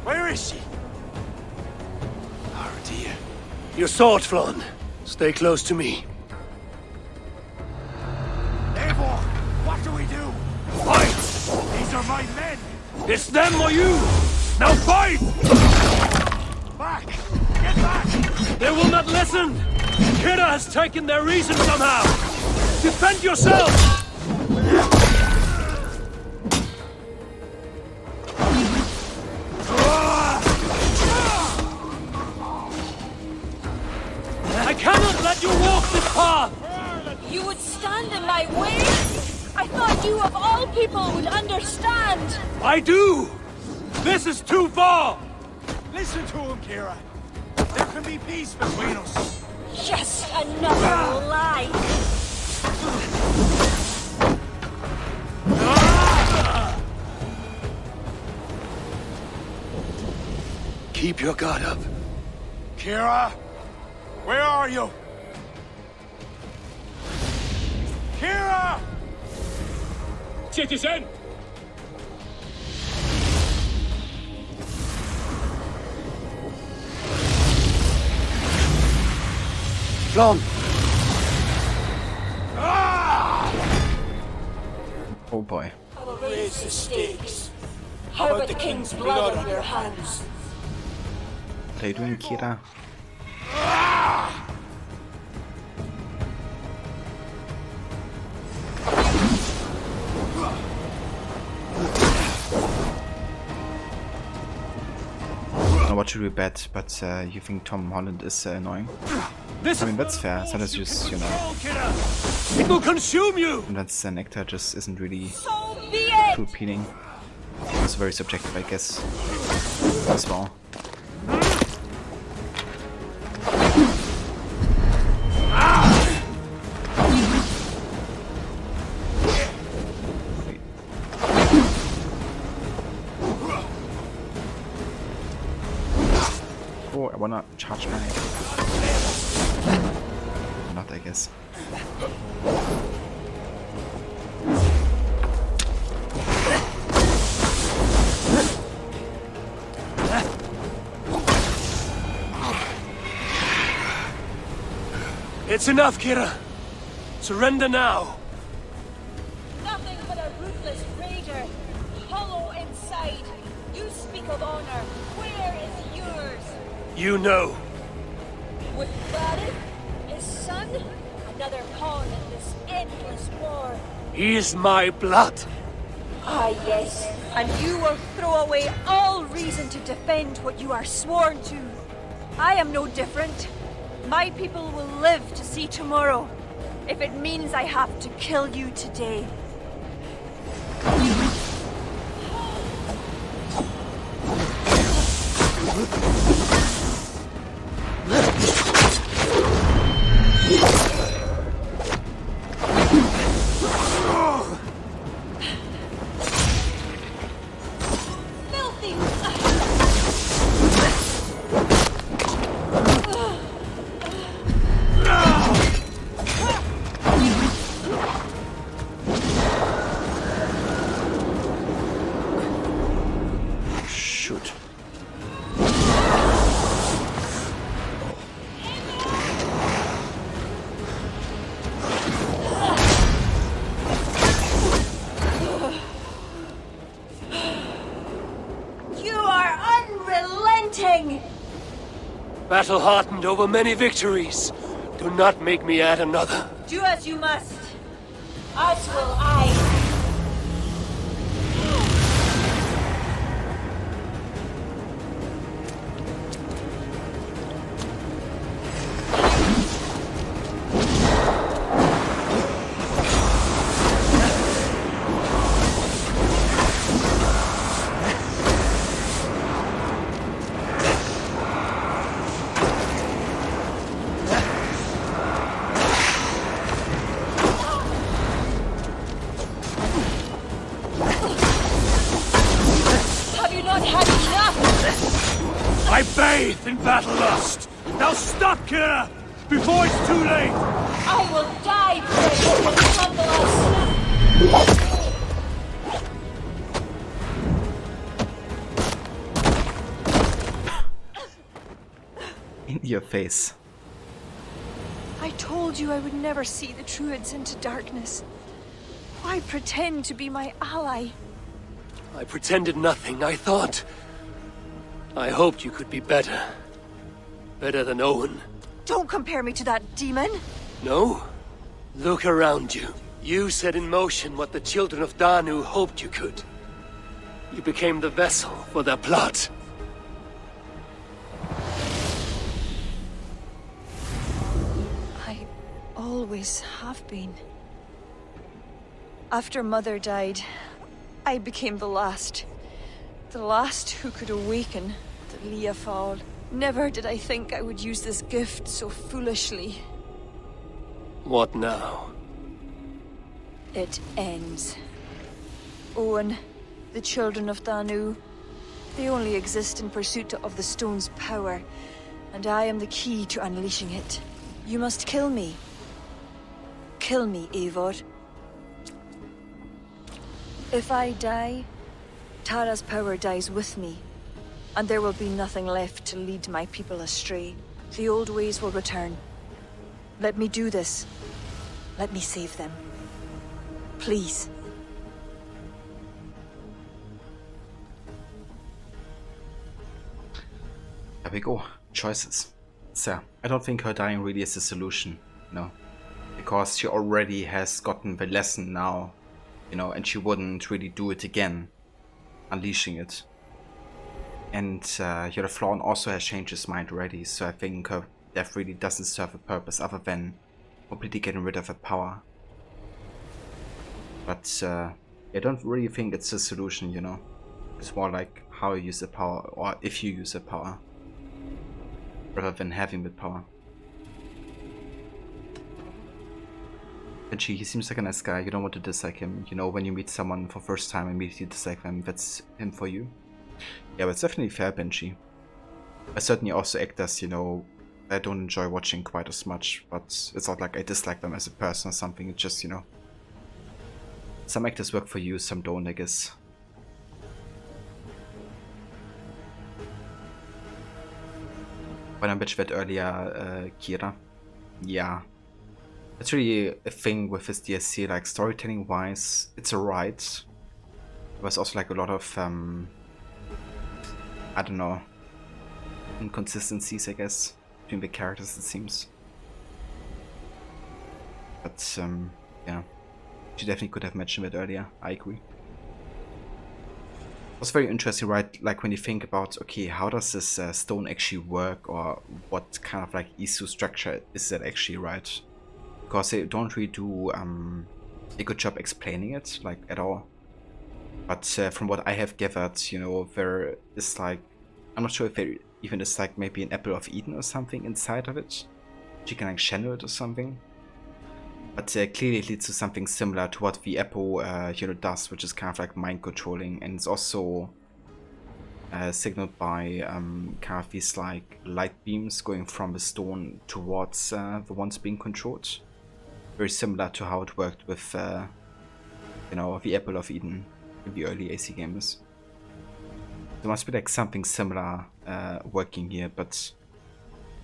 Where is she? Oh dear. Your sword, Flawn. Stay close to me. Eivor, what do we do? Fight! These are my men! It's them or you! Now fight! Back! Get back! They will not listen! Kira has taken their reason somehow! Defend yourself! I cannot let you walk this path! You would stand in my way? I thought you of all people would understand! I do! This is too far! Listen to him, Kira. There can be peace between us. Just another lie! Keep your guard up. Kira! Where are you? Kira! Citizen! Flawn! Oh boy. I will raise the stakes. How about the king's blood on your hands? What are you doing, Kira? what to do bet, but you think Tom Holland is annoying? I mean, that's fair. Sometimes you just, you know... It will consume you! And that's an actor just isn't really So be it! too appealing. It's very subjective, I guess, as well. Oh, I wanna charge back. Not, I guess. It's enough, Kira. Surrender now. Nothing but a ruthless raider. Hollow inside. You speak of honor. Where is yours? You know. With Varith, his son, another pawn in this endless war. He is my blood. Ah, yes. And you will throw away all reason to defend what you are sworn to. I am no different. My people will live to see tomorrow, if it means I have to kill you today. Battle-hardened over many victories. Do not make me add another. Do as you must. As will I. I bathe in battle lust. Now stop, Kira, before it's too late. I will die before you can humble us. In your face. I told you I would never see the Druids into darkness. Why pretend to be my ally? I pretended nothing. I hoped you could be better. Better than Owen. Don't compare me to that demon. No? Look around you. You set in motion what the children of Danu hoped you could. You became the vessel for their plot. I always have been. After Mother died, I became the last. The last who could awaken the Leafal. Never did I think I would use this gift so foolishly. What now? It ends. Owen, the children of Danu, they only exist in pursuit of the stone's power, and I am the key to unleashing it. You must kill me. Kill me, Eivor. If I die, Tara's power dies with me, and there will be nothing left to lead my people astray. The old ways will return. Let me do this. Let me save them. Please. There we go. Choices. So, I don't think her dying really is the solution, no. Because she already has gotten the lesson now, you know, and she wouldn't really do it again, unleashing it. And the Flawn also has changed his mind already, so I think her death really doesn't serve a purpose other than completely getting rid of her power. But I don't really think it's a solution, you know. It's more like how you use the power, or if you use the power, rather than having the power. And he seems like a nice guy, you don't want to dislike him. You know, when you meet someone for the first time and immediately dislike them, that's him for you. Yeah, but it's definitely fair, Benji. I certainly also actors, you know, I don't enjoy watching quite as much, but it's not like I dislike them as a person or something, it's just, you know, some actors work for you, some don't, I guess. When I mentioned that earlier, Kira, yeah, it's really a thing with this DLC, like storytelling wise, it's alright. There was also like a lot of, I don't know, inconsistencies, I guess, between the characters, it seems. But, yeah, she definitely could have mentioned it earlier, I agree. It was very interesting, right, like when you think about, okay, how does this stone actually work, or what kind of like Isu structure is that actually, right? Because they don't really do a good job explaining it, like, at all. But from what I have gathered, you know, there is like, I'm not sure if there even is like maybe an apple of Eden or something inside of it. You can like channel it or something. But clearly it leads to something similar to what the apple, you know, does, which is kind of like mind controlling, and it's also signaled by kind of these like light beams going from the stone towards the ones being controlled. Very similar to how it worked with, you know, the apple of Eden in the early AC games. There must be like something similar working here, but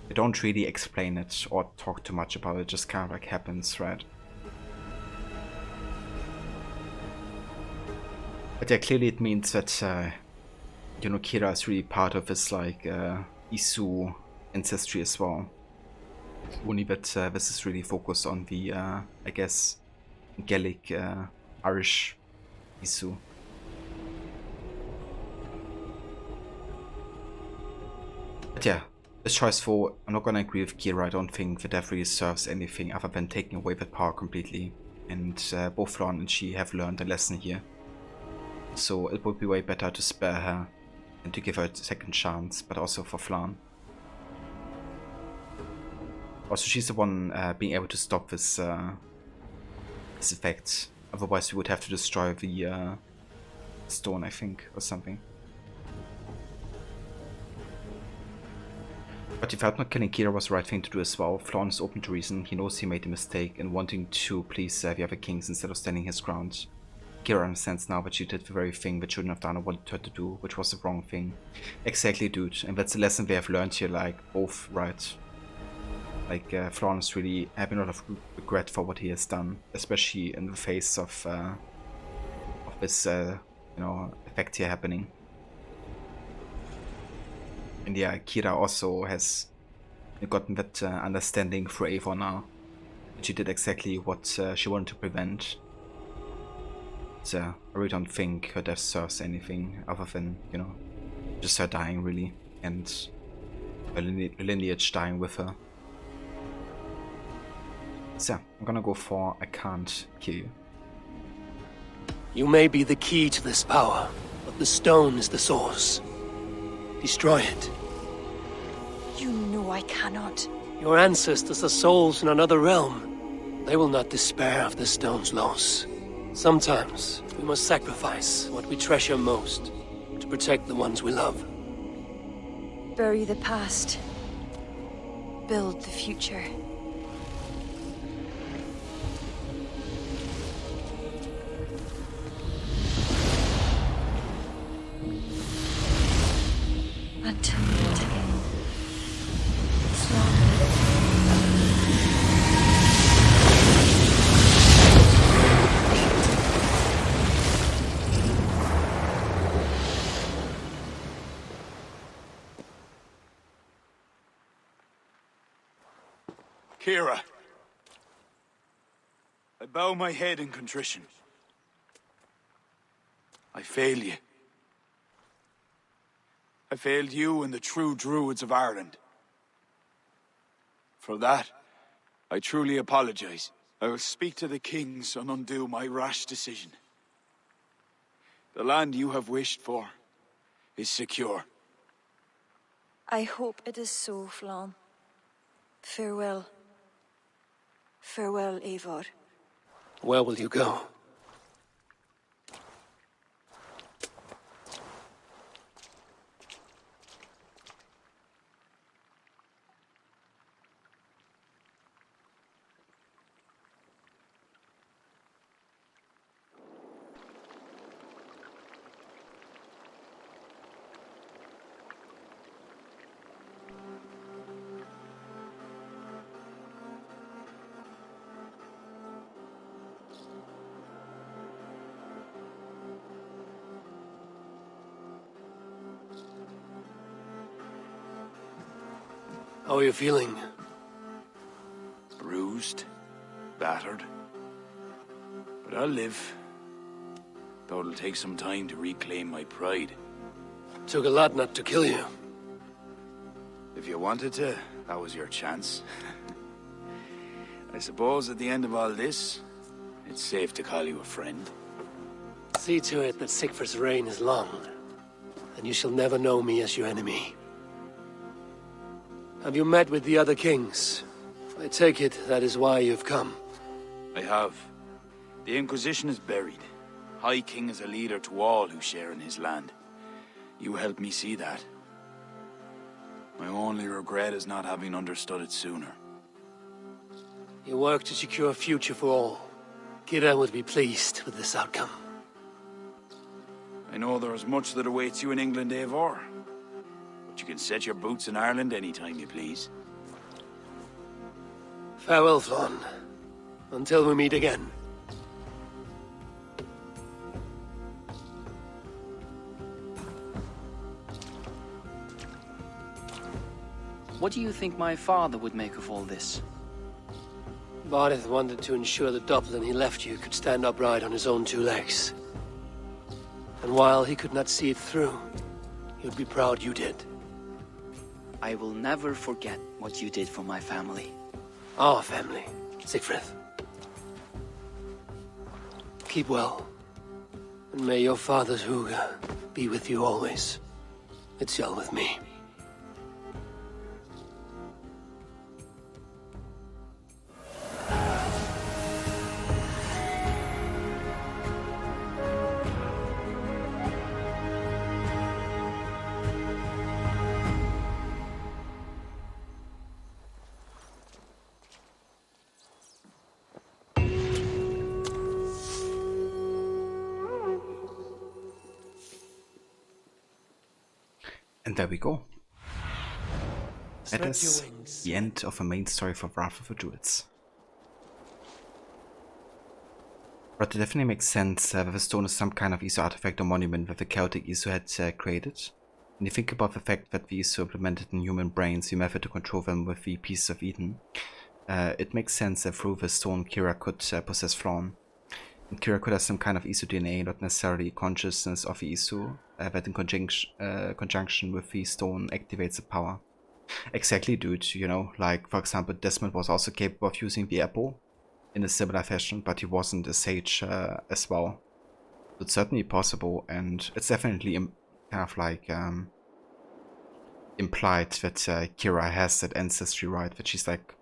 they don't really explain it or talk too much about it, it just kind of like happens, right? But yeah, clearly it means that, you know, Kira is really part of this like Isu ancestry as well. Only that this is really focused on the, I guess, Gaelic, Irish Isu. But yeah, this choice for, I'm not gonna agree with Kira, I don't think the death really serves anything other than taking away that power completely. And both Flan and she have learned a lesson here. So it would be way better to spare her and to give her a second chance, but also for Flan. Also, she's the one being able to stop this, this effect. Otherwise we would have to destroy the stone, I think, or something. But he felt not killing Kira was the right thing to do as well. Flan is open to reason, he knows he made a mistake in wanting to please the other kings instead of standing his ground. Kira understands now that she did the very thing that shouldn't have done or wanted her to do, which was the wrong thing. Exactly, dude, and that's the lesson we have learned here, like, both, right? Like, Flan is really having a lot of regret for what he has done, especially in the face of this, you know, effect here happening. And yeah, Kira also has gotten that understanding through Eivor now. She did exactly what she wanted to prevent. So I really don't think her death serves anything other than, you know, just her dying really, and her lineage dying with her. So I'm gonna go for I can't kill you. You may be the key to this power, but the stone is the source. Destroy it. You know I cannot. Your ancestors are souls in another realm. They will not despair of the stone's loss. Sometimes we must sacrifice what we treasure most to protect the ones we love. Bury the past. Build the future. Until we meet again. Slowly. Kira, I bow my head in contrition. I fail you. I failed you and the true Druids of Ireland. For that, I truly apologize. I will speak to the kings and undo my rash decision. The land you have wished for is secure. I hope it is so, Flann. Farewell. Farewell, Eivor. Where will you go? How are you feeling? Bruised, battered. But I'll live. Though it'll take some time to reclaim my pride. Took a lot not to kill you. If you wanted to, that was your chance. I suppose at the end of all this, it's safe to call you a friend. See to it that Sigfrid's reign is long, and you shall never know me as your enemy. Have you met with the other kings? I take it that is why you've come. I have. The Inquisition is buried. High King is a leader to all who share in his land. You helped me see that. My only regret is not having understood it sooner. You work to secure a future for all. Kira would be pleased with this outcome. I know there is much that awaits you in England, Eivor. But you can set your boots in Ireland anytime you please. Farewell, Flann. Until we meet again. What do you think my father would make of all this? Bardet wanted to ensure that Dublin he left you could stand upright on his own two legs. And while he could not see it through, he would be proud you did. I will never forget what you did for my family. Our family, Sigfrid. Keep well. And may your father's Huga be with you always. It's well with me. And there we go. That is the end of the main story for Wrath of the Druids. But it definitely makes sense that the stone is some kind of Isu artifact or monument that the Celtic Isu had created. When you think about the fact that the Isu implemented in human brains the method to control them with the pieces of Eden, it makes sense that through the stone Kira could possess Flann. And Kira could have some kind of Isu DNA, not necessarily consciousness of the Isu, that in conjunction with the stone activates the power. Exactly, dude, you know, like for example Desmond was also capable of using the apple in a similar fashion, but he wasn't a sage as well. So it's certainly possible, and it's definitely kind of like implied that Kira has that ancestry right, that she's like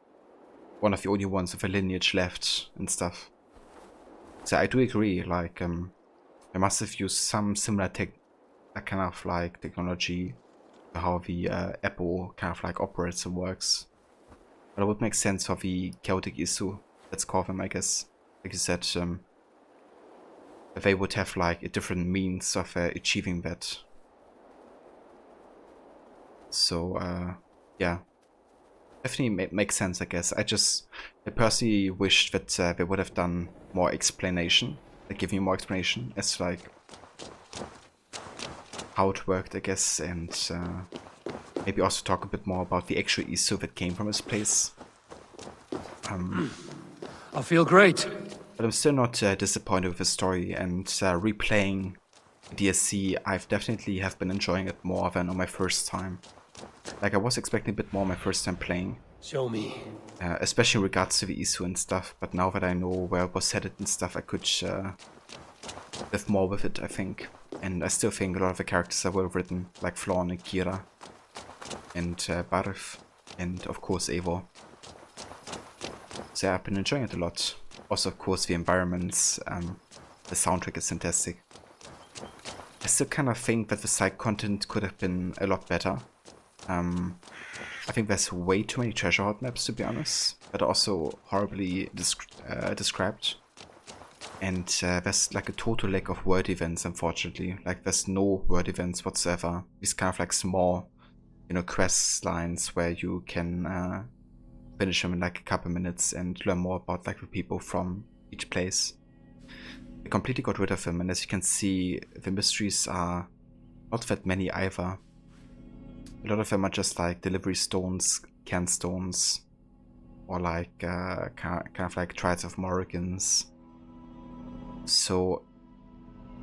one of the only ones with a lineage left and stuff. So I do agree, like I must have used some similar kind of like technology to how the apple kind of like operates and works. But it would make sense for the Celtic Isu, let's call them, I guess. Like you said, they would have like a different means of achieving that. So yeah, definitely makes sense, I guess. I personally wish that they would have done more explanation, like give me more explanation as to like how it worked, I guess, and maybe also talk a bit more about the actual Isu that came from his place. I feel great. But I'm still not disappointed with the story, and replaying DSC, I've definitely have been enjoying it more than on my first time. Like, I was expecting a bit more my first time playing. Show me. Especially in regards to the Isu and stuff, but now that I know where it was headed and stuff, I could live more with it, I think. And I still think a lot of the characters are well written, like Flawn and Kira, and Barf, and of course Eivor. So yeah, I've been enjoying it a lot. Also, of course, the environments, the soundtrack is fantastic. I still kind of think that the side content could have been a lot better. I think there's way too many treasure hot maps, to be honest, but also horribly described. And there's like a total lack of word events, unfortunately. Like, there's no word events whatsoever. These kind of like small, you know, quest lines where you can finish them in like a couple minutes and learn more about like the people from each place. I completely got rid of them, and as you can see, the mysteries are not that many either. A lot of them are just like delivery stones, can stones, or like kind of like Trials of Morrigans. So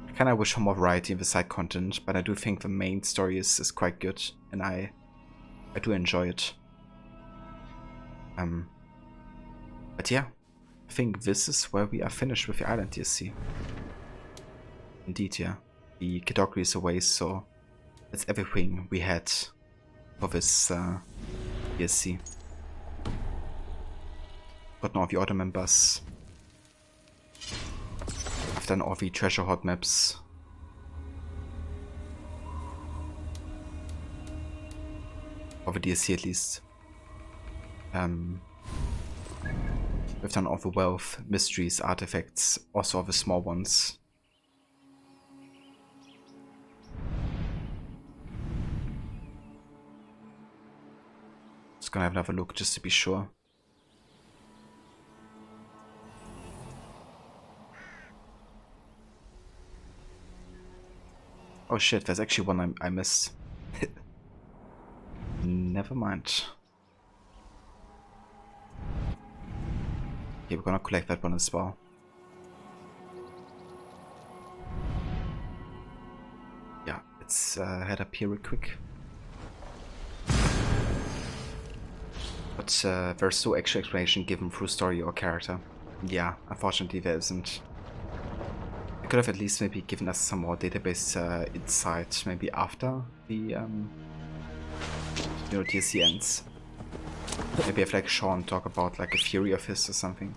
I kind of wish for more variety in the side content, but I do think the main story is quite good, and I do enjoy it. But yeah, I think this is where we are finished with the island DSC. Indeed, yeah. The Kidogri is away, so that's everything we had for this DSC. Got all the order members. I've done all the treasure hot maps. Or the DSC at least. We've done all the wealth, mysteries, artifacts, also all the small ones. Just gonna have another look just to be sure. Oh shit, there's actually one I missed. Never mind. Okay, we're gonna collect that one as well. Yeah, let's head up here real quick. But there's no actual explanation given through story or character. Yeah, unfortunately there isn't. I could have at least maybe given us some more database insight, maybe after the you know, DSC ends. Maybe have like Sean talk about like a theory of his or something.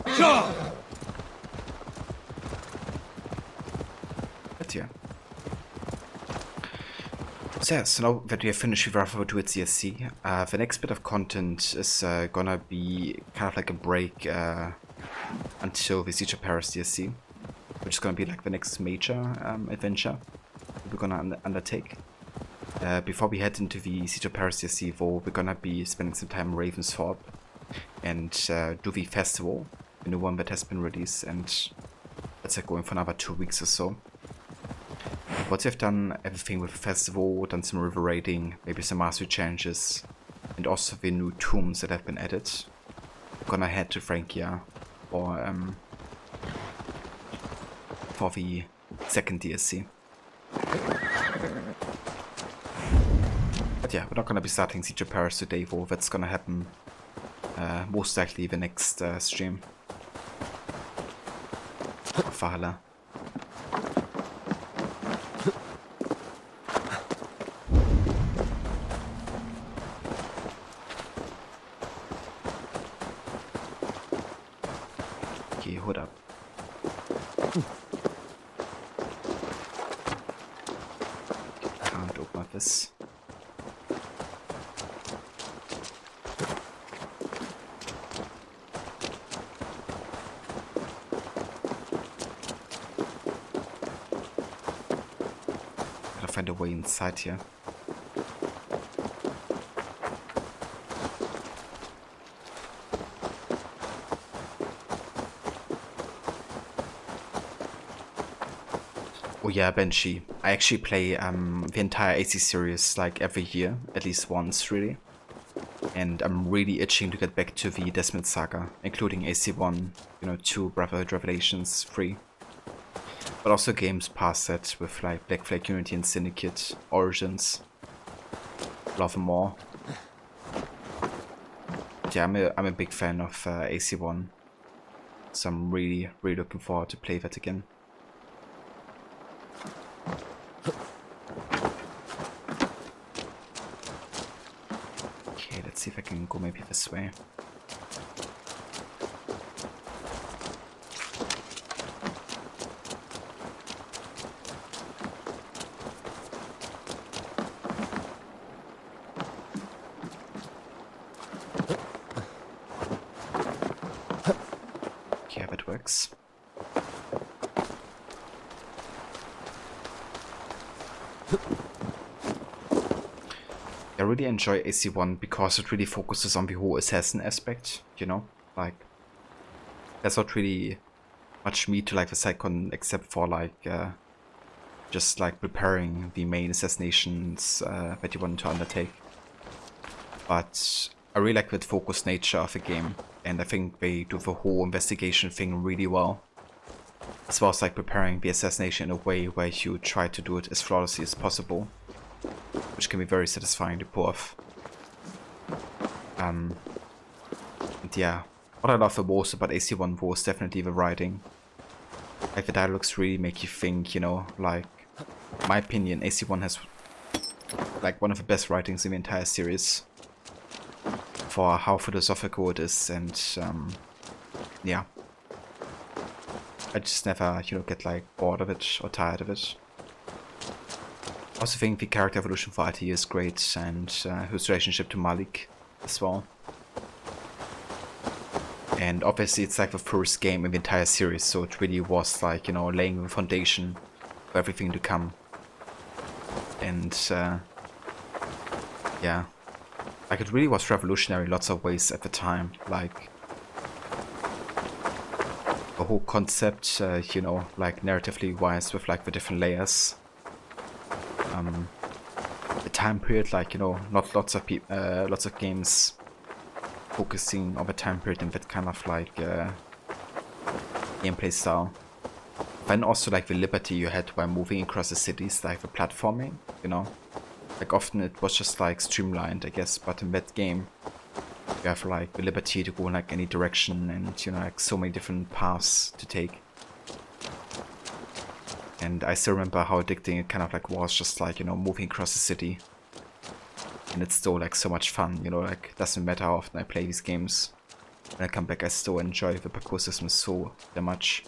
But yeah. So yeah, so now that we have finished with Wrath of the Druids DSC, the next bit of content is gonna be kind of like a break until the Siege of Paris DSC, which is gonna be like the next major adventure we're gonna undertake. Before we head into the Siege of Paris DSC, though, we're gonna be spending some time in Ravensthorpe and do the festival, the new one that has been released, and that's like going for another 2 weeks or so. Once we've done everything with the festival, done some river raiding, maybe some mastery challenges, and also the new tombs that have been added, we're gonna head to Francia for the second DSC. But yeah, we're not gonna be starting Siege of Paris today, though. That's gonna happen most likely the next stream of Valhalla. Okay, hold up. Can't open up this. Find a way inside here. Oh yeah, Banshee. I actually play the entire AC series like every year, at least once really. And I'm really itching to get back to the Desmond Saga, including AC1, you know, 2, Brotherhood Revelations, 3. but also games past that with like Black Flag Unity and Syndicate, Origins. Love them more. But yeah, I'm a big fan of AC1. So I'm really looking forward to play that again. Okay, let's see if I can go maybe this way. Okay, that works. I really enjoy AC1 because it really focuses on the whole assassin aspect, you know? Like, there's not really much meat to like the Psychon except for like, just like preparing the main assassinations that you want to undertake. But I really like the focused nature of the game, and I think they do the whole investigation thing really well. As well as like preparing the assassination in a way where you try to do it as flawlessly as possible, which can be very satisfying to pull off. And yeah, what I love the most about AC1 was definitely the writing. Like the dialogues really make you think, you know, like, in my opinion, AC1 has like one of the best writings in the entire series for how philosophical it is, and yeah. I just never, you know, get like bored of it or tired of it. I also think the character evolution for IT is great, and his relationship to Malik as well. And obviously it's like the first game in the entire series, so it really was like, you know, laying the foundation for everything to come. And yeah, like it really was revolutionary in lots of ways at the time. Like the whole concept, you know, like narratively wise with like the different layers. The time period, like, you know, not lots of games focusing on the time period in that kind of like gameplay style. Then also like the liberty you had while moving across the cities, like the platforming, you know. Like often it was just like streamlined, I guess, but in that game you have like the liberty to go in like any direction, and you know, like so many different paths to take. And I still remember how addicting it kind of like was, just like, you know, moving across the city. And it's still like so much fun, you know, like doesn't matter how often I play these games. When I come back I still enjoy the parkour system so damn much.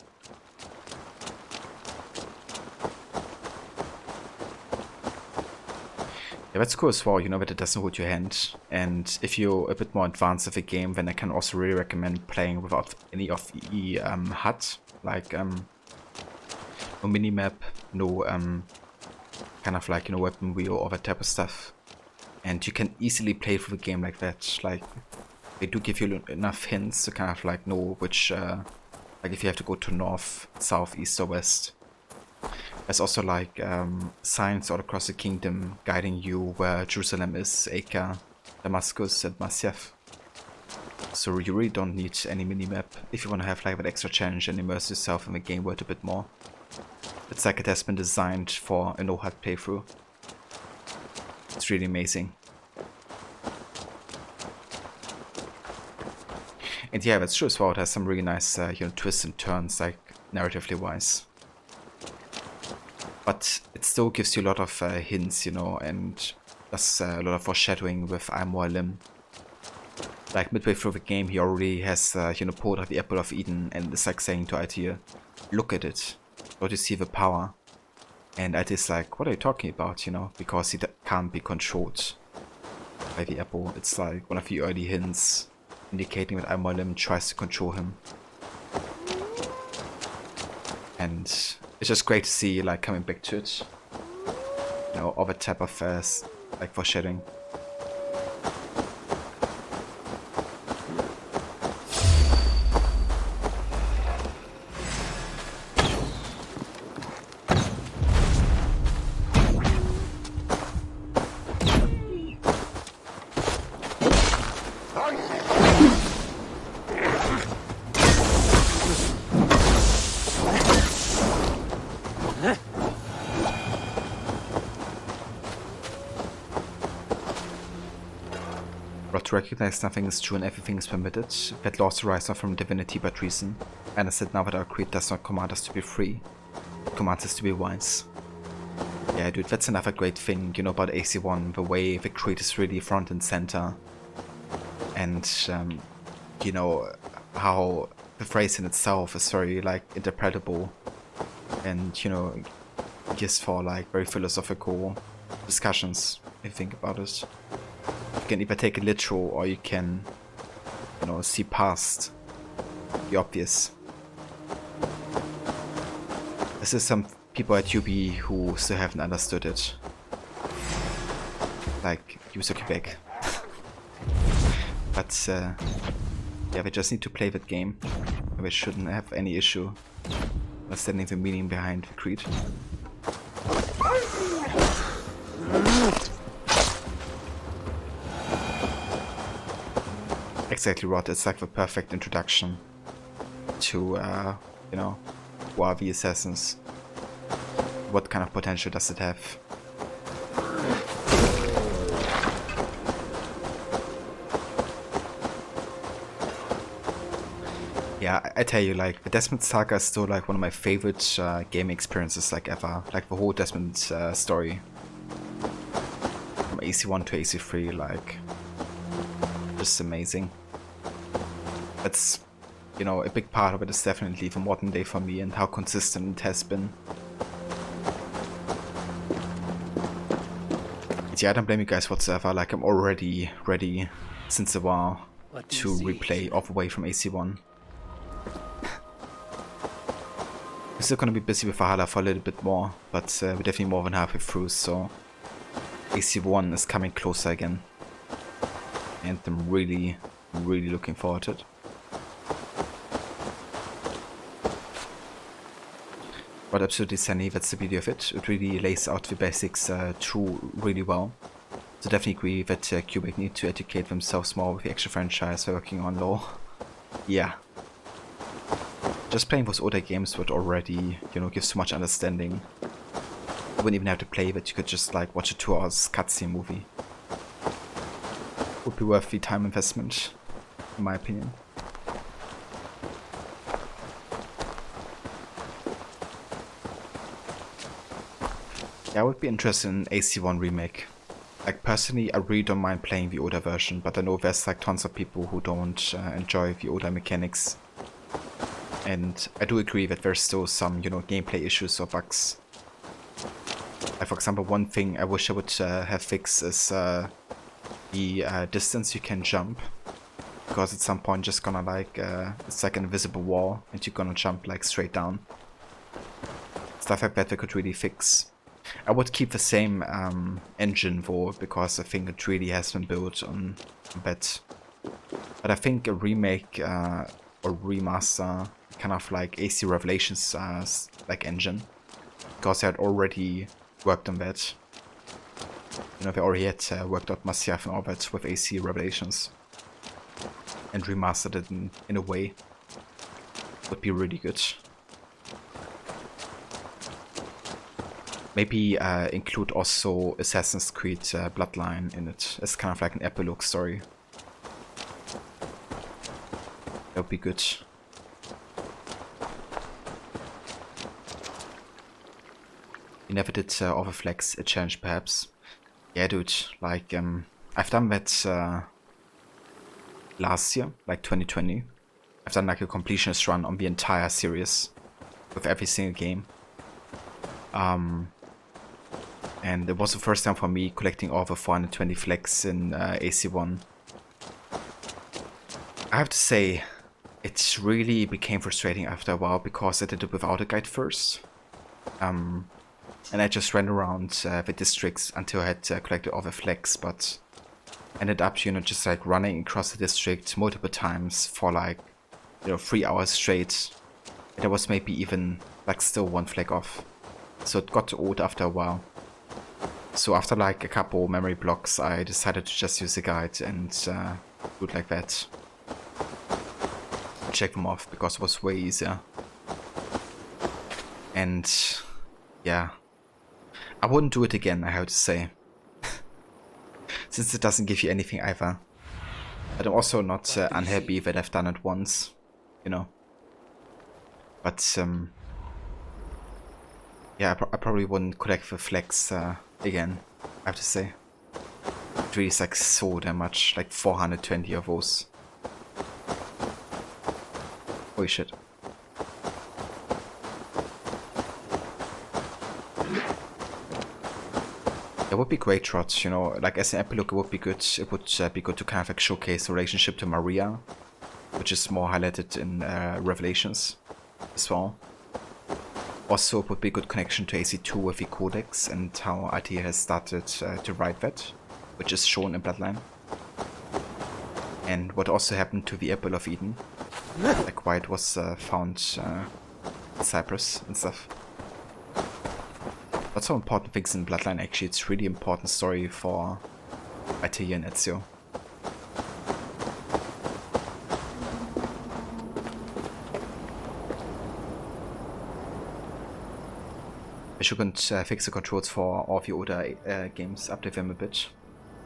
Yeah, that's cool as well, you know, that it doesn't hold your hand. And if you're a bit more advanced with the game, then I can also really recommend playing without any of the HUD. Like, no minimap, no kind of like, you know, weapon wheel or that type of stuff. And you can easily play through the game like that. Like, they do give you enough hints to kind of like know which, like if you have to go to north, south, east or west. There's also like signs all across the kingdom guiding you where Jerusalem is, Acre, Damascus and Masyaf. So you really don't need any minimap if you want to have like that extra challenge and immerse yourself in the game world a bit more. It's like it has been designed for a no-HUD playthrough. It's really amazing. And yeah, that's true as well. It has some really nice you know, twists and turns, like narratively wise. But it still gives you a lot of hints, you know, and does a lot of foreshadowing with Al-Mualim. Like midway through the game, he already has, you know, pulled out the Apple of Eden, and it's like saying to Altair, look at it, don't you see the power? And Altair's like, what are you talking about, you know, because he can't be controlled by the Apple. It's like one of the early hints indicating that Al-Mualim tries to control him. And it's just great to see, like, coming back to it. You know, all that type of, like, foreshadowing. to recognize nothing is true and everything is permitted, that laws arise not from divinity but reason, and I said now that our creed does not command us to be free, it commands us to be wise. Yeah, dude, that's another great thing, you know, about AC1, the way the creed is really front and center, and, you know, how the phrase in itself is very, like, interpretable, and, you know, gives for, like, very philosophical discussions, if you think about it. You can either take it literal, or you can, you know, see past the obvious. This is some people at UB who still haven't understood it. Like, user Quebec. But, yeah, they just need to play that game. And they shouldn't have any issue understanding the meaning behind the creed. Exactly, Rod. It's like the perfect introduction to, you know, who are the assassins? What kind of potential does it have? Yeah, I tell you, like, the Desmond saga is still like one of my favorite gaming experiences like ever. Like the whole Desmond story. From AC1 to AC3, like, just amazing. That's, you know, a big part of it is definitely the modern day for me and how consistent it has been. Yeah, I don't blame you guys whatsoever. Like, I'm already ready since a while to replay all the way from AC1. We're still gonna be busy with Valhalla for a little bit more, but we're definitely more than halfway through, so AC1 is coming closer again. And I'm really, really looking forward to it. But absolutely sunny, that's the beauty of it. It really lays out the basics through really well. So definitely agree that Quebec need to educate themselves more with the extra franchise they're working on lore. Yeah. Just playing those older games would already, you know, give so much understanding. You wouldn't even have to play that, you could just like watch a 2 hours cutscene movie. Would be worth the time investment, in my opinion. Yeah, I would be interested in AC1 remake. Like, personally, I really don't mind playing the older version, but I know there's like tons of people who don't enjoy the older mechanics. And I do agree that there's still some, you know, gameplay issues or bugs. Like, for example, one thing I wish I would have fixed is the distance you can jump. Because at some point just gonna like, it's like an invisible wall and you're gonna jump like straight down. Stuff like that they could really fix. I would keep the same engine though, because I think it really has been built on that. But I think a remake or remaster, kind of like AC Revelations like engine, because they had already worked on that. You know, they already had worked out Masyaf and all that with AC Revelations, and remastered it in a way would be really good. Maybe include also Assassin's Creed Bloodline in it as kind of like an epilogue story. That would be good. You never did Overflex a challenge, perhaps? Yeah, dude. Like, I've done that last year, like 2020. I've done like a completionist run on the entire series with every single game. And it was the first time for me collecting all the 420 flex in AC1. I have to say, it really became frustrating after a while because I did it without a guide first. And I just ran around the districts until I had collected all the flex, but ended up, you know, just like running across the district multiple times for like, you know, 3 hours straight. And there was maybe even like still one flag off. So it got old after a while. So after like a couple memory blocks, I decided to just use the guide and do it like that. Check them off because it was way easier. And yeah, I wouldn't do it again, I have to say. Since it doesn't give you anything either. But I'm also not unhappy that I've done it once, you know. But yeah, I probably wouldn't collect the flags again, I have to say. It really is like so damn much, like 420 of those. Holy shit. It would be great, Trot, you know, like as an epilogue it would be good. It would be good to kind of like showcase the relationship to Maria, which is more highlighted in Revelations as well. Also, it would be a good connection to AC2 with the Codex and how IT has started to write that, which is shown in Bloodline. And what also happened to the Apple of Eden, like why it was found in Cyprus and stuff. Lots of important things in Bloodline actually. It's really important story for IT and Ezio. I should fix the controls for all of the older games, update them a bit.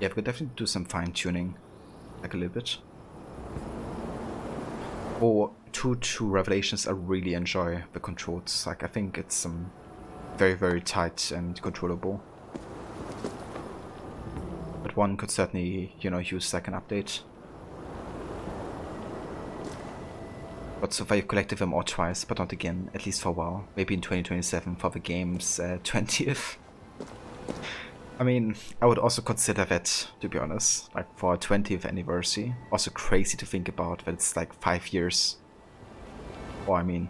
Yeah, we could definitely do some fine tuning, like a little bit. Oh, 2 Revelations, I really enjoy the controls. Like I think it's very, very tight and controllable. But 1 could certainly, you know, use like an update. But so far you've collected them all twice, but not again, at least for a while. Maybe in 2027 for the game's 20th. I mean, I would also consider that, to be honest, like for a 20th anniversary. Also crazy to think about that it's like 5 years. Or I mean,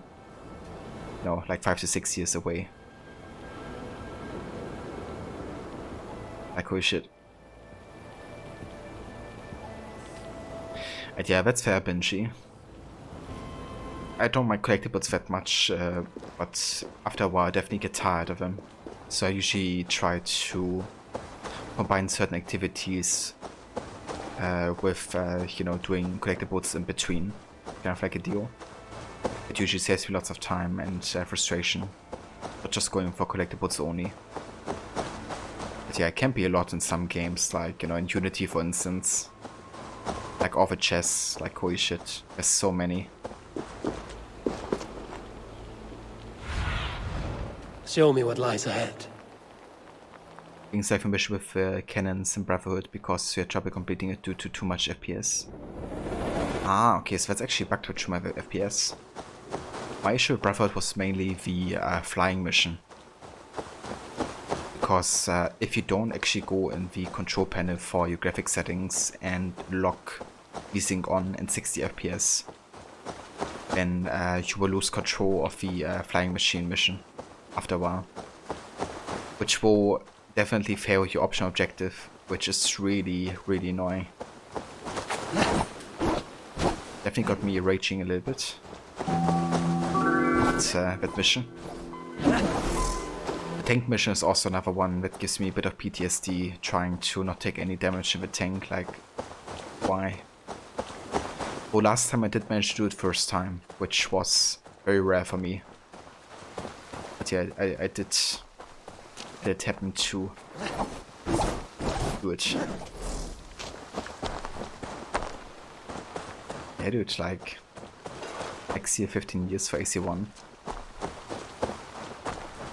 no, like 5 to 6 years away. Like holy shit. And yeah, that's fair, Benji. I don't mind collectibles that much, but after a while I definitely get tired of them. So I usually try to combine certain activities with, you know, doing collectibles in between. Kind of like a deal. It usually saves me lots of time and frustration. But just going for collectibles only. But yeah, it can be a lot in some games, like, you know, in Unity for instance. Like all the chests, like holy shit, there's so many. Show me what lies ahead. Things I finish with cannons and Brotherhood because you had trouble completing it due to too much FPS. Ah, okay, so that's actually back to my FPS. My issue with Brotherhood was mainly the flying mission. Because if you don't actually go in the control panel for your graphic settings and lock VSync on in 60 FPS, then you will lose control of the flying machine mission after a while. Which will definitely fail your optional objective, which is really, really annoying. Definitely got me raging a little bit. That mission. The tank mission is also another one that gives me a bit of PTSD, trying to not take any damage in the tank, like, why? Oh, last time I did manage to do it first time, which was very rare for me. But yeah, I did happen to do it. Yeah, dude, like next year 15 years for AC1.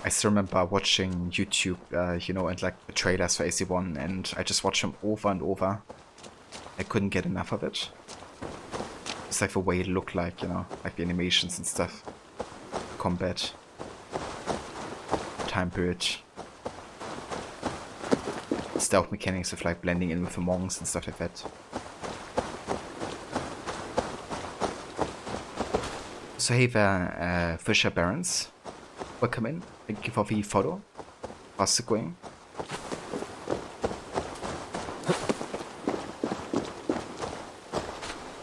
I still remember watching YouTube, you know, and like the trailers for AC1, and I just watched them over and over. I couldn't get enough of it. It's like the way it looked like, you know, like the animations and stuff. Combat. Time period. Stealth mechanics of like blending in with the monks and stuff like that. So hey there, Fisher Barons. Welcome in. Thank you for the follow. How's it going?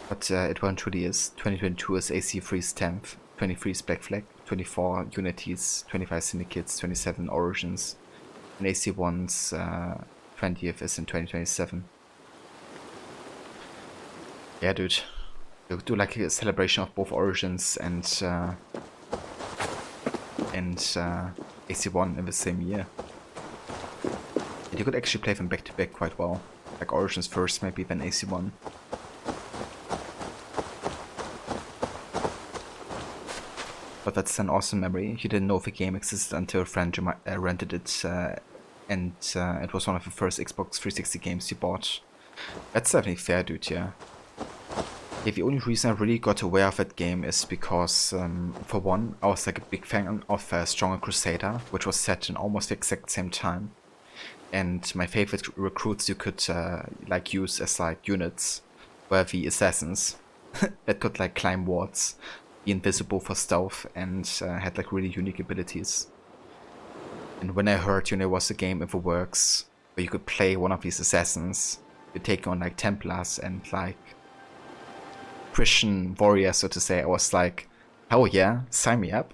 But it one truly is. 2022 is AC3's 10th, 23 is Black Flag, 24 Unities, 25 Syndicates, 27 Origins, and AC1's 20th is in 2027. Yeah, dude. We'll do like a celebration of both Origins and AC1 in the same year. And you could actually play them back to back quite well. Like Origins first, maybe then AC1. But that's an awesome memory. You didn't know the game existed until a friend rented it, and it was one of the first Xbox 360 games you bought. That's definitely fair, dude, yeah. Yeah, the only reason I really got aware of that game is because, for one, I was like a big fan of Stronger Crusader, which was set in almost the exact same time. And my favorite recruits you could like use as like units were the assassins that could like climb walls, be invisible for stealth, and had like really unique abilities. And when I heard, there was a game in the works where you could play one of these assassins, you take on like Templars and like Christian warriors, so to say, I was like, hell yeah, sign me up.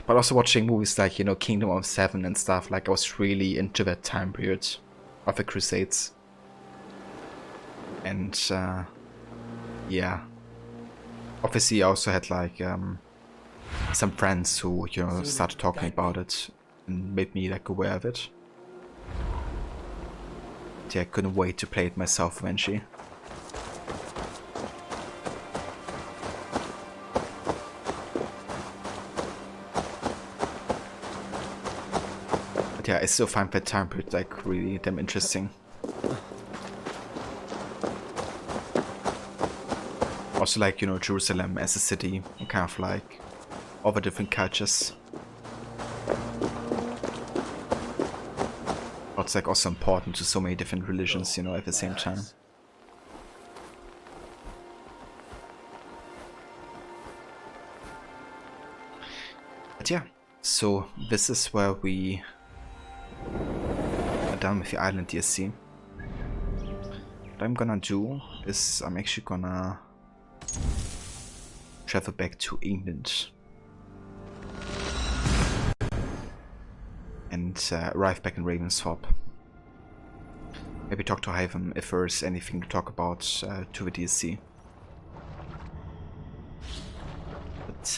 But also watching movies like, Kingdom of Seven and stuff, like I was really into that time period of the Crusades. And yeah. Obviously I also had like some friends who, started talking about it and made me like aware of it. Yeah, I couldn't wait to play it myself eventually. But yeah, I still find that time period like really damn interesting. Also like, Jerusalem as a city, and kind of like all the different cultures. It's like also important to so many different religions, at the same time. But yeah, so this is where we are done with the island DLC. What I'm gonna do is I'm actually gonna travel back to England and arrive back in Ravensthorpe. Maybe talk to Hyven if there's anything to talk about to the DLC. But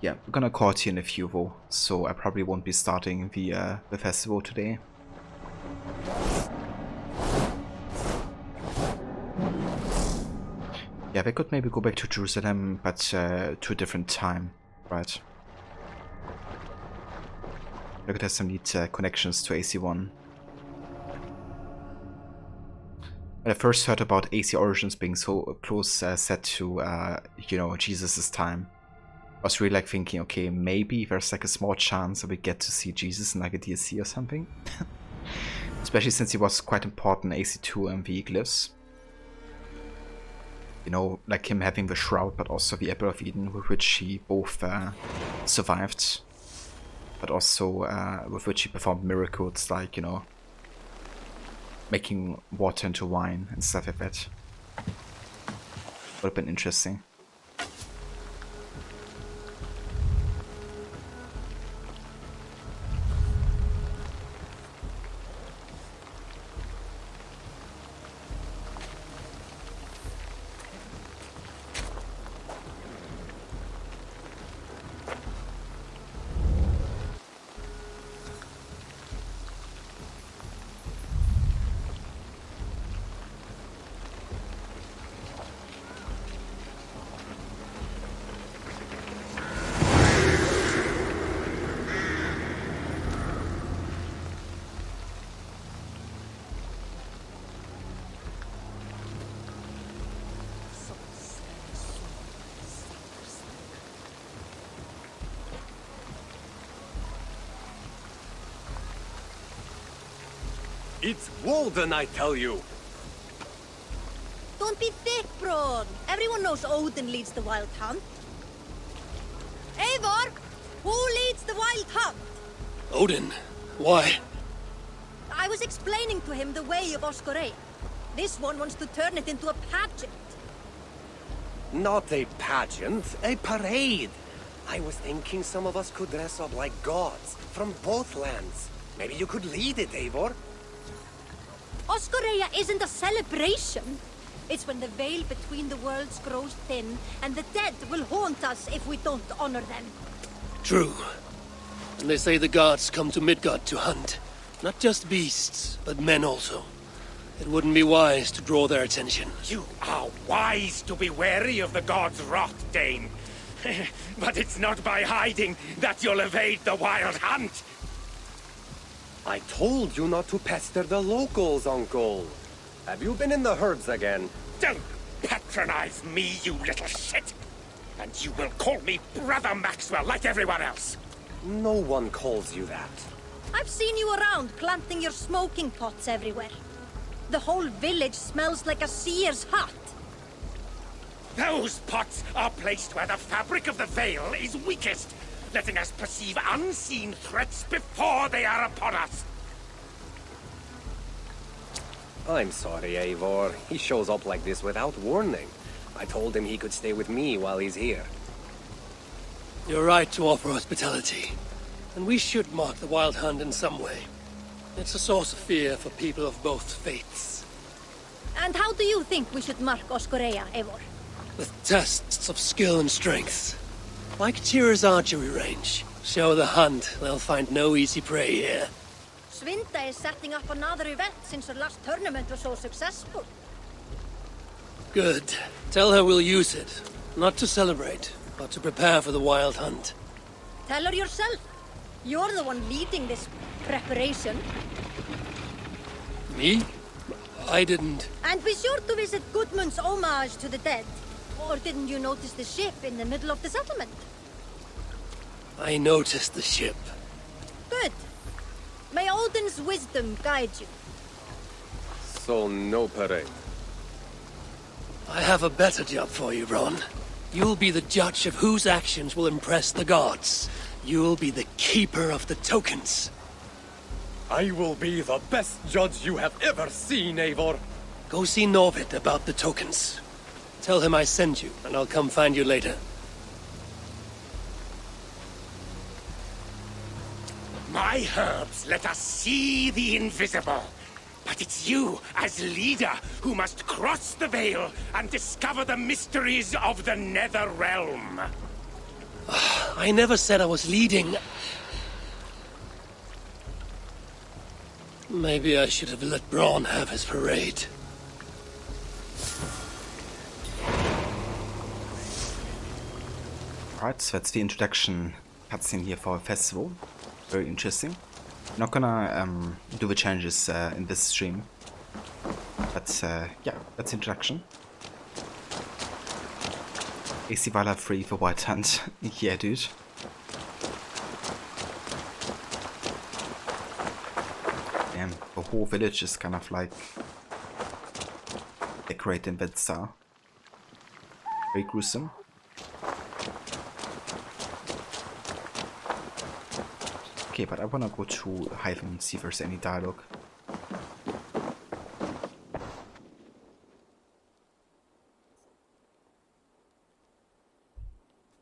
yeah, we're gonna call it here in a few though, so I probably won't be starting the festival today. Yeah, we could maybe go back to Jerusalem, but to a different time, right? We could have some neat connections to AC1. When I first heard about AC Origins being so close set to, Jesus' time, I was really like thinking, okay, maybe there's like a small chance that we get to see Jesus in like a DLC or something. Especially since he was quite important in AC2 and the Glyphs. Like him having the Shroud, but also the Apple of Eden, with which he both survived, but also with which he performed miracles like, making water into wine and stuff like that. Would have been interesting. It's Walden, I tell you! Don't be thick, Braun. Everyone knows Odin leads the wild hunt. Eivor! Who leads the wild hunt? Odin. Why? I was explaining to him the way of Oscorei. This one wants to turn it into a pageant. Not a pageant, a parade. I was thinking some of us could dress up like gods from both lands. Maybe you could lead it, Eivor. Oscorea isn't a celebration. It's when the veil between the worlds grows thin, and the dead will haunt us if we don't honor them. True. And they say the gods come to Midgard to hunt. Not just beasts, but men also. It wouldn't be wise to draw their attention. You are wise to be wary of the gods' wrath, Dane. But it's not by hiding that you'll evade the Wild Hunt. I told you not to pester the locals, Uncle. Have you been in the herds again? Don't patronize me, you little shit! And you will call me Brother Maxwell like everyone else! No one calls you that. I've seen you around planting your smoking pots everywhere. The whole village smells like a seer's hut. Those pots are placed where the fabric of the veil is weakest, letting us perceive unseen threats before they are upon us. I'm sorry, Eivor. He shows up like this without warning. I told him he could stay with me while he's here. You're right to offer hospitality. And we should mark the Wild Hunt in some way. It's a source of fear for people of both faiths. And how do you think we should mark Oscorea, Eivor? With tests of skill and strength. Like Tyr's archery range. Show the hunt, they'll find no easy prey here. Svinda is setting up another event since her last tournament was so successful. Good. Tell her we'll use it. Not to celebrate, but to prepare for the Wild Hunt. Tell her yourself. You're the one leading this preparation. Me? I didn't. And be sure to visit Gudmund's homage to the dead. Or didn't you notice the ship in the middle of the settlement? I noticed the ship. Good. May Odin's wisdom guide you. So no parade. I have a better job for you, Ron. You'll be the judge of whose actions will impress the gods. You'll be the keeper of the tokens. I will be the best judge you have ever seen, Eivor. Go see Norvid about the tokens. Tell him I sent you, and I'll come find you later. My herbs let us see the invisible. But it's you, as leader, who must cross the veil and discover the mysteries of the Nether Realm. I never said I was leading. Maybe I should have let Braun have his parade. Alright, so that's the introduction cutscene here for a festival. Very interesting. Not gonna do the challenges in this stream, but yeah, that's the introduction. AC Valhalla free for Wild Hunt. Yeah, dude. Damn, the whole village is kind of like decorated in that style. Very gruesome. Okay, but I wanna go to Hive and see if there's any dialogue.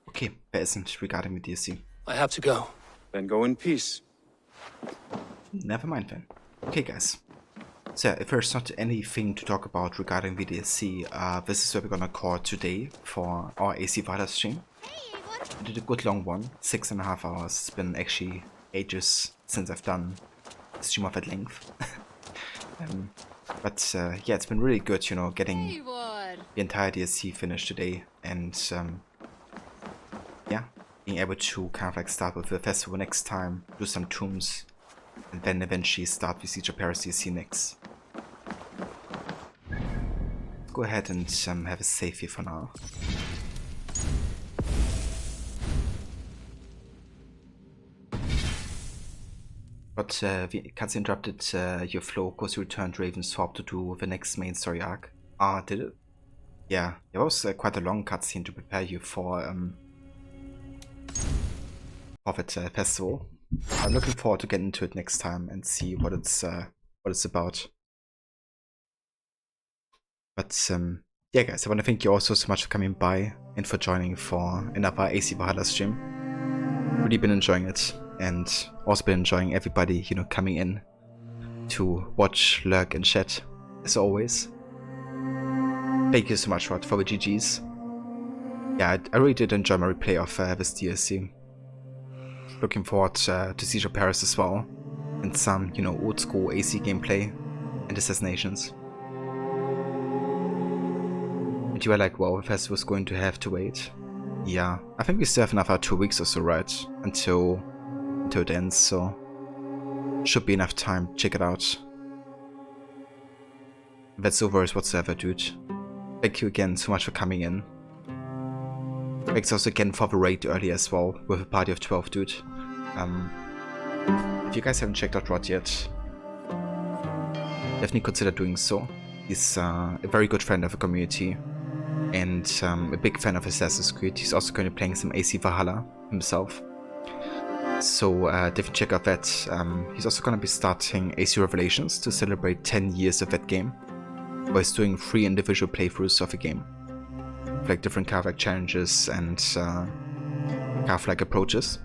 Okay, there isn't regarding the DLC. I have to go. Then go in peace. Never mind then. Okay, guys. So yeah, if there's not anything to talk about regarding the DLC, this is where we're gonna call today for our AC Valhalla stream. We did a good long one, 6.5 hours. It's been actually ages since I've done a stream of that length. But yeah, it's been really good, you know, getting the entire DLC finished today, and yeah, being able to kind of like start with the festival next time, do some tombs, and then eventually start with Siege of Paris DLC next. Let's go ahead and have a save here for now. But the cutscene interrupted your flow because you returned Ravensthorpe to do the next main story arc. Ah, did it? Yeah, it was quite a long cutscene to prepare you for that festival. I'm looking forward to getting into it next time and see what it's about. But yeah, guys, I want to thank you all so much for coming by and for joining for another AC Valhalla stream. Really been enjoying it, and also been enjoying everybody, you know, coming in to watch, lurk, and chat as always. Thank you so much, Rod, for the GGs. Yeah, I really did enjoy my replay of this DLC. Looking forward to Siege of Paris as well, and some, you know, old school AC gameplay and assassinations. And you were like, wow, the festival's going to have to wait. yeah, I think we still have another 2 weeks or so, right? Until it ends, so should be enough time. Check it out. That's no worries whatsoever, dude. Thank you again so much for coming in. Thanks also again for the raid earlier as well, with a party of 12, dude. If you guys haven't checked out Rod yet, definitely consider doing so. He's a very good friend of the community, and a big fan of Assassin's Creed. He's also currently playing some AC Valhalla himself. So definitely check out that. He's also going to be starting AC Revelations to celebrate 10 years of that game, where he's doing 3 individual playthroughs of the game. Like different kind of challenges and kind of like approaches.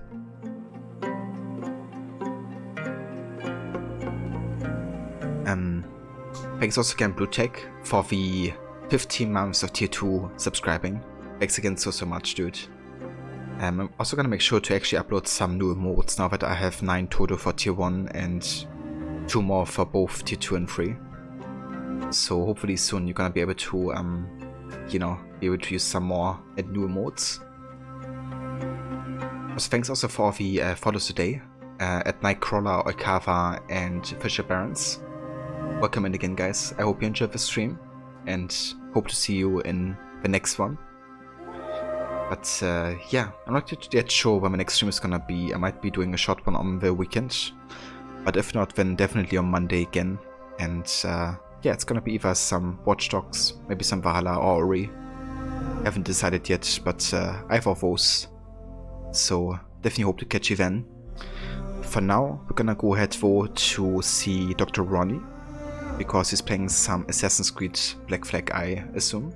Thanks also again BlueTech for the 15 months of tier 2 subscribing. Thanks again so much, dude. I'm also gonna make sure to actually upload some new emotes now that I have 9 total for tier 1 and 2 more for both tier 2 and 3. So hopefully soon you're gonna be able to you know, be able to use some more and new emotes. So thanks also for the follows today at Nightcrawler, Oikava, and Fisher Barons. Welcome in again, guys. I hope you enjoyed the stream and hope to see you in the next one. But yeah, I'm not yet sure when my next stream is gonna be. I might be doing a short one on the weekend, but if not, then definitely on Monday again. And yeah, it's gonna be either some Watch Dogs, maybe some Valhalla or Ori. Haven't decided yet, but either of those. So definitely hope to catch you then. For now, we're gonna go ahead though to see Dr. Ronnie, because he's playing some Assassin's Creed Black Flag, I assume.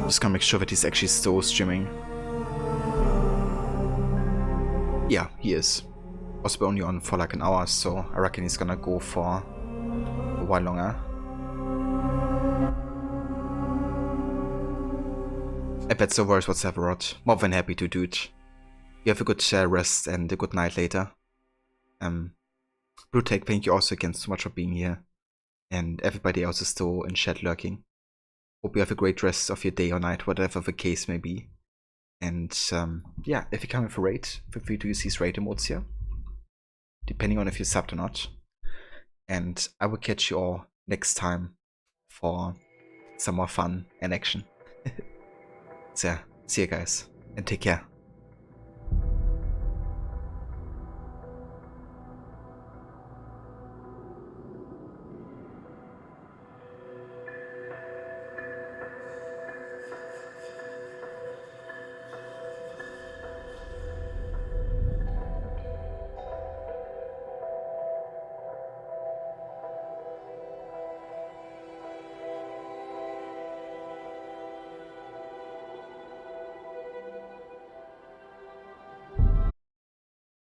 Just gonna make sure that he's actually still streaming. Yeah, he is. Was only on for like an hour, so I reckon he's gonna go for a while longer. If that's no worries whatsoever, Rod. More than happy to do it. You have a good rest and a good night later. BlueTech, thank you also again so much for being here. And everybody else is still in chat lurking. Hope you have a great rest of your day or night, whatever the case may be. And yeah, if you come in for raid, feel free to use these raid emotes here, depending on if you're subbed or not. And I will catch you all next time for some more fun and action. So yeah, see you guys, and take care.